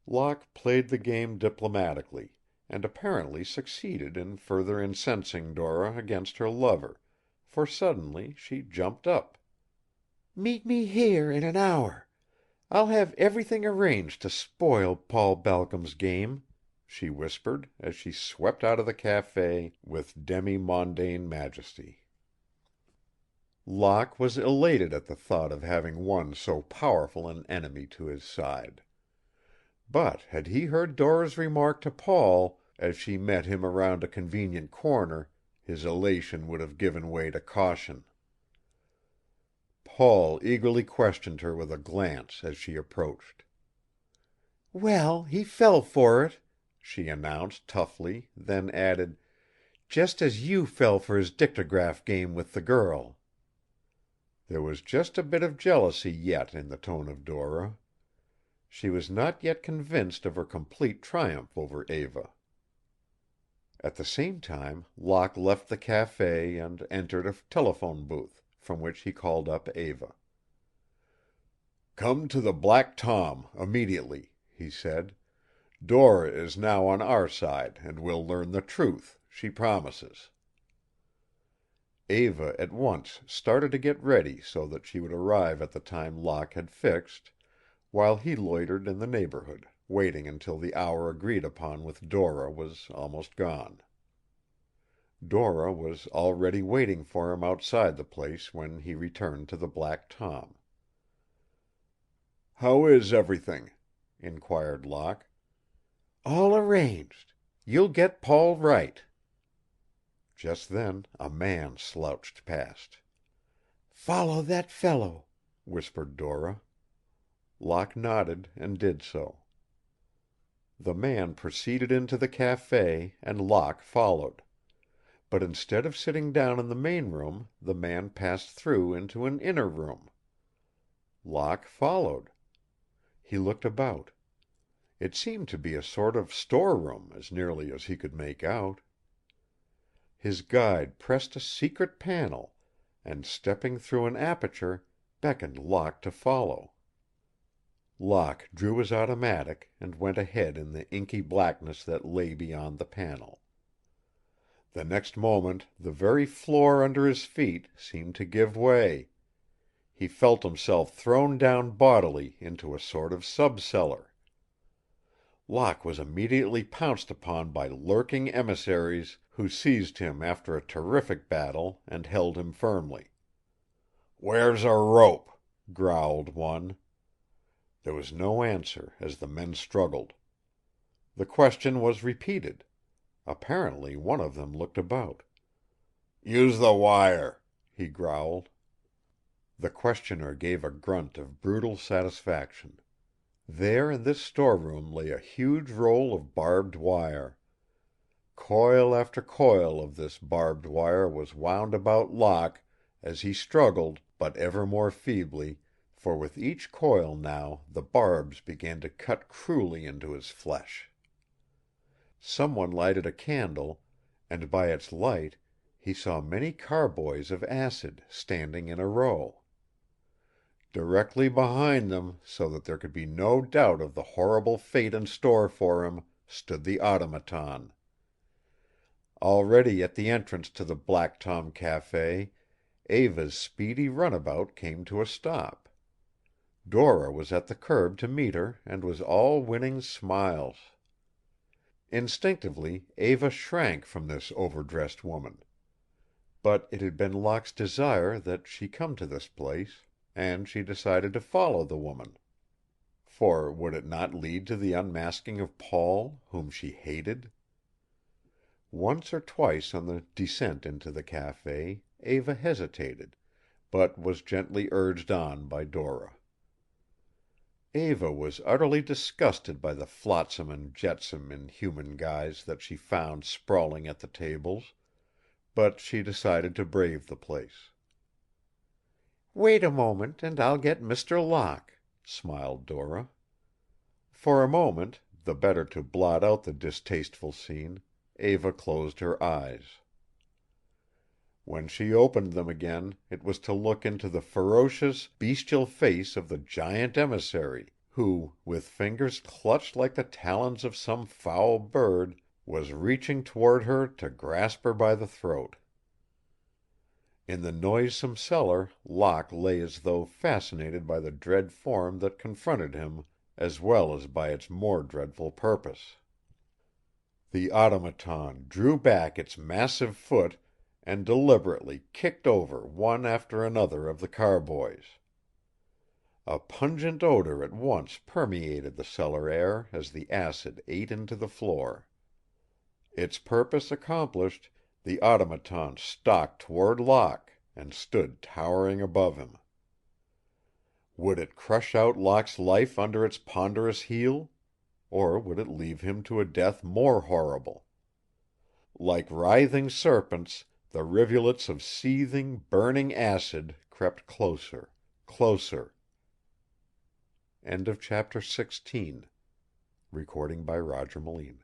Locke played the game diplomatically, and apparently succeeded in further incensing Dora against her lover, for suddenly she jumped up. "Meet me here in an hour. I'll have everything arranged to spoil Paul Balcom's game," she whispered as she swept out of the café with demi-mondaine majesty. Locke was elated at the thought of having won so powerful an enemy to his side. But had he heard Dora's remark to Paul, as she met him around a convenient corner, his elation would have given way to caution. Paul eagerly questioned her with a glance as she approached. "Well, he fell for it," she announced toughly, then added, "just as you fell for his dictograph game with the girl." There was just a bit of jealousy yet in the tone of Dora. She was not yet convinced of her complete triumph over Eva. At the same time Locke left the café and entered a telephone booth, from which he called up Eva. "Come to the Black Tom immediately," he said. "Dora is now on our side and will learn the truth, she promises." Eva at once started to get ready so that she would arrive at the time Locke had fixed, while he loitered in the neighborhood, waiting until the hour agreed upon with Dora was almost gone. Dora was already waiting for him outside the place when he returned to the Black Tom. "How is everything?" inquired Locke. "All arranged. You'll get Paul right." Just then a man slouched past. "Follow that fellow," whispered Dora. Locke nodded and did so. The man proceeded into the café, and Locke followed. But instead of sitting down in the main room, the man passed through into an inner room. Locke followed. He looked about. It seemed to be a sort of storeroom as nearly as he could make out. His guide pressed a secret panel, and stepping through an aperture, beckoned Locke to follow. Locke drew his automatic and went ahead in the inky blackness that lay beyond the panel. The next moment the very floor under his feet seemed to give way. He felt himself thrown down bodily into a sort of sub-cellar. Locke was immediately pounced upon by lurking emissaries who seized him after a terrific battle and held him firmly. "Where's a rope?" growled one. There was no answer as the men struggled. The question was repeated. Apparently one of them looked about. "Use the wire," he growled. The questioner gave a grunt of brutal satisfaction. There in this storeroom lay a huge roll of barbed wire. Coil after coil of this barbed wire was wound about Locke as he struggled, but ever more feebly, for with each coil now the barbs began to cut cruelly into his flesh. Someone lighted a candle, and by its light he saw many carboys of acid standing in a row. Directly behind them, so that there could be no doubt of the horrible fate in store for him, stood the automaton. Already at the entrance to the Black Tom Café, Eva's speedy runabout came to a stop. Dora was at the curb to meet her and was all winning smiles. Instinctively Eva shrank from this overdressed woman. But it had been Locke's desire that she come to this place, and she decided to follow the woman. For would it not lead to the unmasking of Paul, whom she hated? Once or twice on the descent into the café Eva hesitated, but was gently urged on by Dora. Eva was utterly disgusted by the flotsam and jetsam in human guise that she found sprawling at the tables, but she decided to brave the place. "Wait a moment, and I'll get Mr. Locke," smiled Dora. For a moment, the better to blot out the distasteful scene, Eva closed her eyes. When she opened them again, it was to look into the ferocious, bestial face of the giant emissary, who, with fingers clutched like the talons of some foul bird, was reaching toward her to grasp her by the throat. In the noisome cellar Locke lay as though fascinated by the dread form that confronted him as well as by its more dreadful purpose. The automaton drew back its massive foot and deliberately kicked over one after another of the carboys. A pungent odor at once permeated the cellar air as the acid ate into the floor. Its purpose accomplished, the automaton stalked toward Locke and stood towering above him. Would it crush out Locke's life under its ponderous heel? Or would it leave him to a death more horrible? Like writhing serpents, the rivulets of seething, burning acid crept closer, closer. End of chapter 16. Recording by Roger Melin.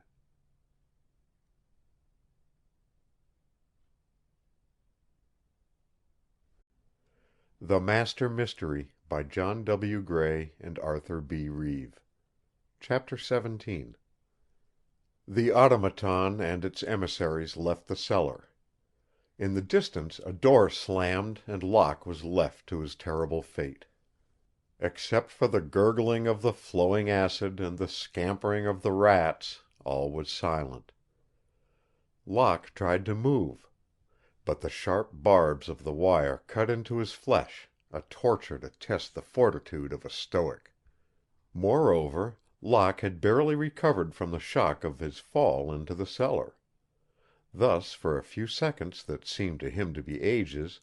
The Master Mystery by John W. Gray and Arthur B. Reeve. Chapter 17. The automaton and its emissaries left the cellar. In the distance a door slammed and Locke was left to his terrible fate. Except for the gurgling of the flowing acid and the scampering of the rats, all was silent. Locke tried to move, but the sharp barbs of the wire cut into his flesh, a torture to test the fortitude of a stoic. Moreover, Locke had barely recovered from the shock of his fall into the cellar. Thus, for a few seconds that seemed to him to be ages,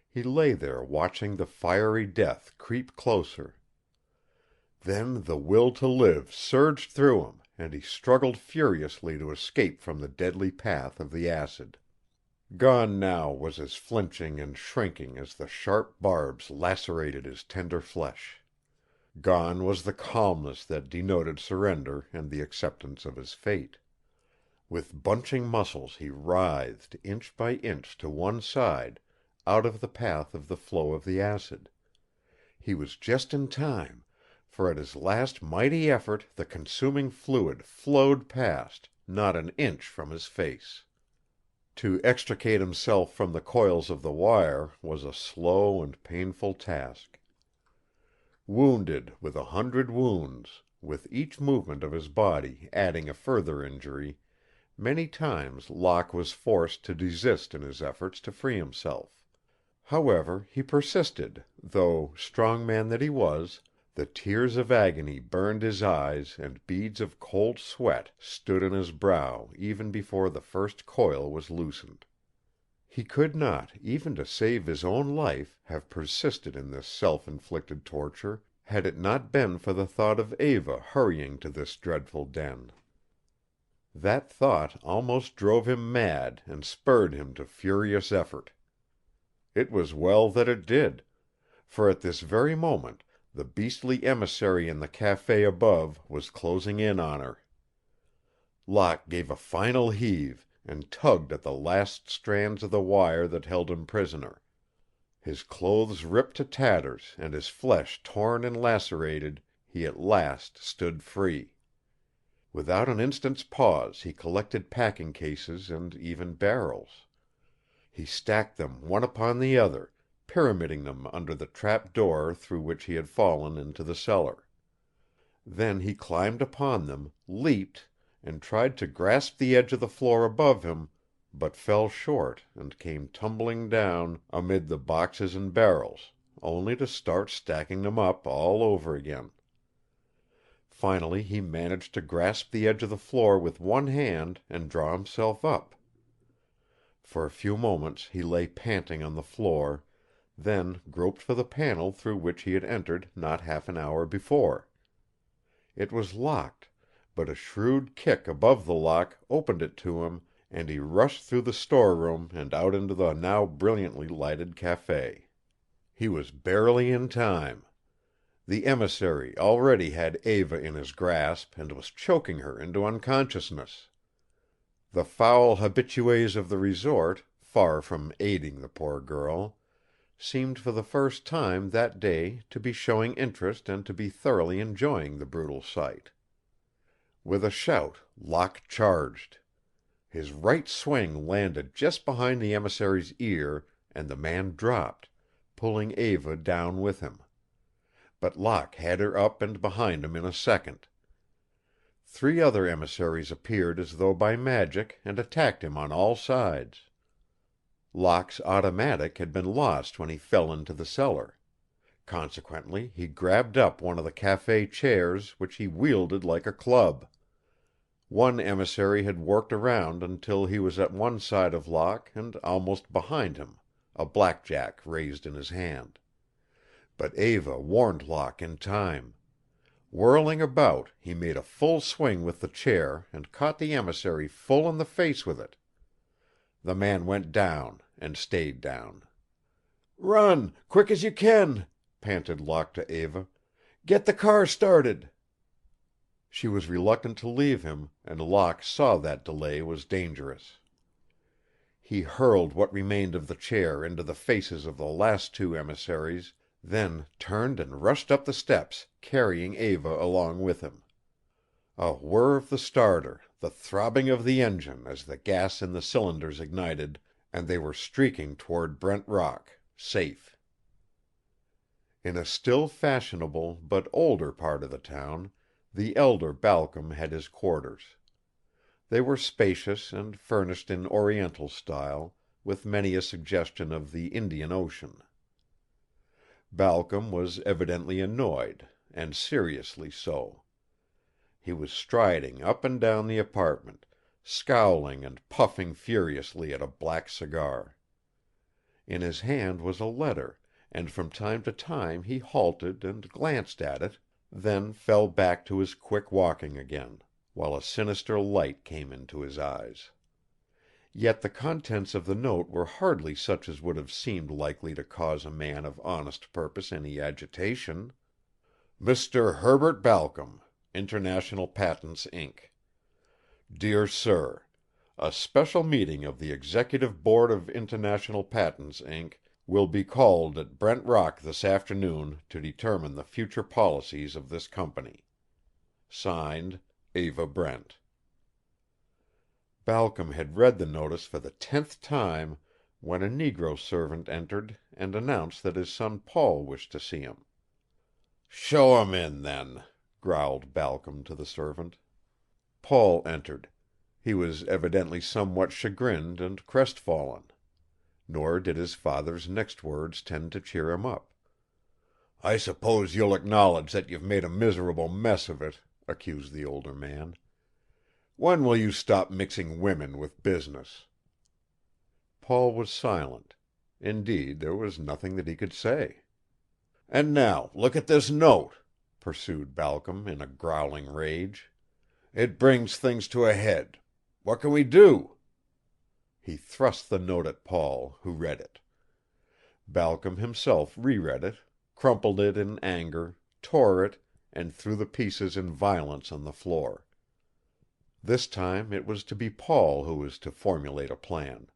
he lay there watching the fiery death creep closer. Then the will to live surged through him, and he struggled furiously to escape from the deadly path of the acid. Gone now was his flinching and shrinking as the sharp barbs lacerated his tender flesh. Gone was the calmness that denoted surrender and the acceptance of his fate. With bunching muscles he writhed inch by inch to one side, out of the path of the flow of the acid. He was just in time, for at his last mighty effort the consuming fluid flowed past, not an inch from his face. To extricate himself from the coils of the wire was a slow and painful task. Wounded with 100 wounds, with each movement of his body adding a further injury. Many times Locke was forced to desist in his efforts to free himself. However, he persisted, though, strong man that he was, the tears of agony burned his eyes and beads of cold sweat stood on his brow even before the first coil was loosened. He could not, even to save his own life, have persisted in this self-inflicted torture, had it not been for the thought of Eva hurrying to this dreadful den. That thought almost drove him mad and spurred him to furious effort. It was well that it did, for at this very moment the beastly emissary in the café above was closing in on her. Locke gave a final heave and tugged at the last strands of the wire that held him prisoner. His clothes ripped to tatters and his flesh torn and lacerated, he at last stood free. Without an instant's pause he collected packing cases and even barrels. He stacked them one upon the other, pyramiding them under the trap door through which he had fallen into the cellar. Then he climbed upon them, leaped, and tried to grasp the edge of the floor above him, but fell short and came tumbling down amid the boxes and barrels, only to start stacking them up all over again. Finally he managed to grasp the edge of the floor with one hand and draw himself up. For a few moments he lay panting on the floor, then groped for the panel through which he had entered not half an hour before. It was locked, but a shrewd kick above the lock opened it to him, and he rushed through the storeroom and out into the now brilliantly lighted café. He was barely in time. The emissary already had Eva in his grasp and was choking her into unconsciousness. The foul habitués of the resort, far from aiding the poor girl, seemed for the first time that day to be showing interest and to be thoroughly enjoying the brutal sight. With a shout, Locke charged. His right swing landed just behind the emissary's ear, and the man dropped, pulling Eva down with him. But Locke had her up and behind him in a second. 3 other emissaries appeared as though by magic and attacked him on all sides. Locke's automatic had been lost when he fell into the cellar. Consequently, he grabbed up one of the café chairs, which he wielded like a club. One emissary had worked around until he was at one side of Locke and almost behind him, a blackjack raised in his hand. But Eva warned Locke in time. Whirling about, he made a full swing with the chair and caught the emissary full in the face with it. The man went down and stayed down. "Run, quick as you can," panted Locke to Eva. "Get the car started." She was reluctant to leave him, and Locke saw that delay was dangerous. He hurled what remained of the chair into the faces of the last 2 emissaries, then turned and rushed up the steps, carrying Eva along with him. A whir of the starter, the throbbing of the engine as the gas in the cylinders ignited, and they were streaking toward Brent Rock, safe. In a still fashionable but older part of the town, the elder Balcom had his quarters. They were spacious and furnished in Oriental style, with many a suggestion of the Indian Ocean. Balcom was evidently annoyed, and seriously so. He was striding up and down the apartment, scowling and puffing furiously at a black cigar. In his hand was a letter, and from time to time he halted and glanced at it, then fell back to his quick walking again, while a sinister light came into his eyes. Yet the contents of the note were hardly such as would have seemed likely to cause a man of honest purpose any agitation. Mr. Herbert Balcom, International Patents, Inc. Dear Sir, a special meeting of the Executive Board of International Patents, Inc. will be called at Brent Rock this afternoon to determine the future policies of this company. Signed, Eva Brent. Balcom had read the notice for the 10th time when a negro servant entered and announced that his son Paul wished to see him. "Show him in, then," growled Balcom to the servant. Paul entered. He was evidently somewhat chagrined and crestfallen. Nor did his father's next words tend to cheer him up. "I suppose you'll acknowledge that you've made a miserable mess of it," accused the older man. "When will you stop mixing women with business?" Paul was silent. Indeed, there was nothing that he could say. "And now look at this note," pursued Balcom in a growling rage. "It brings things to a head. What can we do?" He thrust the note at Paul, who read it. Balcom himself reread it, crumpled it in anger, tore it, and threw the pieces in violence on the floor. This time it was to be Paul who was to formulate a plan.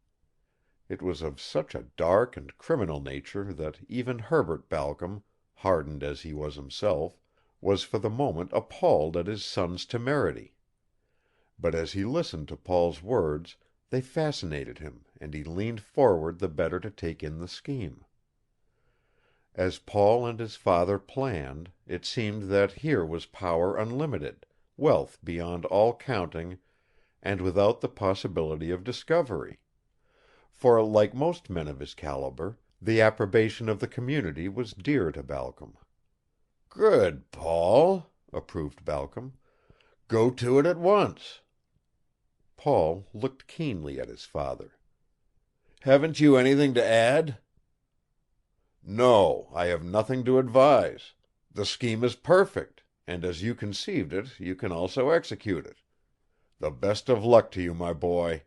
It was of such a dark and criminal nature that even Herbert Balcom, hardened as he was himself, was for the moment appalled at his son's temerity. But as he listened to Paul's words, they fascinated him, and he leaned forward the better to take in the scheme. As Paul and his father planned, it seemed that here was power unlimited, wealth beyond all counting, and without the possibility of discovery. For, like most men of his caliber, the approbation of the community was dear to Balcom. "Good, Paul," approved Balcom. "Go to it at once." Paul looked keenly at his father. "Haven't you anything to add?" "No, I have nothing to advise. The scheme is perfect, and as you conceived it, you can also execute it. The best of luck to you, my boy."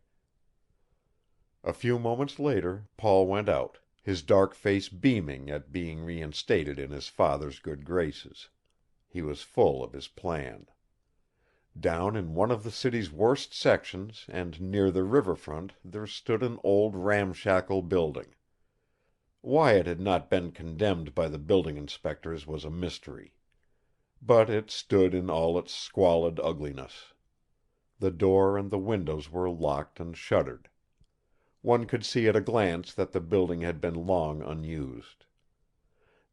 A few moments later Paul went out, his dark face beaming at being reinstated in his father's good graces. He was full of his plan. Down in one of the city's worst sections and near the river front there stood an old ramshackle building. Why it had not been condemned by the building inspectors was a mystery. But it stood in all its squalid ugliness. The door and the windows were locked and shuttered. One could see at a glance that the building had been long unused.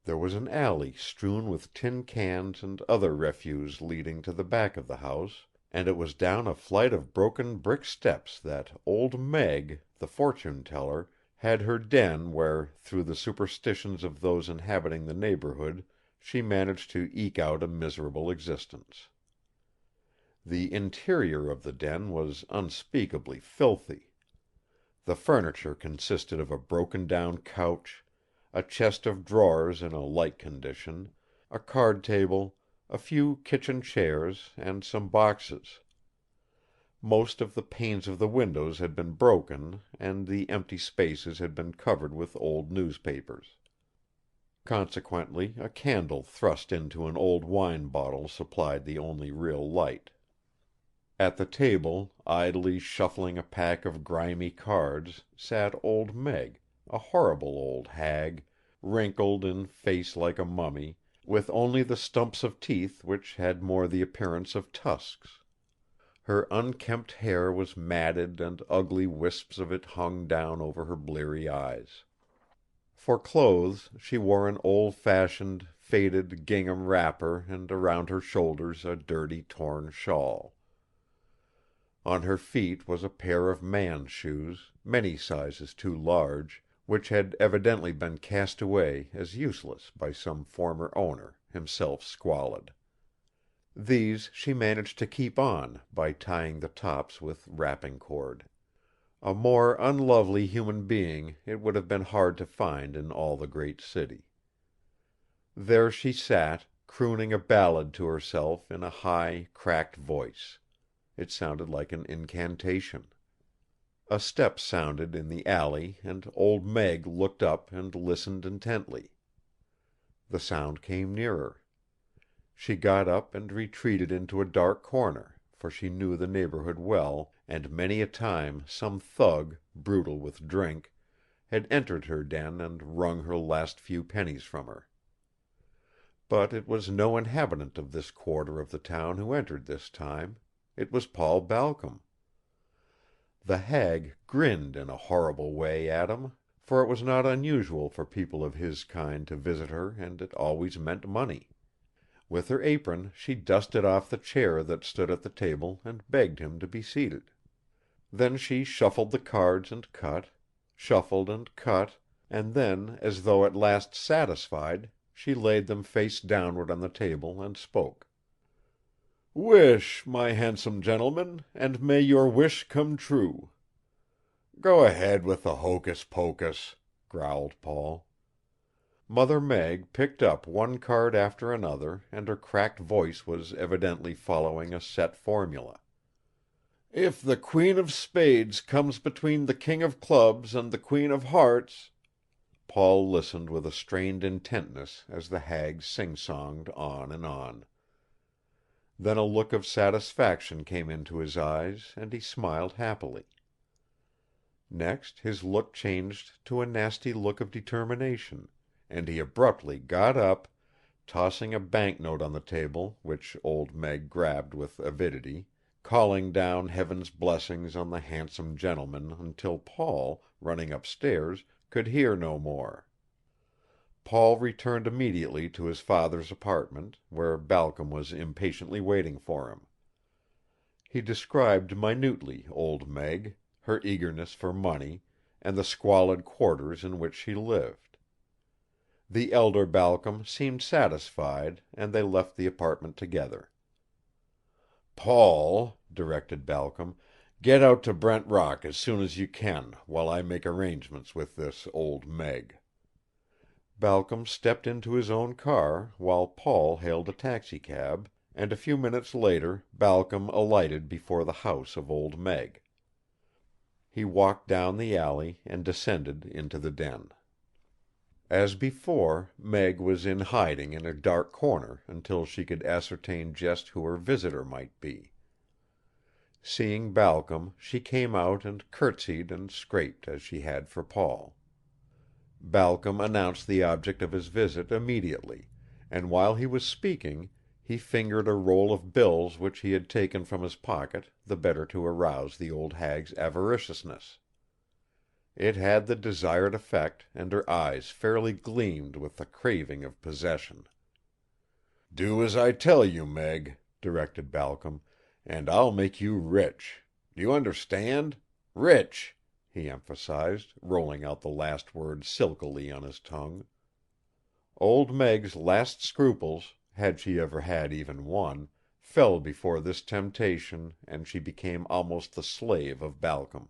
There was an alley strewn with tin cans and other refuse leading to the back of the house, and it was down a flight of broken brick steps that Old Meg, the fortune teller, had her den where, through the superstitions of those inhabiting the neighborhood, she managed to eke out a miserable existence. The interior of the den was unspeakably filthy. The furniture consisted of a broken-down couch, a chest of drawers in a like condition, a card table, a few kitchen chairs, and some boxes. Most of the panes of the windows had been broken, and the empty spaces had been covered with old newspapers. Consequently, a candle thrust into an old wine bottle supplied the only real light. At the table, idly shuffling a pack of grimy cards, sat Old Meg, a horrible old hag, wrinkled in face like a mummy, with only the stumps of teeth which had more the appearance of tusks. Her unkempt hair was matted and ugly wisps of it hung down over her bleary eyes. For clothes she wore an old-fashioned, faded gingham wrapper and around her shoulders a dirty, torn shawl. On her feet was a pair of man's shoes, many sizes too large, which had evidently been cast away as useless by some former owner, himself squalid. These she managed to keep on by tying the tops with wrapping cord. A more unlovely human being it would have been hard to find in all the great city. There she sat, crooning a ballad to herself in a high, cracked voice. It sounded like an incantation. A step sounded in the alley and Old Meg looked up and listened intently. The sound came nearer. She got up and retreated into a dark corner, for she knew the neighborhood well, and many a time some thug, brutal with drink, had entered her den and wrung her last few pennies from her. But it was no inhabitant of this quarter of the town who entered this time. It was Paul Balcom. The hag grinned in a horrible way at him, for it was not unusual for people of his kind to visit her and it always meant money. With her apron she dusted off the chair that stood at the table and begged him to be seated. Then she shuffled the cards and cut, shuffled and cut, and then, as though at last satisfied, she laid them face downward on the table and spoke. "Wish, my handsome gentleman, and may your wish come true." "Go ahead with the hocus-pocus," growled Paul. Mother Meg picked up one card after another, and her cracked voice was evidently following a set formula. "If the Queen of Spades comes between the King of Clubs and the Queen of Hearts—" Paul listened with a strained intentness as the hag sing-songed on and on. Then a look of satisfaction came into his eyes, and he smiled happily. Next his look changed to a nasty look of determination, and he abruptly got up, tossing a banknote on the table, which old Meg grabbed with avidity, calling down heaven's blessings on the handsome gentleman until Paul, running upstairs, could hear no more. Paul returned immediately to his father's apartment, where Balcom was impatiently waiting for him. He described minutely old Meg, her eagerness for money, and the squalid quarters in which she lived. The elder Balcom seemed satisfied, and they left the apartment together. "Paul," directed Balcom, "get out to Brent Rock as soon as you can, while I make arrangements with this old Meg." Balcom stepped into his own car, while Paul hailed a taxicab, and a few minutes later Balcom alighted before the house of old Meg. He walked down the alley and descended into the den. As before, Meg was in hiding in a dark corner until she could ascertain just who her visitor might be. Seeing Balcom, she came out and curtsied and scraped as she had for Paul. Balcom announced the object of his visit immediately, and while he was speaking, he fingered a roll of bills which he had taken from his pocket, the better to arouse the old hag's avariciousness. It had the desired effect, and her eyes fairly gleamed with the craving of possession. "Do as I tell you, Meg," directed Balcom, "and I'll make you rich. Do you understand? Rich," he emphasized, rolling out the last word silkily on his tongue. Old Meg's last scruples, had she ever had even one, fell before this temptation, and she became almost the slave of Balcom.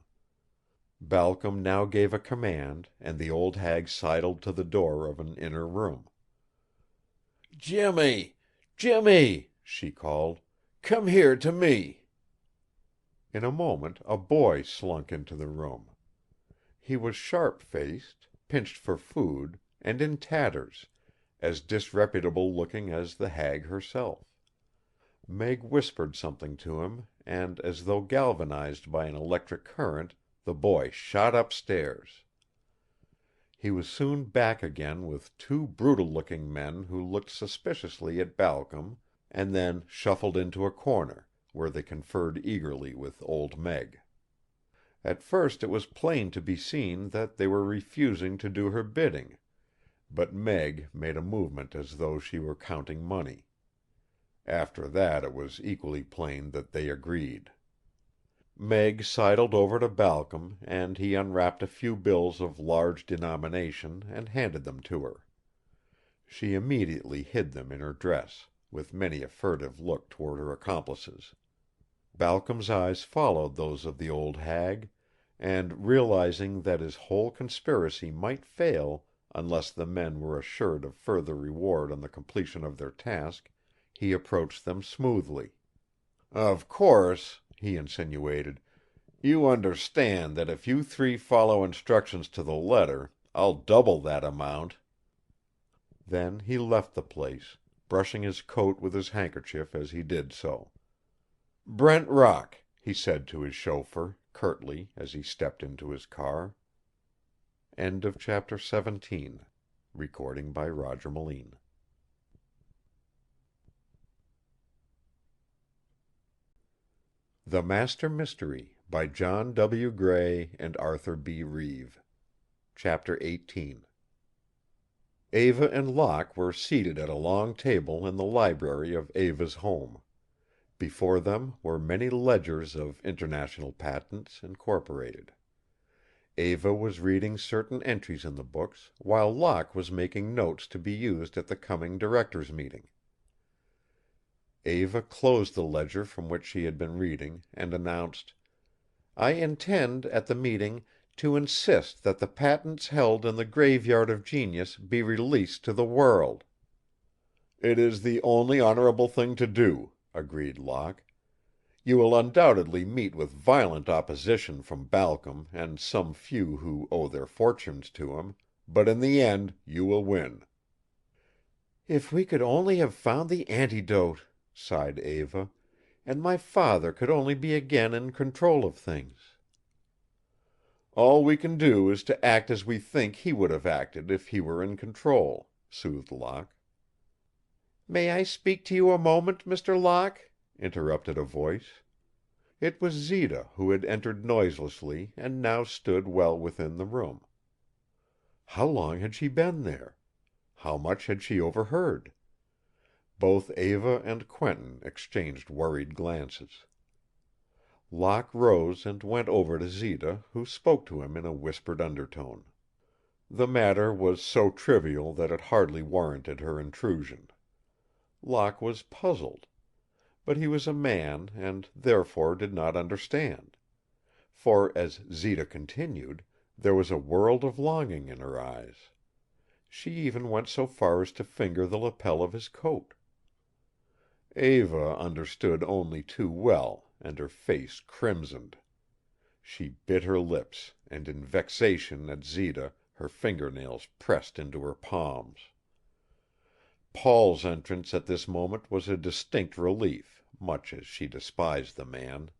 Balcom now gave a command, and the old hag sidled to the door of an inner room. "Jimmy! Jimmy!" she called. "Come here to me." In a moment a boy slunk into the room. He was sharp-faced, pinched for food, and in tatters, as disreputable looking as the hag herself. Meg whispered something to him, and, as though galvanized by an electric current, the boy shot upstairs. He was soon back again with two brutal-looking men who looked suspiciously at Balcom, and then shuffled into a corner, where they conferred eagerly with old Meg. At first it was plain to be seen that they were refusing to do her bidding, but Meg made a movement as though she were counting money. After that it was equally plain that they agreed. Meg sidled over to Balcom, and he unwrapped a few bills of large denomination and handed them to her. She immediately hid them in her dress, with many a furtive look toward her accomplices. Balcom's eyes followed those of the old hag, and, realizing that his whole conspiracy might fail unless the men were assured of further reward on the completion of their task, he approached them smoothly. "Of course," he insinuated, "you understand that if you three follow instructions to the letter, I'll double that amount." Then he left the place, brushing his coat with his handkerchief as he did so. "Brent Rock," he said to his chauffeur, curtly, as he stepped into his car. Chapter 17. Recording by Roger Melin. The Master Mystery by John W. Gray and Arthur B. Reeve. Chapter 18. Eva and Locke were seated at a long table in the library of Eva's home. Before them were many ledgers of International Patents, Incorporated. Eva was reading certain entries in the books, while Locke was making notes to be used at the coming directors' meeting. Eva closed the ledger from which she had been reading, and announced, "I intend, at the meeting, to insist that the patents held in the Graveyard of Genius be released to the world." "It is the only honorable thing to do," agreed Locke. "You will undoubtedly meet with violent opposition from Balcom and some few who owe their fortunes to him, but in the end you will win." "If we could only have found the antidote," sighed Eva, "and my father could only be again in control of things." "All we can do is to act as we think he would have acted if he were in control," soothed Locke. "May I speak to you a moment, Mr. Locke?" interrupted a voice. It was Zita, who had entered noiselessly and now stood well within the room. How long had she been there? How much had she overheard? Both Eva and Quentin exchanged worried glances. Locke rose and went over to Zita, who spoke to him in a whispered undertone. The matter was so trivial that it hardly warranted her intrusion. Locke was puzzled. But he was a man, and therefore did not understand. For, as Zita continued, there was a world of longing in her eyes. She even went so far as to finger the lapel of his coat. Eva understood only too well, and her face crimsoned. She bit her lips, and in vexation at Zita her finger-nails pressed into her palms. Paul's entrance at this moment was a distinct relief, much as she despised the man.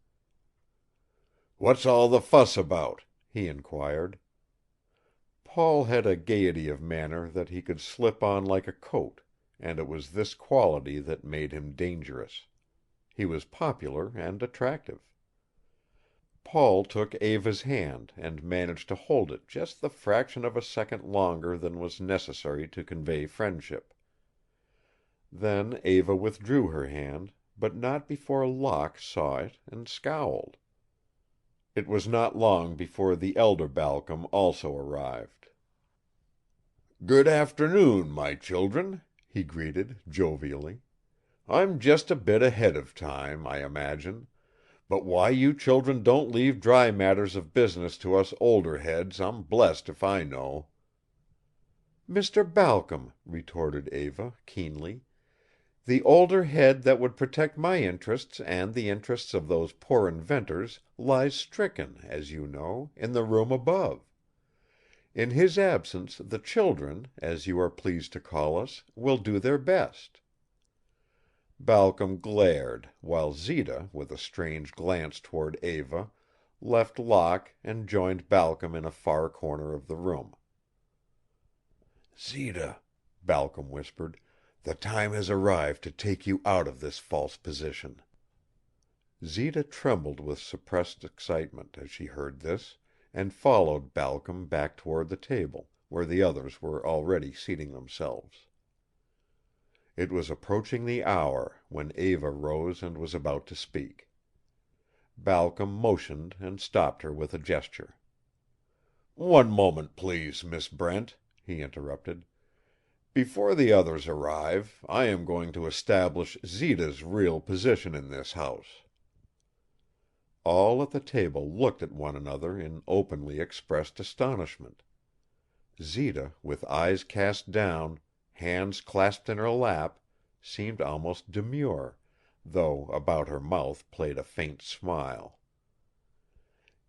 "What's all the fuss about?" he inquired. Paul had a gaiety of manner that he could slip on like a coat, and it was this quality that made him dangerous. He was popular and attractive. Paul took Eva's hand and managed to hold it just the fraction of a second longer than was necessary to convey friendship. Then Eva withdrew her hand, but not before Locke saw it and scowled. It was not long before the elder Balcom also arrived. "Good afternoon, my children," he greeted, jovially. "I'm just a bit ahead of time, I imagine. But why you children don't leave dry matters of business to us older heads I'm blessed if I know." "Mr. Balcom," retorted Eva, keenly, "the older head that would protect my interests and the interests of those poor inventors lies stricken, as you know, in the room above. In his absence the children, as you are pleased to call us, will do their best." Balcom glared, while Zita, with a strange glance toward Eva, left Locke and joined Balcom in a far corner of the room. "Zita," Balcom whispered, "the time has arrived to take you out of this false position." Zita trembled with suppressed excitement as she heard this, and followed Balcom back toward the table, where the others were already seating themselves. It was approaching the hour when Eva rose and was about to speak. Balcom motioned and stopped her with a gesture. "One moment, please, Miss Brent," he interrupted. "Before the others arrive, I am going to establish Zita's real position in this house." All at the table looked at one another in openly expressed astonishment. Zita, with eyes cast down, hands clasped in her lap, seemed almost demure, though about her mouth played a faint smile.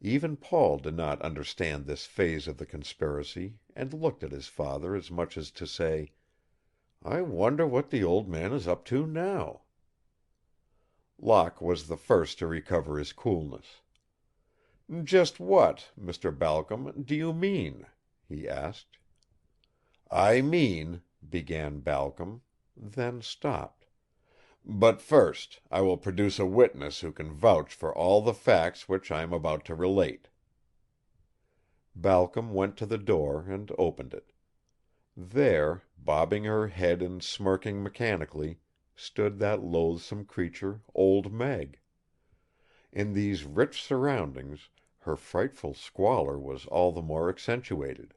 Even Paul did not understand this phase of the conspiracy and looked at his father as much as to say, "I wonder what the old man is up to now." Locke was the first to recover his coolness. "Just what, Mr. Balcom, do you mean?" he asked. "I mean," began Balcom, then stopped. "But first I will produce a witness who can vouch for all the facts which I am about to relate." Balcom went to the door and opened it. There, bobbing her head and smirking mechanically, stood that loathsome creature, Old Meg. In these rich surroundings her frightful squalor was all the more accentuated.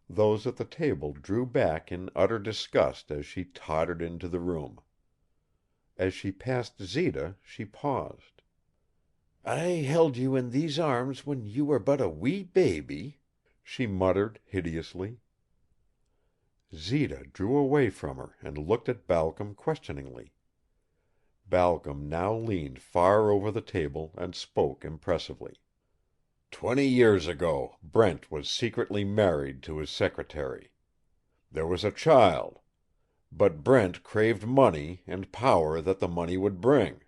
Those at the table drew back in utter disgust as she tottered into the room. As she passed Zita, she paused. "I held you in these arms when you were but a wee baby," she muttered hideously. Zita drew away from her and looked at Balcom questioningly. Balcom now leaned far over the table and spoke impressively. "20 years ago Brent was secretly married to his secretary. There was a child. But Brent craved money and power that the money would bring.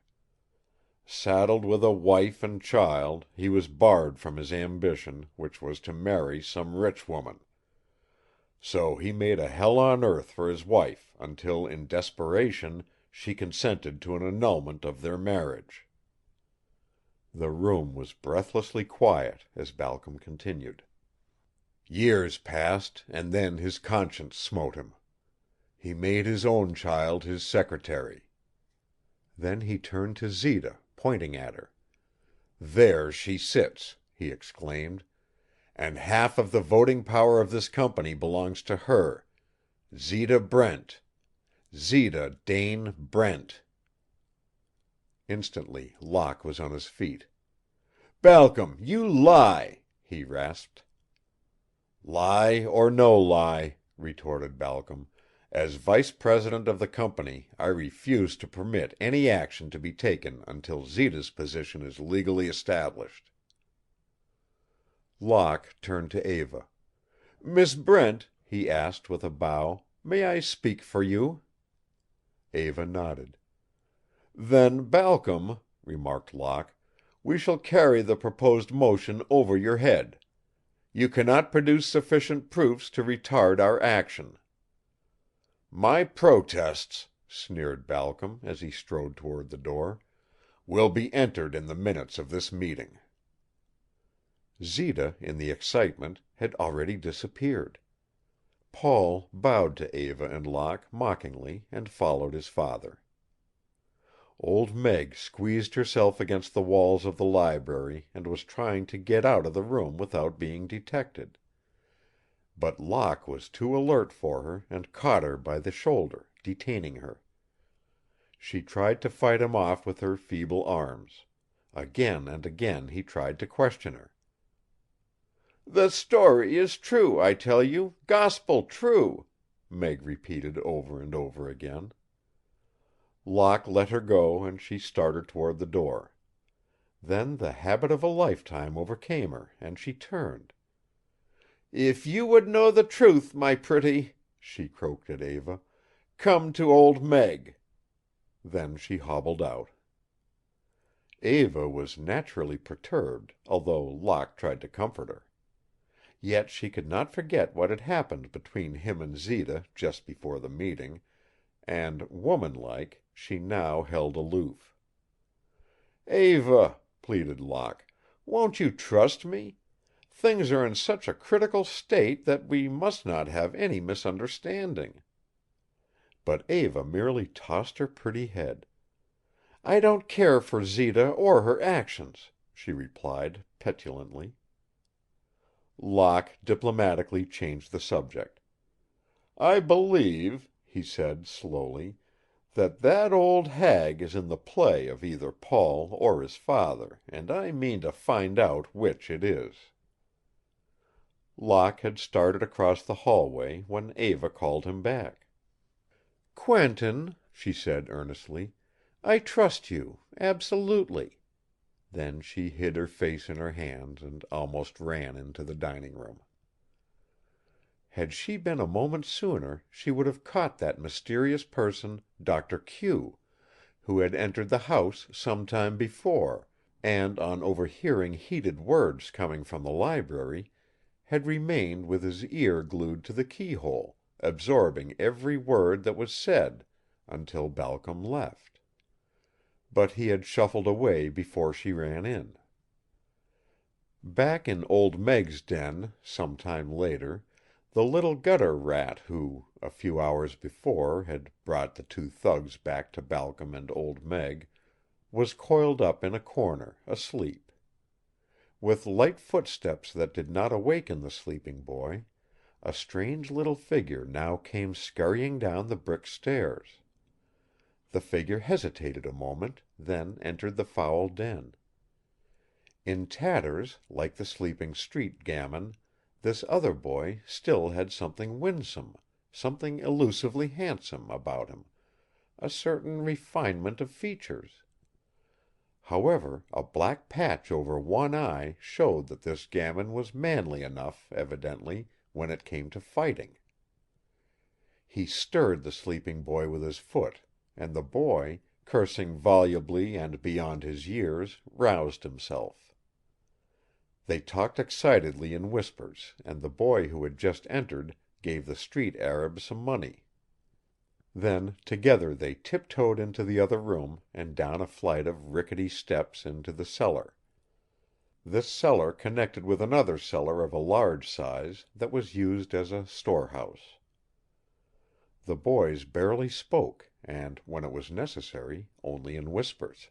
Saddled with a wife and child, he was barred from his ambition, which was to marry some rich woman. So he made a hell on earth for his wife until in desperation she consented to an annulment of their marriage." The room was breathlessly quiet as Balcom continued. "Years passed, and then his conscience smote him. He made his own child his secretary." Then he turned to Zita, pointing at her. "There she sits," he exclaimed, "and half of the voting power of this company belongs to her. Zita Brent. Zita Dane Brent." Instantly Locke was on his feet. "Balcom, you lie!" he rasped. "Lie or no lie," retorted Balcom, "as vice president of the company I refuse to permit any action to be taken until Zita's position is legally established." Locke turned to Eva. "Miss Brent," he asked with a bow, "may I speak for you?" Eva nodded. "Then, Balcom," remarked Locke, "we shall carry the proposed motion over your head. You cannot produce sufficient proofs to retard our action." "My protests," sneered Balcom, as he strode toward the door, "will be entered in the minutes of this meeting." Zita, in the excitement, had already disappeared. Paul bowed to Eva and Locke mockingly and followed his father. Old Meg squeezed herself against the walls of the library and was trying to get out of the room without being detected. But Locke was too alert for her and caught her by the shoulder, detaining her. She tried to fight him off with her feeble arms. Again and again he tried to question her. "The story is true, I tell you, gospel true," Meg repeated over and over again. Locke let her go and she started toward the door. Then the habit of a lifetime overcame her and she turned. "If you would know the truth, my pretty," she croaked at Eva, "come to old Meg." Then she hobbled out. Eva was naturally perturbed, although Locke tried to comfort her. Yet she could not forget what had happened between him and Zita just before the meeting, and, womanlike, she now held aloof. "Eva," pleaded Locke, "won't you trust me? Things are in such a critical state that we must not have any misunderstanding." But Eva merely tossed her pretty head. "I don't care for Zita or her actions," she replied petulantly. Locke diplomatically changed the subject. "I believe," he said slowly, that old hag is in the play of either Paul or his father, and I mean to find out which it is." Locke had started across the hallway when Eva called him back. "Quentin," she said earnestly, "I trust you, absolutely." Then she hid her face in her hands and almost ran into the dining room. Had she been a moment sooner, she would have caught that mysterious person, Doctor Q, who had entered the house some time before, and, on overhearing heated words coming from the library, had remained with his ear glued to the keyhole, absorbing every word that was said, until Balcom left. But he had shuffled away before she ran in. Back in Old Meg's den, some time later, The little gutter rat who, a few hours before, had brought the two thugs back to Balcom and Old Meg, was coiled up in a corner, asleep. With light footsteps that did not awaken the sleeping boy, a strange little figure now came scurrying down the brick stairs. The figure hesitated a moment, then entered the foul den. In tatters, like the sleeping street gamin, this other boy still had something winsome, something elusively handsome, about him, a certain refinement of features. However, a black patch over one eye showed that this gamin was manly enough, evidently, when it came to fighting. He stirred the sleeping boy with his foot, and the boy, cursing volubly and beyond his years, roused himself. They talked excitedly in whispers, and the boy who had just entered gave the street arab some money. Then together they tiptoed into the other room and down a flight of rickety steps into the cellar. This cellar connected with another cellar of a large size that was used as a storehouse. The boys barely spoke, and, when it was necessary, only in whispers.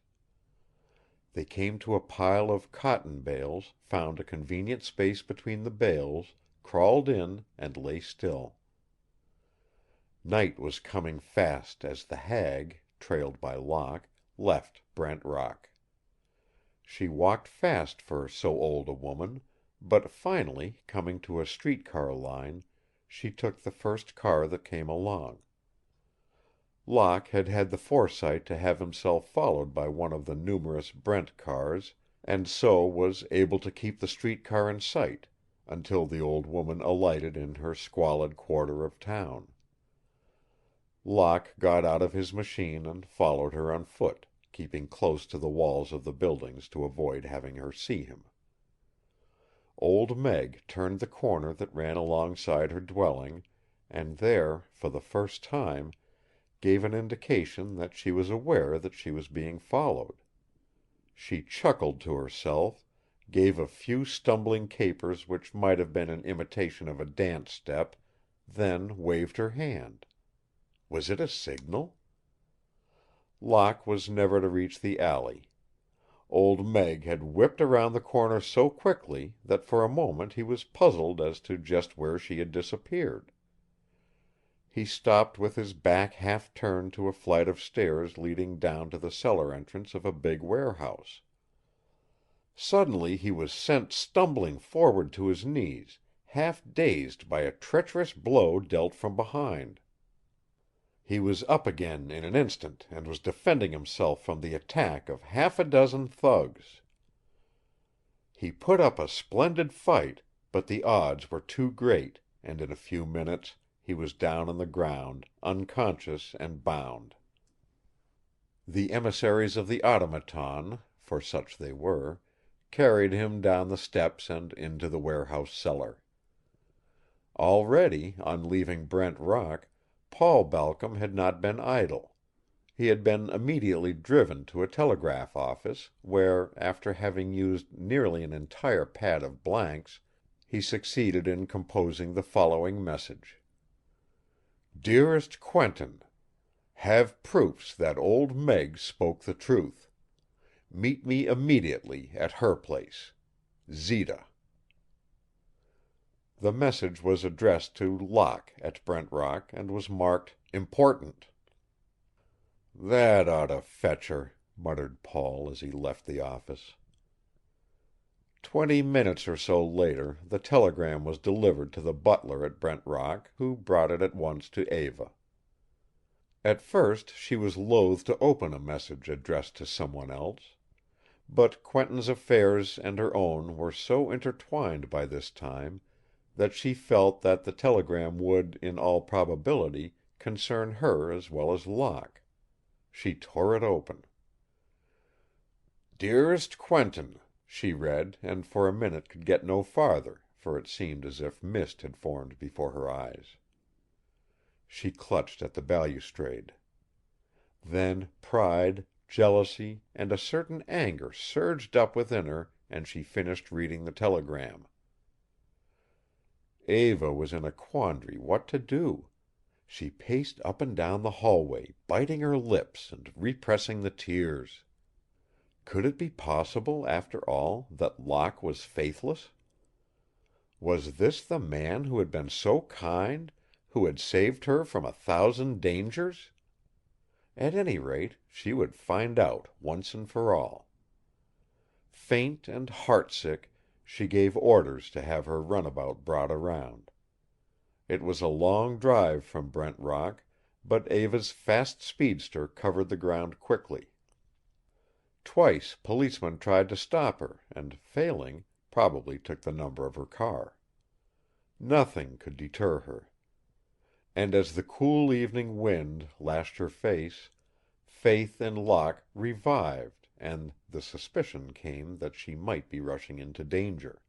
They came to a pile of cotton bales, found a convenient space between the bales, crawled in, and lay still. Night was coming fast as the hag, trailed by Locke, left Brent Rock. She walked fast for so old a woman, but finally, coming to a streetcar line, she took the first car that came along. Locke had had the foresight to have himself followed by one of the numerous Brent cars, and so was able to keep the streetcar in sight until the old woman alighted in her squalid quarter of town. Locke got out of his machine and followed her on foot, keeping close to the walls of the buildings to avoid having her see him. Old Meg turned the corner that ran alongside her dwelling, and there, for the first time, gave an indication that she was aware that she was being followed. She chuckled to herself, gave a few stumbling capers which might have been an imitation of a dance step, then waved her hand. Was it a signal? Locke was never to reach the alley. Old Meg had whipped around the corner so quickly that for a moment he was puzzled as to just where she had disappeared. He stopped with his back half turned to a flight of stairs leading down to the cellar entrance of a big warehouse. Suddenly he was sent stumbling forward to his knees, half dazed by a treacherous blow dealt from behind. He was up again in an instant and was defending himself from the attack of half a dozen thugs. He put up a splendid fight, but the odds were too great, and in a few minutes he was down on the ground, unconscious and bound. The emissaries of the automaton, for such they were, carried him down the steps and into the warehouse cellar. Already, on leaving Brent Rock, Paul Balcom had not been idle. He had been immediately driven to a telegraph office, where, after having used nearly an entire pad of blanks, he succeeded in composing the following message: Dearest Quentin, have proofs that old Meg spoke the truth. Meet me immediately at her place. Zita. The message was addressed to Locke at Brent Rock and was marked Important. That ought to fetch her, muttered Paul as he left the office. 20 minutes or so later the telegram was delivered to the butler at Brent Rock, who brought it at once to Eva. At first she was loath to open a message addressed to someone else. But Quentin's affairs and her own were so intertwined by this time that she felt that the telegram would, in all probability, concern her as well as Locke. She tore it open. Dearest Quentin, she read, and for a minute could get no farther, for it seemed as if mist had formed before her eyes. She clutched at the balustrade. Then pride, jealousy, and a certain anger surged up within her, and she finished reading the telegram. Eva was in a quandary what to do. She paced up and down the hallway, biting her lips and repressing the tears. Could it be possible, after all, that Locke was faithless? Was this the man who had been so kind, who had saved her from 1,000 dangers? At any rate, she would find out once and for all. Faint and heartsick, she gave orders to have her runabout brought around. It was a long drive from Brent Rock, but Eva's fast speedster covered the ground quickly. Twice policemen tried to stop her and, failing, probably took the number of her car. Nothing could deter her. And as the cool evening wind lashed her face, faith in Locke revived and the suspicion came that she might be rushing into danger.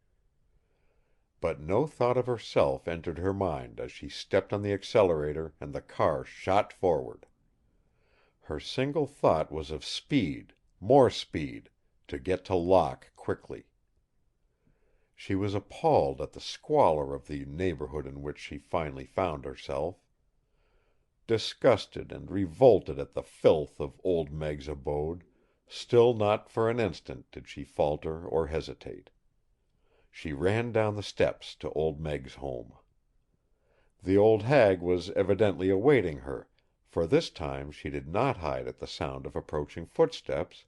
But no thought of herself entered her mind as she stepped on the accelerator and the car shot forward. Her single thought was of speed, more speed, to get to Locke quickly. She was appalled at the squalor of the neighborhood in which she finally found herself. Disgusted and revolted at the filth of old Meg's abode, still not for an instant did she falter or hesitate. She ran down the steps to old Meg's home. The old hag was evidently awaiting her, for this time she did not hide at the sound of approaching footsteps,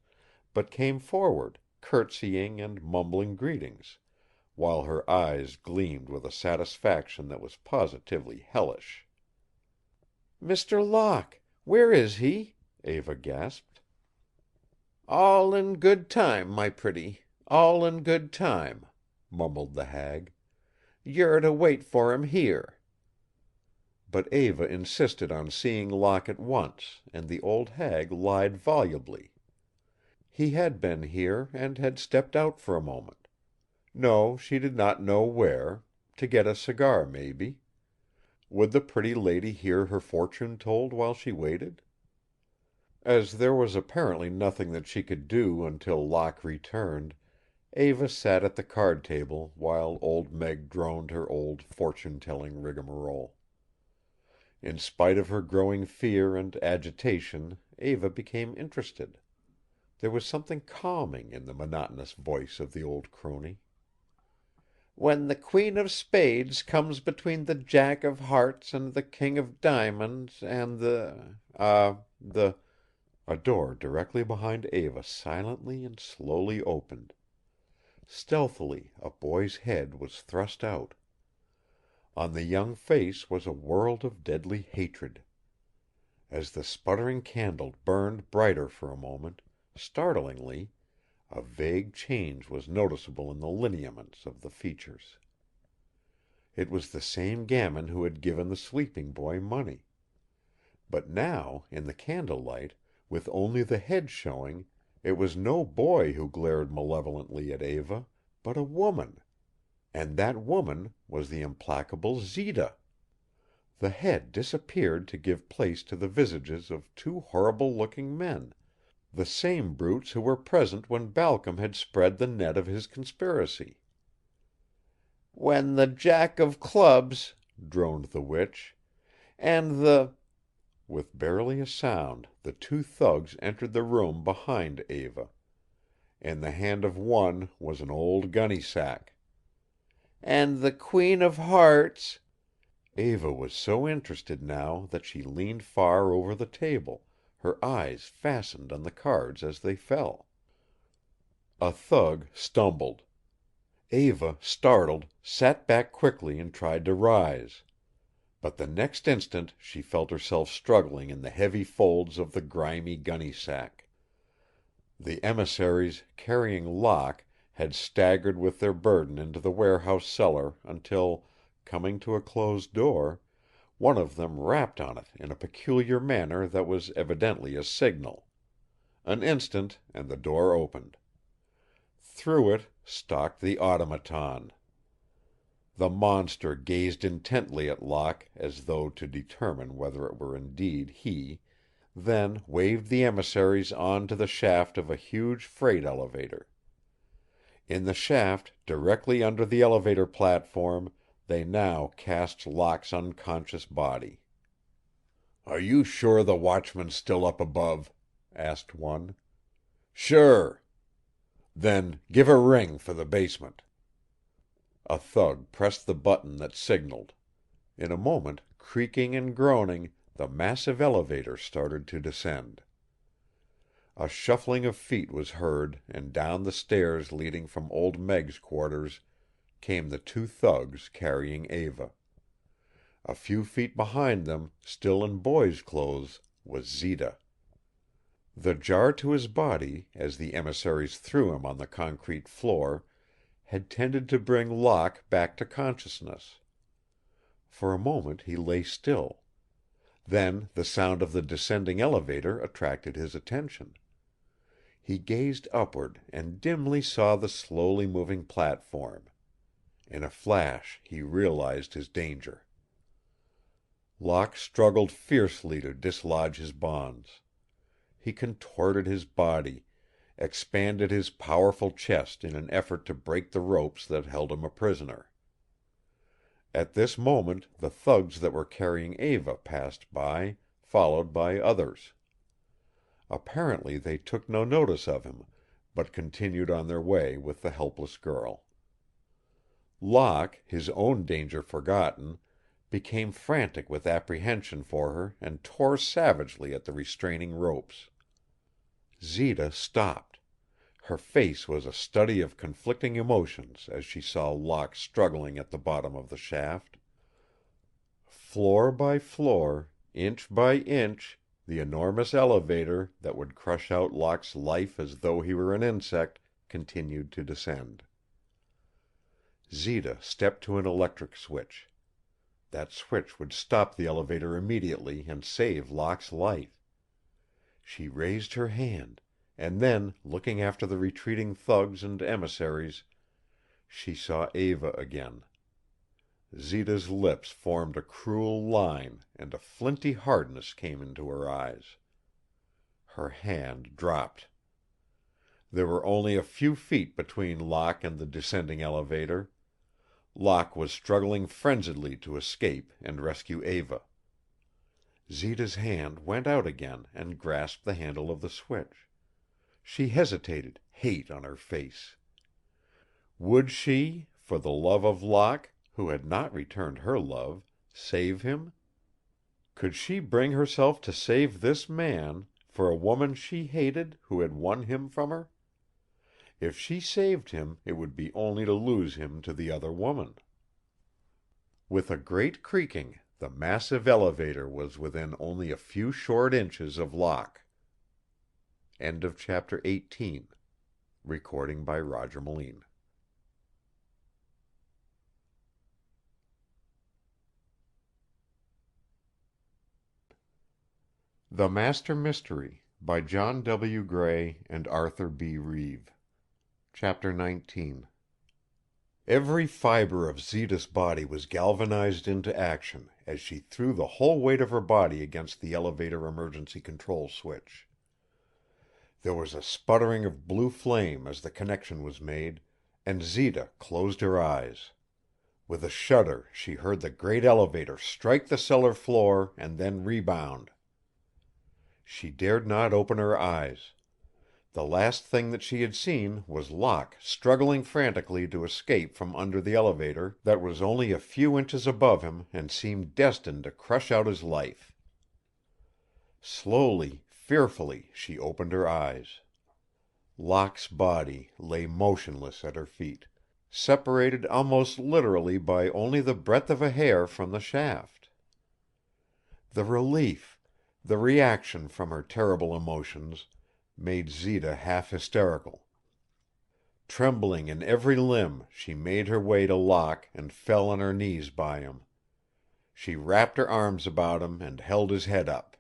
but came forward, curtsying and mumbling greetings, while her eyes gleamed with a satisfaction that was positively hellish. "Mr. Locke! Where is he?" Eva gasped. "All in good time, my pretty, all in good time," mumbled the hag. "You're to wait for him here." But Eva insisted on seeing Locke at once, and the old hag lied volubly. He had been here, and had stepped out for a moment. No, she did not know where. To get a cigar, maybe. Would the pretty lady hear her fortune told while she waited? As there was apparently nothing that she could do until Locke returned, Eva sat at the card table while old Meg droned her old fortune-telling rigmarole. In spite of her growing fear and agitation, Eva became interested. There was something calming in the monotonous voice of the old crone. "When the Queen of Spades comes between the Jack of Hearts and the King of Diamonds and the A door directly behind Eva silently and slowly opened. Stealthily a boy's head was thrust out. On the young face was a world of deadly hatred. As the sputtering candle burned brighter for a moment, startlingly, a vague change was noticeable in the lineaments of the features. It was the same gamin who had given the sleeping boy money. But now, in the candlelight, with only the head showing, it was no boy who glared malevolently at Eva, but a woman. And that woman was the implacable Zita. The head disappeared to give place to the visages of two horrible-looking men, the same brutes who were present when Balcom had spread the net of his conspiracy. "When the Jack of Clubs," droned the witch, "and the—" With barely a sound the two thugs entered the room behind Eva. In the hand of one was an old gunny sack. "And the Queen of Hearts—" Eva was so interested now that she leaned far over the table, her eyes fastened on the cards as they fell. A thug stumbled. Eva, startled, sat back quickly and tried to rise. But the next instant she felt herself struggling in the heavy folds of the grimy gunny sack. The emissaries, carrying Locke, had staggered with their burden into the warehouse cellar until, coming to a closed door, one of them rapped on it in a peculiar manner that was evidently a signal. An instant, and the door opened. Through it stalked the automaton. The monster gazed intently at Locke as though to determine whether it were indeed he, then waved the emissaries on to the shaft of a huge freight elevator. In the shaft, directly under the elevator platform, They now cast Locke's unconscious body. "Are you sure the watchman's still up above?" asked one. "Sure." "Then give a ring for the basement." A thug pressed the button that signaled. In a moment, creaking and groaning, the massive elevator started to descend. A shuffling of feet was heard, and down the stairs leading from Old Meg's quarters came the two thugs carrying Eva. A few feet behind them, still in boy's clothes, was Zita. The jar to his body, as the emissaries threw him on the concrete floor, had tended to bring Locke back to consciousness. For a moment he lay still. Then the sound of the descending elevator attracted his attention. He gazed upward and dimly saw the slowly moving platform. In a flash he realized his danger. Locke struggled fiercely to dislodge his bonds. He contorted his body, expanded his powerful chest in an effort to break the ropes that held him a prisoner. At this moment the thugs that were carrying Eva passed by, followed by others. Apparently they took no notice of him, but continued on their way with the helpless girl. Locke, his own danger forgotten, became frantic with apprehension for her and tore savagely at the restraining ropes. Zita stopped. Her face was a study of conflicting emotions as she saw Locke struggling at the bottom of the shaft. Floor by floor, inch by inch, the enormous elevator, that would crush out Locke's life as though he were an insect, continued to descend. Zita stepped to an electric switch. That switch would stop the elevator immediately and save Locke's life. She raised her hand, and then, looking after the retreating thugs and emissaries, she saw Eva again. Zita's lips formed a cruel line, and a flinty hardness came into her eyes. Her hand dropped. There were only a few feet between Locke and the descending elevator. Locke was struggling frenziedly to escape and rescue Eva. Zita's hand went out again and grasped the handle of the switch. She hesitated, hate on her face. Would she, for the love of Locke, who had not returned her love, save him? Could she bring herself to save this man, for a woman she hated who had won him from her? If she saved him, it would be only to lose him to the other woman. With a great creaking, the massive elevator was within only a few short inches of Locke. End of chapter 18. Recording by Roger Melin. The Master Mystery by John W. Gray and Arthur B. Reeve. Chapter 19. Every fiber of Zita's body was galvanized into action as she threw the whole weight of her body against the elevator emergency control switch. There was a sputtering of blue flame as the connection was made, and Zita closed her eyes. With a shudder she heard the great elevator strike the cellar floor and then rebound. She dared not open her eyes. The last thing that she had seen was Locke struggling frantically to escape from under the elevator that was only a few inches above him and seemed destined to crush out his life. Slowly, fearfully, she opened her eyes. Locke's body lay motionless at her feet, separated almost literally by only the breadth of a hair from the shaft. The relief, the reaction from her terrible emotions, made Zita half hysterical. Trembling in every limb, she made her way to Locke and fell on her knees by him. She wrapped her arms about him and held his head up.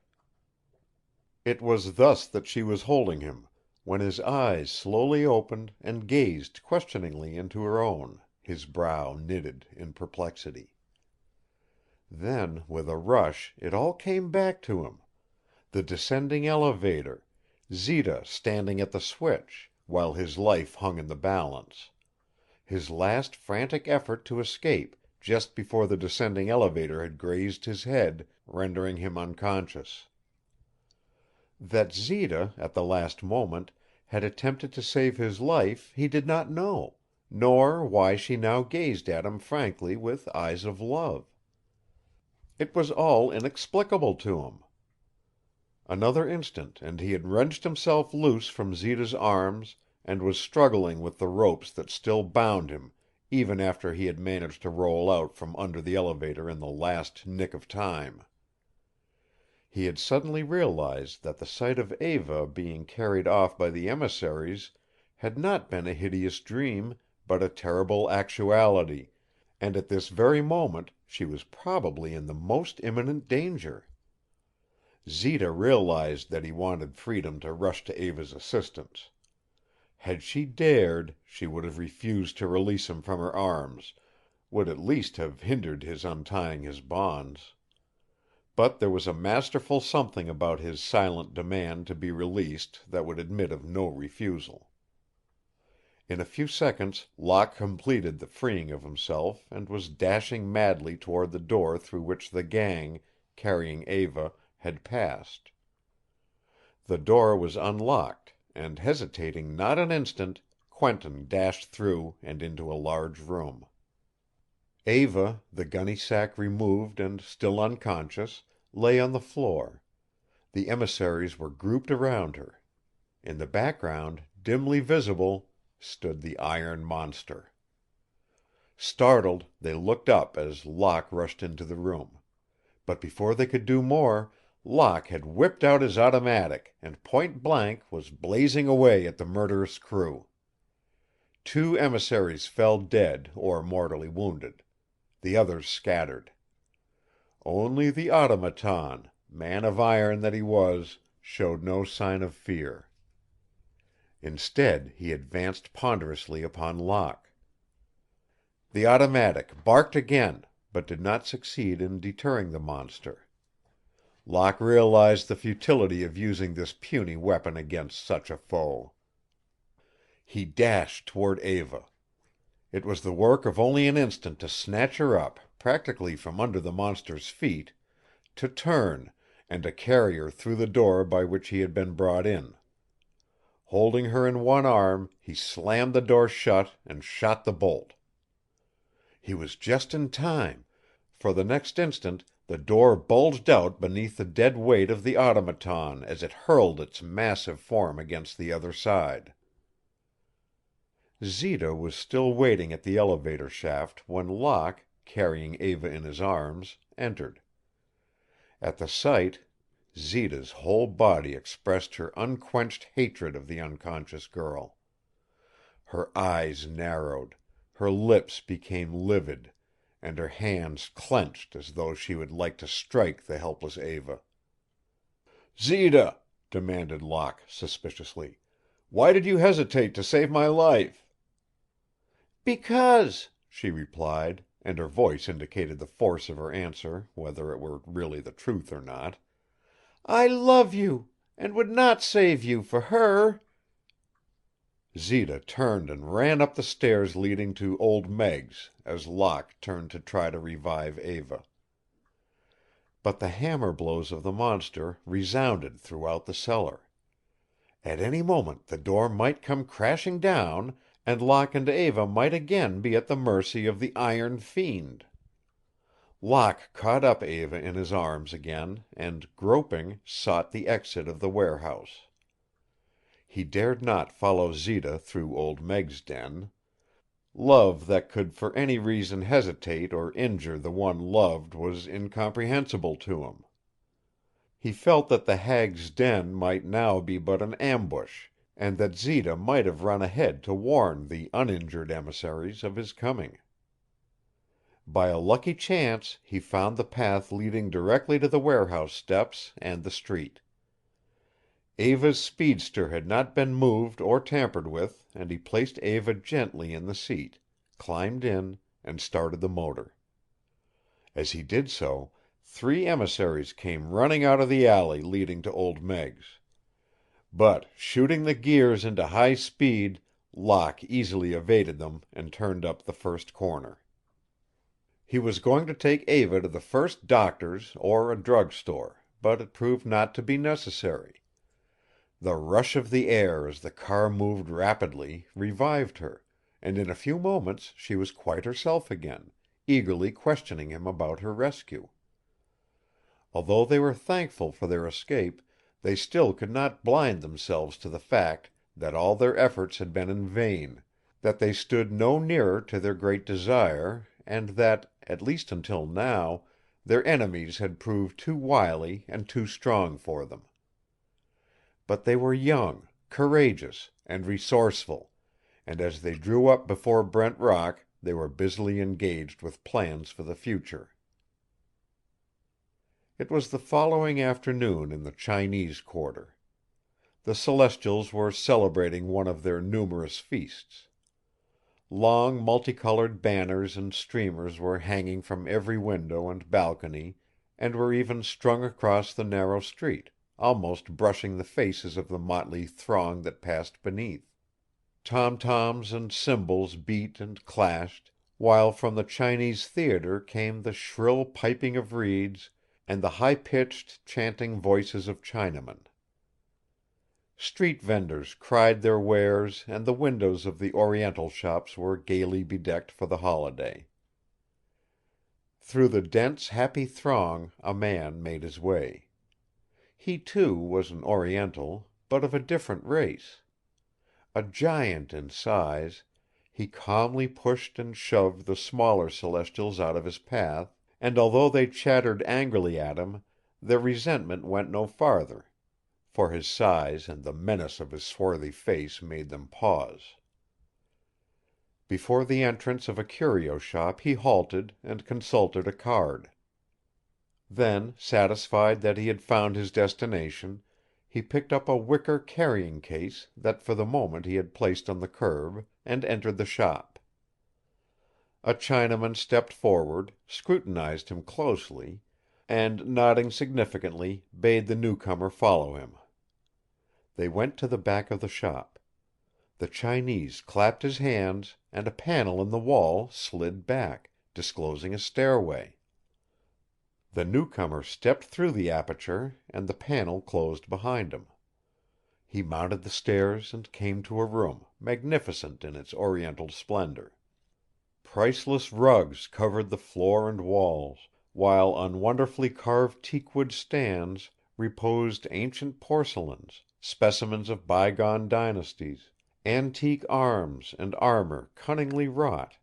It was thus that she was holding him, when his eyes slowly opened and gazed questioningly into her own, his brow knitted in perplexity. Then, with a rush, it all came back to him. The descending elevator, Zita standing at the switch, while his life hung in the balance. His last frantic effort to escape, just before the descending elevator had grazed his head, rendering him unconscious. That Zita, at the last moment, had attempted to save his life he did not know, nor why she now gazed at him frankly with eyes of love. It was all inexplicable to him. Another instant and he had wrenched himself loose from Zita's arms and was struggling with the ropes that still bound him, even after he had managed to roll out from under the elevator in the last nick of time. He had suddenly realized that the sight of Eva being carried off by the emissaries had not been a hideous dream, but a terrible actuality, and at this very moment she was probably in the most imminent danger. Zita realized that he wanted freedom to rush to Eva's assistance. Had she dared, she would have refused to release him from her arms, would at least have hindered his untying his bonds. But there was a masterful something about his silent demand to be released that would admit of no refusal. In a few seconds Locke completed the freeing of himself and was dashing madly toward the door through which the gang, carrying Eva, had passed. The door was unlocked, and hesitating not an instant, Quentin dashed through and into a large room. Eva, the gunny sack removed and still unconscious, lay on the floor. The emissaries were grouped around her. In the background, dimly visible, stood the iron monster. Startled, they looked up as Locke rushed into the room. But before they could do more, Locke had whipped out his automatic and point blank was blazing away at the murderous crew. 2 emissaries fell dead or mortally wounded. The others scattered. Only the automaton, man of iron that he was, showed no sign of fear. Instead, he advanced ponderously upon Locke. The automatic barked again, but did not succeed in deterring the monster. Locke realized the futility of using this puny weapon against such a foe. He dashed toward Eva. It was the work of only an instant to snatch her up, practically from under the monster's feet, to turn, and to carry her through the door by which he had been brought in. Holding her in one arm, he slammed the door shut and shot the bolt. He was just in time, for the next instant the door bulged out beneath the dead weight of the automaton as it hurled its massive form against the other side. Zita was still waiting at the elevator shaft when Locke, carrying Eva in his arms, entered. At the sight, Zita's whole body expressed her unquenched hatred of the unconscious girl. Her eyes narrowed, her lips became livid, and her hands clenched as though she would like to strike the helpless Eva. "Zita," demanded Locke, suspiciously, "why did you hesitate to save my life?" "Because," she replied, and her voice indicated the force of her answer, whether it were really the truth or not, "I love you, and would not save you for her." Zita turned and ran up the stairs leading to Old Meg's as Locke turned to try to revive Eva. But the hammer blows of the monster resounded throughout the cellar. At any moment the door might come crashing down, and Locke and Eva might again be at the mercy of the iron fiend. Locke caught up Eva in his arms again and, groping, sought the exit of the warehouse. He dared not follow Zita through Old Meg's den. Love that could for any reason hesitate or injure the one loved was incomprehensible to him. He felt that the hag's den might now be but an ambush, and that Zita might have run ahead to warn the uninjured emissaries of his coming. By a lucky chance he found the path leading directly to the warehouse steps and the street. Eva's speedster had not been moved or tampered with, and he placed Eva gently in the seat, climbed in, and started the motor. As he did so, 3 emissaries came running out of the alley leading to Old Meg's. But, shooting the gears into high speed, Locke easily evaded them and turned up the first corner. He was going to take Eva to the first doctor's or a drug store, but it proved not to be necessary. The rush of the air as the car moved rapidly revived her, and in a few moments she was quite herself again, eagerly questioning him about her rescue. Although they were thankful for their escape, they still could not blind themselves to the fact that all their efforts had been in vain, that they stood no nearer to their great desire, and that, at least until now, their enemies had proved too wily and too strong for them. But they were young, courageous, and resourceful, and as they drew up before Brent Rock they were busily engaged with plans for the future. It was the following afternoon in the Chinese quarter. The Celestials were celebrating one of their numerous feasts. Long multicolored banners and streamers were hanging from every window and balcony, and were even strung across the narrow street, almost brushing the faces of the motley throng that passed beneath. Tom-toms and cymbals beat and clashed, while from the Chinese theater came the shrill piping of reeds and the high-pitched, chanting voices of Chinamen. Street vendors cried their wares, and the windows of the Oriental shops were gaily bedecked for the holiday. Through the dense, happy throng a man made his way. He, too, was an Oriental, but of a different race. A giant in size, he calmly pushed and shoved the smaller Celestials out of his path, and although they chattered angrily at him, their resentment went no farther, for his size and the menace of his swarthy face made them pause. Before the entrance of a curio shop he halted and consulted a card. Then, satisfied that he had found his destination, he picked up a wicker carrying case that for the moment he had placed on the curb, and entered the shop. A Chinaman stepped forward, scrutinized him closely, and, nodding significantly, bade the newcomer follow him. They went to the back of the shop. The Chinese clapped his hands, and a panel in the wall slid back, disclosing a stairway. The newcomer stepped through the aperture, and the panel closed behind him. He mounted the stairs and came to a room, magnificent in its Oriental splendor. Priceless rugs covered the floor and walls, while on wonderfully carved teakwood stands reposed ancient porcelains, specimens of bygone dynasties, antique arms and armor cunningly wrought,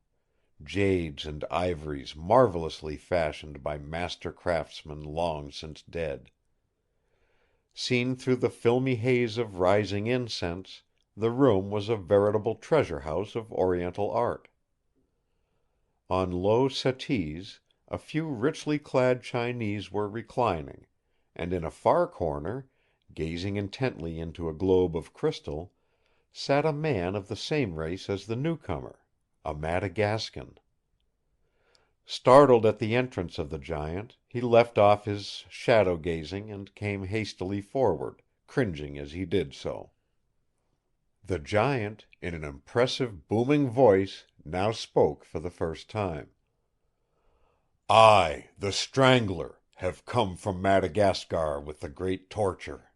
jades and ivories marvelously fashioned by master craftsmen long since dead. Seen through the filmy haze of rising incense, the room was a veritable treasure house of Oriental art. On low settees a few richly clad Chinese were reclining, and in a far corner, gazing intently into a globe of crystal, sat a man of the same race as the newcomer, a Madagascan. Startled at the entrance of the giant, he left off his shadow gazing and came hastily forward, cringing as he did so. The giant, in an impressive, booming voice, now spoke for the first time. "I, the Strangler, have come from Madagascar with the great torture."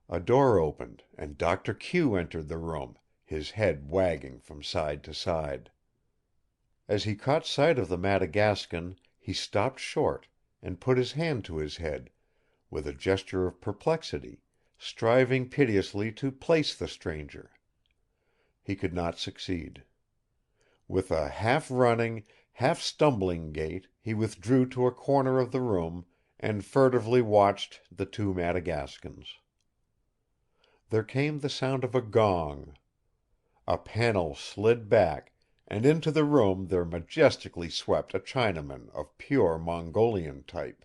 A door opened, and Doctor Q entered the room, his head wagging from side to side. As he caught sight of the Madagascan, he stopped short, and put his hand to his head, with a gesture of perplexity, striving piteously to place the stranger. He could not succeed. With a half-running, half-stumbling gait he withdrew to a corner of the room, and furtively watched the two Madagascans. There came the sound of a gong. A panel slid back, and into the room there majestically swept a Chinaman of pure Mongolian type.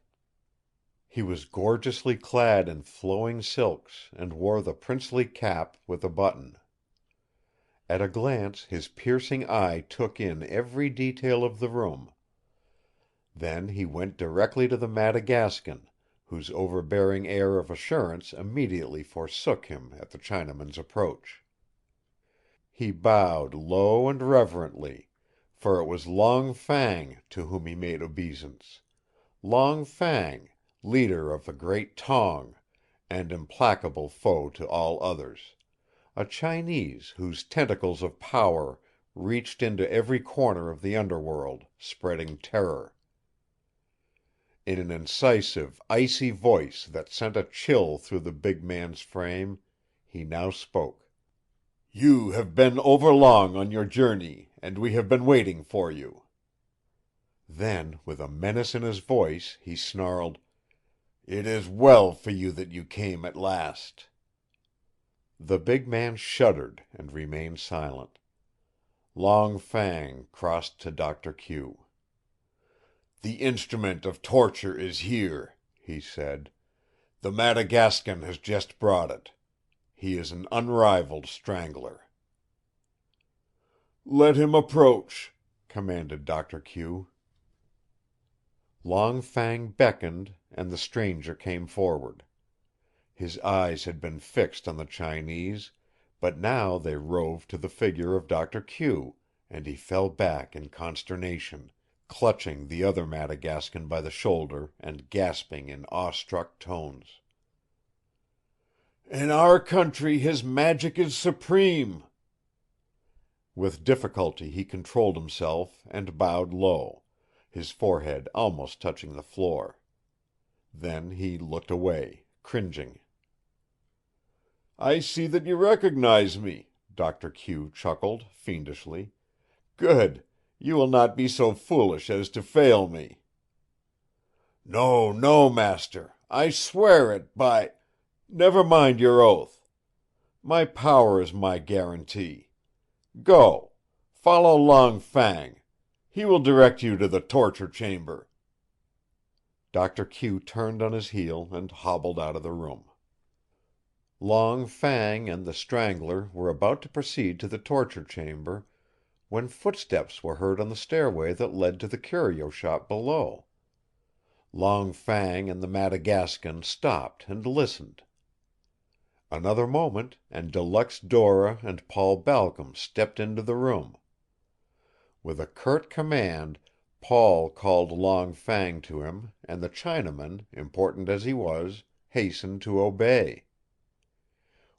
He was gorgeously clad in flowing silks, and wore the princely cap with a button. At a glance his piercing eye took in every detail of the room. Then he went directly to the Madagascan, whose overbearing air of assurance immediately forsook him at the Chinaman's approach. He bowed low and reverently, For it was Long Fang to whom he made obeisance. Long Fang, leader of the Great Tong, and implacable foe to all others. A Chinese whose tentacles of power reached into every corner of the underworld, spreading terror. In an incisive, icy voice that sent a chill through the big man's frame, he now spoke. "You have been overlong on your journey, and we have been waiting for you." Then, with a menace in his voice, he snarled, "It is well for you that you came at last." The big man shuddered and remained silent. Long Fang crossed to Doctor Q. "The instrument of torture is here," he said. "The Madagascan has just brought it. He is an unrivaled strangler." "Let him approach," commanded Doctor Q. Long Fang beckoned, and the stranger came forward. His eyes had been fixed on the Chinese, but now they roved to the figure of Doctor Q, and he fell back in consternation, clutching the other Madagascan by the shoulder and gasping in awe-struck tones. "In our country his magic is supreme." With difficulty he controlled himself and bowed low, his forehead almost touching the floor. Then he looked away, cringing. "I see that you recognize me," Doctor Q chuckled fiendishly. "Good! You will not be so foolish as to fail me." "No, no, master! I swear it by—" "Never mind your oath. My power is my guarantee. Go! Follow Long Fang. He will direct you to the torture chamber." Doctor Q turned on his heel and hobbled out of the room. Long Fang and the Strangler were about to proceed to the torture chamber when footsteps were heard on the stairway that led to the curio shop below. Long Fang and the Madagascan stopped and listened. Another moment, and De Luxe Dora and Paul Balcom stepped into the room. With a curt command, Paul called Long Fang to him, and the Chinaman, important as he was, hastened to obey.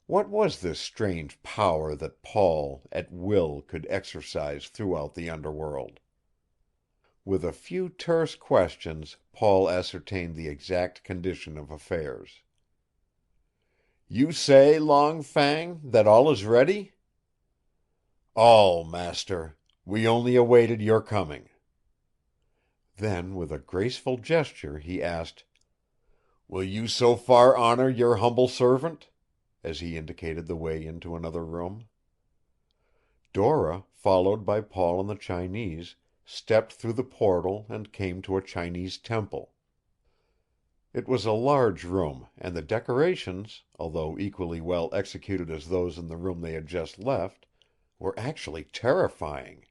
What was this strange power that Paul, at will, could exercise throughout the underworld? With a few terse questions, Paul ascertained the exact condition of affairs. "You say, Long Fang, that all is ready?" "All, master. We only awaited your coming." Then, with a graceful gesture, he asked, "Will you so far honor your humble servant?" as he indicated the way into another room. Dora, followed by Paul and the Chinese, stepped through the portal and came to a Chinese temple. It was a large room, and the decorations, although equally well executed as those in the room they had just left, were actually terrifying.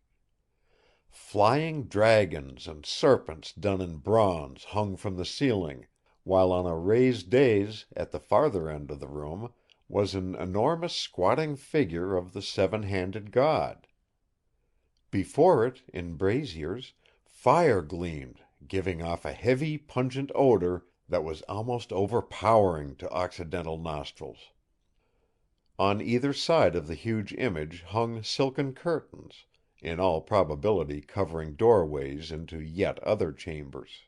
Flying dragons and serpents done in bronze hung from the ceiling, while on a raised dais at the farther end of the room was an enormous squatting figure of the seven-handed god. Before it, in braziers, fire gleamed, giving off a heavy, pungent odor that was almost overpowering to Occidental nostrils. On either side of the huge image hung silken curtains, in all probability covering doorways into yet other chambers.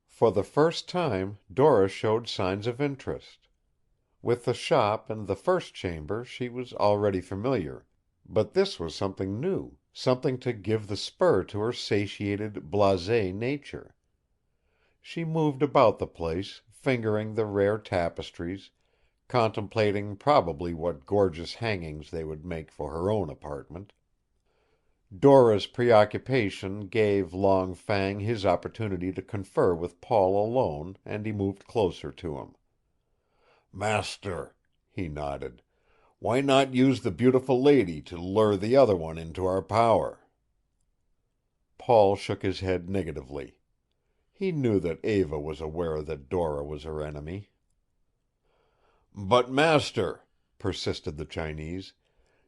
For the first time Dora showed signs of interest. With the shop and the first chamber she was already familiar, but this was something new, something to give the spur to her satiated, blasé nature. She moved about the place, fingering the rare tapestries, contemplating probably what gorgeous hangings they would make for her own apartment. Dora's preoccupation gave Long Fang his opportunity to confer with Paul alone, and he moved closer to him. "Master," he nodded, "why not use the beautiful lady to lure the other one into our power?" Paul shook his head negatively. He knew that Eva was aware that Dora was her enemy. "But, master," persisted the Chinese,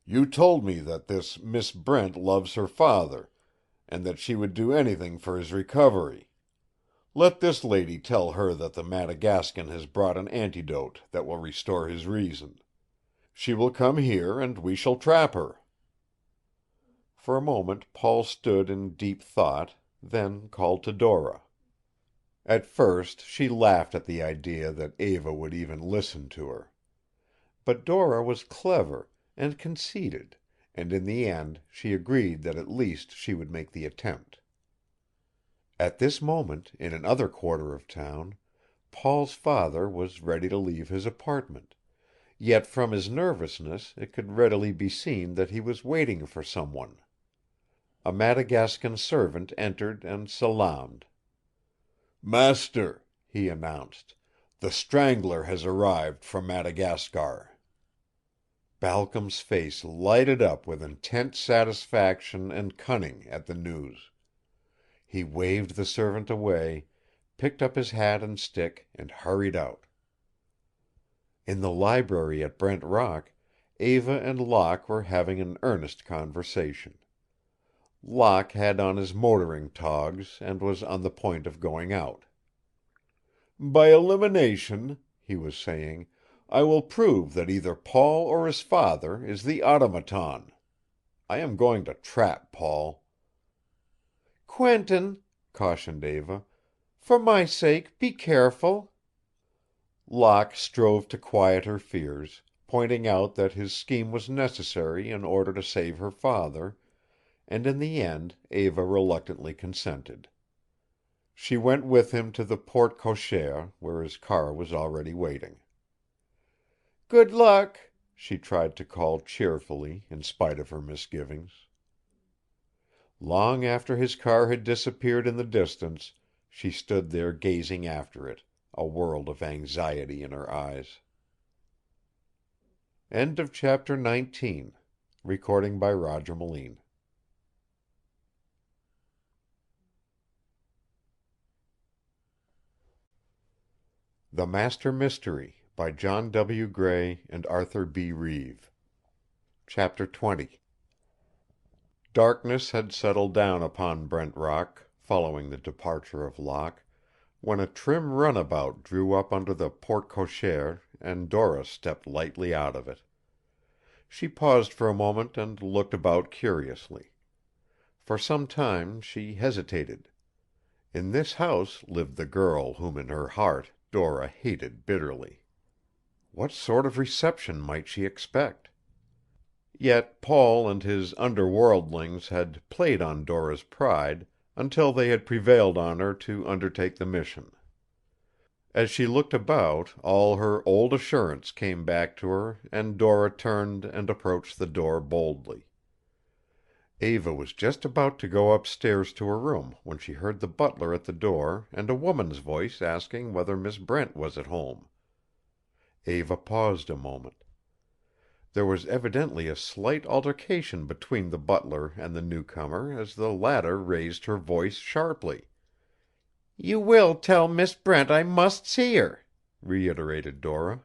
"you told me that this Miss Brent loves her father, and that she would do anything for his recovery. Let this lady tell her that the Madagascan has brought an antidote that will restore his reason. She will come here, and we shall trap her." For a moment Paul stood in deep thought, then called to Dora. At first she laughed at the idea that Eva would even listen to her. But Dora was clever and conceited, and in the end she agreed that at least she would make the attempt. At this moment, in another quarter of town, Paul's father was ready to leave his apartment, yet from his nervousness it could readily be seen that he was waiting for someone. A Madagascan servant entered and salaamed. "Master," he announced, "the Strangler has arrived from Madagascar." Balcom's face lighted up with intense satisfaction and cunning at the news. He waved the servant away, picked up his hat and stick, and hurried out. In the library at Brent Rock, Eva and Locke were having an earnest conversation. Locke had on his motoring togs and was on the point of going out. "By elimination," he was saying, "I will prove that either Paul or his father is the automaton. I am going to trap Paul." "Quentin," cautioned Eva, "for my sake, be careful." Locke strove to quiet her fears, pointing out that his scheme was necessary in order to save her father, and in the end Eva reluctantly consented. She went with him to the porte cochere, where his car was already waiting. "Good luck," she tried to call cheerfully, in spite of her misgivings. Long after his car had disappeared in the distance, she stood there gazing after it, a world of anxiety in her eyes. End of chapter 19. Recording by Roger Melin. The Master Mystery by John W. Gray and Arthur B. Reeve. Chapter 20. Darkness had settled down upon Brent Rock, following the departure of Locke, when a trim runabout drew up under the porte cochere and Dora stepped lightly out of it. She paused for a moment and looked about curiously. For some time she hesitated. In this house lived the girl whom in her heart Dora hated bitterly. What sort of reception might she expect? Yet Paul and his underworldlings had played on Dora's pride until they had prevailed on her to undertake the mission. As she looked about, all her old assurance came back to her, and Dora turned and approached the door boldly. Eva was just about to go upstairs to her room when she heard the butler at the door and a woman's voice asking whether Miss Brent was at home. Eva paused a moment. There was evidently a slight altercation between the butler and the newcomer as the latter raised her voice sharply. "You will tell Miss Brent I must see her," reiterated Dora.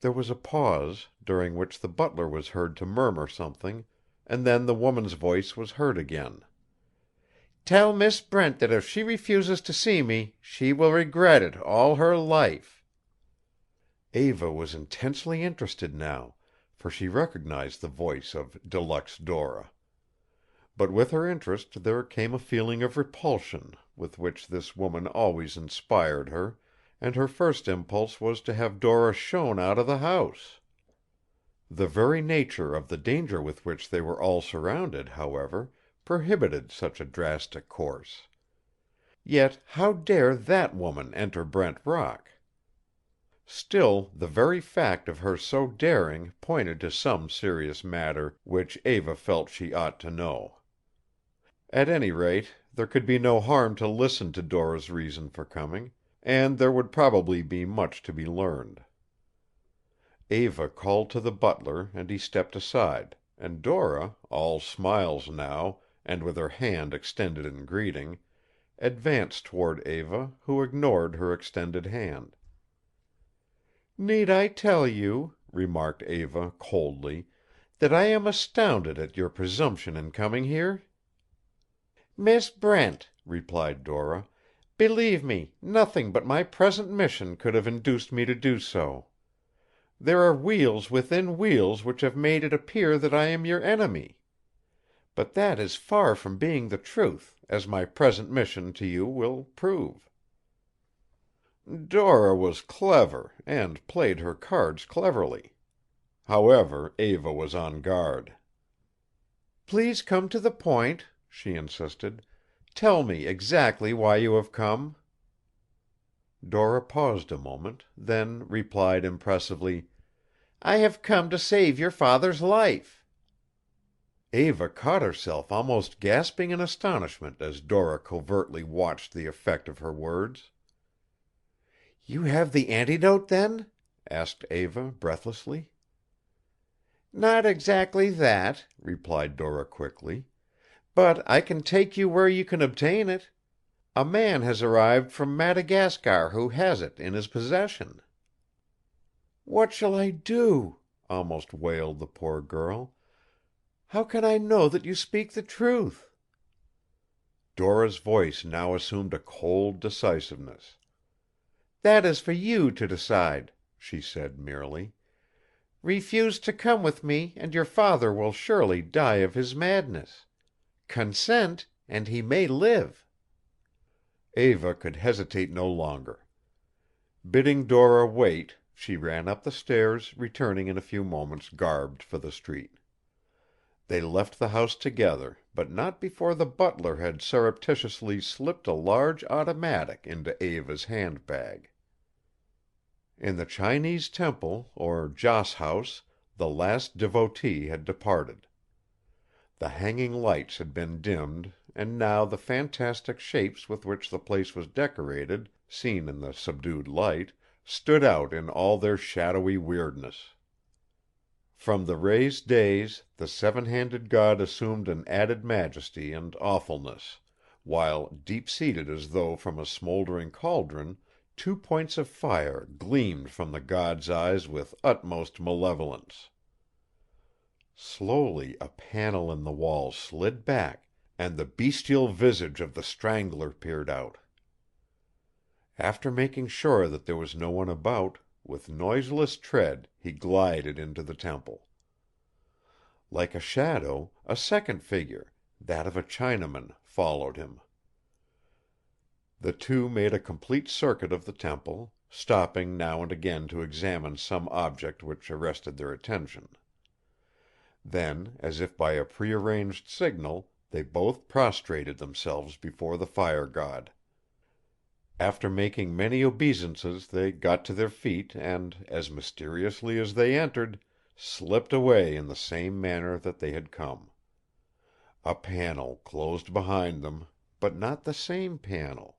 There was a pause, during which the butler was heard to murmur something, and then the woman's voice was heard again. "Tell Miss Brent that if she refuses to see me, she will regret it all her life." Eva was intensely interested now, for she recognized the voice of De Luxe Dora. But with her interest there came a feeling of repulsion with which this woman always inspired her, and her first impulse was to have Dora shown out of the house. The very nature of the danger with which they were all surrounded, however, prohibited such a drastic course. Yet how dare that woman enter Brent Rock? Still, the very fact of her so daring pointed to some serious matter which Eva felt she ought to know. At any rate, there could be no harm to listen to Dora's reason for coming, and there would probably be much to be learned. Eva called to the butler and he stepped aside, and Dora, all smiles now, and with her hand extended in greeting, advanced toward Eva, who ignored her extended hand. "Need I tell you," remarked Eva, coldly, "that I am astounded at your presumption in coming here?" "Miss Brent," replied Dora, "believe me, nothing but my present mission could have induced me to do so. There are wheels within wheels which have made it appear that I am your enemy. But that is far from being the truth, as my present mission to you will prove." Dora was clever, and played her cards cleverly. However, Eva was on guard. "Please come to the point," she insisted. "Tell me exactly why you have come." Dora paused a moment, then replied impressively, "I have come to save your father's life." Eva caught herself almost gasping in astonishment as Dora covertly watched the effect of her words. "You have the antidote, then?" asked Eva, breathlessly. "Not exactly that," replied Dora quickly. "But I can take you where you can obtain it. A man has arrived from Madagascar who has it in his possession." "What shall I do?" almost wailed the poor girl. "How can I know that you speak the truth?" Dora's voice now assumed a cold decisiveness. "That is for you to decide," she said merely. "Refuse to come with me and your father will surely die of his madness. Consent, and he may live." Eva could hesitate no longer. Bidding Dora wait, she ran up the stairs, returning in a few moments garbed for the street. They left the house together, but not before the butler had surreptitiously slipped a large automatic into Eva's handbag. In the Chinese temple, or Joss house, the last devotee had departed. The hanging lights had been dimmed, and now the fantastic shapes with which the place was decorated, seen in the subdued light, stood out in all their shadowy weirdness. From the raised dais the seven-handed god assumed an added majesty and awfulness, while, deep-seated as though from a smouldering cauldron, two points of fire gleamed from the god's eyes with utmost malevolence. Slowly a panel in the wall slid back, and the bestial visage of the Strangler peered out. After making sure that there was no one about, with noiseless tread he glided into the temple. Like a shadow, a second figure, that of a Chinaman, followed him. The two made a complete circuit of the temple, stopping now and again to examine some object which arrested their attention. Then, as if by a prearranged signal, they both prostrated themselves before the fire god. After making many obeisances they got to their feet and, as mysteriously as they entered, slipped away in the same manner that they had come. A panel closed behind them, but not the same panel.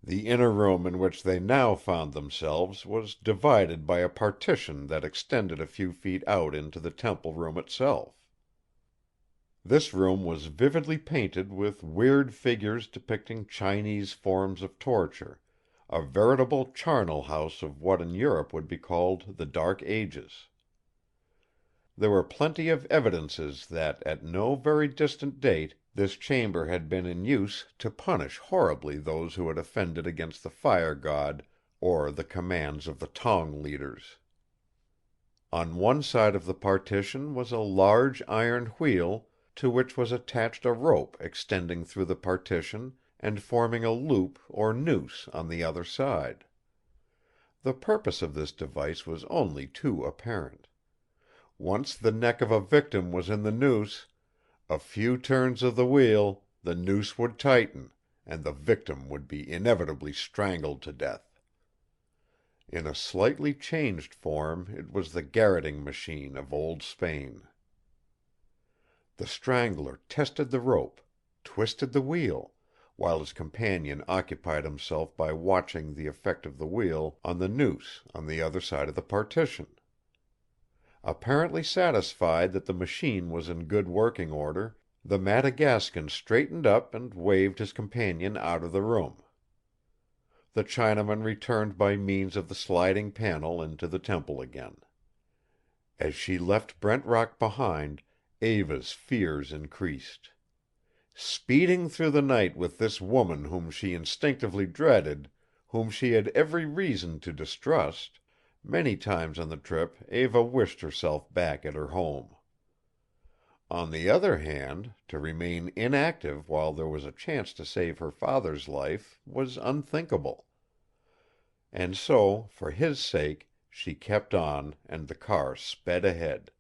The inner room in which they now found themselves was divided by a partition that extended a few feet out into the temple room itself. This room was vividly painted with weird figures depicting Chinese forms of torture, a veritable charnel house of what in Europe would be called the Dark Ages. There were plenty of evidences that at no very distant date this chamber had been in use to punish horribly those who had offended against the fire god or the commands of the Tong leaders. On one side of the partition was a large iron wheel to which was attached a rope extending through the partition and forming a loop or noose on the other side. The purpose of this device was only too apparent. Once the neck of a victim was in the noose, a few turns of the wheel, the noose would tighten, and the victim would be inevitably strangled to death. In a slightly changed form it was the garroting machine of old Spain. The Strangler tested the rope, twisted the wheel, while his companion occupied himself by watching the effect of the wheel on the noose on the other side of the partition. Apparently satisfied that the machine was in good working order, the Madagascan straightened up and waved his companion out of the room. The Chinaman returned by means of the sliding panel into the temple again. As she left Brent Rock behind, Eva's fears increased. Speeding through the night with this woman whom she instinctively dreaded, whom she had every reason to distrust, many times on the trip Eva wished herself back at her home. On the other hand, to remain inactive while there was a chance to save her father's life was unthinkable. And so, for his sake, she kept on and the car sped ahead.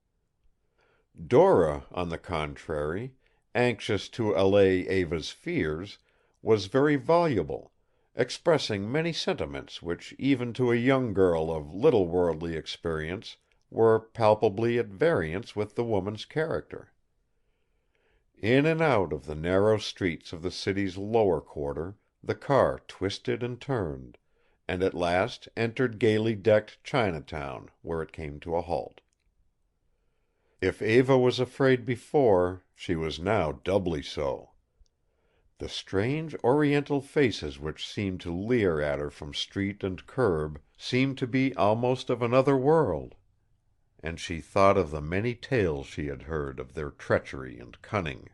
Dora, on the contrary, anxious to allay Eva's fears, was very voluble, expressing many sentiments which even to a young girl of little worldly experience were palpably at variance with the woman's character. In and out of the narrow streets of the city's lower quarter the car twisted and turned, and at last entered gaily decked Chinatown, where it came to a halt. If Eva was afraid before, she was now doubly so. The strange Oriental faces which seemed to leer at her from street and curb seemed to be almost of another world, and she thought of the many tales she had heard of their treachery and cunning.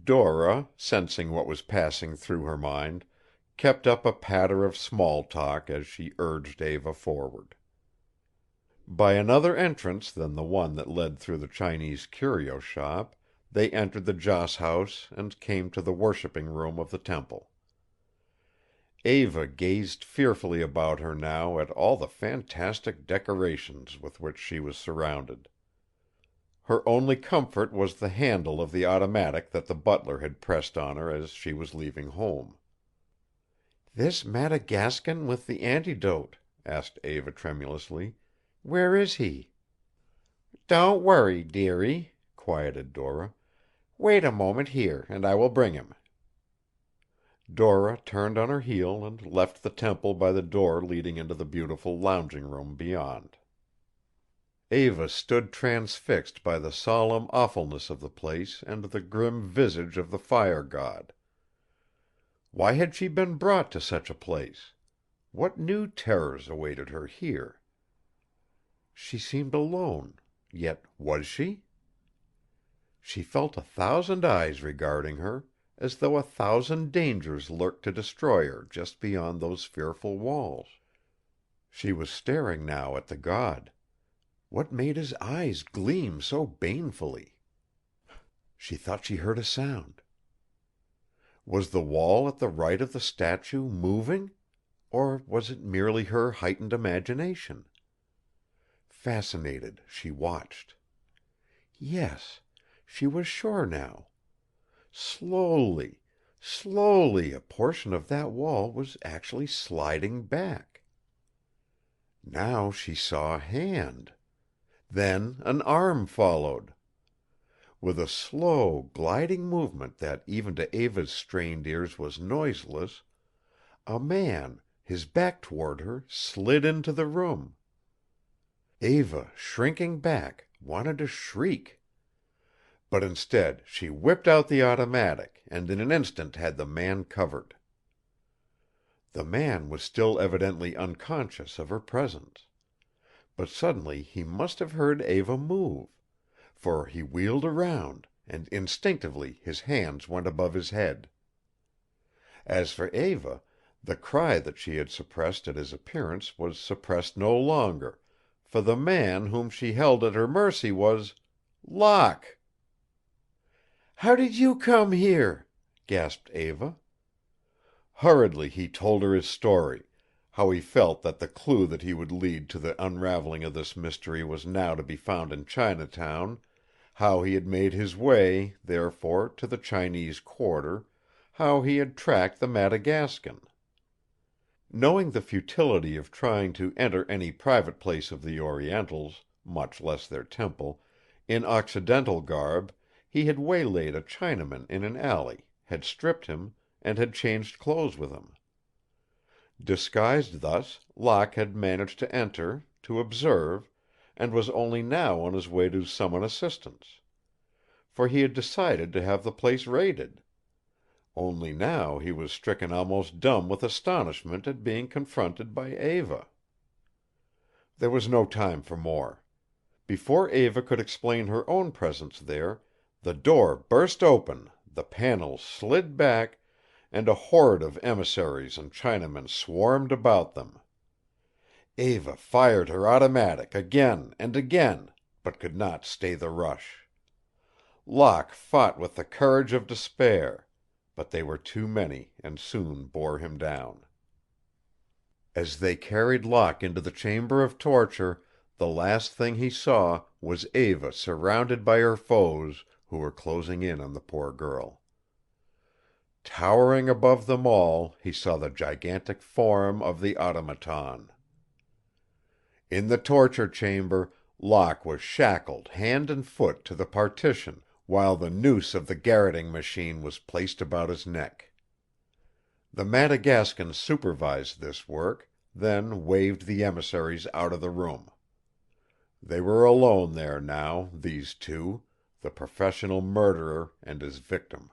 Dora, sensing what was passing through her mind, kept up a patter of small talk as she urged Eva forward. By another entrance than the one that led through the Chinese curio shop, they entered the joss house and came to the worshipping room of the temple. Eva gazed fearfully about her now at all the fantastic decorations with which she was surrounded. Her only comfort was the handle of the automatic that the butler had pressed on her as she was leaving home. "This Madagascan with the antidote," asked Eva tremulously. "Where is he?" "Don't worry, dearie," quieted Dora. "Wait a moment here and I will bring him." Dora turned on her heel and left the temple by the door leading into the beautiful lounging room beyond. Eva stood transfixed by the solemn awfulness of the place and the grim visage of the fire god. Why had she been brought to such a place? What new terrors awaited her here? She seemed alone, yet was she? She felt 1,000 eyes regarding her, as though 1,000 dangers lurked to destroy her just beyond those fearful walls. She was staring now at the god. What made his eyes gleam so banefully? She thought she heard a sound. Was the wall at the right of the statue moving? Or was it merely her heightened imagination? Fascinated, she watched. Yes, she was sure now. Slowly, slowly a portion of that wall was actually sliding back. Now she saw a hand. Then an arm followed. With a slow, gliding movement that even to Eva's strained ears was noiseless, a man, his back toward her, slid into the room. Eva, shrinking back, wanted to shriek. But instead she whipped out the automatic and in an instant had the man covered. The man was still evidently unconscious of her presence. But suddenly he must have heard Eva move, for he wheeled around, and instinctively his hands went above his head. As for Eva, the cry that she had suppressed at his appearance was suppressed no longer, for the man whom she held at her mercy was Locke. "How did you come here?" gasped Eva. Hurriedly he told her his story, how he felt that the clue that he would lead to the unraveling of this mystery was now to be found in Chinatown, how he had made his way, therefore, to the Chinese quarter, how he had tracked the Madagascan. Knowing the futility of trying to enter any private place of the Orientals, much less their temple, in Occidental garb, he had waylaid a Chinaman in an alley, had stripped him, and had changed clothes with him. Disguised thus, Locke had managed to enter, to observe, and was only now on his way to summon assistance. For he had decided to have the place raided. Only now he was stricken almost dumb with astonishment at being confronted by Eva. There was no time for more. Before Eva could explain her own presence there, the door burst open, the panels slid back, and a horde of emissaries and Chinamen swarmed about them. Eva fired her automatic again and again, but could not stay the rush. Locke fought with the courage of despair, but they were too many and soon bore him down. As they carried Locke into the chamber of torture, the last thing he saw was Eva surrounded by her foes, who were closing in on the poor girl. Towering above them all, he saw the gigantic form of the automaton. In the torture chamber, Locke was shackled hand and foot to the partition, while the noose of the garroting machine was placed about his neck. The Madagascan supervised this work, then waved the emissaries out of the room. They were alone there now, these two, the professional murderer and his victim.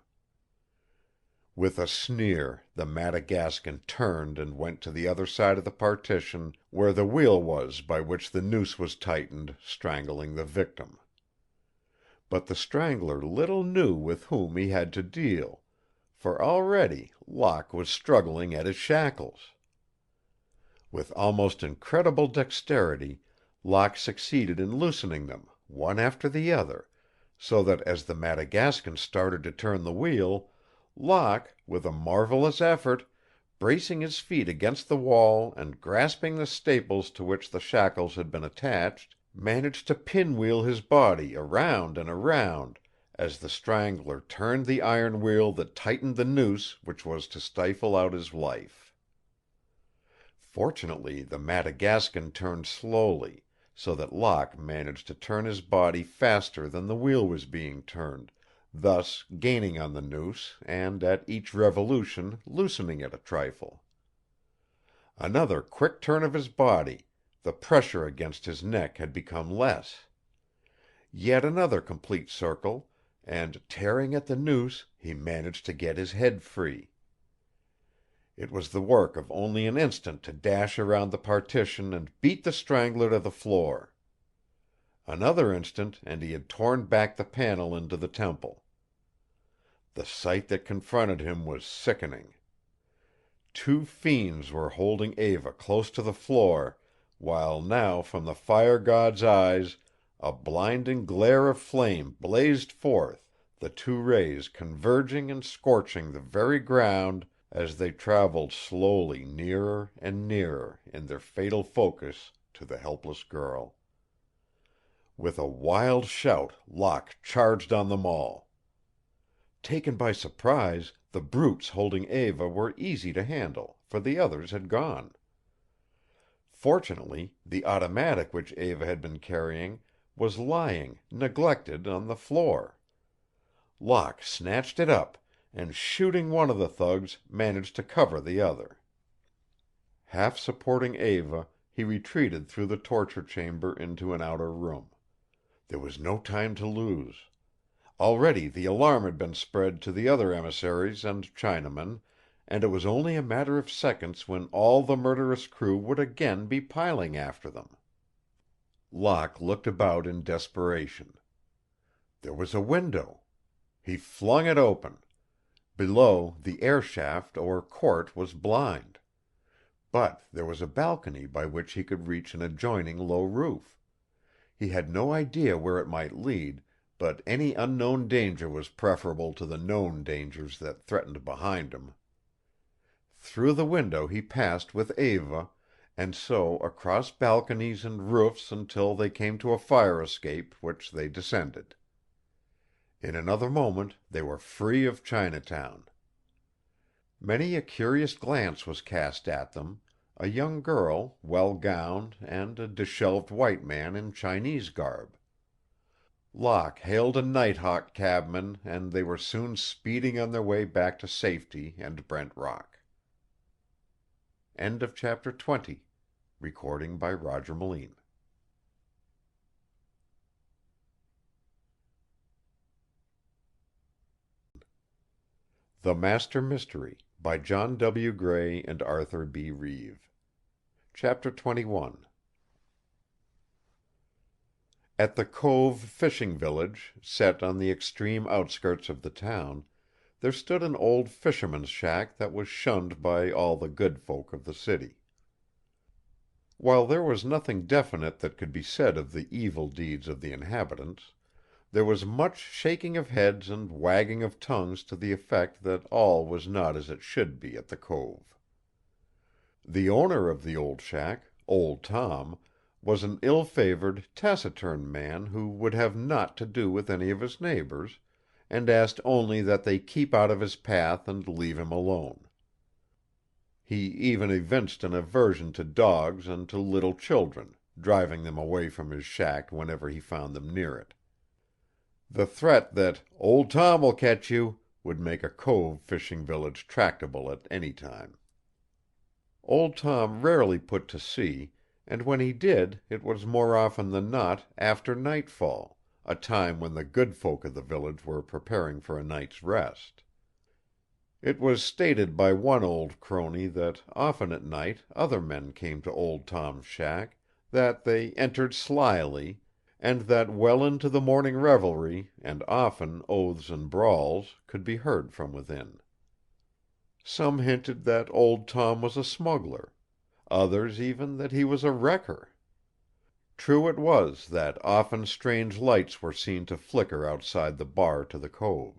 With a sneer, the Madagascan turned and went to the other side of the partition, where the wheel was by which the noose was tightened, strangling the victim. But the strangler little knew with whom he had to deal, for already Locke was struggling at his shackles. With almost incredible dexterity, Locke succeeded in loosening them, one after the other, so that as the Madagascan started to turn the wheel, Locke, with a marvelous effort, bracing his feet against the wall and grasping the staples to which the shackles had been attached, managed to pinwheel his body around and around as the strangler turned the iron wheel that tightened the noose which was to stifle out his life. Fortunately, the Madagascan turned slowly, so that Locke managed to turn his body faster than the wheel was being turned, thus gaining on the noose and at each revolution loosening it a trifle. Another quick turn of his body, the pressure against his neck had become less. Yet another complete circle, and, tearing at the noose, he managed to get his head free. It was the work of only an instant to dash around the partition and beat the strangler to the floor. Another instant and he had torn back the panel into the temple. The sight that confronted him was sickening. Two fiends were holding Eva close to the floor, while now from the fire god's eyes a blinding glare of flame blazed forth, the two rays converging and scorching the very ground as they traveled slowly nearer and nearer in their fatal focus to the helpless girl. With a wild shout, Locke charged on them all. Taken by surprise, the brutes holding Eva were easy to handle, for the others had gone. Fortunately, the automatic which Eva had been carrying was lying, neglected, on the floor. Locke snatched it up, and shooting one of the thugs, managed to cover the other. Half supporting Eva, he retreated through the torture chamber into an outer room. There was no time to lose. Already the alarm had been spread to the other emissaries and Chinamen, and it was only a matter of seconds when all the murderous crew would again be piling after them. Locke looked about in desperation. There was a window. He flung it open. Below, the air shaft or court was blind. But there was a balcony by which he could reach an adjoining low roof. He had no idea where it might lead, but any unknown danger was preferable to the known dangers that threatened behind him. Through the window he passed with Eva, and so across balconies and roofs until they came to a fire escape, which they descended. In another moment they were free of Chinatown. Many a curious glance was cast at them, a young girl, well gowned, and a disheveled white man in Chinese garb. Locke hailed a Nighthawk cabman, and they were soon speeding on their way back to safety and Brent Rock. End of chapter 20. Recording by Roger Melin. The Master Mystery by John W. Gray and Arthur B. Reeve. Chapter 21. At the Cove fishing village, set on the extreme outskirts of the town, there stood an old fisherman's shack that was shunned by all the good folk of the city. While there was nothing definite that could be said of the evil deeds of the inhabitants, there was much shaking of heads and wagging of tongues to the effect that all was not as it should be at the cove. The owner of the old shack, Old Tom, was an ill-favored, taciturn man who would have naught to do with any of his neighbors, and asked only that they keep out of his path and leave him alone. He even evinced an aversion to dogs and to little children, driving them away from his shack whenever he found them near it. The threat that "Old Tom will catch you" would make a cove fishing village tractable at any time. Old Tom rarely put to sea, and when he did it was more often than not after nightfall, a time when the good folk of the village were preparing for a night's rest. It was stated by one old crone that often at night other men came to Old Tom's shack, that they entered slyly, and that well into the morning revelry, and often oaths and brawls, could be heard from within. Some hinted that Old Tom was a smuggler, others even that he was a wrecker. True it was that often strange lights were seen to flicker outside the bar to the cove.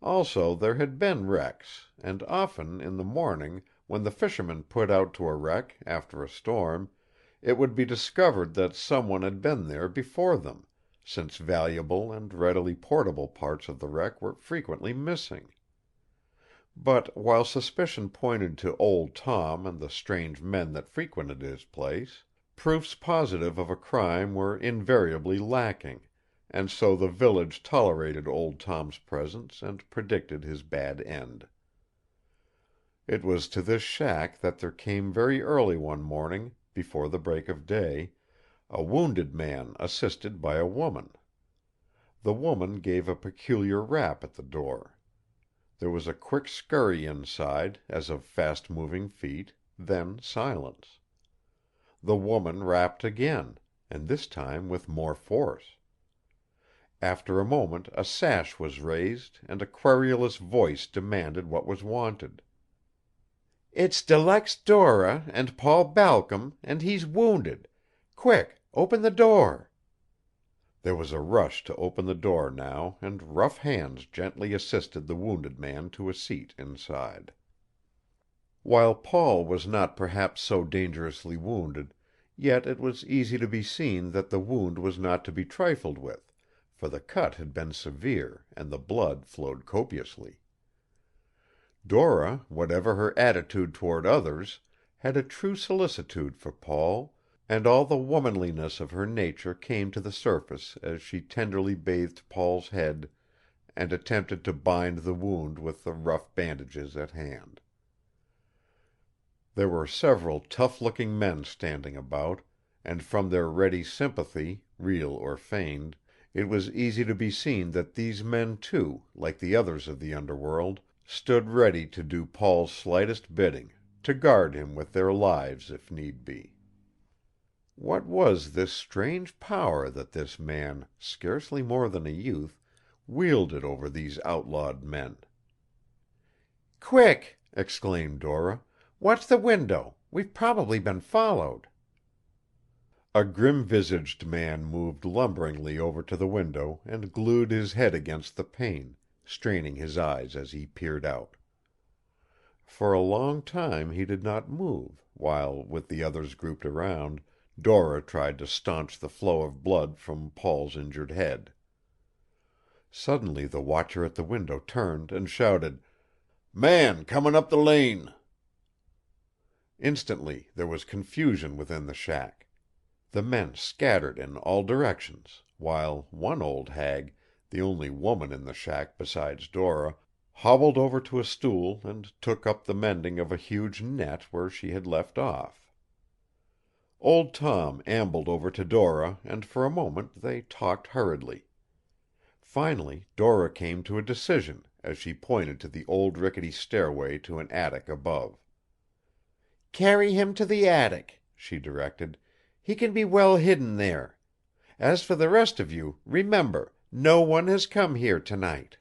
Also there had been wrecks, and often in the morning, when the fishermen put out to a wreck after a storm, it would be discovered that someone had been there before them, since valuable and readily portable parts of the wreck were frequently missing. But while suspicion pointed to Old Tom and the strange men that frequented his place, proofs positive of a crime were invariably lacking, and so the village tolerated Old Tom's presence and predicted his bad end. It was to this shack that there came very early one morning, before the break of day, a wounded man assisted by a woman. The woman gave a peculiar rap at the door. There was a quick scurry inside, as of fast-moving feet, then silence. The woman rapped again, and this time with more force. After a moment a sash was raised, and a querulous voice demanded what was wanted. "It's De Luxe Dora, and Paul Balcom, and he's wounded. Quick, open the door!" There was a rush to open the door now, and rough hands gently assisted the wounded man to a seat inside. While Paul was not perhaps so dangerously wounded, yet it was easy to be seen that the wound was not to be trifled with, for the cut had been severe and the blood flowed copiously. Dora, whatever her attitude toward others, had a true solicitude for Paul, and all the womanliness of her nature came to the surface as she tenderly bathed Paul's head and attempted to bind the wound with the rough bandages at hand. There were several tough-looking men standing about, and from their ready sympathy, real or feigned, it was easy to be seen that these men too, like the others of the underworld, stood ready to do Paul's slightest bidding, to guard him with their lives if need be. What was this strange power that this man, scarcely more than a youth, wielded over these outlawed men? "Quick!" exclaimed Dora. "Watch the window. We've probably been followed." A grim-visaged man moved lumberingly over to the window and glued his head against the pane, straining his eyes as he peered out. For a long time he did not move, while, with the others grouped around, Dora tried to staunch the flow of blood from Paul's injured head. Suddenly the watcher at the window turned and shouted, "Man coming up the lane!" Instantly there was confusion within the shack. The men scattered in all directions, while one old hag, the only woman in the shack besides Dora, hobbled over to a stool and took up the mending of a huge net where she had left off. Old Tom ambled over to Dora, and for a moment they talked hurriedly. Finally Dora came to a decision as she pointed to the old rickety stairway to an attic above. "Carry him to the attic," she directed. "He can be well hidden there. As for the rest of you, remember, no one has come here tonight."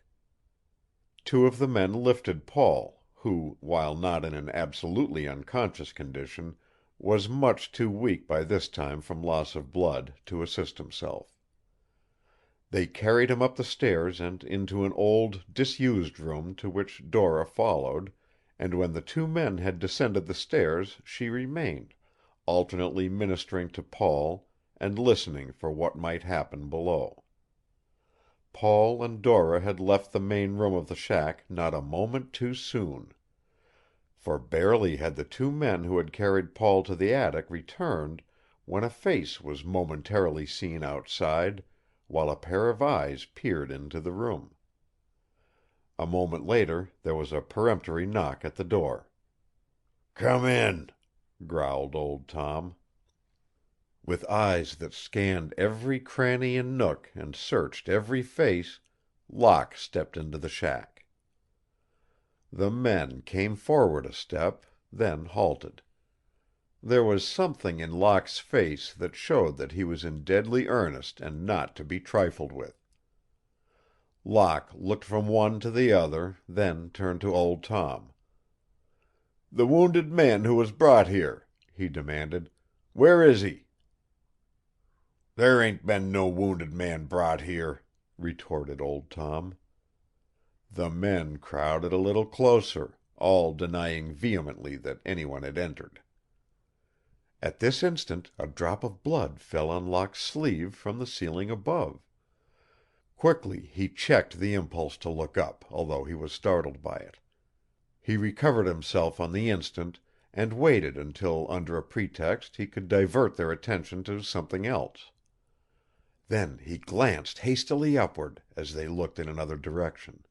Two of the men lifted Paul, who, while not in an absolutely unconscious condition, was much too weak by this time from loss of blood to assist himself. They carried him up the stairs and into an old, disused room to which Dora followed, and when the two men had descended the stairs she remained, alternately ministering to Paul and listening for what might happen below. Paul and Dora had left the main room of the shack not a moment too soon. For barely had the two men who had carried Paul to the attic returned when a face was momentarily seen outside, while a pair of eyes peered into the room. A moment later there was a peremptory knock at the door. "Come in," growled Old Tom. With eyes that scanned every cranny and nook and searched every face, Locke stepped into the shack. The men came forward a step, then halted. There was something in Locke's face that showed that he was in deadly earnest and not to be trifled with. Locke looked from one to the other, then turned to Old Tom. "The wounded man who was brought here," he demanded. "Where is he?" "There ain't been no wounded man brought here," retorted Old Tom. The men crowded a little closer, all denying vehemently that anyone had entered. At this instant a drop of blood fell on Locke's sleeve from the ceiling above. Quickly he checked the impulse to look up, although he was startled by it. He recovered himself on the instant, and waited until under a pretext he could divert their attention to something else. Then he glanced hastily upward as they looked in another direction.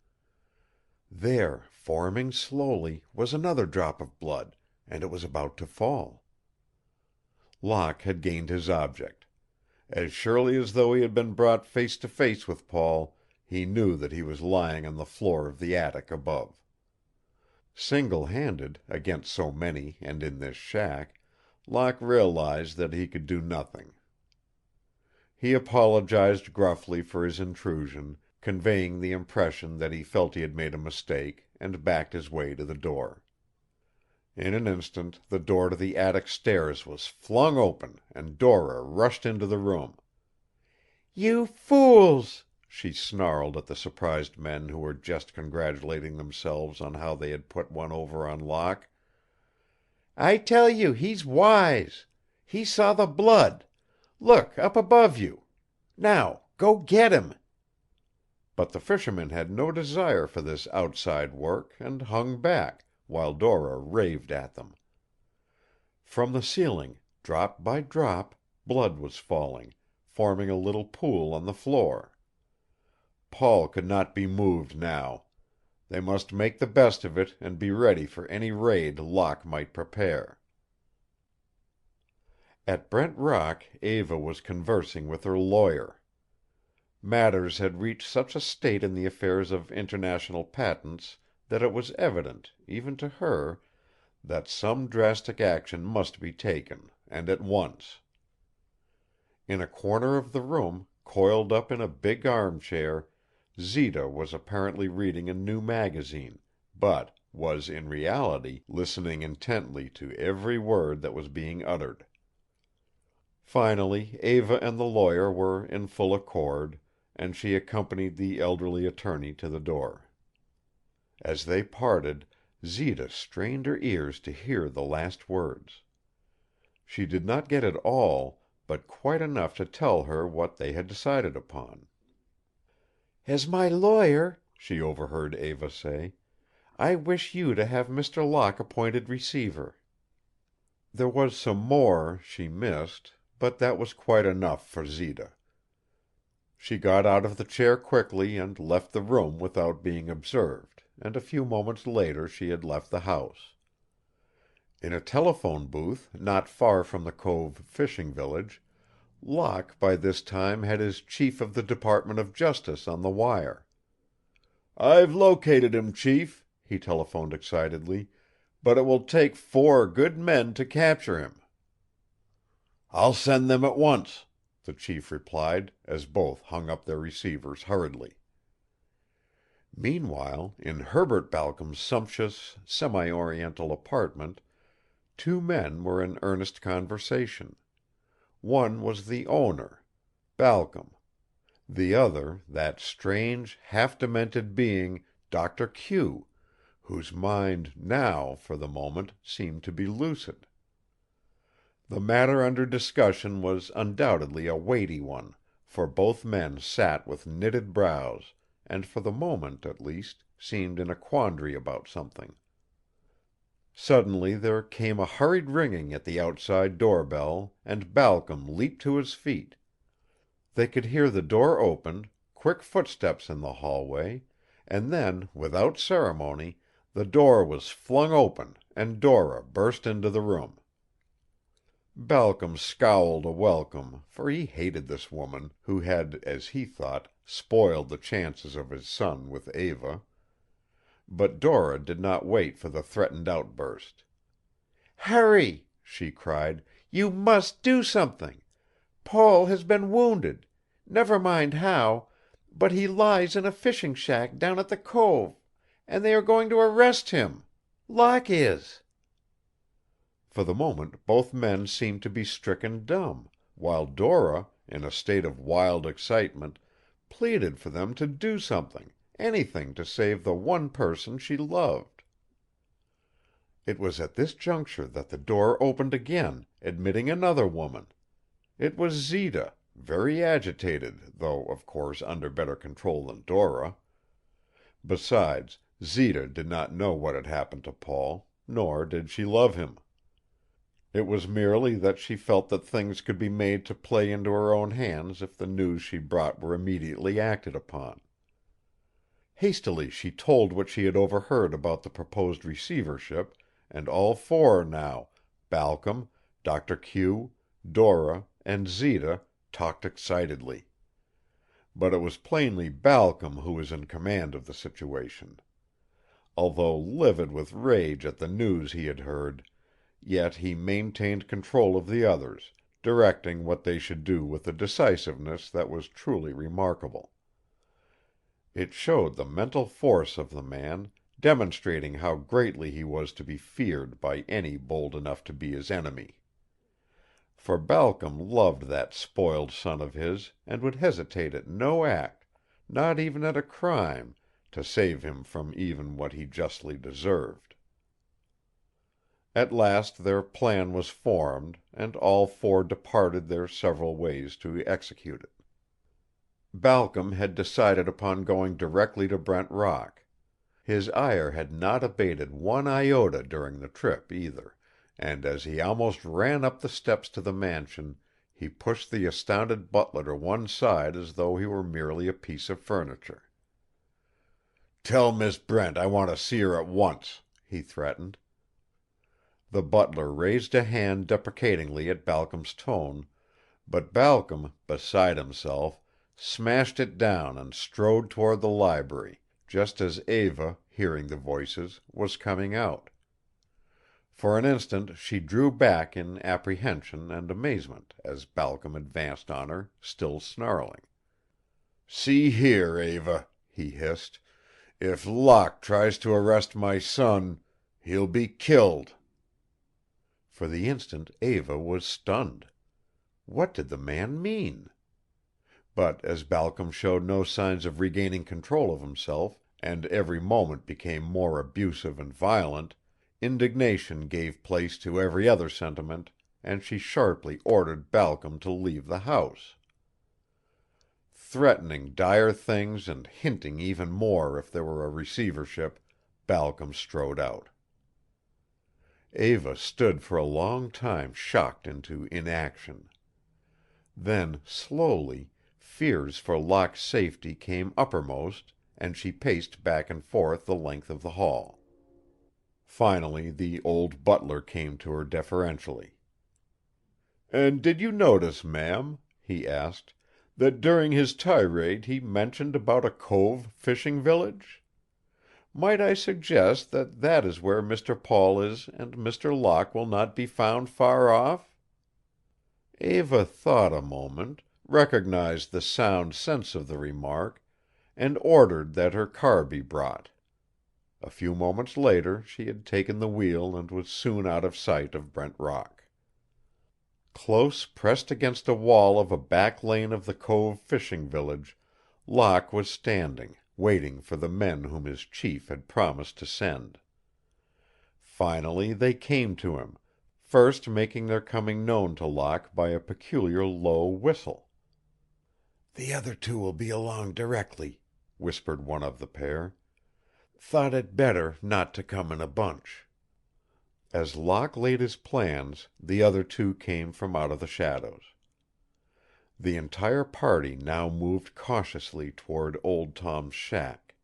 There, forming slowly, was another drop of blood, and it was about to fall. Locke had gained his object. As surely as though he had been brought face to face with Paul, he knew that he was lying on the floor of the attic above. Single-handed, against so many and in this shack, Locke realized that he could do nothing. He apologized gruffly for his intrusion, conveying the impression that he felt he had made a mistake, and backed his way to the door. In an instant the door to the attic stairs was flung open and Dora rushed into the room. "You fools!" she snarled at the surprised men who were just congratulating themselves on how they had put one over on Locke. "I tell you he's wise. He saw the blood. Look, up above you. Now, go get him." But the fishermen had no desire for this outside work and hung back, while Dora raved at them. From the ceiling, drop by drop, blood was falling, forming a little pool on the floor. Paul could not be moved now. They must make the best of it and be ready for any raid Locke might prepare. At Brent Rock, Eva was conversing with her lawyer. Matters had reached such a state in the affairs of international patents that it was evident, even to her, that some drastic action must be taken, and at once. In a corner of the room, coiled up in a big armchair, Zita was apparently reading a new magazine, but was in reality listening intently to every word that was being uttered. Finally Eva and the lawyer were in full accord, and she accompanied the elderly attorney to the door. As they parted, Zita strained her ears to hear the last words. She did not get it all, but quite enough to tell her what they had decided upon. "As my lawyer," she overheard Eva say, "I wish you to have Mr. Locke appointed receiver." There was some more she missed, but that was quite enough for Zita. She got out of the chair quickly and left the room without being observed, and a few moments later she had left the house. In a telephone booth not far from the Cove fishing village, Locke by this time had his chief of the Department of Justice on the wire. "I've located him, Chief," he telephoned excitedly, "but it will take 4 good men to capture him." "I'll send them at once," the chief replied, as both hung up their receivers hurriedly. Meanwhile, in Herbert Balcom's sumptuous, semi-oriental apartment, two men were in earnest conversation. One was the owner, Balcom; the other, that strange, half-demented being, Doctor Q, whose mind now, for the moment, seemed to be lucid. The matter under discussion was undoubtedly a weighty one, for both men sat with knitted brows and, for the moment at least, seemed in a quandary about something. Suddenly there came a hurried ringing at the outside door bell, and Balcom leaped to his feet. They could hear the door opened, quick footsteps in the hallway, and then, without ceremony, the door was flung open and Dora burst into the room. Balcom scowled a welcome, for he hated this woman, who had, as he thought, spoiled the chances of his son with Eva. But Dora did not wait for the threatened outburst. "Hurry!" she cried. "You must do something! Paul has been wounded, never mind how, but he lies in a fishing shack down at the cove, and they are going to arrest him. Locke is." For the moment both men seemed to be stricken dumb, while Dora, in a state of wild excitement, pleaded for them to do something, anything to save the one person she loved. It was at this juncture that the door opened again, admitting another woman. It was Zita, very agitated, though, of course, under better control than Dora. Besides, Zita did not know what had happened to Paul, nor did she love him. It was merely that she felt that things could be made to play into her own hands if the news she brought were immediately acted upon. Hastily she told what she had overheard about the proposed receivership, and all four now, Balcom, Doctor Q, Dora, and Zita, talked excitedly. But it was plainly Balcom who was in command of the situation. Although livid with rage at the news he had heard, yet he maintained control of the others, directing what they should do with a decisiveness that was truly remarkable. It showed the mental force of the man, demonstrating how greatly he was to be feared by any bold enough to be his enemy. For Balcom loved that spoiled son of his and would hesitate at no act, not even at a crime, to save him from even what he justly deserved. At last their plan was formed, and all four departed their several ways to execute it. Balcom had decided upon going directly to Brent Rock. His ire had not abated one iota during the trip, either, and as he almost ran up the steps to the mansion, he pushed the astounded butler to one side as though he were merely a piece of furniture. "Tell Miss Brent I want to see her at once," he threatened. The butler raised a hand deprecatingly at Balcom's tone, but Balcom, beside himself, smashed it down and strode toward the library, just as Eva, hearing the voices, was coming out. For an instant she drew back in apprehension and amazement as Balcom advanced on her, still snarling. "See here, Eva," he hissed, "if Locke tries to arrest my son, he'll be killed." For the instant Eva was stunned. What did the man mean? But as Balcom showed no signs of regaining control of himself, and every moment became more abusive and violent, indignation gave place to every other sentiment, and she sharply ordered Balcom to leave the house. Threatening dire things and hinting even more if there were a receivership, Balcom strode out. Eva stood for a long time shocked into inaction. Then, slowly, fears for Locke's safety came uppermost, and she paced back and forth the length of the hall. Finally the old butler came to her deferentially. "And did you notice, ma'am," he asked, "that during his tirade he mentioned about a cove fishing village? Might I suggest that that is where Mr. Paul is and Mr. Locke will not be found far off?" Eva thought a moment, recognized the sound sense of the remark, and ordered that her car be brought. A few moments later she had taken the wheel and was soon out of sight of Brent Rock. Close pressed against a wall of a back lane of the Cove fishing village, Locke was standing, waiting for the men whom his chief had promised to send. Finally they came to him, first making their coming known to Locke by a peculiar low whistle. "The other two will be along directly," whispered one of the pair. "Thought it better not to come in a bunch." As Locke laid his plans, the other two came from out of the shadows. The entire party now moved cautiously toward Old Tom's shack.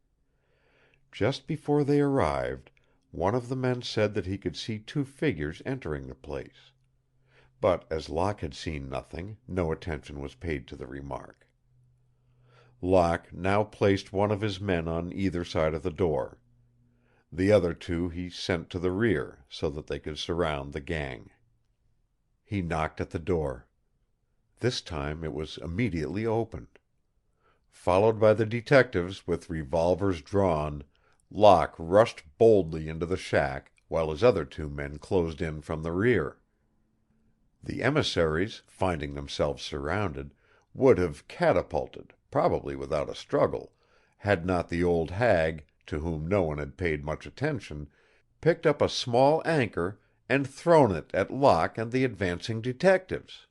Just before they arrived, one of the men said that he could see two figures entering the place. But as Locke had seen nothing, no attention was paid to the remark. Locke now placed one of his men on either side of the door. The other two he sent to the rear, so that they could surround the gang. He knocked at the door. This time it was immediately opened. Followed by the detectives with revolvers drawn, Locke rushed boldly into the shack, while his other two men closed in from the rear. The emissaries, finding themselves surrounded, would have catapulted, probably without a struggle, had not the old hag, to whom no one had paid much attention, picked up a small anchor and thrown it at Locke and the advancing detectives.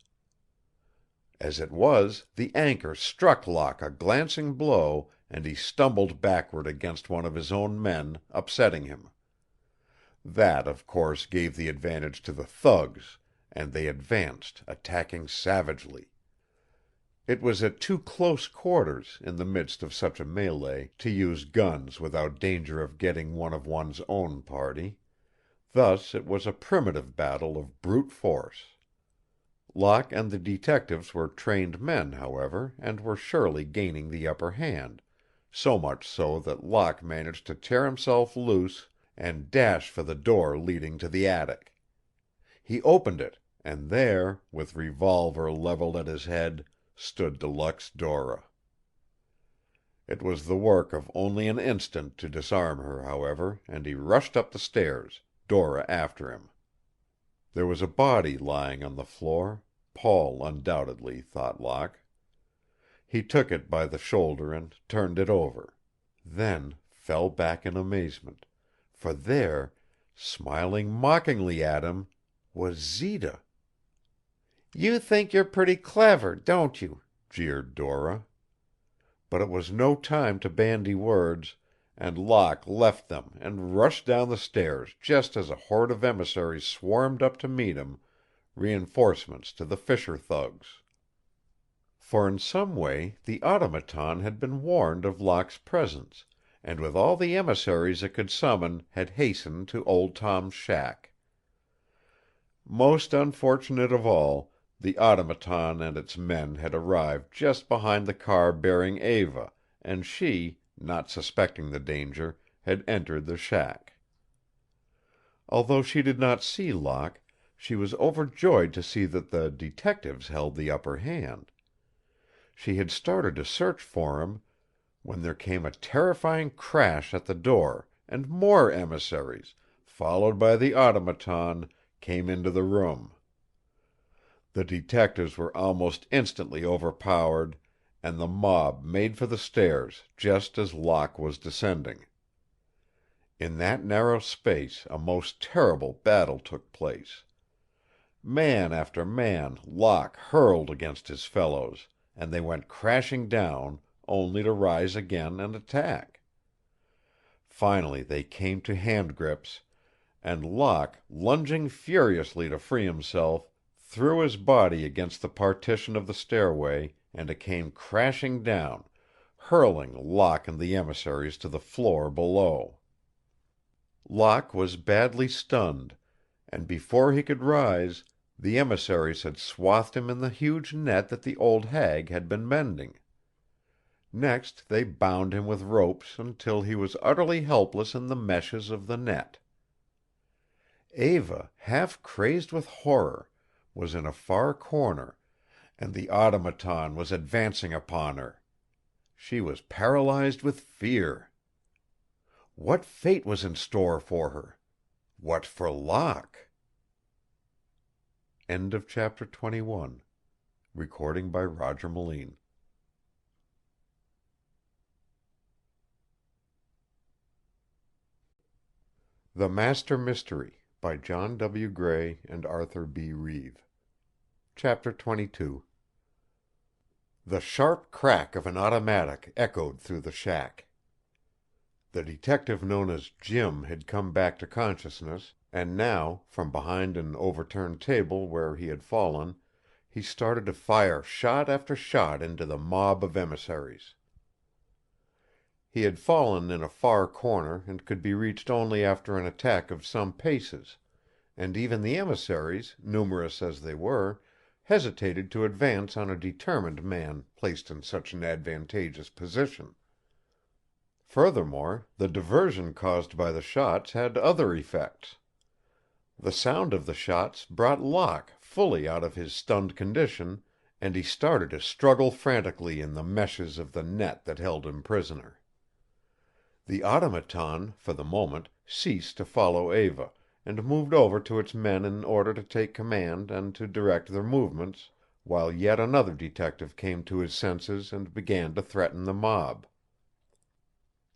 As it was, the anchor struck Locke a glancing blow, and he stumbled backward against one of his own men, upsetting him. That, of course, gave the advantage to the thugs, and they advanced, attacking savagely. It was at too close quarters, in the midst of such a mêlée, to use guns without danger of getting one of one's own party. Thus it was a primitive battle of brute force. Locke and the detectives were trained men, however, and were surely gaining the upper hand, so much so that Locke managed to tear himself loose and dash for the door leading to the attic. He opened it, and there, with revolver leveled at his head, stood De Luxe Dora. It was the work of only an instant to disarm her, however, and he rushed up the stairs, Dora after him. There was a body lying on the floor, Paul undoubtedly, thought Locke. He took it by the shoulder and turned it over, then fell back in amazement, for there, smiling mockingly at him, was Zita. "You think you're pretty clever, don't you?" jeered Dora. But it was no time to bandy words, and Locke left them and rushed down the stairs just as a horde of emissaries swarmed up to meet him, reinforcements to the fisher thugs. For in some way the automaton had been warned of Locke's presence, and with all the emissaries it could summon had hastened to Old Tom's shack. Most unfortunate of all, the automaton and its men had arrived just behind the car bearing Eva, and she, not suspecting the danger, had entered the shack. Although she did not see Locke, she was overjoyed to see that the detectives held the upper hand. She had started to search for him when there came a terrifying crash at the door, and more emissaries, followed by the automaton, came into the room. The detectives were almost instantly overpowered, and the mob made for the stairs just as Locke was descending. In that narrow space a most terrible battle took place. Man after man Locke hurled against his fellows, and they went crashing down, only to rise again and attack. Finally they came to hand grips, and Locke, lunging furiously to free himself, threw his body against the partition of the stairway, and it came crashing down, hurling Locke and the emissaries to the floor below. Locke was badly stunned, and before he could rise, the emissaries had swathed him in the huge net that the old hag had been mending. Next they bound him with ropes until he was utterly helpless in the meshes of the net. Eva, half crazed with horror, was in a far corner, and the automaton was advancing upon her. She was paralyzed with fear. What fate was in store for her? What for Locke? End of chapter 21. Recording by Roger Melin. The Master Mystery by John W. Gray and Arthur B. Reeve. Chapter 22. The sharp crack of an automatic echoed through the shack. The detective known as Jim had come back to consciousness, and now, from behind an overturned table where he had fallen, he started to fire shot after shot into the mob of emissaries. He had fallen in a far corner and could be reached only after an attack of some paces, and even the emissaries, numerous as they were, hesitated to advance on a determined man placed in such an advantageous position. Furthermore, the diversion caused by the shots had other effects. The sound of the shots brought Locke fully out of his stunned condition, and he started to struggle frantically in the meshes of the net that held him prisoner. The automaton, for the moment, ceased to follow Eva, and moved over to its men in order to take command and to direct their movements, while yet another detective came to his senses and began to threaten the mob.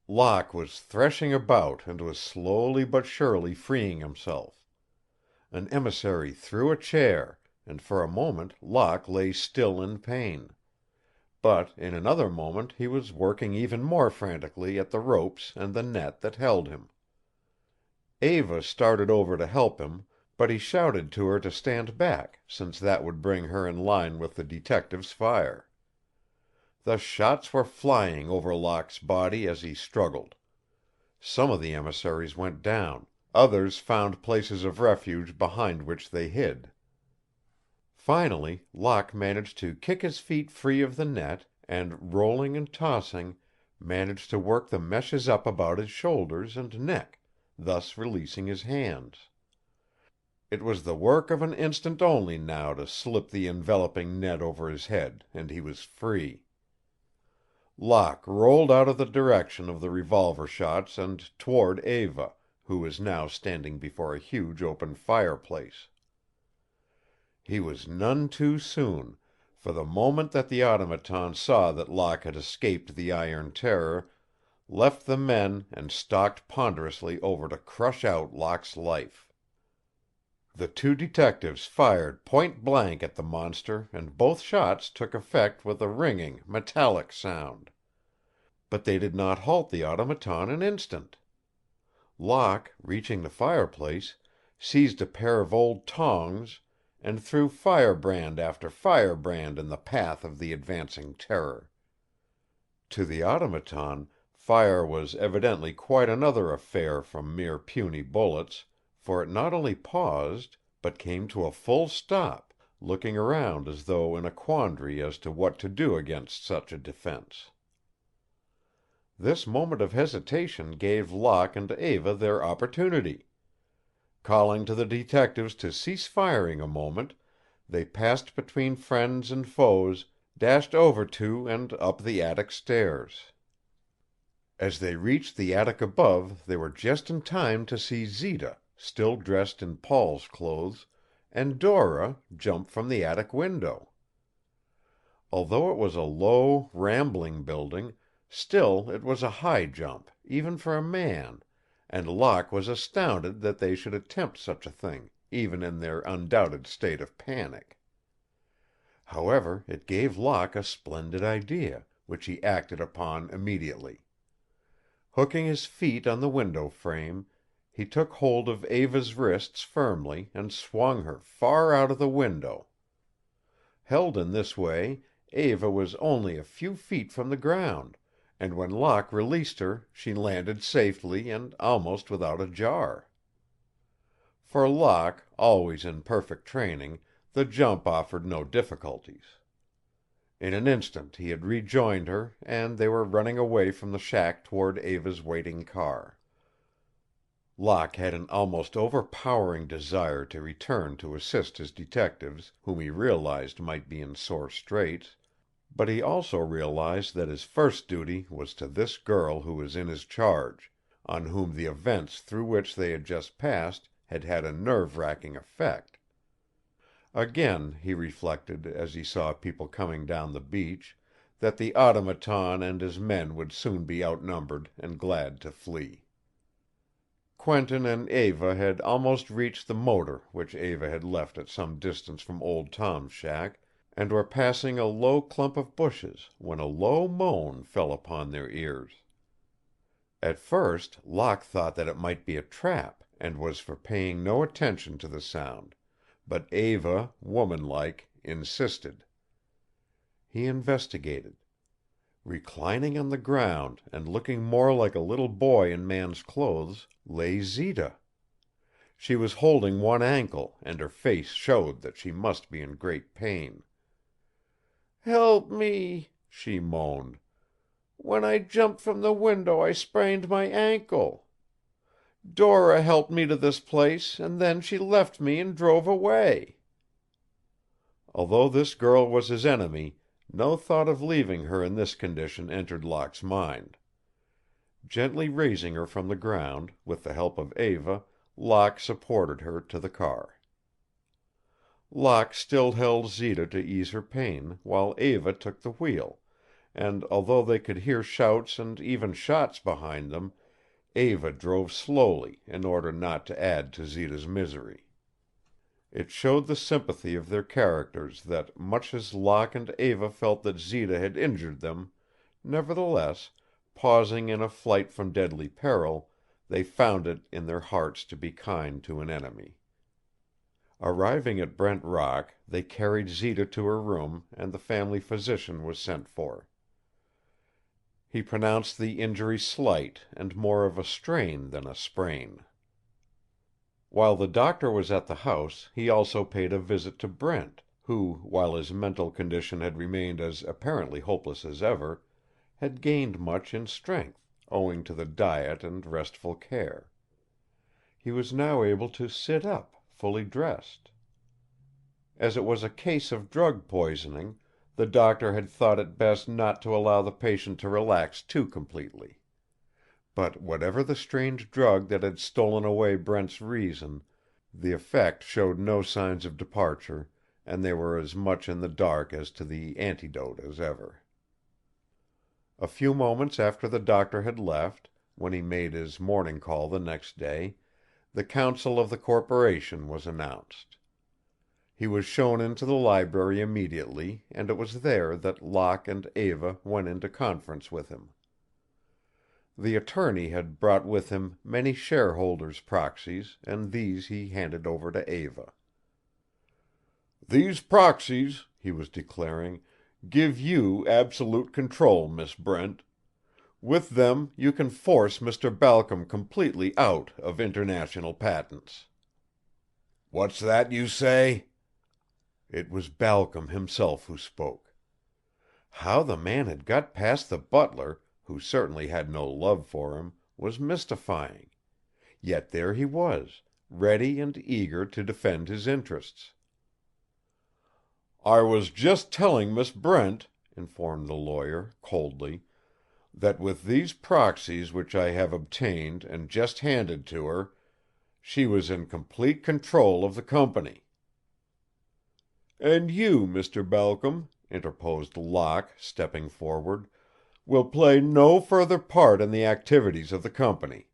Locke was threshing about and was slowly but surely freeing himself. An emissary threw a chair, and for a moment Locke lay still in pain. But in another moment he was working even more frantically at the ropes and the net that held him. Eva started over to help him, but he shouted to her to stand back, since that would bring her in line with the detective's fire. The shots were flying over Locke's body as he struggled. Some of the emissaries went down, others found places of refuge behind which they hid. Finally, Locke managed to kick his feet free of the net, and, rolling and tossing, managed to work the meshes up about his shoulders and neck, thus releasing his hands. It was the work of an instant only now to slip the enveloping net over his head, and he was free. Locke rolled out of the direction of the revolver shots and toward Eva, who was now standing before a huge open fireplace. He was none too soon, for the moment that the automaton saw that Locke had escaped the iron terror, left the men and stalked ponderously over to crush out Locke's life. The two detectives fired point-blank at the monster, and both shots took effect with a ringing, metallic sound. But they did not halt the automaton an instant. Locke, reaching the fireplace, seized a pair of old tongs and threw firebrand after firebrand in the path of the advancing terror. To the automaton, fire was evidently quite another affair from mere puny bullets, for it not only paused, but came to a full stop, looking around as though in a quandary as to what to do against such a defense. This moment of hesitation gave Locke and Eva their opportunity. Calling to the detectives to cease firing a moment, they passed between friends and foes, dashed over to and up the attic stairs. As they reached the attic above, they were just in time to see Zita, still dressed in Paul's clothes, and Dora jump from the attic window. Although it was a low, rambling building, still it was a high jump, even for a man, and Locke was astounded that they should attempt such a thing, even in their undoubted state of panic. However, it gave Locke a splendid idea, which he acted upon immediately. Hooking his feet on the window frame, he took hold of Eva's wrists firmly and swung her far out of the window. Held in this way, Eva was only a few feet from the ground, and when Locke released her she landed safely and almost without a jar. For Locke, always in perfect training, the jump offered no difficulties. In an instant he had rejoined her, and they were running away from the shack toward Eva's waiting car. Locke had an almost overpowering desire to return to assist his detectives, whom he realized might be in sore straits, But he also realized that his first duty was to this girl who was in his charge, on whom the events through which they had just passed had had a nerve-racking effect. Again he reflected, as he saw people coming down the beach, that the automaton and his men would soon be outnumbered and glad to flee. Quentin and Eva had almost reached the motor which Eva had left at some distance from Old Tom's shack, and were passing a low clump of bushes when a low moan fell upon their ears. At first Locke thought that it might be a trap, and was for paying no attention to the sound, but Eva, womanlike, insisted. He investigated. Reclining on the ground and looking more like a little boy in man's clothes lay Zita. She was holding one ankle, and her face showed that she must be in great pain. "Help me," she moaned. "When I jumped from the window I sprained my ankle. Dora helped me to this place, and then she left me and drove away." Although this girl was his enemy, no thought of leaving her in this condition entered Locke's mind. Gently raising her from the ground, with the help of Eva, Locke supported her to the car. Locke still held Zita to ease her pain, while Eva took the wheel, and although they could hear shouts and even shots behind them, Eva drove slowly in order not to add to Zita's misery. It showed the sympathy of their characters that, much as Locke and Eva felt that Zita had injured them, nevertheless, pausing in a flight from deadly peril, they found it in their hearts to be kind to an enemy. Arriving at Brent Rock, they carried Zita to her room, and the family physician was sent for. He pronounced the injury slight and more of a strain than a sprain. While the doctor was at the house, he also paid a visit to Brent, who, while his mental condition had remained as apparently hopeless as ever, had gained much in strength, owing to the diet and restful care. He was now able to sit up, fully dressed. As it was a case of drug poisoning, the doctor had thought it best not to allow the patient to relax too completely. But whatever the strange drug that had stolen away Brent's reason, the effect showed no signs of departure, and they were as much in the dark as to the antidote as ever. A few moments after the doctor had left, when he made his morning call the next day, the council of the corporation was announced. He was shown into the library immediately, and it was there that Locke and Eva went into conference with him. The attorney had brought with him many shareholders' proxies, and these he handed over to Eva. "These proxies," he was declaring, "give you absolute control, Miss Brent. With them you can force Mr. Balcom completely out of international patents." "What's that you say?" It was Balcom himself who spoke. How the man had got past the butler, who certainly had no love for him, was mystifying. Yet there he was, ready and eager to defend his interests. "I was just telling Miss Brent," informed the lawyer, coldly, "that with these proxies which I have obtained and just handed to her, she was in complete control of the company." "And you, Mr. Balcom," interposed Locke, stepping forward, "will play no further part in the activities of the company.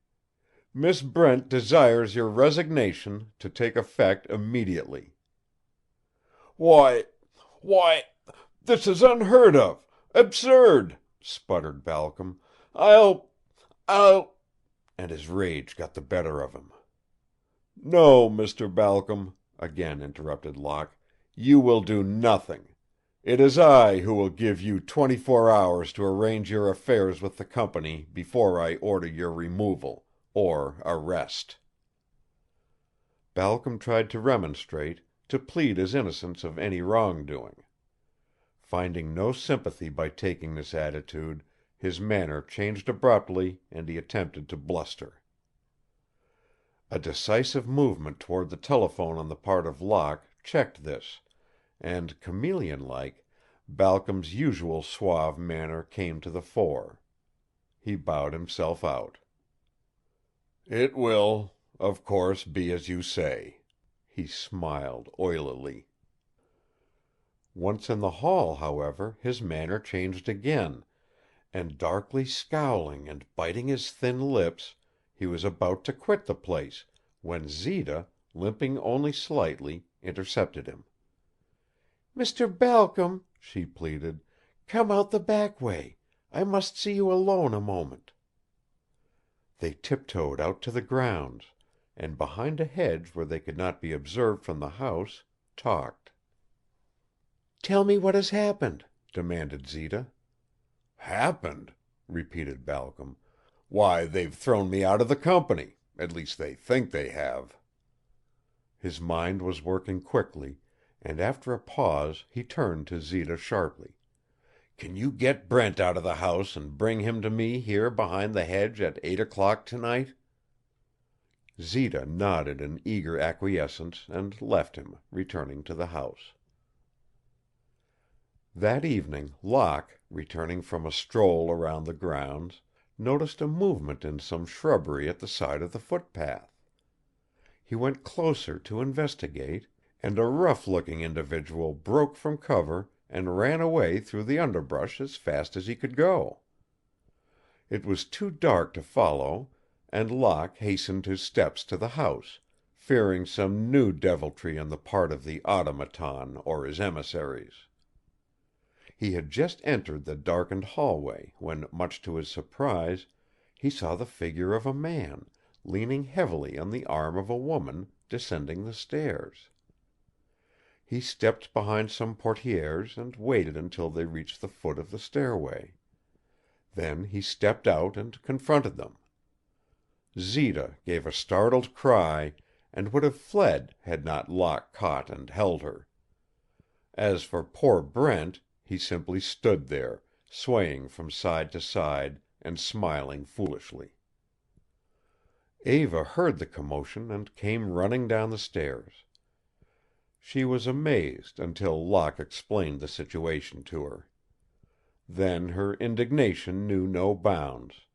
Miss Brent desires your resignation to take effect immediately." "Why, this is unheard of, absurd," sputtered Balcom. I'll and his rage got the better of him. "No, Mr. Balcom," again interrupted Locke. "You will do nothing. It is I who will give you 24 hours to arrange your affairs with the company before I order your removal or arrest." Balcom tried to remonstrate, to plead his innocence of any wrongdoing. Finding no sympathy by taking this attitude, his manner changed abruptly and he attempted to bluster. A decisive movement toward the telephone on the part of Locke checked this, and, chameleon-like, Balcom's usual suave manner came to the fore. He bowed himself out. "It will, of course, be as you say." He smiled oilily. Once in the hall, however, his manner changed again, and darkly scowling and biting his thin lips, he was about to quit the place, when Zita, limping only slightly, intercepted him. "Mr. Balcom," she pleaded, "come out the back way. I must see you alone a moment." They tiptoed out to the grounds, and behind a hedge where they could not be observed from the house, talked. "Tell me what has happened," demanded Zita. "Happened?" repeated Balcom. "Why, they've thrown me out of the company. At least they think they have." His mind was working quickly, and after a pause he turned to Zita sharply. "Can you get Brent out of the house and bring him to me here behind the hedge at 8 o'clock tonight?" Zita nodded in eager acquiescence and left him, returning to the house. That evening Locke, returning from a stroll around the grounds, noticed a movement in some shrubbery at the side of the footpath. He went closer to investigate, and a rough-looking individual broke from cover and ran away through the underbrush as fast as he could go. It was too dark to follow, and Locke hastened his steps to the house, fearing some new deviltry on the part of the automaton or his emissaries. He had just entered the darkened hallway when, much to his surprise, he saw the figure of a man, leaning heavily on the arm of a woman, descending the stairs. He stepped behind some portières and waited until they reached the foot of the stairway. Then he stepped out and confronted them. Zita gave a startled cry and would have fled had not Locke caught and held her. As for poor Brent, he simply stood there, swaying from side to side and smiling foolishly. Eva heard the commotion and came running down the stairs. She was amazed until Locke explained the situation to her. Then her indignation knew no bounds.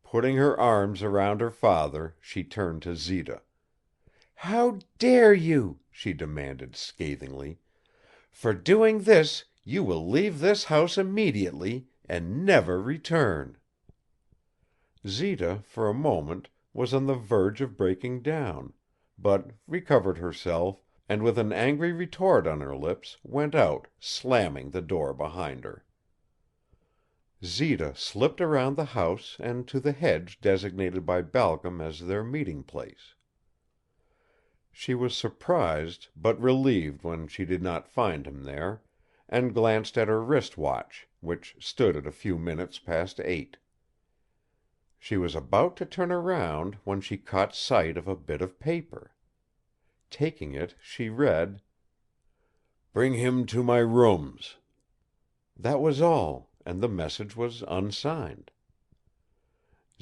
Putting her arms around her father, she turned to Zita. "How dare you?" she demanded scathingly. "For doing this, you will leave this house immediately and never return." Zita, for a moment, was on the verge of breaking down, but recovered herself, and with an angry retort on her lips, went out, slamming the door behind her. Zita slipped around the house and to the hedge designated by Balcom as their meeting place. She was surprised but relieved when she did not find him there, and glanced at her wrist watch, which stood at a few minutes past 8. She was about to turn around when she caught sight of a bit of paper. Taking it, she read: "Bring him to my rooms." That was all, and the message was unsigned.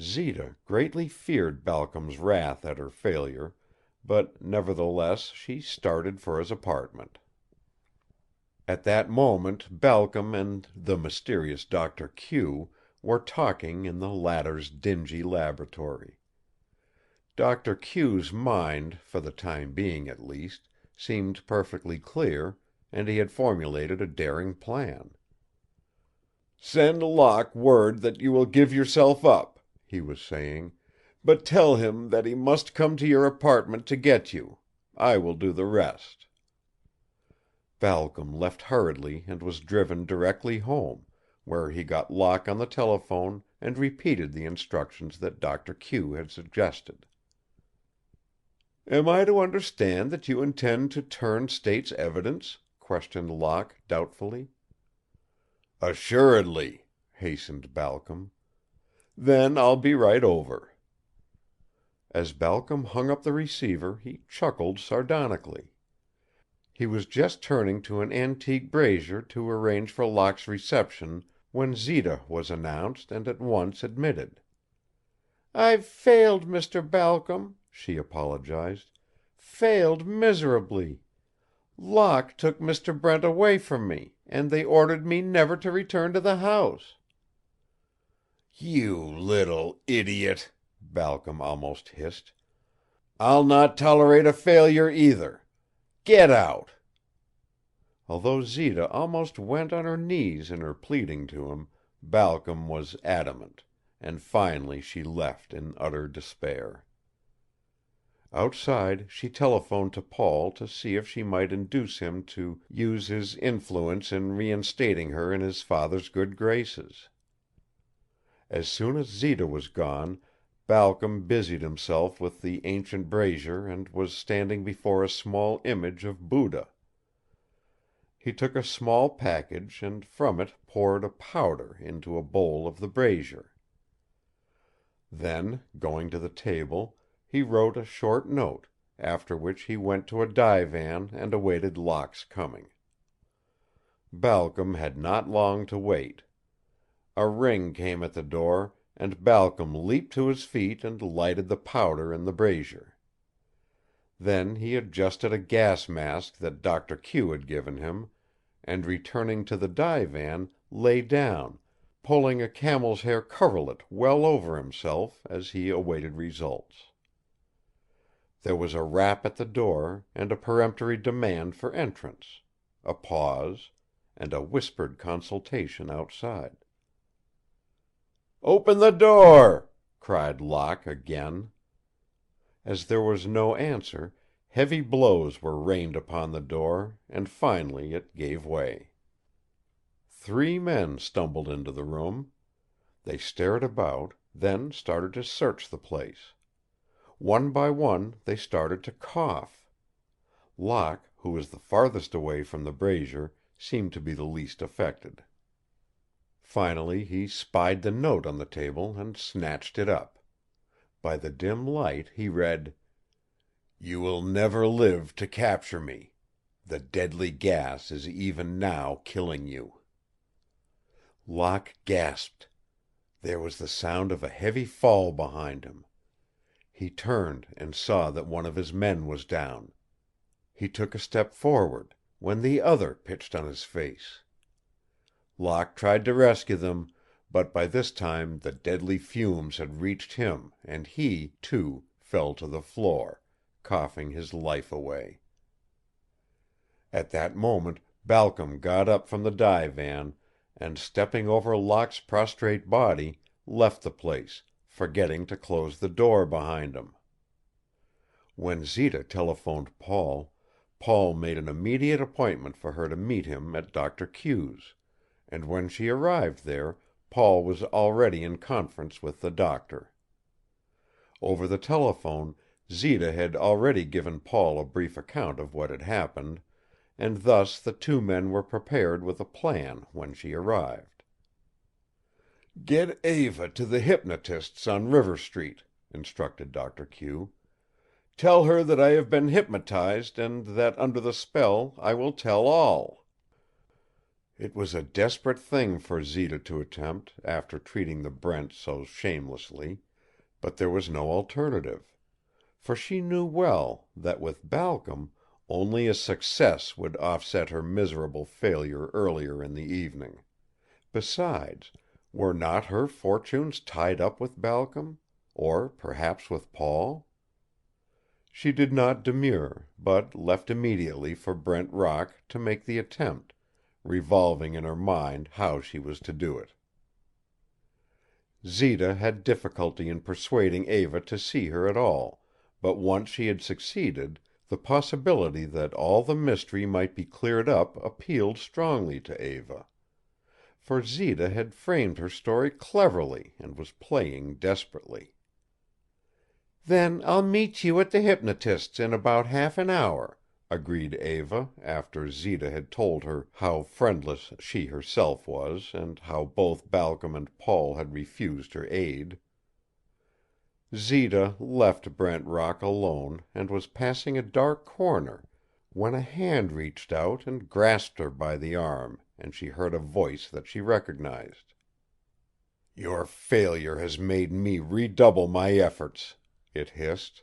Zita greatly feared Balcom's wrath at her failure, but nevertheless she started for his apartment. At that moment Balcom and the mysterious Doctor Q were talking in the latter's dingy laboratory. Doctor Q's mind, for the time being at least, seemed perfectly clear, and he had formulated a daring plan. "Send Locke word that you will give yourself up," he was saying, "but tell him that he must come to your apartment to get you. I will do the rest." Balcom left hurriedly and was driven directly home, where he got Locke on the telephone and repeated the instructions that Doctor Q had suggested. "Am I to understand that you intend to turn state's evidence?" questioned Locke doubtfully. "Assuredly," hastened Balcom. "Then I'll be right over." As Balcom hung up the receiver he chuckled sardonically. He was just turning to an antique brazier to arrange for Locke's reception when Zita was announced and at once admitted. "I've failed, Mr. Balcom," she apologized. "Failed miserably. Locke took Mr. Brent away from me, and they ordered me never to return to the house." "You little idiot!" Balcom almost hissed. "I'll not tolerate a failure either. Get out!" Although Zita almost went on her knees in her pleading to him, Balcom was adamant, and finally she left in utter despair. Outside she telephoned to Paul to see if she might induce him to use his influence in reinstating her in his father's good graces. As soon as Zita was gone, Balcom busied himself with the ancient brazier and was standing before a small image of Buddha. He took a small package and from it poured a powder into a bowl of the brazier. Then, going to the table, he wrote a short note, after which he went to a divan and awaited Locke's coming. Balcom had not long to wait. A ring came at the door, and Balcom leaped to his feet and lighted the powder in the brazier. Then he adjusted a gas mask that Doctor Q had given him, and returning to the divan, lay down, pulling a camel's hair coverlet well over himself as he awaited results. There was a rap at the door and a peremptory demand for entrance, a pause, and a whispered consultation outside. "Open the door!" cried Locke again. As there was no answer, heavy blows were rained upon the door, and finally it gave way. 3 men stumbled into the room. They stared about, then started to search the place. One by one they started to cough. Locke, who was the farthest away from the brazier, seemed to be the least affected. Finally he spied the note on the table and snatched it up. By the dim light he read: "You will never live to capture me. The deadly gas is even now killing you." Locke gasped. There was the sound of a heavy fall behind him. He turned and saw that one of his men was down. He took a step forward, when the other pitched on his face. Locke tried to rescue them, but by this time the deadly fumes had reached him and he, too, fell to the floor, coughing his life away. At that moment Balcom got up from the divan and, stepping over Locke's prostrate body, left the place, forgetting to close the door behind him. When Zita telephoned Paul, Paul made an immediate appointment for her to meet him at Doctor Q's, and when she arrived there, Paul was already in conference with the doctor. Over the telephone, Zita had already given Paul a brief account of what had happened, and thus the 2 men were prepared with a plan when she arrived. "Get Eva to the hypnotist's on River Street," instructed Doctor Q. "Tell her that I have been hypnotized and that under the spell I will tell all." It was a desperate thing for Zita to attempt, after treating the Brents so shamelessly, but there was no alternative. For she knew well that with Balcom only a success would offset her miserable failure earlier in the evening. Besides, were not her fortunes tied up with Balcom, or perhaps with Paul? She did not demur, but left immediately for Brent Rock to make the attempt, revolving in her mind how she was to do it. Zita had difficulty in persuading Eva to see her at all, but once she had succeeded, the possibility that all the mystery might be cleared up appealed strongly to Eva. For Zita had framed her story cleverly and was playing desperately. "Then I'll meet you at the hypnotist's in about half an hour," agreed Eva, after Zita had told her how friendless she herself was and how both Balcom and Paul had refused her aid. Zita left Brent Rock alone and was passing a dark corner when a hand reached out and grasped her by the arm, and she heard a voice that she recognized. "Your failure has made me redouble my efforts," it hissed.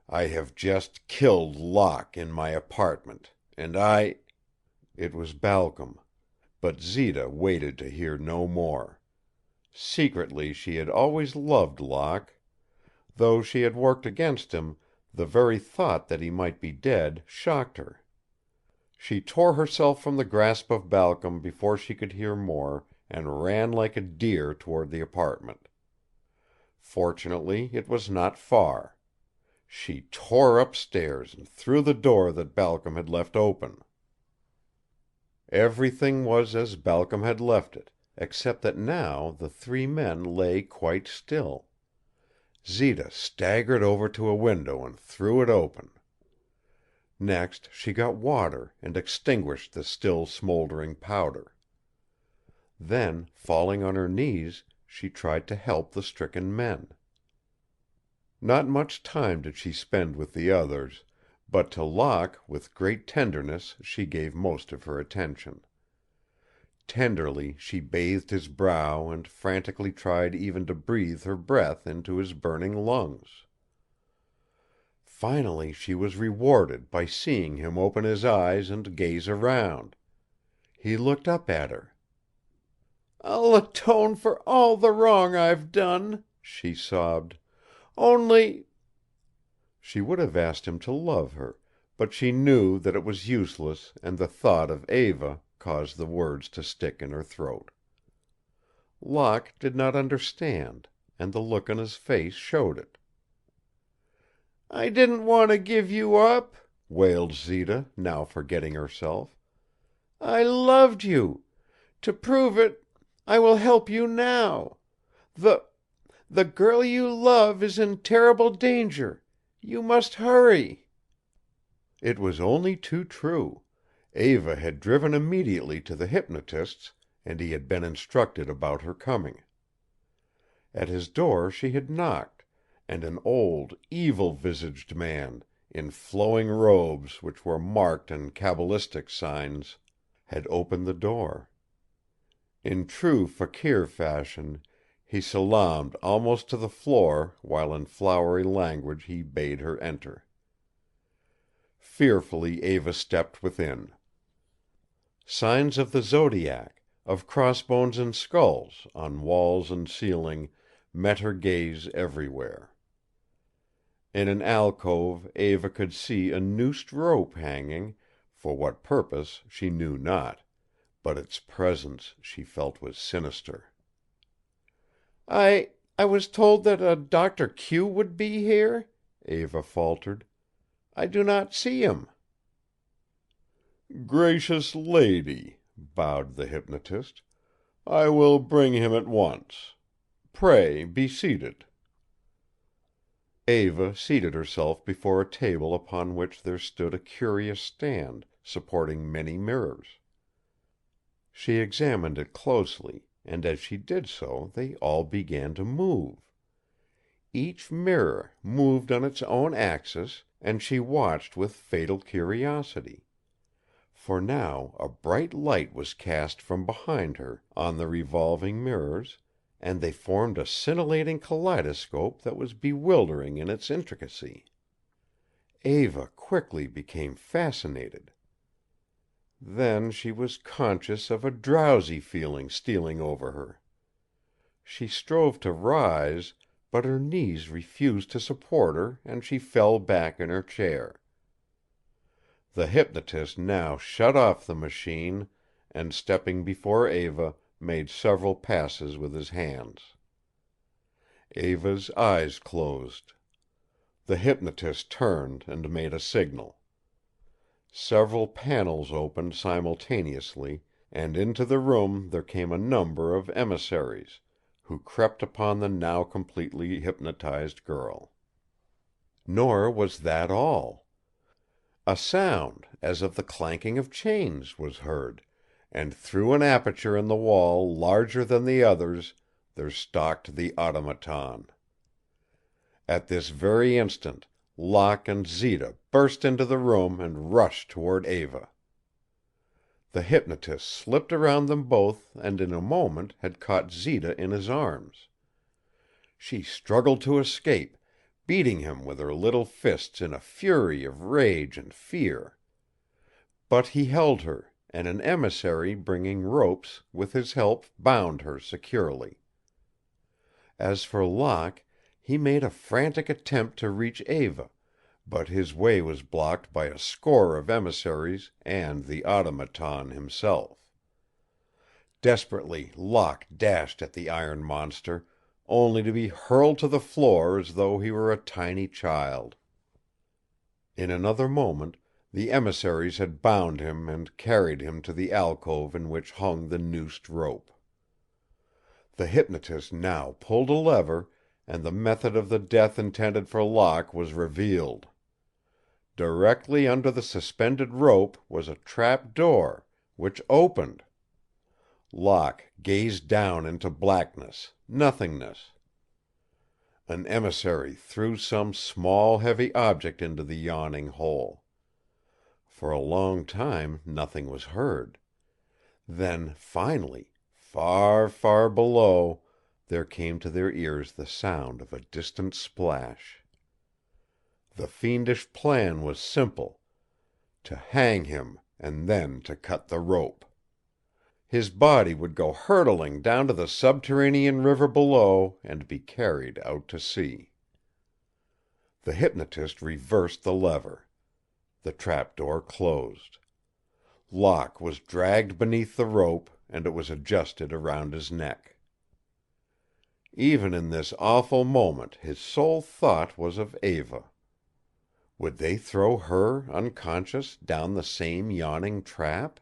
"I have just killed Locke in my apartment, and I—" It was Balcom, but Zita waited to hear no more. Secretly she had always loved Locke. Though she had worked against him, the very thought that he might be dead shocked her. She tore herself from the grasp of Balcom before she could hear more, and ran like a deer toward the apartment. Fortunately, it was not far. She tore upstairs and through the door that Balcom had left open. Everything was as Balcom had left it, except that now the three men lay quite still. Zita staggered over to a window and threw it open. Next she got water and extinguished the still smoldering powder. Then, falling on her knees, she tried to help the stricken men. Not much time did she spend with the others, but to Locke with great tenderness she gave most of her attention. Tenderly she bathed his brow and frantically tried even to breathe her breath into his burning lungs. Finally she was rewarded by seeing him open his eyes and gaze around. He looked up at her. "I'll atone for all the wrong I've done," she sobbed. "Only—" She would have asked him to love her, but she knew that it was useless and the thought of Eva caused the words to stick in her throat. Locke did not understand, and the look on his face showed it. "I didn't want to give you up," wailed Zita, now forgetting herself. "I loved you. To prove it, I will help you now. The girl you love is in terrible danger. You must hurry." It was only too true. Eva had driven immediately to the hypnotist's, and he had been instructed about her coming. At his door she had knocked, and an old, evil-visaged man, in flowing robes which were marked in cabalistic signs, had opened the door. In true fakir fashion, he salaamed almost to the floor while in flowery language he bade her enter. Fearfully Eva stepped within. Signs of the zodiac, of crossbones and skulls, on walls and ceiling, met her gaze everywhere. In an alcove Eva could see a noosed rope hanging, for what purpose she knew not, but its presence she felt was sinister. I was told that a Dr. Q would be here," Eva faltered. "I do not see him." "Gracious lady," bowed the hypnotist, "I will bring him at once. Pray be seated." Eva seated herself before a table upon which there stood a curious stand, supporting many mirrors. She examined it closely, and as she did so they all began to move. Each mirror moved on its own axis, and she watched with fatal curiosity. For now a bright light was cast from behind her on the revolving mirrors, and they formed a scintillating kaleidoscope that was bewildering in its intricacy. Eva quickly became fascinated. Then she was conscious of a drowsy feeling stealing over her. She strove to rise, but her knees refused to support her and she fell back in her chair. The hypnotist now shut off the machine and, stepping before Eva, made several passes with his hands. Eva's eyes closed. The hypnotist turned and made a signal. Several panels opened simultaneously, and into the room there came a number of emissaries, who crept upon the now completely hypnotized girl. Nor was that all. A sound, as of the clanking of chains, was heard, and through an aperture in the wall larger than the others there stalked the automaton. At this very instant Locke and Zita burst into the room and rushed toward Eva. The hypnotist slipped around them both and in a moment had caught Zita in his arms. She struggled to escape, beating him with her little fists in a fury of rage and fear. But he held her, and an emissary bringing ropes with his help bound her securely. As for Locke, he made a frantic attempt to reach Eva, but his way was blocked by a score of emissaries and the automaton himself. Desperately Locke dashed at the iron monster, only to be hurled to the floor as though he were a tiny child. In another moment the emissaries had bound him and carried him to the alcove in which hung the noosed rope. The hypnotist now pulled a lever, and the method of the death intended for Locke was revealed. Directly under the suspended rope was a trap door, which opened. Locke gazed down into blackness, nothingness. An emissary threw some small, heavy object into the yawning hole. For a long time nothing was heard. Then, finally, far, far below, there came to their ears the sound of a distant splash. The fiendish plan was simple: to hang him and then to cut the rope. His body would go hurtling down to the subterranean river below and be carried out to sea. The hypnotist reversed the lever. The trapdoor closed. Locke was dragged beneath the rope, and it was adjusted around his neck. Even in this awful moment his sole thought was of Eva. Would they throw her, unconscious, down the same yawning trap?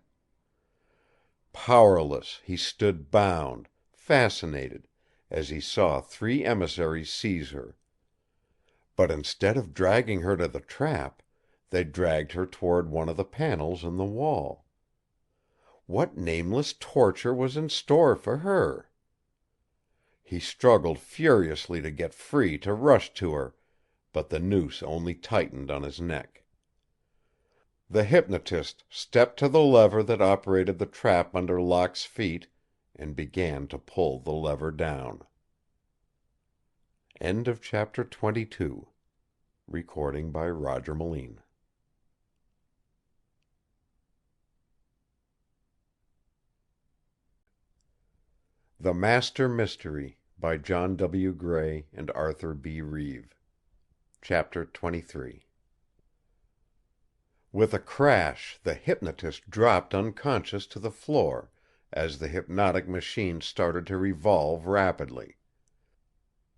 Powerless, he stood bound, fascinated, as he saw 3 emissaries seize her. But instead of dragging her to the trap, they dragged her toward one of the panels in the wall. What nameless torture was in store for her? He struggled furiously to get free to rush to her, but the noose only tightened on his neck. The hypnotist stepped to the lever that operated the trap under Locke's feet and began to pull the lever down. End of chapter 22. Recording by Roger Melin. The Master Mystery by John W. Gray and Arthur B. Reeve. Chapter 23. With a crash, the hypnotist dropped unconscious to the floor as the hypnotic machine started to revolve rapidly.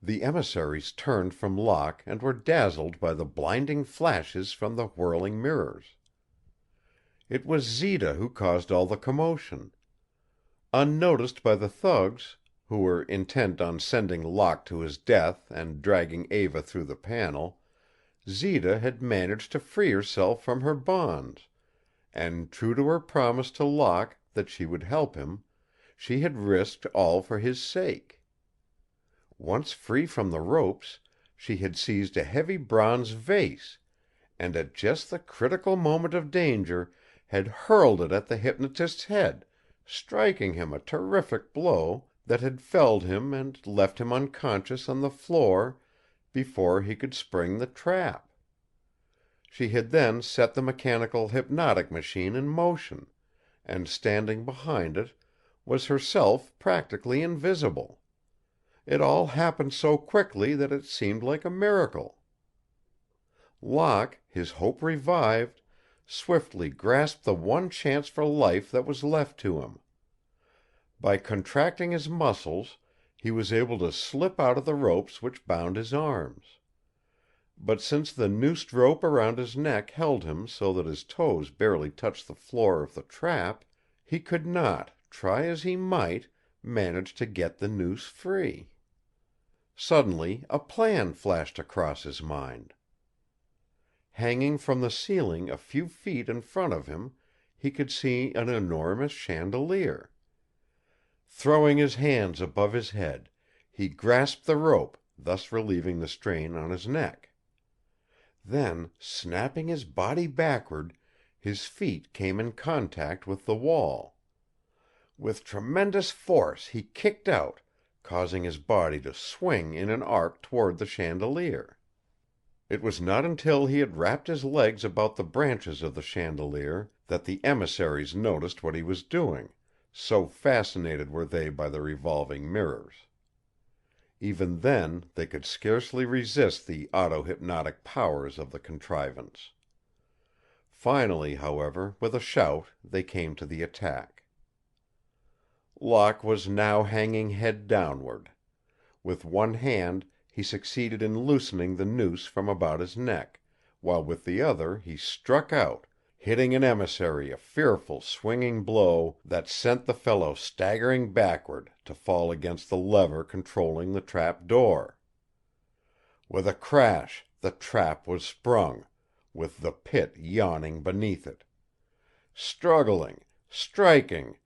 The emissaries turned from Locke and were dazzled by the blinding flashes from the whirling mirrors. It was Zita who caused all the commotion. Unnoticed by the thugs, who were intent on sending Locke to his death and dragging Eva through the panel, Zita had managed to free herself from her bonds, and, true to her promise to Locke that she would help him, she had risked all for his sake. Once free from the ropes, she had seized a heavy bronze vase, and at just the critical moment of danger had hurled it at the hypnotist's head, striking him a terrific blow that had felled him and left him unconscious on the floor before he could spring the trap. She had then set the mechanical hypnotic machine in motion, and standing behind it was herself practically invisible. It all happened so quickly that it seemed like a miracle. Locke, his hope revived, swiftly grasped the one chance for life that was left to him. By contracting his muscles, he was able to slip out of the ropes which bound his arms. But since the noosed rope around his neck held him so that his toes barely touched the floor of the trap, he could not, try as he might, manage to get the noose free. Suddenly a plan flashed across his mind. Hanging from the ceiling a few feet in front of him, he could see an enormous chandelier. Throwing his hands above his head, he grasped the rope, thus relieving the strain on his neck. Then, snapping his body backward, his feet came in contact with the wall. With tremendous force he kicked out, causing his body to swing in an arc toward the chandelier. It was not until he had wrapped his legs about the branches of the chandelier that the emissaries noticed what he was doing, so fascinated were they by the revolving mirrors. Even then they could scarcely resist the auto-hypnotic powers of the contrivance. Finally, however, with a shout, they came to the attack. Locke was now hanging head downward. With one hand he succeeded in loosening the noose from about his neck, while with the other he struck out, hitting an emissary a fearful swinging blow that sent the fellow staggering backward to fall against the lever controlling the trap door. With a crash the trap was sprung, with the pit yawning beneath it. Struggling, striking,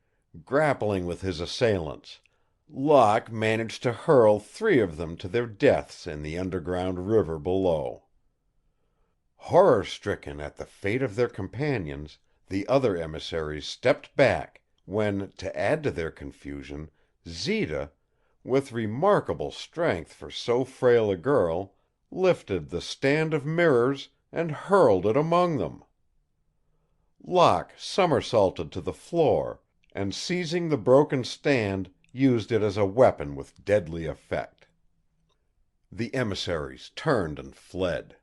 grappling with his assailants, Locke managed to hurl 3 of them to their deaths in the underground river below. Horror-stricken at the fate of their companions, the other emissaries stepped back, when, to add to their confusion, Zita, with remarkable strength for so frail a girl, lifted the stand of mirrors and hurled it among them. Locke somersaulted to the floor, and seizing the broken stand, used it as a weapon with deadly effect. The emissaries turned and fled.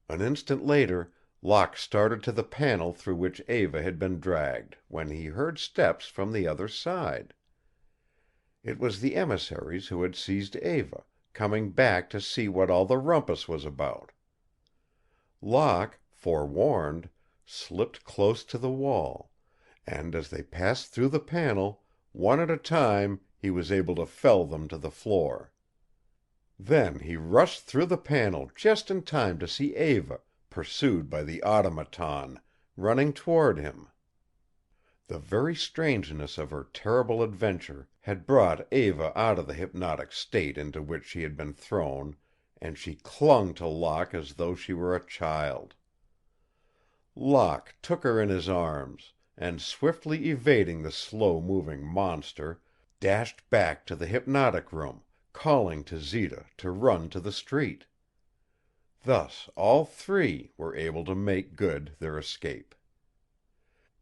An instant later Locke started to the panel through which Eva had been dragged, when he heard steps from the other side. It was the emissaries who had seized Eva, coming back to see what all the rumpus was about. Locke, forewarned, slipped close to the wall, and as they passed through the panel, one at a time, he was able to fell them to the floor. Then he rushed through the panel just in time to see Eva, pursued by the automaton, running toward him. The very strangeness of her terrible adventure had brought Eva out of the hypnotic state into which she had been thrown, and she clung to Locke as though she were a child. Locke took her in his arms, and, swiftly evading the slow-moving monster, dashed back to the hypnotic room, calling to Zita to run to the street. Thus all 3 were able to make good their escape.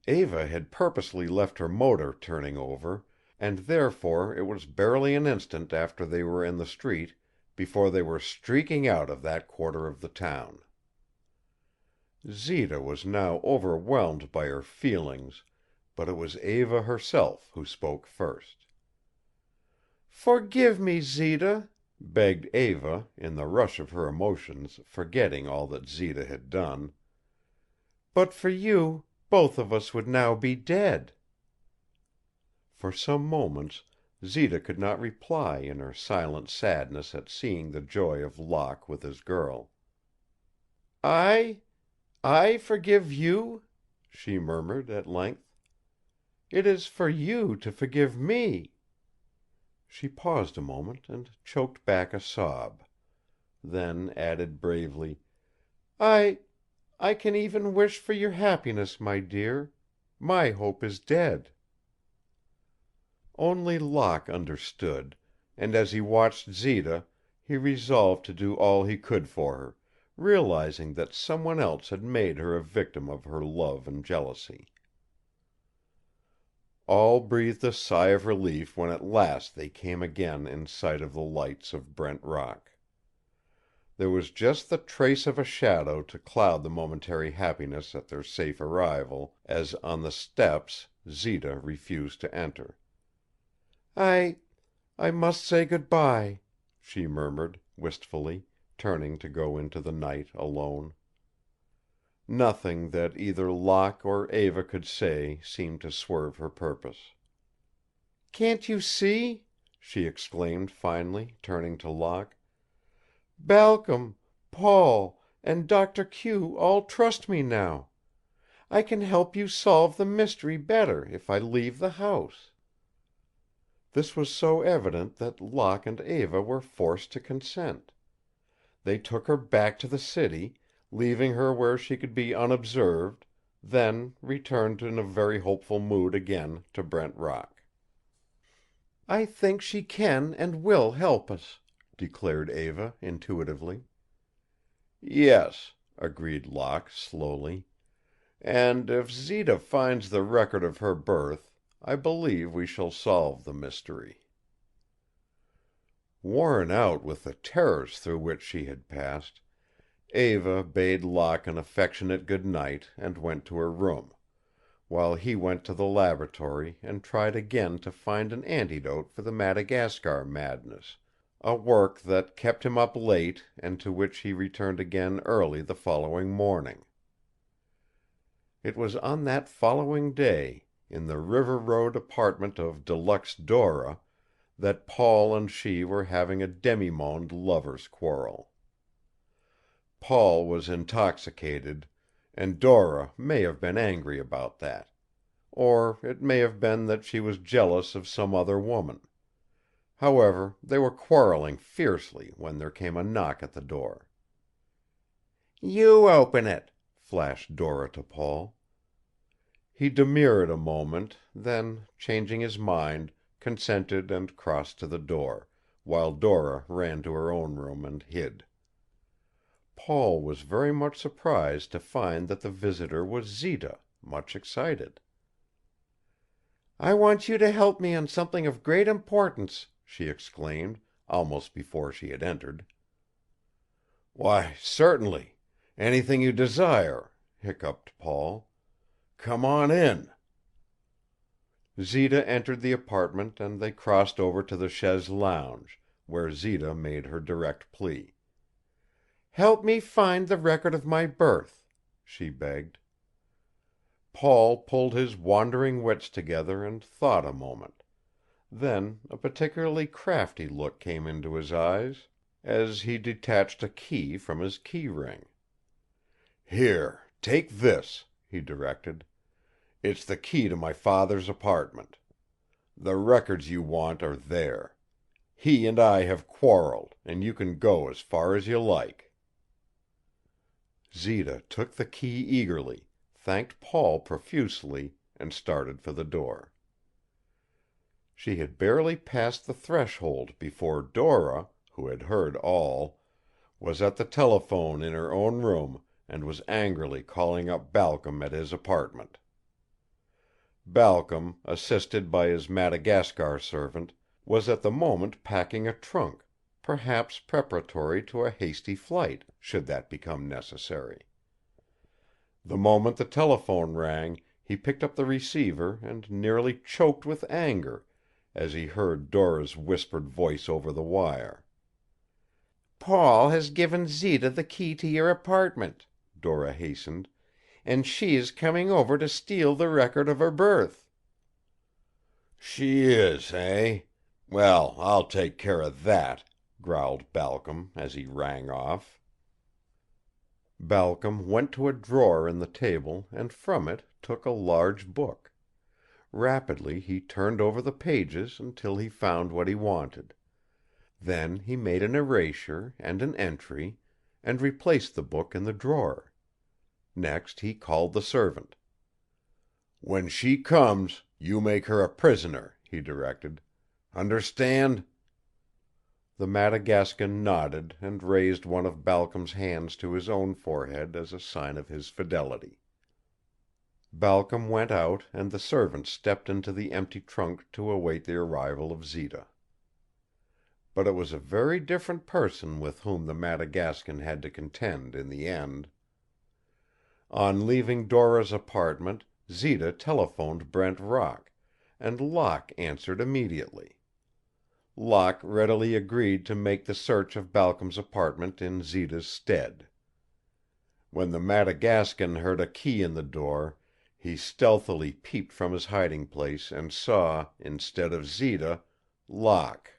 Eva had purposely left her motor turning over, and therefore it was barely an instant after they were in the street before they were streaking out of that quarter of the town. Zita was now overwhelmed by her feelings, but it was Eva herself who spoke first. "Forgive me, Zita," begged Eva, in the rush of her emotions forgetting all that Zita had done. "But for you, both of us would now be dead." For some moments Zita could not reply in her silent sadness at seeing the joy of Locke with his girl. "I forgive you?" she murmured at length. "It is for you to forgive me." She paused a moment and choked back a sob. Then added bravely, "I can even wish for your happiness, my dear. My hope is dead." Only Locke understood, and as he watched Zita he resolved to do all he could for her, realizing that someone else had made her a victim of her love and jealousy. All breathed a sigh of relief when at last they came again in sight of the lights of Brent Rock. There was just the trace of a shadow to cloud the momentary happiness at their safe arrival, as on the steps Zita refused to enter. "I must say good bye," she murmured, wistfully, turning to go into the night alone. Nothing that either Locke or Eva could say seemed to swerve her purpose. "Can't you see?" she exclaimed finally, turning to Locke. "Balcom, Paul, and Doctor Q all trust me now. I can help you solve the mystery better if I leave the house." This was so evident that Locke and Eva were forced to consent. They took her back to the city, leaving her where she could be unobserved, then returned in a very hopeful mood again to Brent Rock. "I think she can and will help us," declared Eva, intuitively. "Yes," agreed Locke, slowly. "And if Zita finds the record of her birth, I believe we shall solve the mystery." Worn out with the terrors through which she had passed, Eva bade Locke an affectionate good night and went to her room, while he went to the laboratory and tried again to find an antidote for the Madagascar madness, a work that kept him up late and to which he returned again early the following morning. It was on that following day, in the River Road apartment of De Luxe Dora, that Paul and she were having a demi-monde lovers' quarrel. Paul was intoxicated, and Dora may have been angry about that. Or it may have been that she was jealous of some other woman. However, they were quarreling fiercely when there came a knock at the door. "You open it," flashed Dora to Paul. He demurred a moment, then, changing his mind, consented and crossed to the door, while Dora ran to her own room and hid. Paul was very much surprised to find that the visitor was Zita, much excited. "I want you to help me on something of great importance," she exclaimed, almost before she had entered. "Why, certainly. Anything you desire," hiccuped Paul. "Come on in." Zita entered the apartment and they crossed over to the chaise lounge, where Zita made her direct plea. "Help me find the record of my birth," she begged. Paul pulled his wandering wits together and thought a moment. Then a particularly crafty look came into his eyes, as he detached a key from his key ring. "Here, take this," he directed. "It's the key to my father's apartment. The records you want are there. He and I have quarreled, and you can go as far as you like." Zita took the key eagerly, thanked Paul profusely, and started for the door. She had barely passed the threshold before Dora, who had heard all, was at the telephone in her own room and was angrily calling up Balcom at his apartment. Balcom, assisted by his Madagascar servant, was at the moment packing a trunk, perhaps preparatory to a hasty flight, should that become necessary. The moment the telephone rang, he picked up the receiver and nearly choked with anger as he heard Dora's whispered voice over the wire. "Paul has given Zita the key to your apartment," Dora hastened, "and she is coming over to steal the record of her birth." "She is, eh? Well, I'll take care of that," growled Balcom as he rang off. Balcom went to a drawer in the table and from it took a large book. Rapidly he turned over the pages until he found what he wanted. Then he made an erasure and an entry, and replaced the book in the drawer. Next he called the servant. "When she comes, you make her a prisoner," he directed. "Understand?" The Madagascan nodded and raised one of Balcom's hands to his own forehead as a sign of his fidelity. Balcom went out and the servant stepped into the empty trunk to await the arrival of Zita. But it was a very different person with whom the Madagascan had to contend in the end. On leaving Dora's apartment, Zita telephoned Brent Rock, and Locke answered immediately. Locke readily agreed to make the search of Balcom's apartment in Zita's stead. When the Madagascan heard a key in the door, he stealthily peeped from his hiding place and saw, instead of Zita, Locke.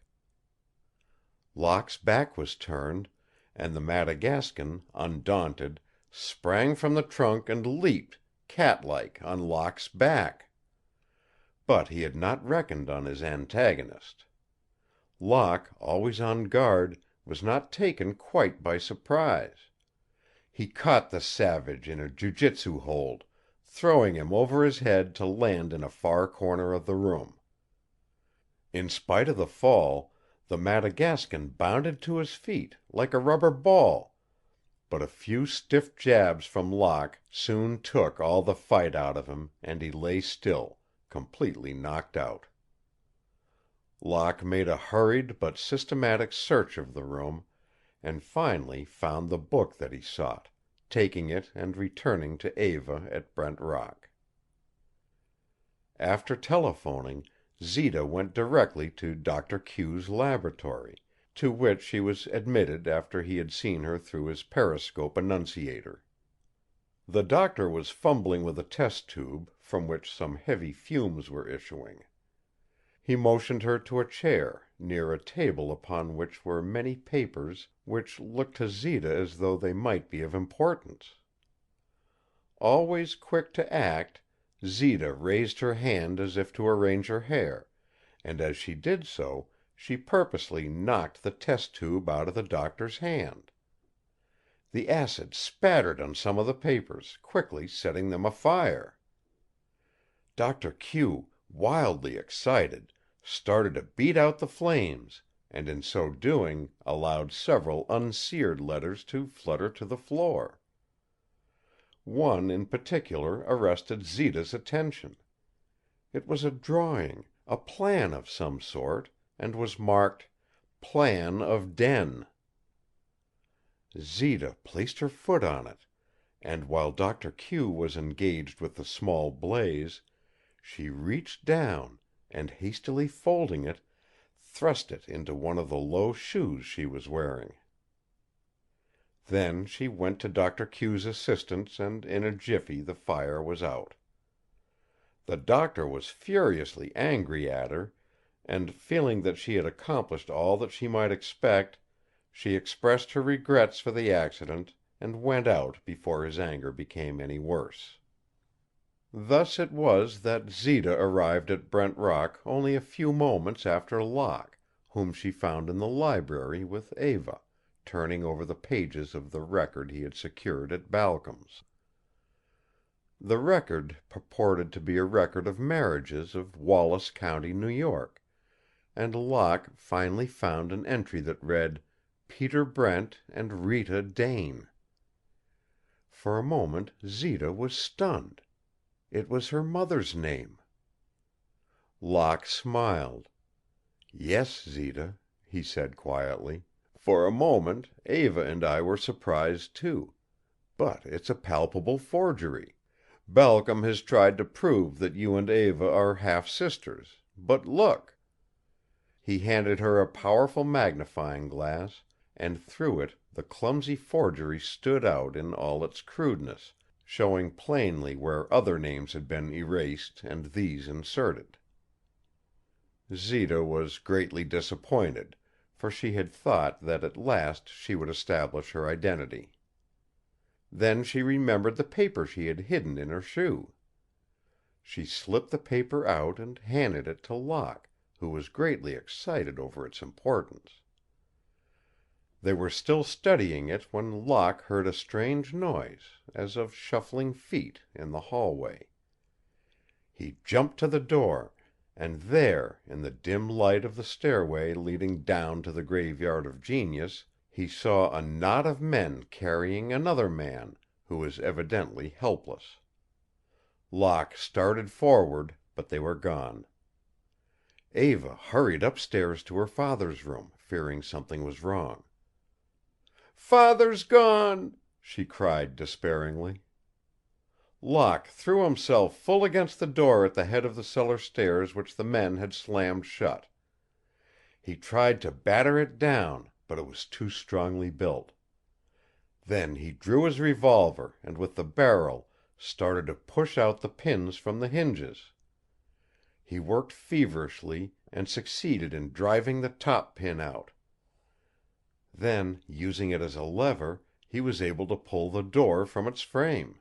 Locke's back was turned, and the Madagascan, undaunted, sprang from the trunk and leaped, cat-like, on Locke's back. But he had not reckoned on his antagonist. Locke, always on guard, was not taken quite by surprise. He caught the savage in a jiu-jitsu hold, throwing him over his head to land in a far corner of the room. In spite of the fall, the Madagascan bounded to his feet, like a rubber ball, but a few stiff jabs from Locke soon took all the fight out of him, and he lay still, completely knocked out. Locke made a hurried but systematic search of the room, and finally found the book that he sought, taking it and returning to Eva at Brent Rock. After telephoning, Zita went directly to Doctor Q's laboratory, to which she was admitted after he had seen her through his periscope annunciator. The doctor was fumbling with a test tube, from which some heavy fumes were issuing. He motioned her to a chair, near a table upon which were many papers which looked to Zita as though they might be of importance. Always quick to act, Zita raised her hand as if to arrange her hair, and as she did so, she purposely knocked the test tube out of the doctor's hand. The acid spattered on some of the papers, quickly setting them afire. Doctor Q, wildly excited, started to beat out the flames, and in so doing allowed several unseared letters to flutter to the floor. One in particular arrested Zita's attention. It was a drawing, a plan of some sort, and was marked "Plan of Den." Zita placed her foot on it, and while Doctor Q was engaged with the small blaze, she reached down and, hastily folding it, thrust it into one of the low shoes she was wearing. Then she went to Doctor Q's assistance and in a jiffy the fire was out. The doctor was furiously angry at her, and, feeling that she had accomplished all that she might expect, she expressed her regrets for the accident and went out before his anger became any worse. Thus it was that Zita arrived at Brent Rock only a few moments after Locke, whom she found in the library with Eva, turning over the pages of the record he had secured at Balcom's. The record purported to be a record of marriages of Wallace County, New York, and Locke finally found an entry that read, "Peter Brent and Rita Dane." For a moment Zita was stunned. It was her mother's name. Locke smiled. "Yes, Zita," he said quietly. "For a moment Eva and I were surprised, too. But it's a palpable forgery. Balcom has tried to prove that you and Eva are half-sisters. But look!" He handed her a powerful magnifying glass, and through it the clumsy forgery stood out in all its crudeness, showing plainly where other names had been erased and these inserted. Zita was greatly disappointed, for she had thought that at last she would establish her identity. Then she remembered the paper she had hidden in her shoe. She slipped the paper out and handed it to Locke, who was greatly excited over its importance. They were still studying it when Locke heard a strange noise, as of shuffling feet, in the hallway. He jumped to the door, and there, in the dim light of the stairway leading down to the Graveyard of Genius, he saw a knot of men carrying another man, who was evidently helpless. Locke started forward, but they were gone. Eva hurried upstairs to her father's room, fearing something was wrong. "Father's gone!" she cried despairingly. Locke threw himself full against the door at the head of the cellar stairs which the men had slammed shut. He tried to batter it down, but it was too strongly built. Then he drew his revolver and with the barrel started to push out the pins from the hinges. He worked feverishly and succeeded in driving the top pin out. Then, using it as a lever, he was able to pull the door from its frame.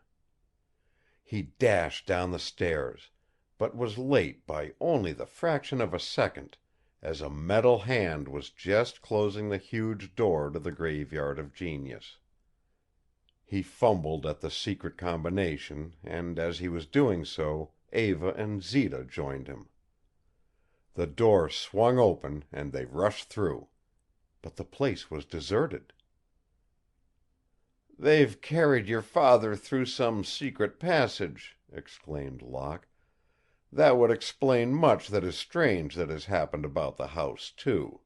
He dashed down the stairs, but was late by only the fraction of a second, as a metal hand was just closing the huge door to the Graveyard of Genius. He fumbled at the secret combination, and as he was doing so, Eva and Zita joined him. The door swung open and they rushed through. But the place was deserted. "They've carried your father through some secret passage," exclaimed Locke. "That would explain much that is strange that has happened about the house, too."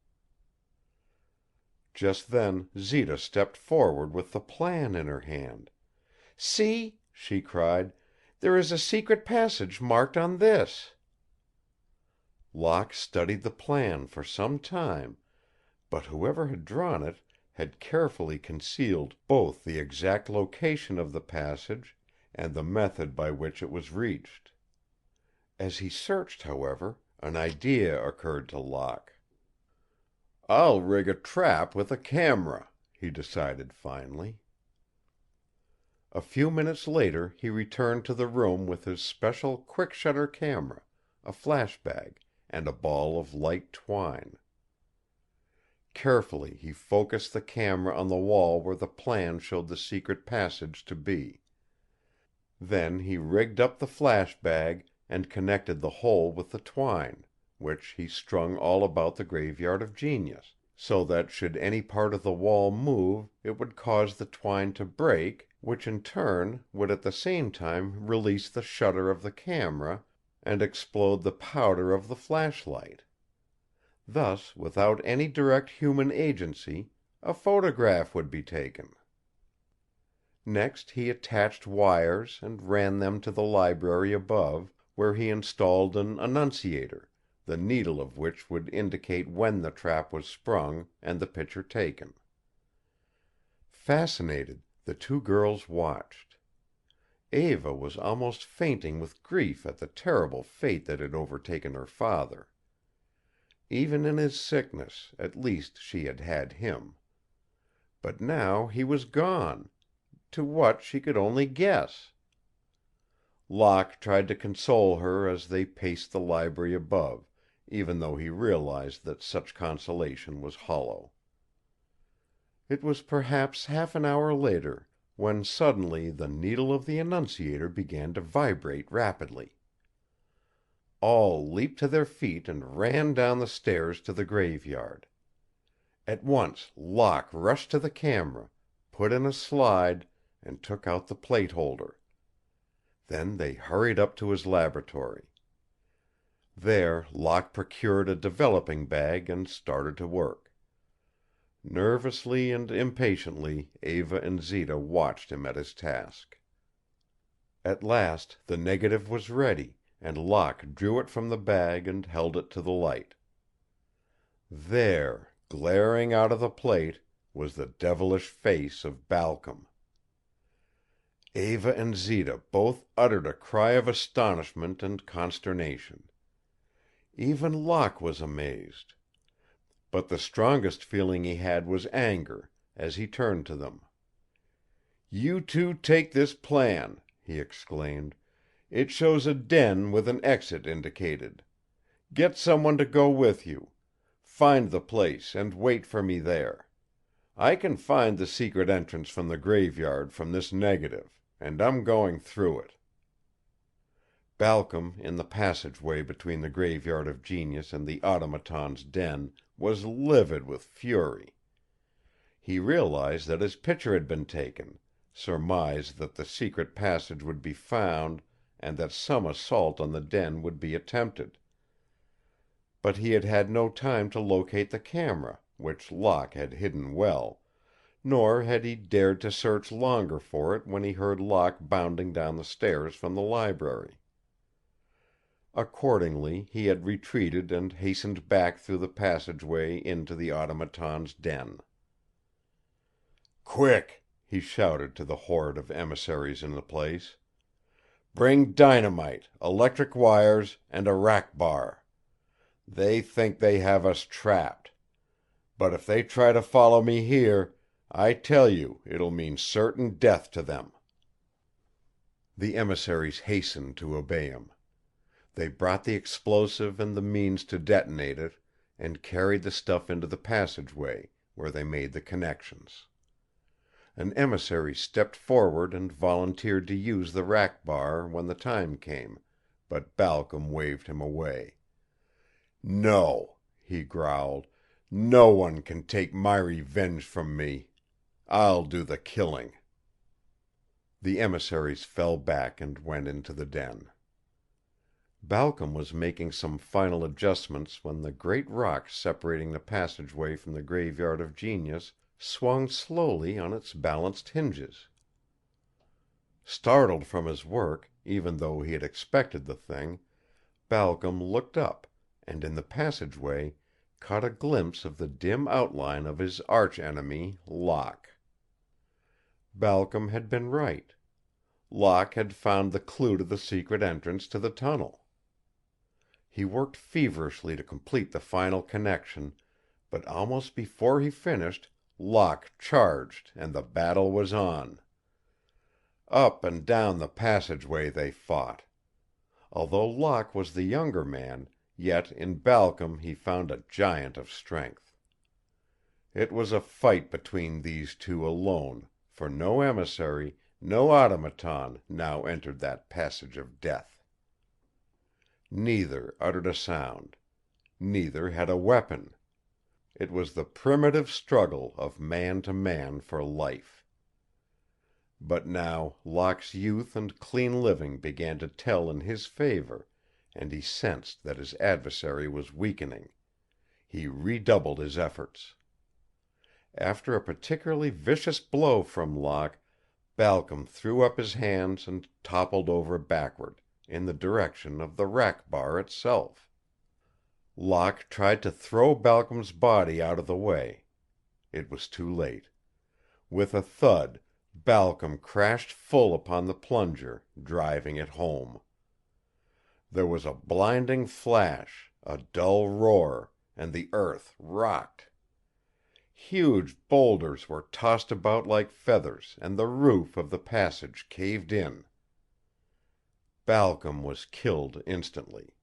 Just then Zita stepped forward with the plan in her hand. "See," she cried, "there is a secret passage marked on this." Locke studied the plan for some time, but whoever had drawn it had carefully concealed both the exact location of the passage and the method by which it was reached. As he searched, however, an idea occurred to Locke. "I'll rig a trap with a camera," he decided finally. A few minutes later he returned to the room with his special quick-shutter camera, a flash bag, and a ball of light twine. Carefully he focused the camera on the wall where the plan showed the secret passage to be. Then he rigged up the flash bag and connected the hole with the twine, which he strung all about the Graveyard of Genius, so that should any part of the wall move it would cause the twine to break, which in turn would at the same time release the shutter of the camera and explode the powder of the flashlight. Thus, without any direct human agency, a photograph would be taken. Next he attached wires and ran them to the library above, where he installed an annunciator, the needle of which would indicate when the trap was sprung and the picture taken. Fascinated, the two girls watched. Eva was almost fainting with grief at the terrible fate that had overtaken her father. Even in his sickness, at least she had had him. But now he was gone. To what she could only guess. Locke tried to console her as they paced the library above, even though he realized that such consolation was hollow. It was perhaps half an hour later when suddenly the needle of the annunciator began to vibrate rapidly. All leaped to their feet and ran down the stairs to the graveyard. At once Locke rushed to the camera, put in a slide, and took out the plate holder. Then they hurried up to his laboratory. There Locke procured a developing bag and started to work. Nervously and impatiently Eva and Zita watched him at his task. At last the negative was ready, and Locke drew it from the bag and held it to the light. There, glaring out of the plate, was the devilish face of Balcom. Eva and Zita both uttered a cry of astonishment and consternation. Even Locke was amazed. But the strongest feeling he had was anger, as he turned to them. "You two take this plan," he exclaimed. "It shows a den with an exit indicated. Get someone to go with you. Find the place and wait for me there. I can find the secret entrance from the graveyard from this negative, and I'm going through it." Balcom, in the passageway between the Graveyard of Genius and the automaton's den, was livid with fury. He realized that his picture had been taken, surmised that the secret passage would be found, and that some assault on the den would be attempted. But he had had no time to locate the camera, which Locke had hidden well, nor had he dared to search longer for it when he heard Locke bounding down the stairs from the library. Accordingly he had retreated and hastened back through the passageway into the automaton's den. "Quick!" he shouted to the horde of emissaries in the place. "Bring dynamite, electric wires, and a rack bar. They think they have us trapped. But if they try to follow me here, I tell you it'll mean certain death to them." The emissaries hastened to obey him. They brought the explosive and the means to detonate it, and carried the stuff into the passageway, where they made the connections. An emissary stepped forward and volunteered to use the rack bar when the time came, but Balcom waved him away. "No," he growled. "No one can take my revenge from me. I'll do the killing." The emissaries fell back and went into the den. Balcom was making some final adjustments when the great rock separating the passageway from the Graveyard of Genius swung slowly on its balanced hinges. Startled from his work, even though he had expected the thing, Balcom looked up, and in the passageway caught a glimpse of the dim outline of his arch-enemy, Locke. Balcom had been right. Locke had found the clue to the secret entrance to the tunnel. He worked feverishly to complete the final connection, but almost before he finished, Locke charged and the battle was on. Up and down the passageway they fought. Although Locke was the younger man, yet in Balcom he found a giant of strength. It was a fight between these two alone, for no emissary, no automaton now entered that passage of death. Neither uttered a sound. Neither had a weapon. It was the primitive struggle of man to man for life. But now Locke's youth and clean living began to tell in his favor, and he sensed that his adversary was weakening. He redoubled his efforts. After a particularly vicious blow from Locke, Balcom threw up his hands and toppled over backward, in the direction of the rack bar itself. Locke tried to throw Balcom's body out of the way. It was too late. With a thud, Balcom crashed full upon the plunger, driving it home. There was a blinding flash, a dull roar, and the earth rocked. Huge boulders were tossed about like feathers, and the roof of the passage caved in. Balcom was killed instantly.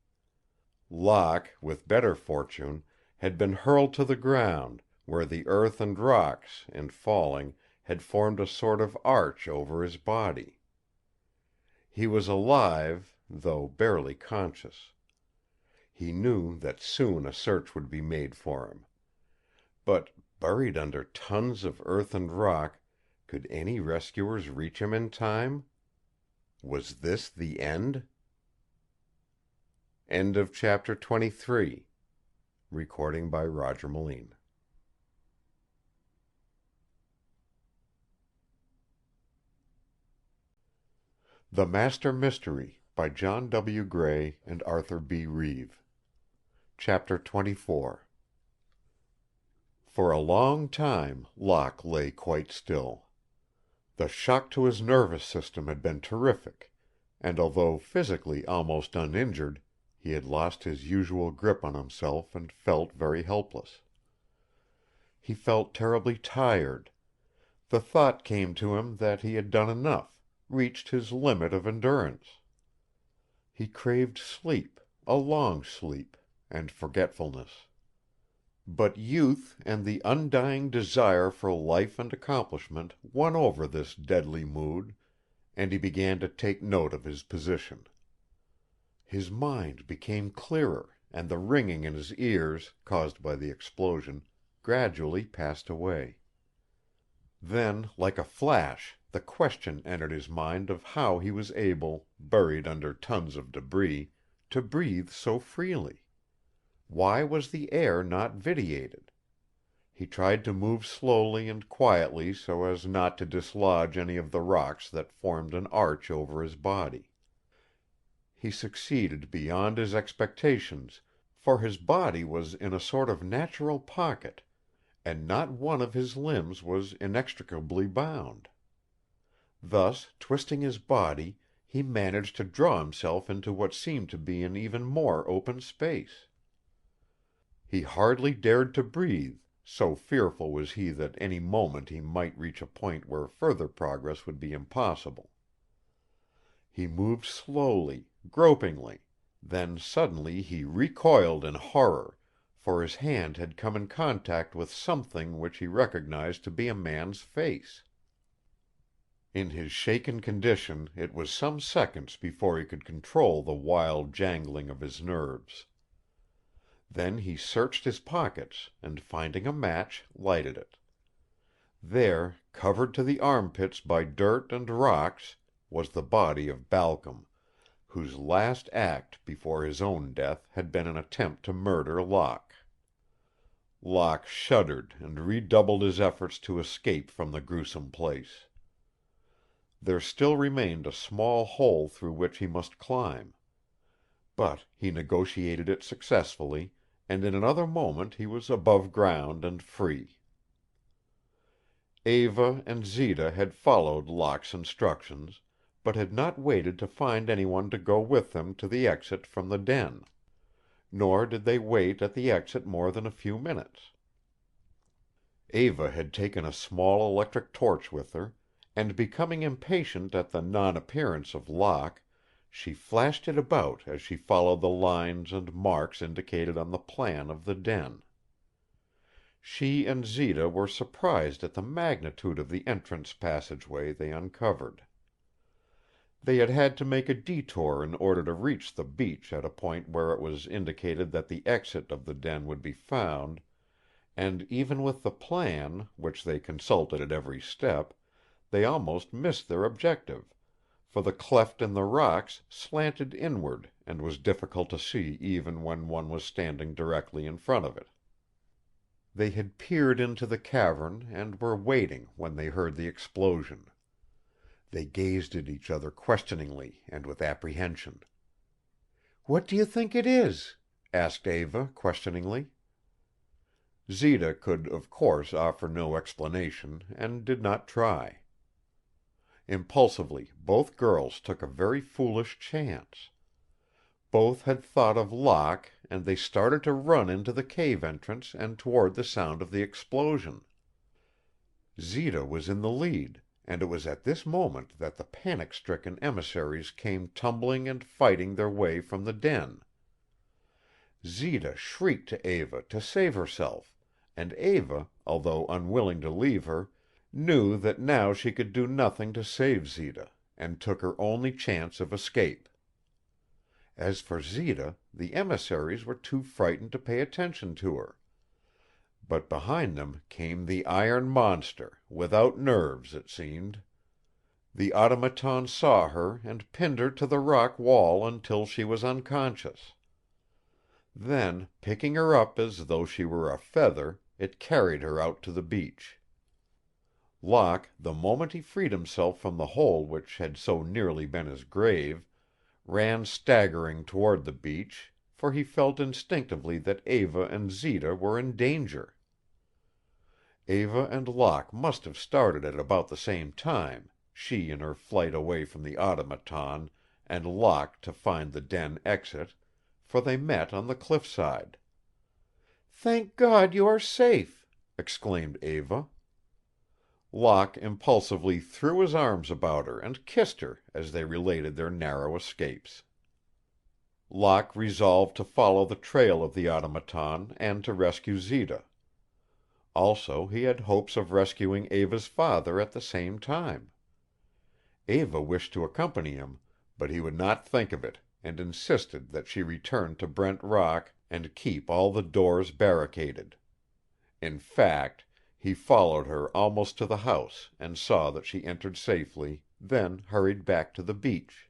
Locke, with better fortune, had been hurled to the ground, where the earth and rocks, in falling, had formed a sort of arch over his body. He was alive, though barely conscious. He knew that soon a search would be made for him. But, buried under tons of earth and rock, could any rescuers reach him in time? Was this the end? End of chapter 23. Recording by Roger Melin. The Master Mystery by John W. Gray and Arthur B. Reeve. Chapter 24. For a long time Locke lay quite still. The shock to his nervous system had been terrific, and although physically almost uninjured, he had lost his usual grip on himself and felt very helpless. He felt terribly tired. The thought came to him that he had done enough, reached his limit of endurance. He craved sleep, a long sleep, and forgetfulness. But youth and the undying desire for life and accomplishment won over this deadly mood, and he began to take note of his position. His mind became clearer, and the ringing in his ears, caused by the explosion, gradually passed away. Then, like a flash, the question entered his mind of how he was able, buried under tons of debris, to breathe so freely. Why was the air not vitiated? He tried to move slowly and quietly so as not to dislodge any of the rocks that formed an arch over his body. He succeeded beyond his expectations, for his body was in a sort of natural pocket, and not one of his limbs was inextricably bound. Thus, twisting his body, he managed to draw himself into what seemed to be an even more open space. He hardly dared to breathe, so fearful was he that any moment he might reach a point where further progress would be impossible. He moved slowly, gropingly, then suddenly he recoiled in horror, for his hand had come in contact with something which he recognized to be a man's face. In his shaken condition it was some seconds before he could control the wild jangling of his nerves. Then he searched his pockets and, finding a match, lighted it. There, covered to the armpits by dirt and rocks, was the body of Balcom, whose last act before his own death had been an attempt to murder Locke. Locke shuddered and redoubled his efforts to escape from the gruesome place. There still remained a small hole through which he must climb. But he negotiated it successfully, and in another moment he was above ground and free. Eva and Zita had followed Locke's instructions, but had not waited to find anyone to go with them to the exit from the den. Nor did they wait at the exit more than a few minutes. Eva had taken a small electric torch with her, and becoming impatient at the non-appearance of Locke, she flashed it about as she followed the lines and marks indicated on the plan of the den. She and Zita were surprised at the magnitude of the entrance passageway they uncovered. They had had to make a detour in order to reach the beach at a point where it was indicated that the exit of the den would be found, and even with the plan, which they consulted at every step, they almost missed their objective, for the cleft in the rocks slanted inward and was difficult to see even when one was standing directly in front of it. They had peered into the cavern and were waiting when they heard the explosion. They gazed at each other questioningly and with apprehension. "What do you think it is?" asked Eva questioningly. Zita could, of course, offer no explanation, and did not try. Impulsively, both girls took a very foolish chance. Both had thought of Locke, and they started to run into the cave entrance and toward the sound of the explosion. Zita was in the lead, and it was at this moment that the panic-stricken emissaries came tumbling and fighting their way from the den. Zita shrieked to Eva to save herself, and Eva, although unwilling to leave her, knew that now she could do nothing to save Zita, and took her only chance of escape. As for Zita, the emissaries were too frightened to pay attention to her. But behind them came the iron monster, without nerves, it seemed. The automaton saw her and pinned her to the rock wall until she was unconscious. Then, picking her up as though she were a feather, it carried her out to the beach. Locke, the moment he freed himself from the hole which had so nearly been his grave, ran staggering toward the beach, for he felt instinctively that Eva and Zita were in danger. Eva and Locke must have started at about the same time, she in her flight away from the automaton, and Locke to find the den exit, for they met on the cliffside. "Thank God you are safe!" exclaimed Eva. Locke impulsively threw his arms about her and kissed her as they related their narrow escapes. Locke resolved to follow the trail of the automaton and to rescue Zita. Also, he had hopes of rescuing Eva's father at the same time. Eva wished to accompany him, but he would not think of it, and insisted that she return to Brent Rock and keep all the doors barricaded. In fact, he followed her almost to the house and saw that she entered safely, then hurried back to the beach.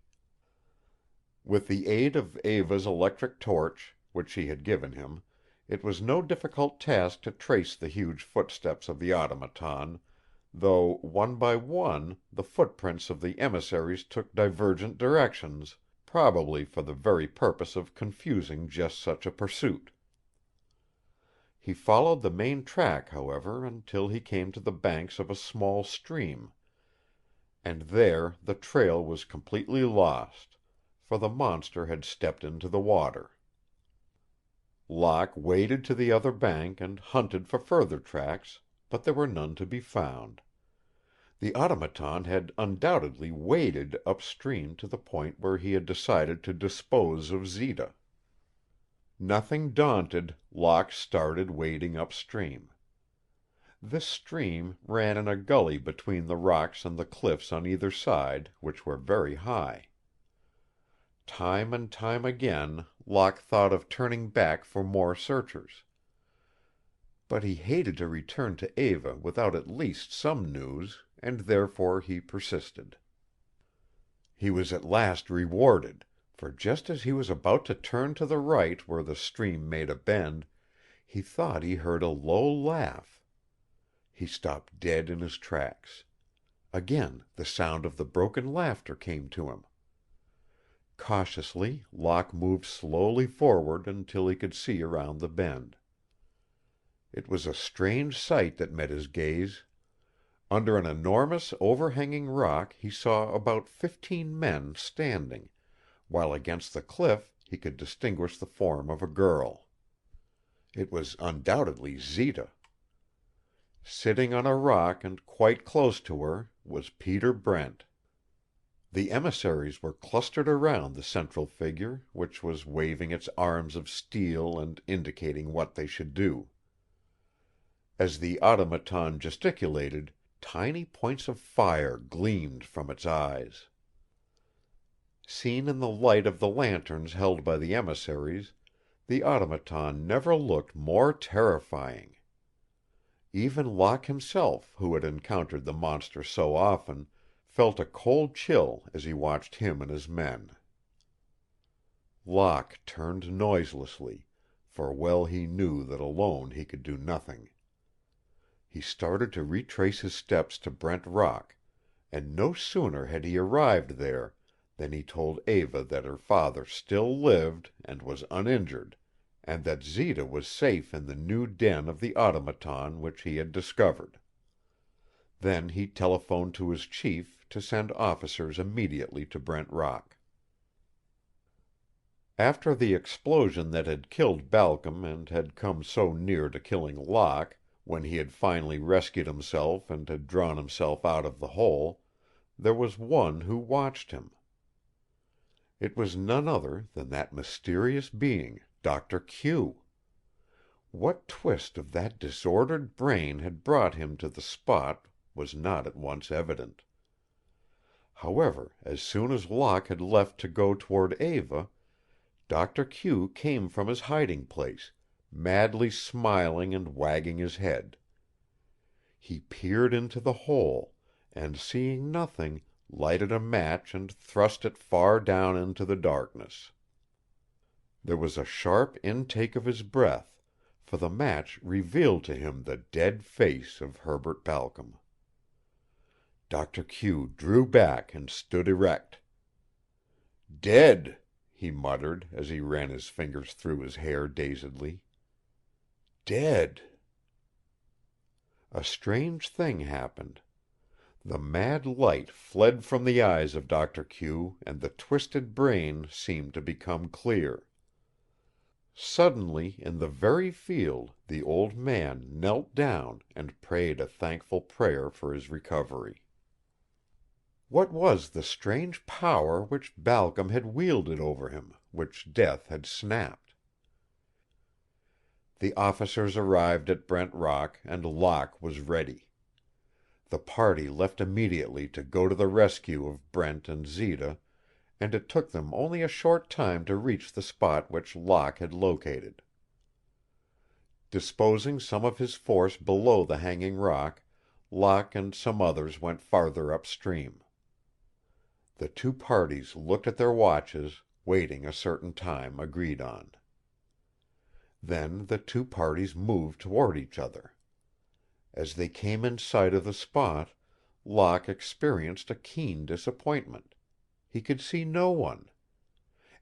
With the aid of Eva's electric torch, which she had given him, it was no difficult task to trace the huge footsteps of the automaton, though, one by one, the footprints of the emissaries took divergent directions, probably for the very purpose of confusing just such a pursuit. He followed the main track, however, until he came to the banks of a small stream, and there the trail was completely lost, for the monster had stepped into the water. Locke waded to the other bank and hunted for further tracks, but there were none to be found. The automaton had undoubtedly waded upstream to the point where he had decided to dispose of Zita. Nothing daunted, Locke started wading upstream. This stream ran in a gully between the rocks and the cliffs on either side, which were very high. Time and time again Locke thought of turning back for more searchers. But he hated to return to Eva without at least some news, and therefore he persisted. He was at last rewarded, for just as he was about to turn to the right where the stream made a bend, he thought he heard a low laugh. He stopped dead in his tracks. Again the sound of the broken laughter came to him. Cautiously Locke moved slowly forward until he could see around the bend. It was a strange sight that met his gaze. Under an enormous overhanging rock he saw about 15 men standing, while against the cliff he could distinguish the form of a girl. It was undoubtedly Zita. Sitting on a rock and quite close to her was Peter Brent. The emissaries were clustered around the central figure, which was waving its arms of steel and indicating what they should do. As the automaton gesticulated, tiny points of fire gleamed from its eyes. Seen in the light of the lanterns held by the emissaries, the automaton never looked more terrifying. Even Locke himself, who had encountered the monster so often, felt a cold chill as he watched him and his men. Locke turned noiselessly, for well he knew that alone he could do nothing. He started to retrace his steps to Brent Rock, and no sooner had he arrived there than he told Eva that her father still lived and was uninjured, and that Zita was safe in the new den of the automaton which he had discovered. Then he telephoned to his chief to send officers immediately to Brent Rock. After the explosion that had killed Balcom and had come so near to killing Locke, when he had finally rescued himself and had drawn himself out of the hole, there was one who watched him. It was none other than that mysterious being, Doctor Q. What twist of that disordered brain had brought him to the spot was not at once evident. However, as soon as Locke had left to go toward Eva, Doctor Q came from his hiding place, madly smiling and wagging his head. He peered into the hole, and seeing nothing, lighted a match and thrust it far down into the darkness. There was a sharp intake of his breath, for the match revealed to him the dead face of Herbert Balcom. Doctor Q drew back and stood erect. "Dead," he muttered as he ran his fingers through his hair dazedly. "Dead." A strange thing happened. The mad light fled from the eyes of Doctor Q and the twisted brain seemed to become clear. Suddenly, in the very field, the old man knelt down and prayed a thankful prayer for his recovery. What was the strange power which Balcom had wielded over him, which death had snapped? The officers arrived at Brent Rock, and Locke was ready. The party left immediately to go to the rescue of Brent and Zita, and it took them only a short time to reach the spot which Locke had located. Disposing some of his force below the hanging rock, Locke and some others went farther upstream. The two parties looked at their watches, waiting a certain time agreed on. Then the two parties moved toward each other. As they came in sight of the spot, Locke experienced a keen disappointment. He could see no one.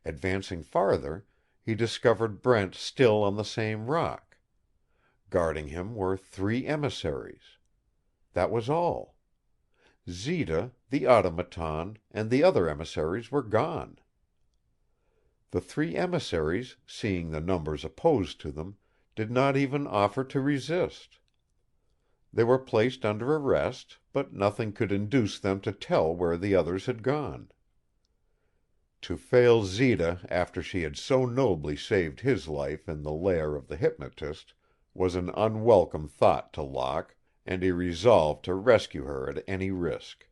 Advancing farther, he discovered Brent still on the same rock. Guarding him were 3 emissaries. That was all. Zita, the automaton, and the other emissaries were gone. The 3 emissaries, seeing the numbers opposed to them, did not even offer to resist. They were placed under arrest, but nothing could induce them to tell where the others had gone. To fail Zita after she had so nobly saved his life in the lair of the hypnotist was an unwelcome thought to Locke, and he resolved to rescue her at any risk.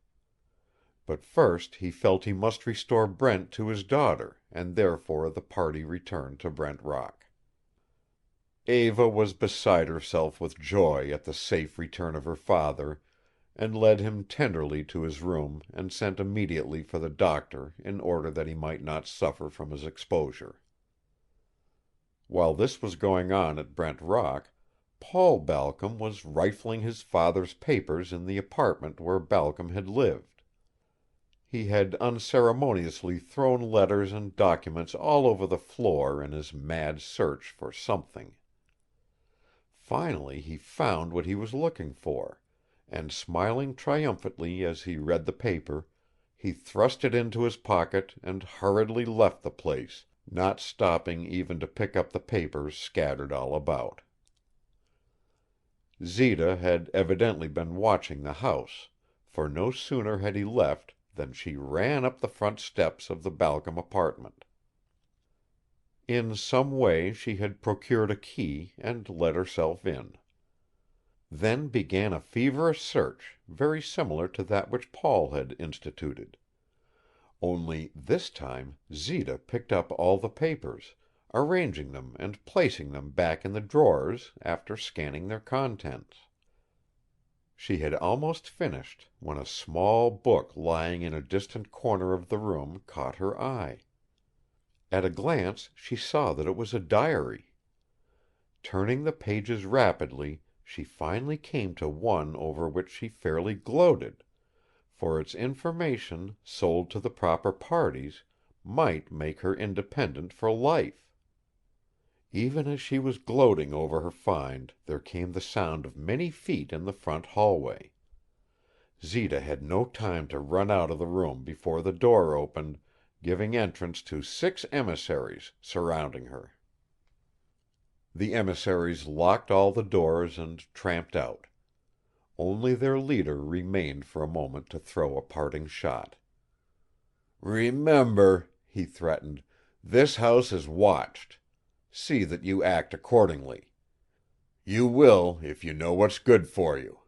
But first he felt he must restore Brent to his daughter, and therefore the party returned to Brent Rock. Eva was beside herself with joy at the safe return of her father, and led him tenderly to his room and sent immediately for the doctor in order that he might not suffer from his exposure. While this was going on at Brent Rock, Paul Balcom was rifling his father's papers in the apartment where Balcom had lived. He had unceremoniously thrown letters and documents all over the floor in his mad search for something. Finally he found what he was looking for, and smiling triumphantly as he read the paper, he thrust it into his pocket and hurriedly left the place, not stopping even to pick up the papers scattered all about. Zita had evidently been watching the house, for no sooner had he left than she ran up the front steps of the Balcom apartment. In some way she had procured a key and let herself in. Then began a feverish search, very similar to that which Paul had instituted. Only this time Zita picked up all the papers, arranging them and placing them back in the drawers after scanning their contents. She had almost finished when a small book lying in a distant corner of the room caught her eye. At a glance she saw that it was a diary. Turning the pages rapidly, she finally came to one over which she fairly gloated, for its information, sold to the proper parties, might make her independent for life. Even as she was gloating over her find, there came the sound of many feet in the front hallway. Zita had no time to run out of the room before the door opened, giving entrance to 6 emissaries surrounding her. The emissaries locked all the doors and tramped out. Only their leader remained for a moment to throw a parting shot. "Remember," he threatened, "this house is watched. See that you act accordingly. You will if you know what's good for you."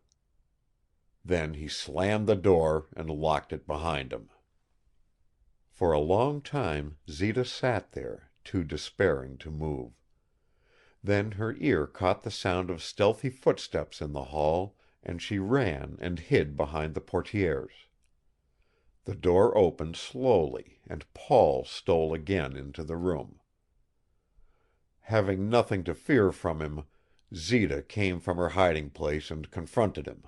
Then he slammed the door and locked it behind him. For a long time Zita sat there, too despairing to move. Then her ear caught the sound of stealthy footsteps in the hall, and she ran and hid behind the portières. The door opened slowly, and Paul stole again into the room. Having nothing to fear from him, Zita came from her hiding place and confronted him.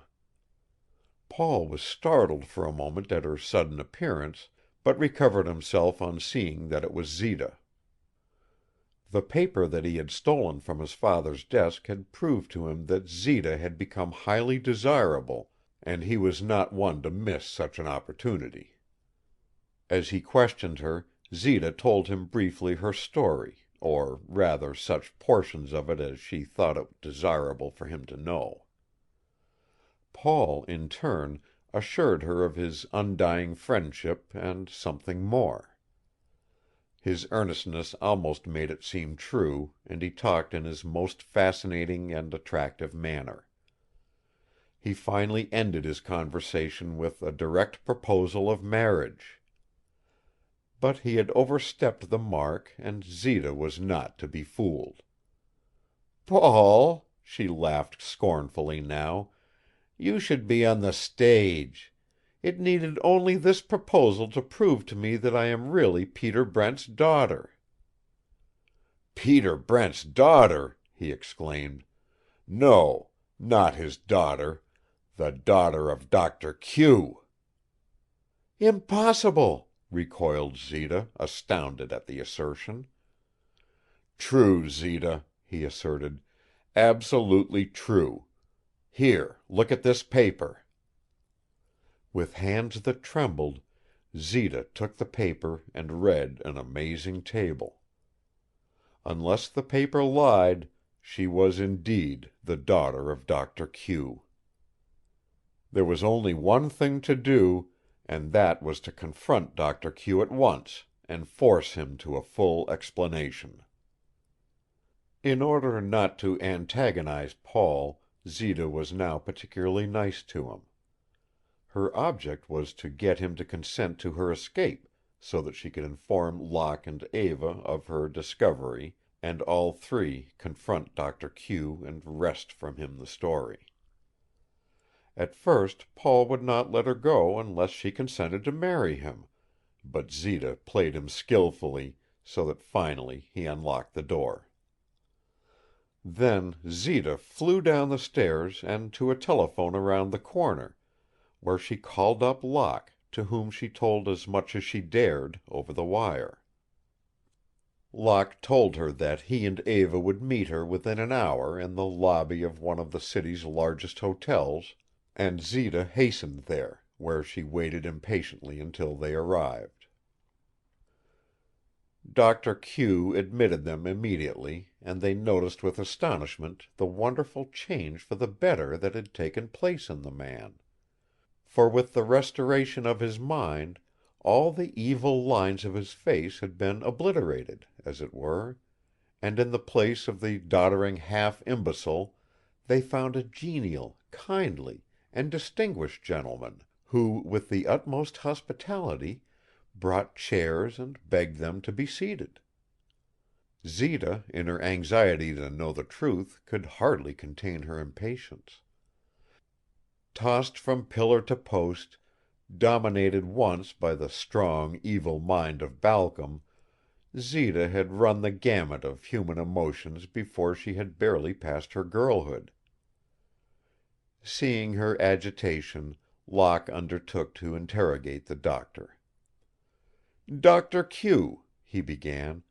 Paul was startled for a moment at her sudden appearance, but recovered himself on seeing that it was Zita. The paper that he had stolen from his father's desk had proved to him that Zita had become highly desirable, and he was not one to miss such an opportunity. As he questioned her, Zita told him briefly her story, or rather such portions of it as she thought it desirable for him to know. Paul, in turn, assured her of his undying friendship and something more. His earnestness almost made it seem true, and he talked in his most fascinating and attractive manner. He finally ended his conversation with a direct proposal of marriage. But he had overstepped the mark, and Zita was not to be fooled. "Paul," she laughed scornfully now, "you should be on the stage. It needed only this proposal to prove to me that I am really Peter Brent's daughter." "Peter Brent's daughter!" he exclaimed. "No, not his daughter. The daughter of Doctor Q." "Impossible!" recoiled Zita, astounded at the assertion. "True, Zita," he asserted. "Absolutely true. Here, look at this paper." With hands that trembled, Zita took the paper and read an amazing table. Unless the paper lied, she was indeed the daughter of Doctor Q. There was only one thing to do, and that was to confront Doctor Q at once and force him to a full explanation. In order not to antagonize Paul, Zita was now particularly nice to him. Her object was to get him to consent to her escape, so that she could inform Locke and Eva of her discovery, and all three confront Doctor Q and wrest from him the story. At first Paul would not let her go unless she consented to marry him, but Zita played him skillfully, so that finally he unlocked the door. Then Zita flew down the stairs and to a telephone around the corner, where she called up Locke, to whom she told as much as she dared over the wire. Locke told her that he and Eva would meet her within an hour in the lobby of one of the city's largest hotels, and Zita hastened there, where she waited impatiently until they arrived. Doctor Q admitted them immediately, and they noticed with astonishment the wonderful change for the better that had taken place in the man. For with the restoration of his mind, all the evil lines of his face had been obliterated, as it were, and in the place of the doddering half-imbecile they found a genial, kindly, and distinguished gentleman, who, with the utmost hospitality, brought chairs and begged them to be seated. Zita, in her anxiety to know the truth, could hardly contain her impatience. Tossed from pillar to post, dominated once by the strong, evil mind of Balcom, Zita had run the gamut of human emotions before she had barely passed her girlhood. Seeing her agitation, Locke undertook to interrogate the doctor. "Doctor Q," he began,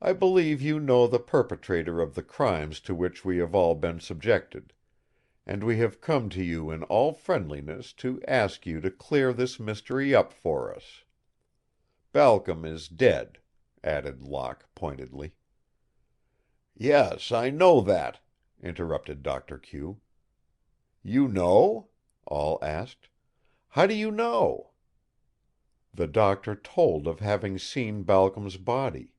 "I believe you know the perpetrator of the crimes to which we have all been subjected, and we have come to you in all friendliness to ask you to clear this mystery up for us. Balcom is dead," added Locke pointedly. "Yes, I know that," interrupted Doctor Q. "You know?" all asked. "How do you know?" The doctor told of having seen Balcom's body,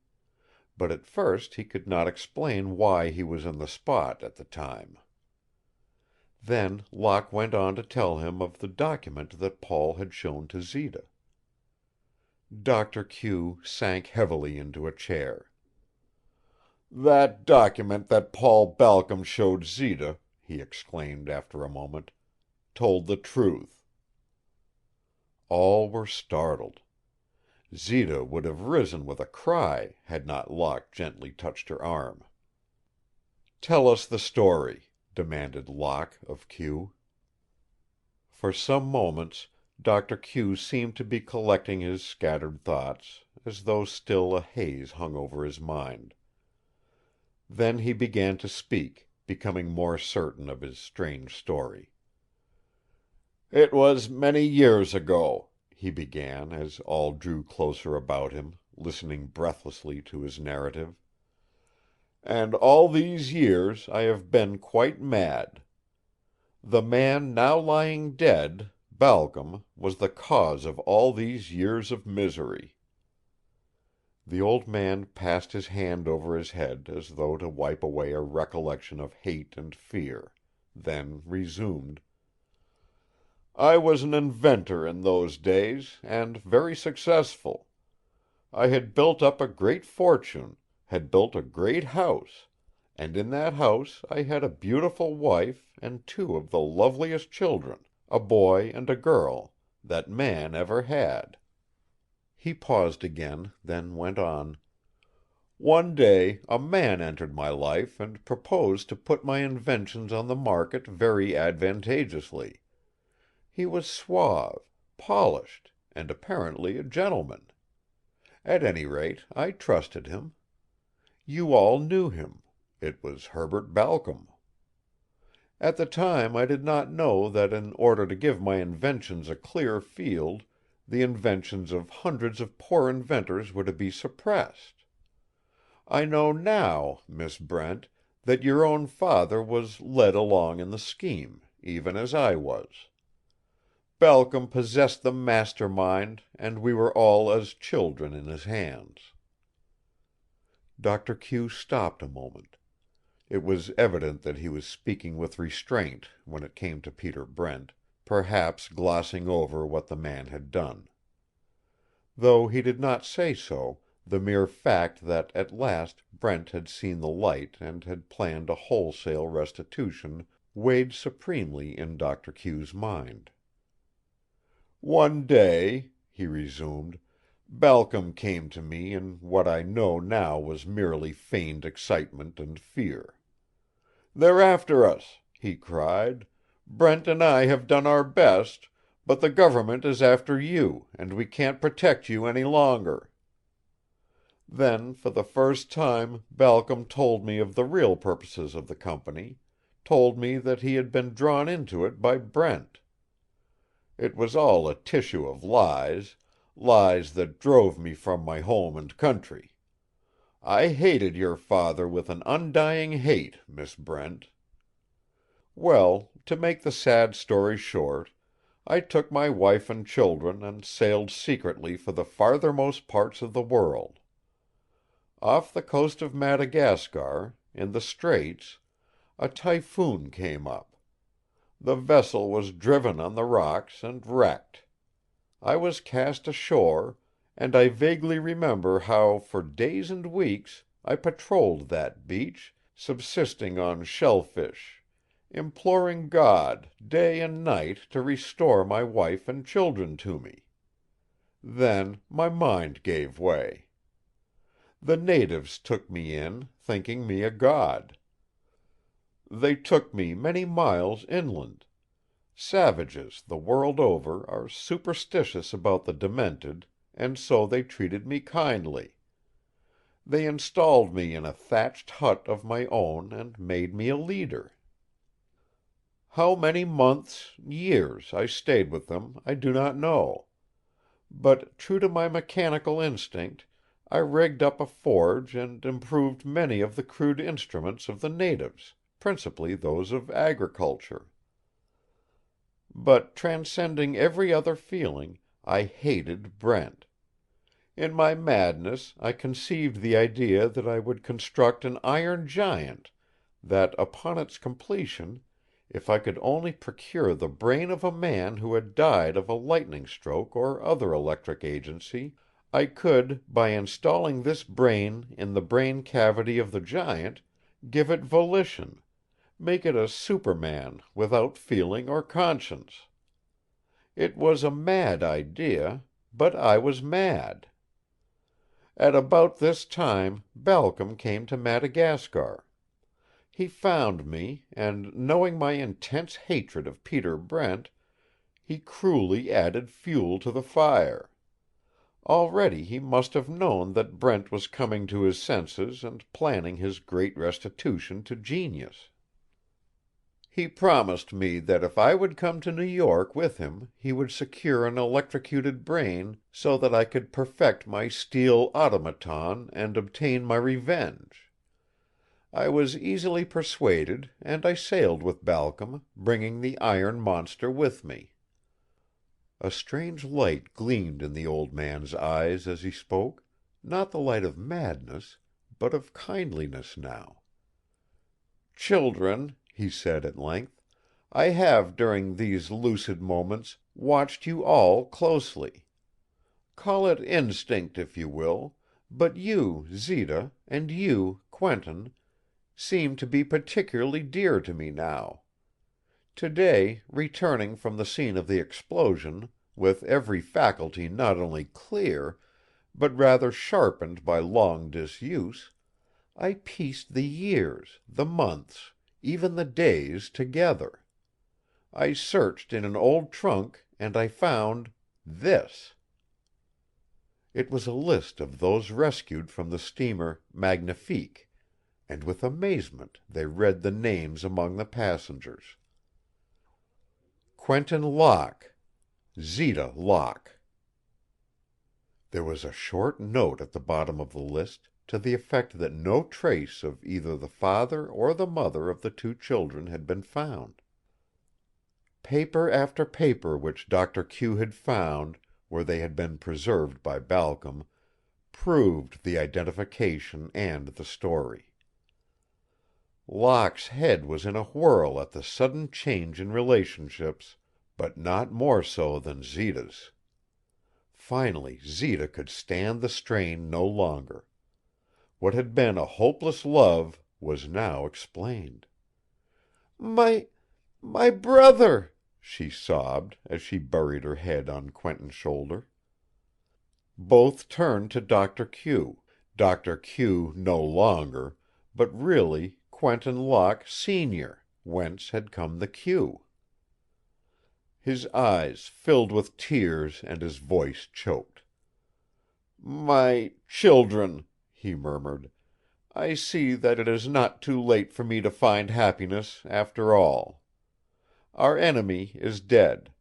but at first he could not explain why he was in the spot at the time. Then Locke went on to tell him of the document that Paul had shown to Zita. Doctor Q sank heavily into a chair. "That document that Paul Balcom showed Zita," he exclaimed after a moment, "told the truth." All were startled. Zita would have risen with a cry had not Locke gently touched her arm. "Tell us the story," demanded Locke of Q. For some moments Doctor Q seemed to be collecting his scattered thoughts, as though still a haze hung over his mind. Then he began to speak, becoming more certain of his strange story. "It was many years ago," he began, as all drew closer about him, listening breathlessly to his narrative. "And all these years I have been quite mad. The man now lying dead, Balcom, was the cause of all these years of misery." The old man passed his hand over his head as though to wipe away a recollection of hate and fear, then resumed. "I was an inventor in those days, and very successful. I had built up a great fortune, had built a great house, and in that house I had a beautiful wife and two of the loveliest children, a boy and a girl, that man ever had." He paused again, then went on. "One day a man entered my life and proposed to put my inventions on the market very advantageously. He was suave, polished, and apparently a gentleman. At any rate, I trusted him. You all knew him. It was Herbert Balcom. At the time I did not know that in order to give my inventions a clear field, the inventions of hundreds of poor inventors were to be suppressed. I know now, Miss Brent, that your own father was led along in the scheme, even as I was. Balcom possessed the master mind, and we were all as children in his hands." Doctor Q stopped a moment. It was evident that he was speaking with restraint when it came to Peter Brent, perhaps glossing over what the man had done. Though he did not say so, the mere fact that at last Brent had seen the light and had planned a wholesale restitution weighed supremely in Doctor Q's mind. "One day," he resumed, "Balcom came to me in what I know now was merely feigned excitement and fear. 'They're after us,' he cried. 'Brent and I have done our best, but the government is after you, and we can't protect you any longer.' Then for the first time Balcom told me of the real purposes of the company, told me that he had been drawn into it by Brent. It was all a tissue of lies, lies that drove me from my home and country. I hated your father with an undying hate, Miss Brent. Well, to make the sad story short, I took my wife and children and sailed secretly for the farthermost parts of the world. Off the coast of Madagascar, in the Straits, a typhoon came up. The vessel was driven on the rocks and wrecked. I was cast ashore, and I vaguely remember how for days and weeks I patrolled that beach, subsisting on shellfish, imploring God day and night to restore my wife and children to me. Then my mind gave way. The natives took me in, thinking me a god. They took me many miles inland. Savages, the world over, are superstitious about the demented, and so they treated me kindly. They installed me in a thatched hut of my own and made me a leader. How many months, years, I stayed with them, I do not know. But, true to my mechanical instinct, I rigged up a forge and improved many of the crude instruments of the natives, principally those of agriculture. But transcending every other feeling, I hated Brent. In my madness I conceived the idea that I would construct an iron giant, that upon its completion, if I could only procure the brain of a man who had died of a lightning stroke or other electric agency, I could, by installing this brain in the brain cavity of the giant, give it volition, make it a superman without feeling or conscience. It was a mad idea, but I was mad. At about this time Balcom came to Madagascar. He found me, and knowing my intense hatred of Peter Brent, he cruelly added fuel to the fire. Already he must have known that Brent was coming to his senses and planning his great restitution to genius. He promised me that if I would come to New York with him he would secure an electrocuted brain so that I could perfect my steel automaton and obtain my revenge. I was easily persuaded, and I sailed with Balcom, bringing the iron monster with me. A strange light gleamed in the old man's eyes as he spoke, not the light of madness, but of kindliness now. "Children," he said at length, "I have during these lucid moments watched you all closely. Call it instinct if you will, but you, Zita, and you, Quentin, seem to be particularly dear to me now. Today, returning from the scene of the explosion, with every faculty not only clear, but rather sharpened by long disuse, I pieced the years, the months, even the days together. I searched in an old trunk, and I found this." It was a list of those rescued from the steamer Magnifique, and with amazement they read the names among the passengers. Quentin Locke, Zita Locke. There was a short note at the bottom of the list, to the effect that no trace of either the father or the mother of the two children had been found. Paper after paper which Doctor Q had found, where they had been preserved by Balcom, proved the identification and the story. Locke's head was in a whirl at the sudden change in relationships, but not more so than Zita's. Finally Zita could stand the strain no longer. What had been a hopeless love was now explained. "My brother!" she sobbed, as she buried her head on Quentin's shoulder. Both turned to Doctor Q no longer, but really Quentin Locke, Senior, whence had come the Q. His eyes filled with tears and his voice choked. "My children," he murmured, "I see that it is not too late for me to find happiness, after all. Our enemy is dead.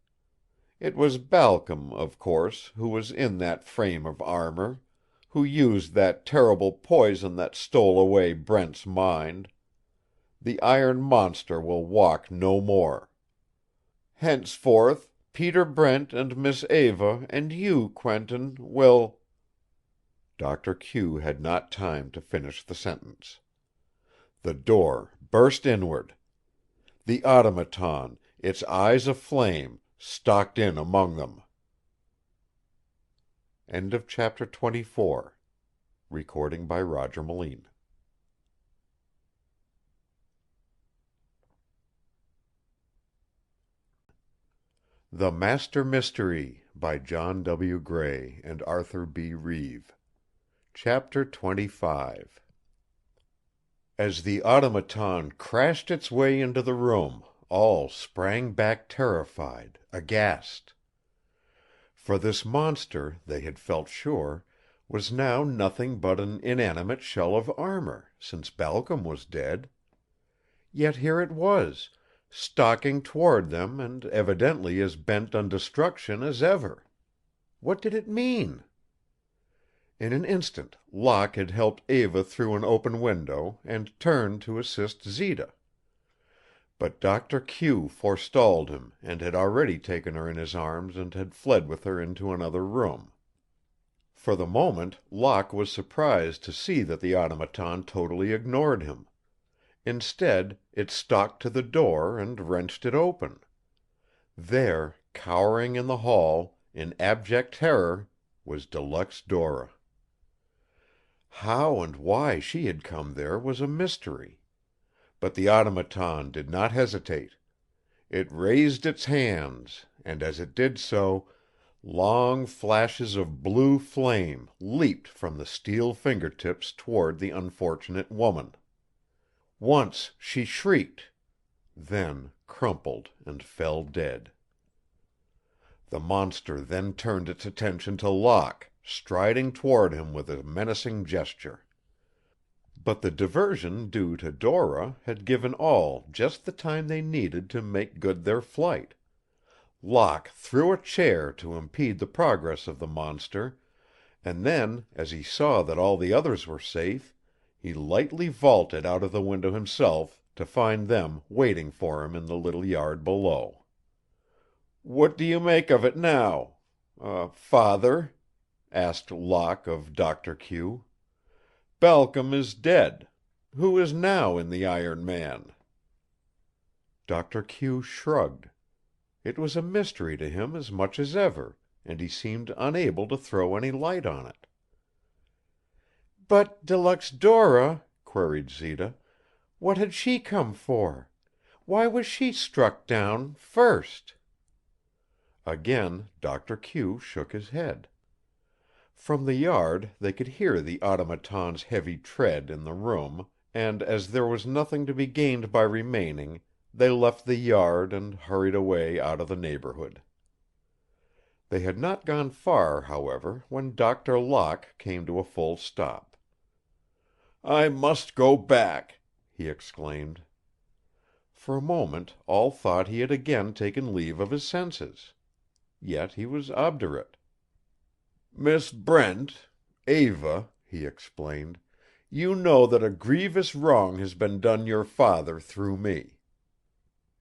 It was Balcom, of course, who was in that frame of armor, who used that terrible poison that stole away Brent's mind. The iron monster will walk no more. Henceforth, Peter Brent and Miss Eva and you, Quentin, will—" Doctor Q had not time to finish the sentence. The door burst inward. The automaton, its eyes aflame, stalked in among them. End of chapter 24. Recording by Roger Melin. The Master Mystery by John W. Gray and Arthur B. Reeve. Chapter 25. As the automaton crashed its way into the room, all sprang back terrified, aghast. For this monster, they had felt sure, was now nothing but an inanimate shell of armor, since Balcom was dead. Yet here it was, stalking toward them and evidently as bent on destruction as ever. What did it mean? In an instant Locke had helped Eva through an open window and turned to assist Zita. But Doctor Q forestalled him and had already taken her in his arms and had fled with her into another room. For the moment Locke was surprised to see that the automaton totally ignored him. Instead, it stalked to the door and wrenched it open. There, cowering in the hall, in abject terror, was Deluxe Dora. How and why she had come there was a mystery. But the automaton did not hesitate. It raised its hands, and as it did so, long flashes of blue flame leaped from the steel fingertips toward the unfortunate woman. Once she shrieked, then crumpled and fell dead. The monster then turned its attention to Locke, striding toward him with a menacing gesture. But the diversion due to Dora had given all just the time they needed to make good their flight. Locke threw a chair to impede the progress of the monster, and then, as he saw that all the others were safe, he lightly vaulted out of the window himself to find them waiting for him in the little yard below. "What do you make of it now, Father?" asked Locke of Doctor Q. "Balcom is dead. Who is now in the Iron Man?" Doctor Q shrugged. It was a mystery to him as much as ever, and he seemed unable to throw any light on it. "But Deluxe Dora," queried Zita, "what had she come for? Why was she struck down first?" Again Doctor Q shook his head. From the yard they could hear the automaton's heavy tread in the room, and as there was nothing to be gained by remaining, they left the yard and hurried away out of the neighborhood. They had not gone far, however, when Dr. Locke came to a full stop. "I must go back," he exclaimed. For a moment all thought he had again taken leave of his senses. Yet he was obdurate. "Miss Brent, Eva," he explained, "you know that a grievous wrong has been done your father through me.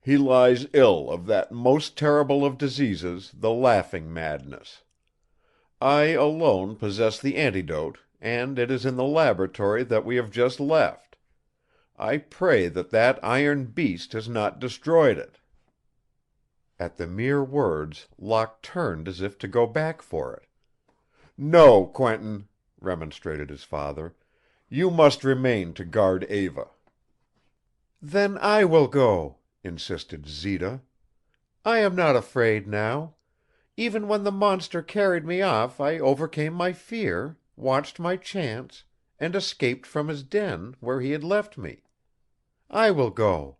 He lies ill of that most terrible of diseases, the laughing madness. I alone possess the antidote, and it is in the laboratory that we have just left. I pray that that iron beast has not destroyed it." At the mere words Locke turned as if to go back for it. "No, Quentin," remonstrated his father. "You must remain to guard Eva." "Then I will go," insisted Zita. "I am not afraid now. Even when the monster carried me off I overcame my fear, watched my chance, and escaped from his den, where he had left me. I will go."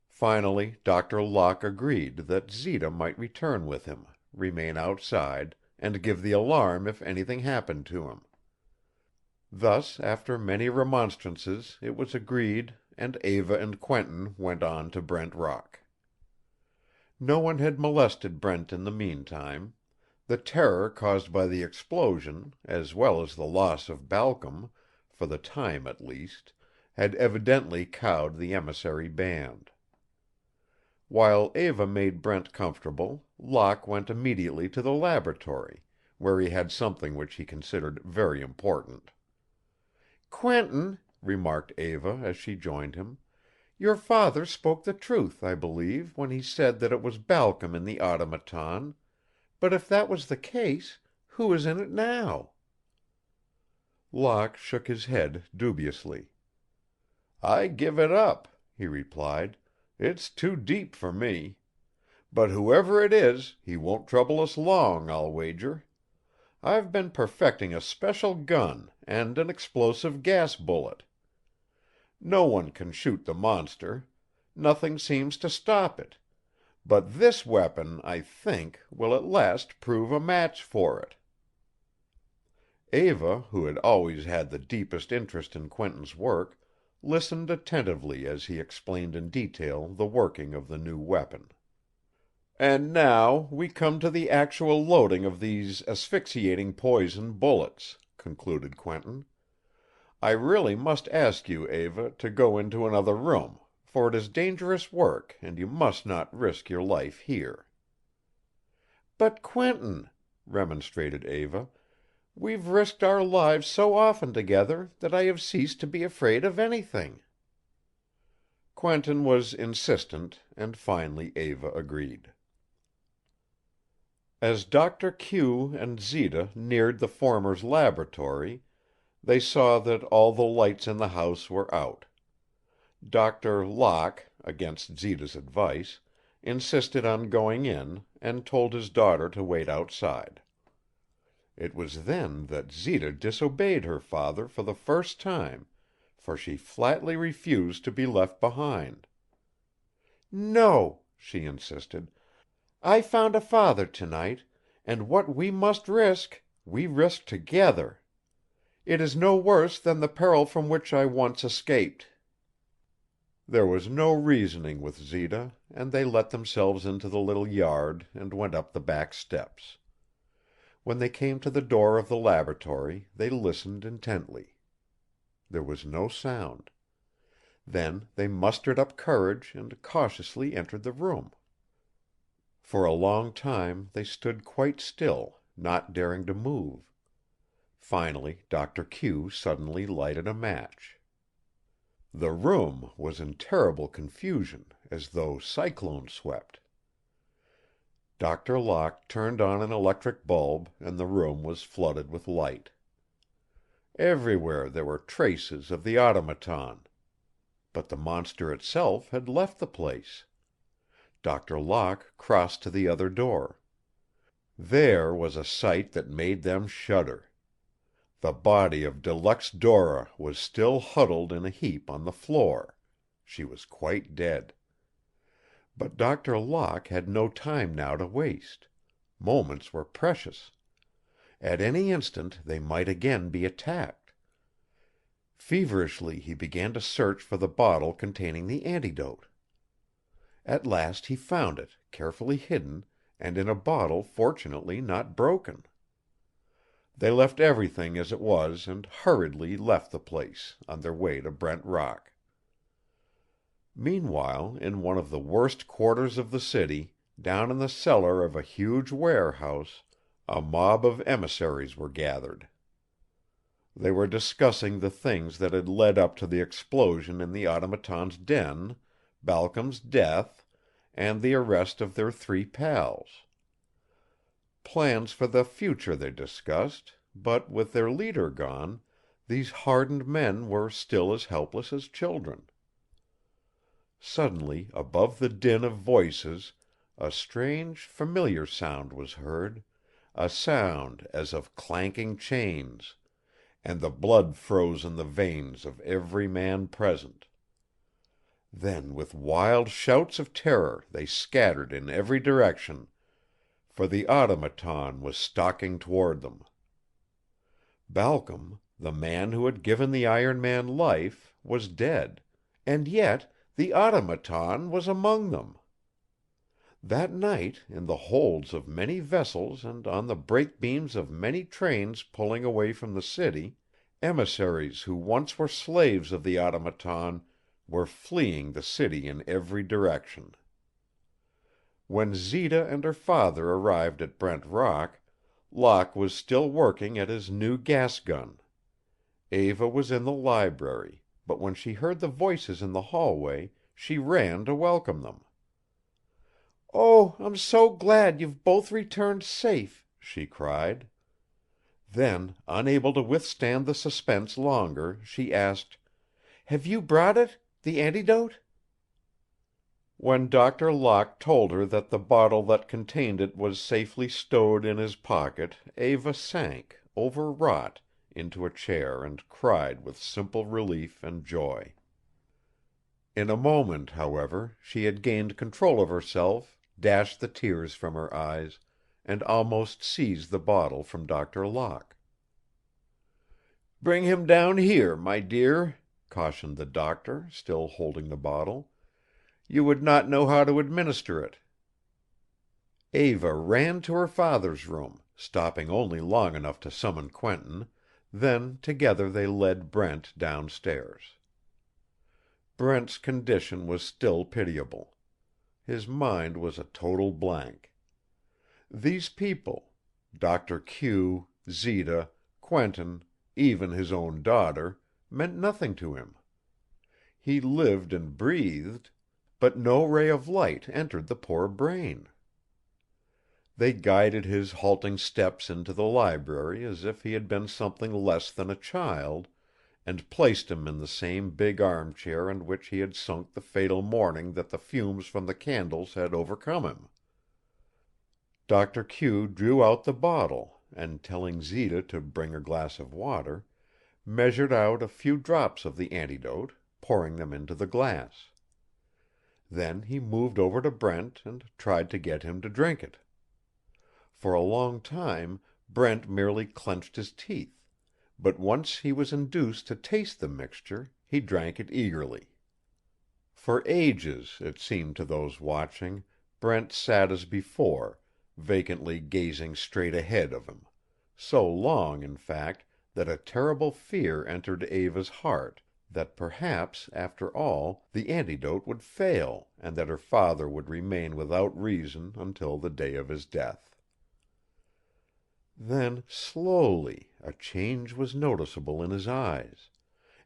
Finally Dr. Locke agreed that Zita might return with him, remain outside, and give the alarm if anything happened to him. Thus, after many remonstrances, it was agreed, and Eva and Quentin went on to Brent Rock. No one had molested Brent in the meantime. The terror caused by the explosion, as well as the loss of Balcom, for the time at least, had evidently cowed the emissary band. While Eva made Brent comfortable, Locke went immediately to the laboratory, where he had something which he considered very important. "Quentin," remarked Eva as she joined him, "your father spoke the truth, I believe, when he said that it was Balcom in the automaton, but if that was the case, who is in it now?" Locke shook his head dubiously. "I give it up," he replied. "It's too deep for me. But whoever it is, he won't trouble us long, I'll wager. I've been perfecting a special gun and an explosive gas bullet. No one can shoot the monster. Nothing seems to stop it. But this weapon, I think, will at last prove a match for it." Eva, who had always had the deepest interest in Quentin's work, listened attentively as he explained in detail the working of the new weapon. "And now we come to the actual loading of these asphyxiating poison bullets," concluded Quentin. "I really must ask you, Eva, to go into another room, for it is dangerous work and you must not risk your life here." "But, Quentin," remonstrated Eva, "we've risked our lives so often together that I have ceased to be afraid of anything." Quentin was insistent, and finally Eva agreed. As Doctor Q and Zita neared the former's laboratory, they saw that all the lights in the house were out. Dr. Locke, against Zita's advice, insisted on going in, and told his daughter to wait outside. It was then that Zita disobeyed her father for the first time, for she flatly refused to be left behind. "No," she insisted. "I found a father tonight, and what we must risk, we risk together. It is no worse than the peril from which I once escaped." There was no reasoning with Zita, and they let themselves into the little yard and went up the back steps. When they came to the door of the laboratory, they listened intently. There was no sound. Then they mustered up courage and cautiously entered the room. For a long time they stood quite still, not daring to move. Finally Doctor Q suddenly lighted a match. The room was in terrible confusion, as though cyclone swept. Dr. Locke turned on an electric bulb, and the room was flooded with light. Everywhere there were traces of the automaton. But the monster itself had left the place. Dr. Locke crossed to the other door. There was a sight that made them shudder. The body of De Luxe Dora was still huddled in a heap on the floor. She was quite dead. But Dr. Locke had no time now to waste. Moments were precious. At any instant they might again be attacked. Feverishly he began to search for the bottle containing the antidote. At last he found it, carefully hidden, and in a bottle fortunately not broken. They left everything as it was and hurriedly left the place, on their way to Brent Rock. Meanwhile, in one of the worst quarters of the city, down in the cellar of a huge warehouse, a mob of emissaries were gathered. They were discussing the things that had led up to the explosion in the automaton's den, Balcom's death, and the arrest of their three pals. Plans for the future they discussed, but with their leader gone, these hardened men were still as helpless as children. Suddenly, above the din of voices, a strange, familiar sound was heard, a sound as of clanking chains, and the blood froze in the veins of every man present. Then with wild shouts of terror they scattered in every direction, for the automaton was stalking toward them. Balcom, the man who had given the iron man life, was dead, and yet the automaton was among them. That night, in the holds of many vessels and on the brake beams of many trains pulling away from the city, emissaries who once were slaves of the automaton were fleeing the city in every direction. When Zita and her father arrived at Brent Rock, Locke was still working at his new gas gun. Eva was in the library, but when she heard the voices in the hallway, she ran to welcome them. "Oh, I'm so glad you've both returned safe," she cried. Then, unable to withstand the suspense longer, she asked, "Have you brought it? The antidote?" When Dr. Locke told her that the bottle that contained it was safely stowed in his pocket, Eva sank, overwrought, into a chair and cried with simple relief and joy. In a moment, however, she had gained control of herself, dashed the tears from her eyes, and almost seized the bottle from Dr. Locke. "Bring him down here, my dear," cautioned the doctor, still holding the bottle. "You would not know how to administer it." Eva ran to her father's room, stopping only long enough to summon Quentin, then together they led Brent downstairs. Brent's condition was still pitiable. His mind was a total blank. These people, Doctor Q, Zita, Quentin, even his own daughter, meant nothing to him. He lived and breathed, but no ray of light entered the poor brain. They guided his halting steps into the library as if he had been something less than a child, and placed him in the same big armchair in which he had sunk the fatal morning that the fumes from the candles had overcome him. Doctor Q drew out the bottle, and telling Zita to bring a glass of water, measured out a few drops of the antidote, pouring them into the glass. Then he moved over to Brent and tried to get him to drink it. For a long time Brent merely clenched his teeth, but once he was induced to taste the mixture, he drank it eagerly. For ages, it seemed to those watching, Brent sat as before, vacantly gazing straight ahead of him, so long, in fact, that a terrible fear entered Eva's heart, that perhaps, after all, the antidote would fail, and that her father would remain without reason until the day of his death. Then, slowly, a change was noticeable in his eyes,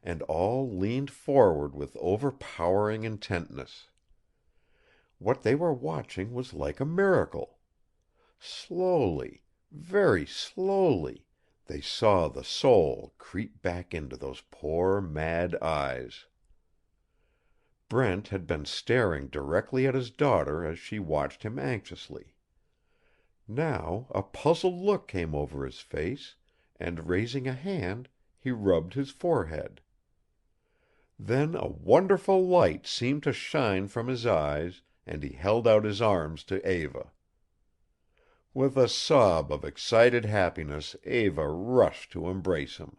and all leaned forward with overpowering intentness. What they were watching was like a miracle. Slowly, very slowly, they saw the soul creep back into those poor, mad eyes. Brent had been staring directly at his daughter as she watched him anxiously. Now a puzzled look came over his face, and raising a hand, he rubbed his forehead. Then a wonderful light seemed to shine from his eyes, and he held out his arms to Eva. With a sob of excited happiness, Eva rushed to embrace him.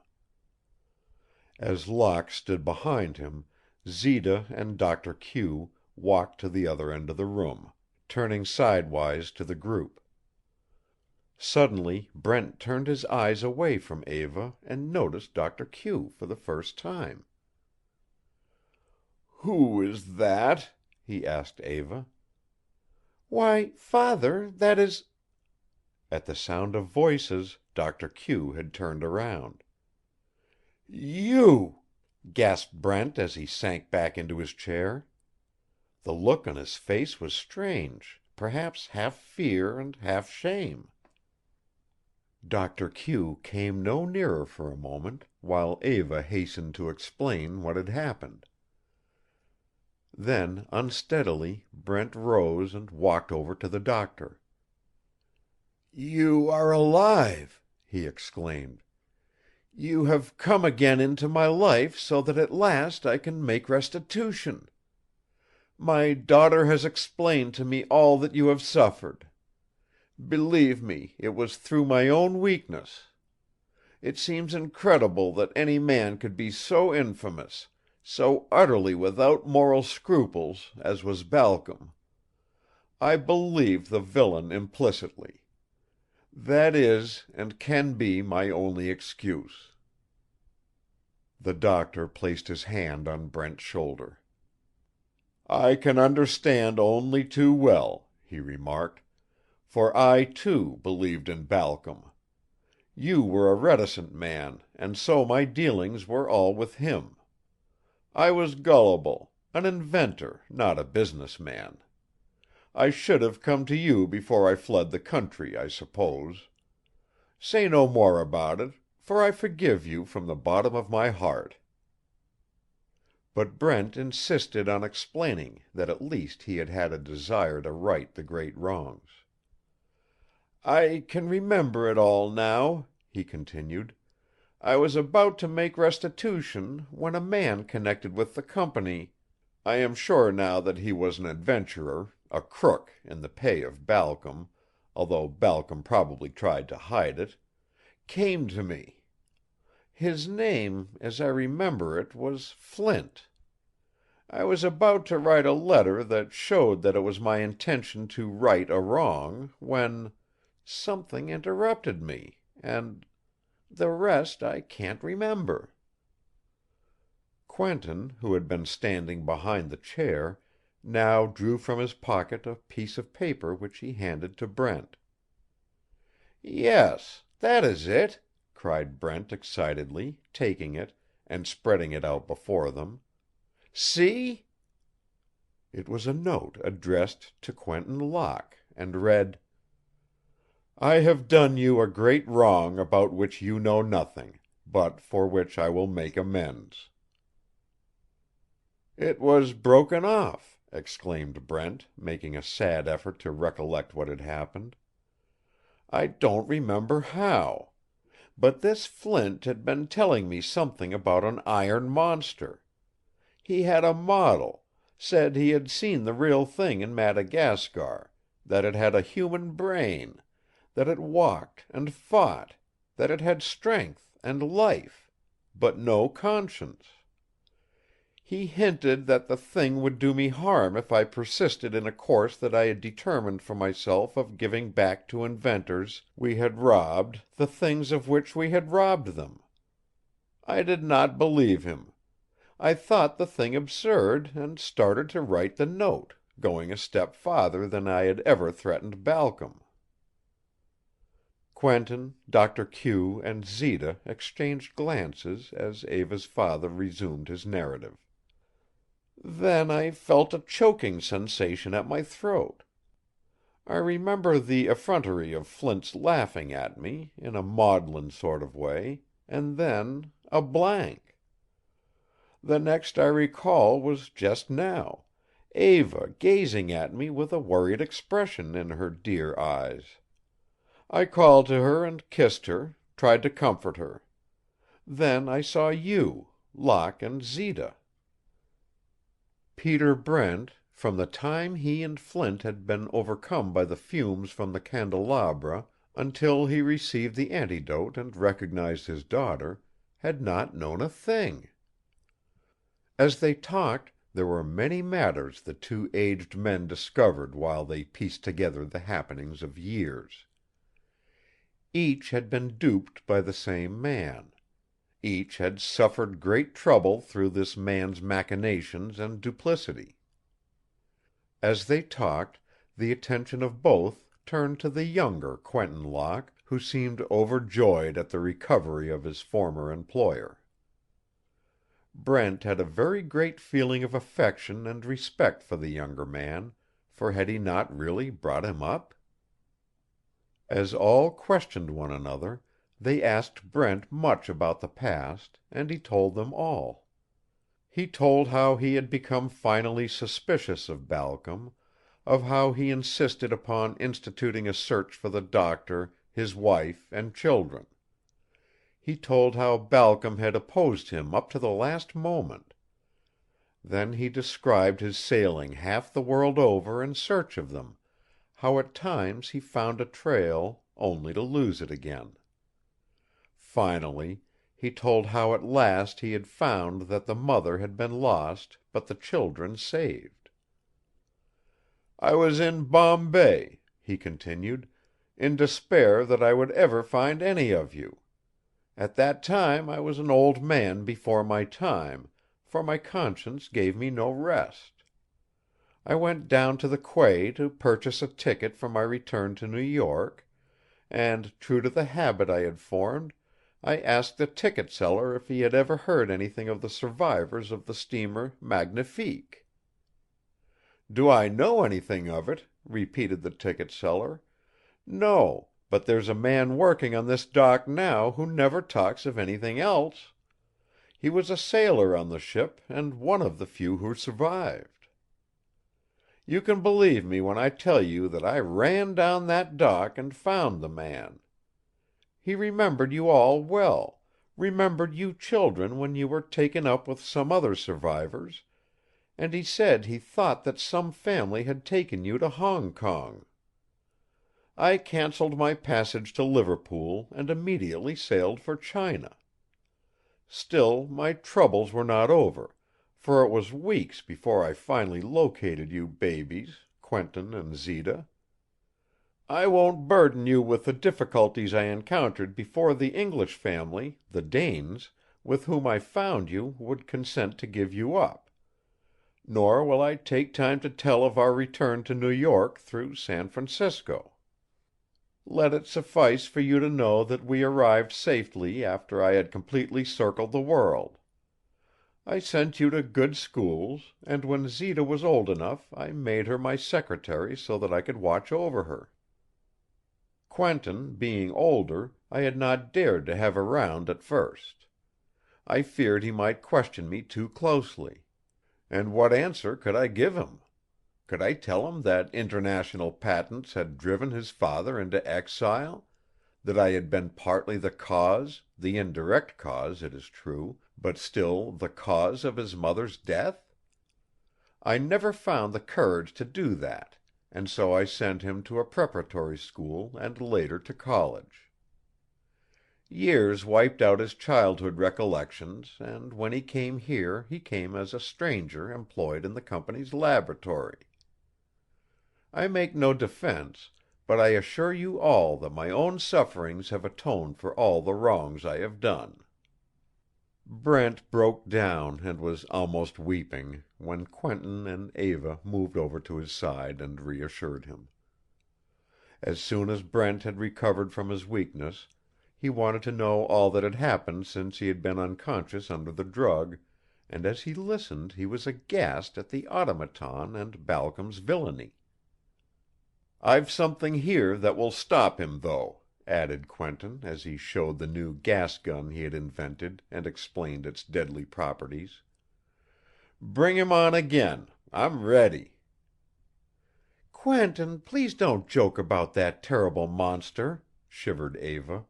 As Locke stood behind him, Zita and Doctor Q walked to the other end of the room, turning sidewise to the group. Suddenly Brent turned his eyes away from Eva and noticed Doctor Q for the first time. "Who is that?" he asked Eva. "Why, father, that is—" At the sound of voices, Doctor Q had turned around. "You!" gasped Brent as he sank back into his chair. The look on his face was strange, perhaps half fear and half shame. Doctor Q came no nearer for a moment, while Eva hastened to explain what had happened. Then, unsteadily, Brent rose and walked over to the doctor. "You are alive!" he exclaimed. "You have come again into my life so that at last I can make restitution. My daughter has explained to me all that you have suffered. Believe me, it was through my own weakness. It seems incredible that any man could be so infamous, so utterly without moral scruples, as was Balcom. I believed the villain implicitly. That is, and can be, my only excuse." The doctor placed his hand on Brent's shoulder. "I can understand only too well," he remarked, "for I, too, believed in Balcom. You were a reticent man, and so my dealings were all with him. I was gullible, an inventor, not a business man. I should have come to you before I fled the country, I suppose. Say no more about it, for I forgive you from the bottom of my heart." But Brent insisted on explaining that at least he had had a desire to right the great wrongs. "I can remember it all now," he continued. "I was about to make restitution when a man connected with the company, I am sure now that he was an adventurer, a crook in the pay of Balcom, although Balcom probably tried to hide it, came to me. His name, as I remember it, was Flint. I was about to write a letter that showed that it was my intention to right a wrong, when something interrupted me, and the rest I can't remember." Quentin, who had been standing behind the chair, now drew from his pocket a piece of paper which he handed to Brent. "Yes, that is it!" cried Brent excitedly, taking it, and spreading it out before them. "See?" It was a note addressed to Quentin Locke, and read: "I have done you a great wrong about which you know nothing, but for which I will make amends." "It was broken off," exclaimed Brent, making a sad effort to recollect what had happened. "I don't remember how. But this Flint had been telling me something about an iron monster. He had a model, said he had seen the real thing in Madagascar, that it had a human brain, that it walked and fought, that it had strength and life, but no conscience. He hinted that the thing would do me harm if I persisted in a course that I had determined for myself of giving back to inventors we had robbed the things of which we had robbed them. I did not believe him. I thought the thing absurd and started to write the note, going a step farther than I had ever threatened Balcom." Quentin, Doctor Q, and Zita exchanged glances as Eva's father resumed his narrative. "Then I felt a choking sensation at my throat. I remember the effrontery of Flint's laughing at me, in a maudlin sort of way, and then a blank. The next I recall was just now, Eva gazing at me with a worried expression in her dear eyes. I called to her and kissed her, tried to comfort her. Then I saw you, Locke and Zita." Peter Brent, from the time he and Flint had been overcome by the fumes from the candelabra until he received the antidote and recognized his daughter, had not known a thing. As they talked, there were many matters the two aged men discovered while they pieced together the happenings of years. Each had been duped by the same man. Each had suffered great trouble through this man's machinations and duplicity. As they talked, the attention of both turned to the younger Quentin Locke, who seemed overjoyed at the recovery of his former employer. Brent had a very great feeling of affection and respect for the younger man, for had he not really brought him up? As all questioned one another, they asked Brent much about the past, and he told them all. He told how he had become finally suspicious of Balcom, of how he insisted upon instituting a search for the doctor, his wife, and children. He told how Balcom had opposed him up to the last moment. Then he described his sailing half the world over in search of them, how at times he found a trail, only to lose it again. Finally, he told how at last he had found that the mother had been lost but the children saved. "I was in Bombay," he continued, "in despair that I would ever find any of you. At that time I was an old man before my time, for my conscience gave me no rest. I went down to the quay to purchase a ticket for my return to New York, and, true to the habit I had formed, I asked the ticket seller if he had ever heard anything of the survivors of the steamer Magnifique. 'Do I know anything of it?' repeated the ticket seller. 'No, but there's a man working on this dock now who never talks of anything else. He was a sailor on the ship and one of the few who survived.' You can believe me when I tell you that I ran down that dock and found the man. He remembered you all well, remembered you children when you were taken up with some other survivors, and he said he thought that some family had taken you to Hong Kong. I canceled my passage to Liverpool and immediately sailed for China. Still, my troubles were not over, for it was weeks before I finally located you babies, Quentin and Zita. I won't burden you with the difficulties I encountered before the English family, the Danes, with whom I found you, would consent to give you up. Nor will I take time to tell of our return to New York through San Francisco. Let it suffice for you to know that we arrived safely after I had completely circled the world. I sent you to good schools, and when Zita was old enough I made her my secretary so that I could watch over her. Quentin, being older, I had not dared to have around at first. I feared he might question me too closely. And what answer could I give him? Could I tell him that international patents had driven his father into exile, that I had been partly the cause, the indirect cause, it is true, but still the cause of his mother's death? I never found the courage to do that, and so I sent him to a preparatory school and later to college. Years wiped out his childhood recollections, and when he came here he came as a stranger employed in the company's laboratory. I make no defense, but I assure you all that my own sufferings have atoned for all the wrongs I have done." Brent broke down and was almost weeping, when Quentin and Eva moved over to his side and reassured him. As soon as Brent had recovered from his weakness, he wanted to know all that had happened since he had been unconscious under the drug, and as he listened he was aghast at the automaton and Balcom's villainy. "I've something here that will stop him, though," added Quentin as he showed the new gas gun he had invented and explained its deadly properties. "Bring him on again. I'm ready." "Quentin, please don't joke about that terrible monster," shivered Eva.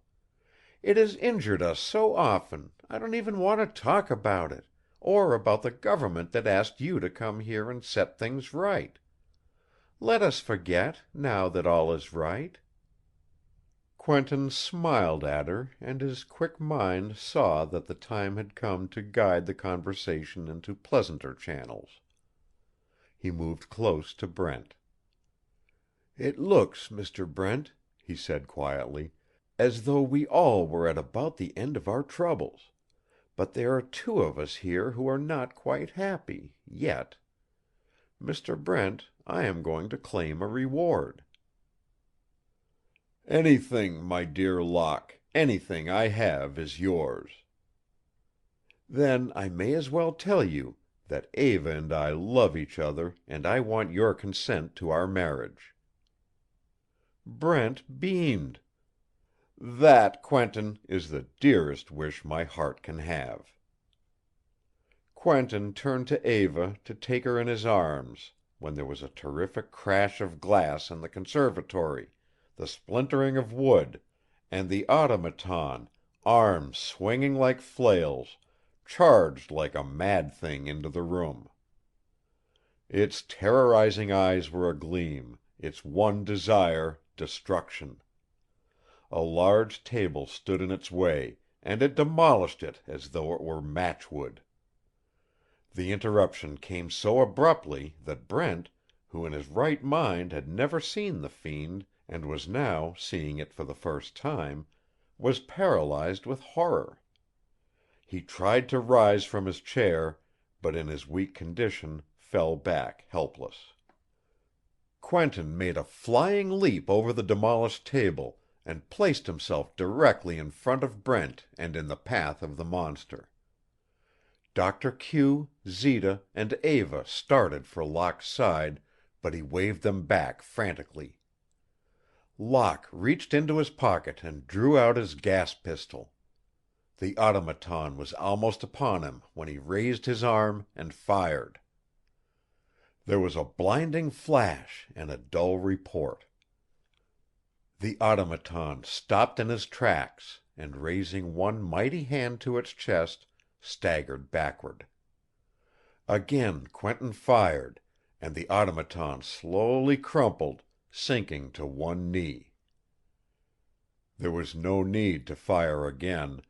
"It has injured us so often, I don't even want to talk about it, or about the government that asked you to come here and set things right. Let us forget, now that all is right." Quentin smiled at her, and his quick mind saw that the time had come to guide the conversation into pleasanter channels. He moved close to Brent. "It looks, Mr. Brent," he said quietly, "as though we all were at about the end of our troubles. But there are two of us here who are not quite happy yet. Mr. Brent, I am going to claim a reward." "Anything, my dear Locke, anything I have is yours." "Then I may as well tell you that Eva and I love each other and I want your consent to our marriage." Brent beamed. "That, Quentin, is the dearest wish my heart can have." Quentin turned to Eva to take her in his arms when there was a terrific crash of glass in the conservatory, the splintering of wood, and the automaton, arms swinging like flails, charged like a mad thing into the room. Its terrorizing eyes were agleam, its one desire destruction. A large table stood in its way, and it demolished it as though it were matchwood. The interruption came so abruptly that Brent, who in his right mind had never seen the fiend and was now seeing it for the first time, was paralyzed with horror. He tried to rise from his chair, but in his weak condition fell back helpless. Quentin made a flying leap over the demolished table and placed himself directly in front of Brent and in the path of the monster. Dr. Q, Zita, and Eva started for Locke's side, but he waved them back frantically. Locke reached into his pocket and drew out his gas pistol. The automaton was almost upon him when he raised his arm and fired. There was a blinding flash and a dull report. The automaton stopped in his tracks and, raising one mighty hand to its chest, staggered backward. Again Quentin fired, and the automaton slowly crumpled, sinking to one knee. There was no need to fire again,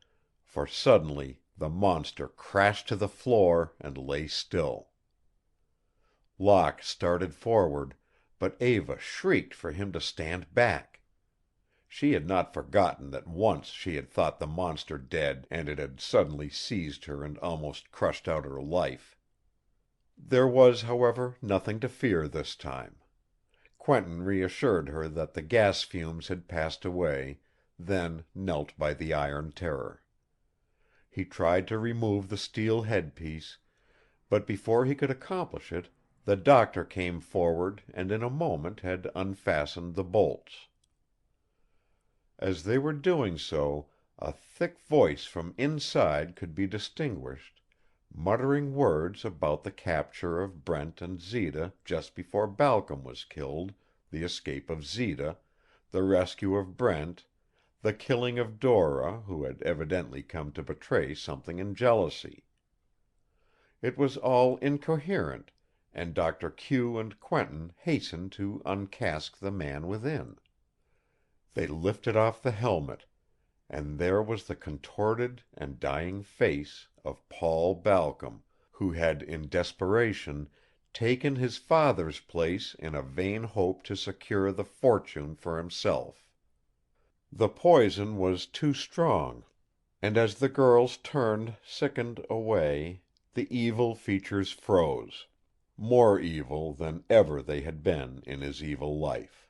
for suddenly the monster crashed to the floor and lay still. Locke started forward, but Eva shrieked for him to stand back. She had not forgotten that once she had thought the monster dead and it had suddenly seized her and almost crushed out her life. There was, however, nothing to fear this time. Quentin reassured her that the gas fumes had passed away, then knelt by the iron terror. He tried to remove the steel headpiece, but before he could accomplish it, the doctor came forward and in a moment had unfastened the bolts. As they were doing so, a thick voice from inside could be distinguished, muttering words about the capture of Brent and Zita just before Balcom was killed, the escape of Zita, the rescue of Brent, the killing of Dora, who had evidently come to betray something in jealousy. It was all incoherent, and Dr. Q and Quentin hastened to uncask the man within. They lifted off the helmet, and there was the contorted and dying face of Paul Balcom, who had in desperation taken his father's place in a vain hope to secure the fortune for himself. The poison was too strong, and as the girls turned sickened away, the evil features froze, more evil than ever they had been in his evil life.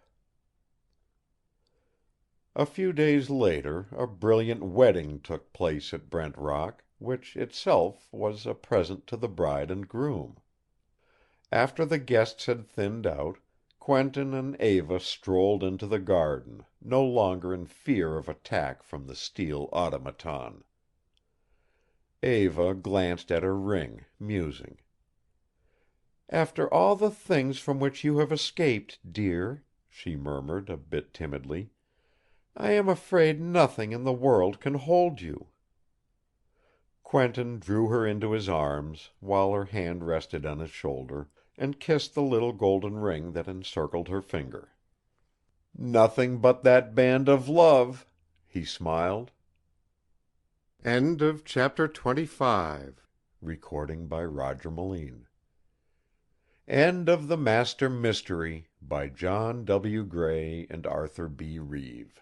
A few days later a brilliant wedding took place at Brent Rock, which itself was a present to the bride and groom. After the guests had thinned out, Quentin and Eva strolled into the garden, no longer in fear of attack from the steel automaton. Eva glanced at her ring, musing. "After all the things from which you have escaped, dear," she murmured a bit timidly, "I am afraid nothing in the world can hold you." Quentin drew her into his arms, while her hand rested on his shoulder, and kissed the little golden ring that encircled her finger. "Nothing but that band of love," he smiled. End of chapter 25. Recording by Roger Melin. End of The Master Mystery by John W. Gray and Arthur B. Reeve.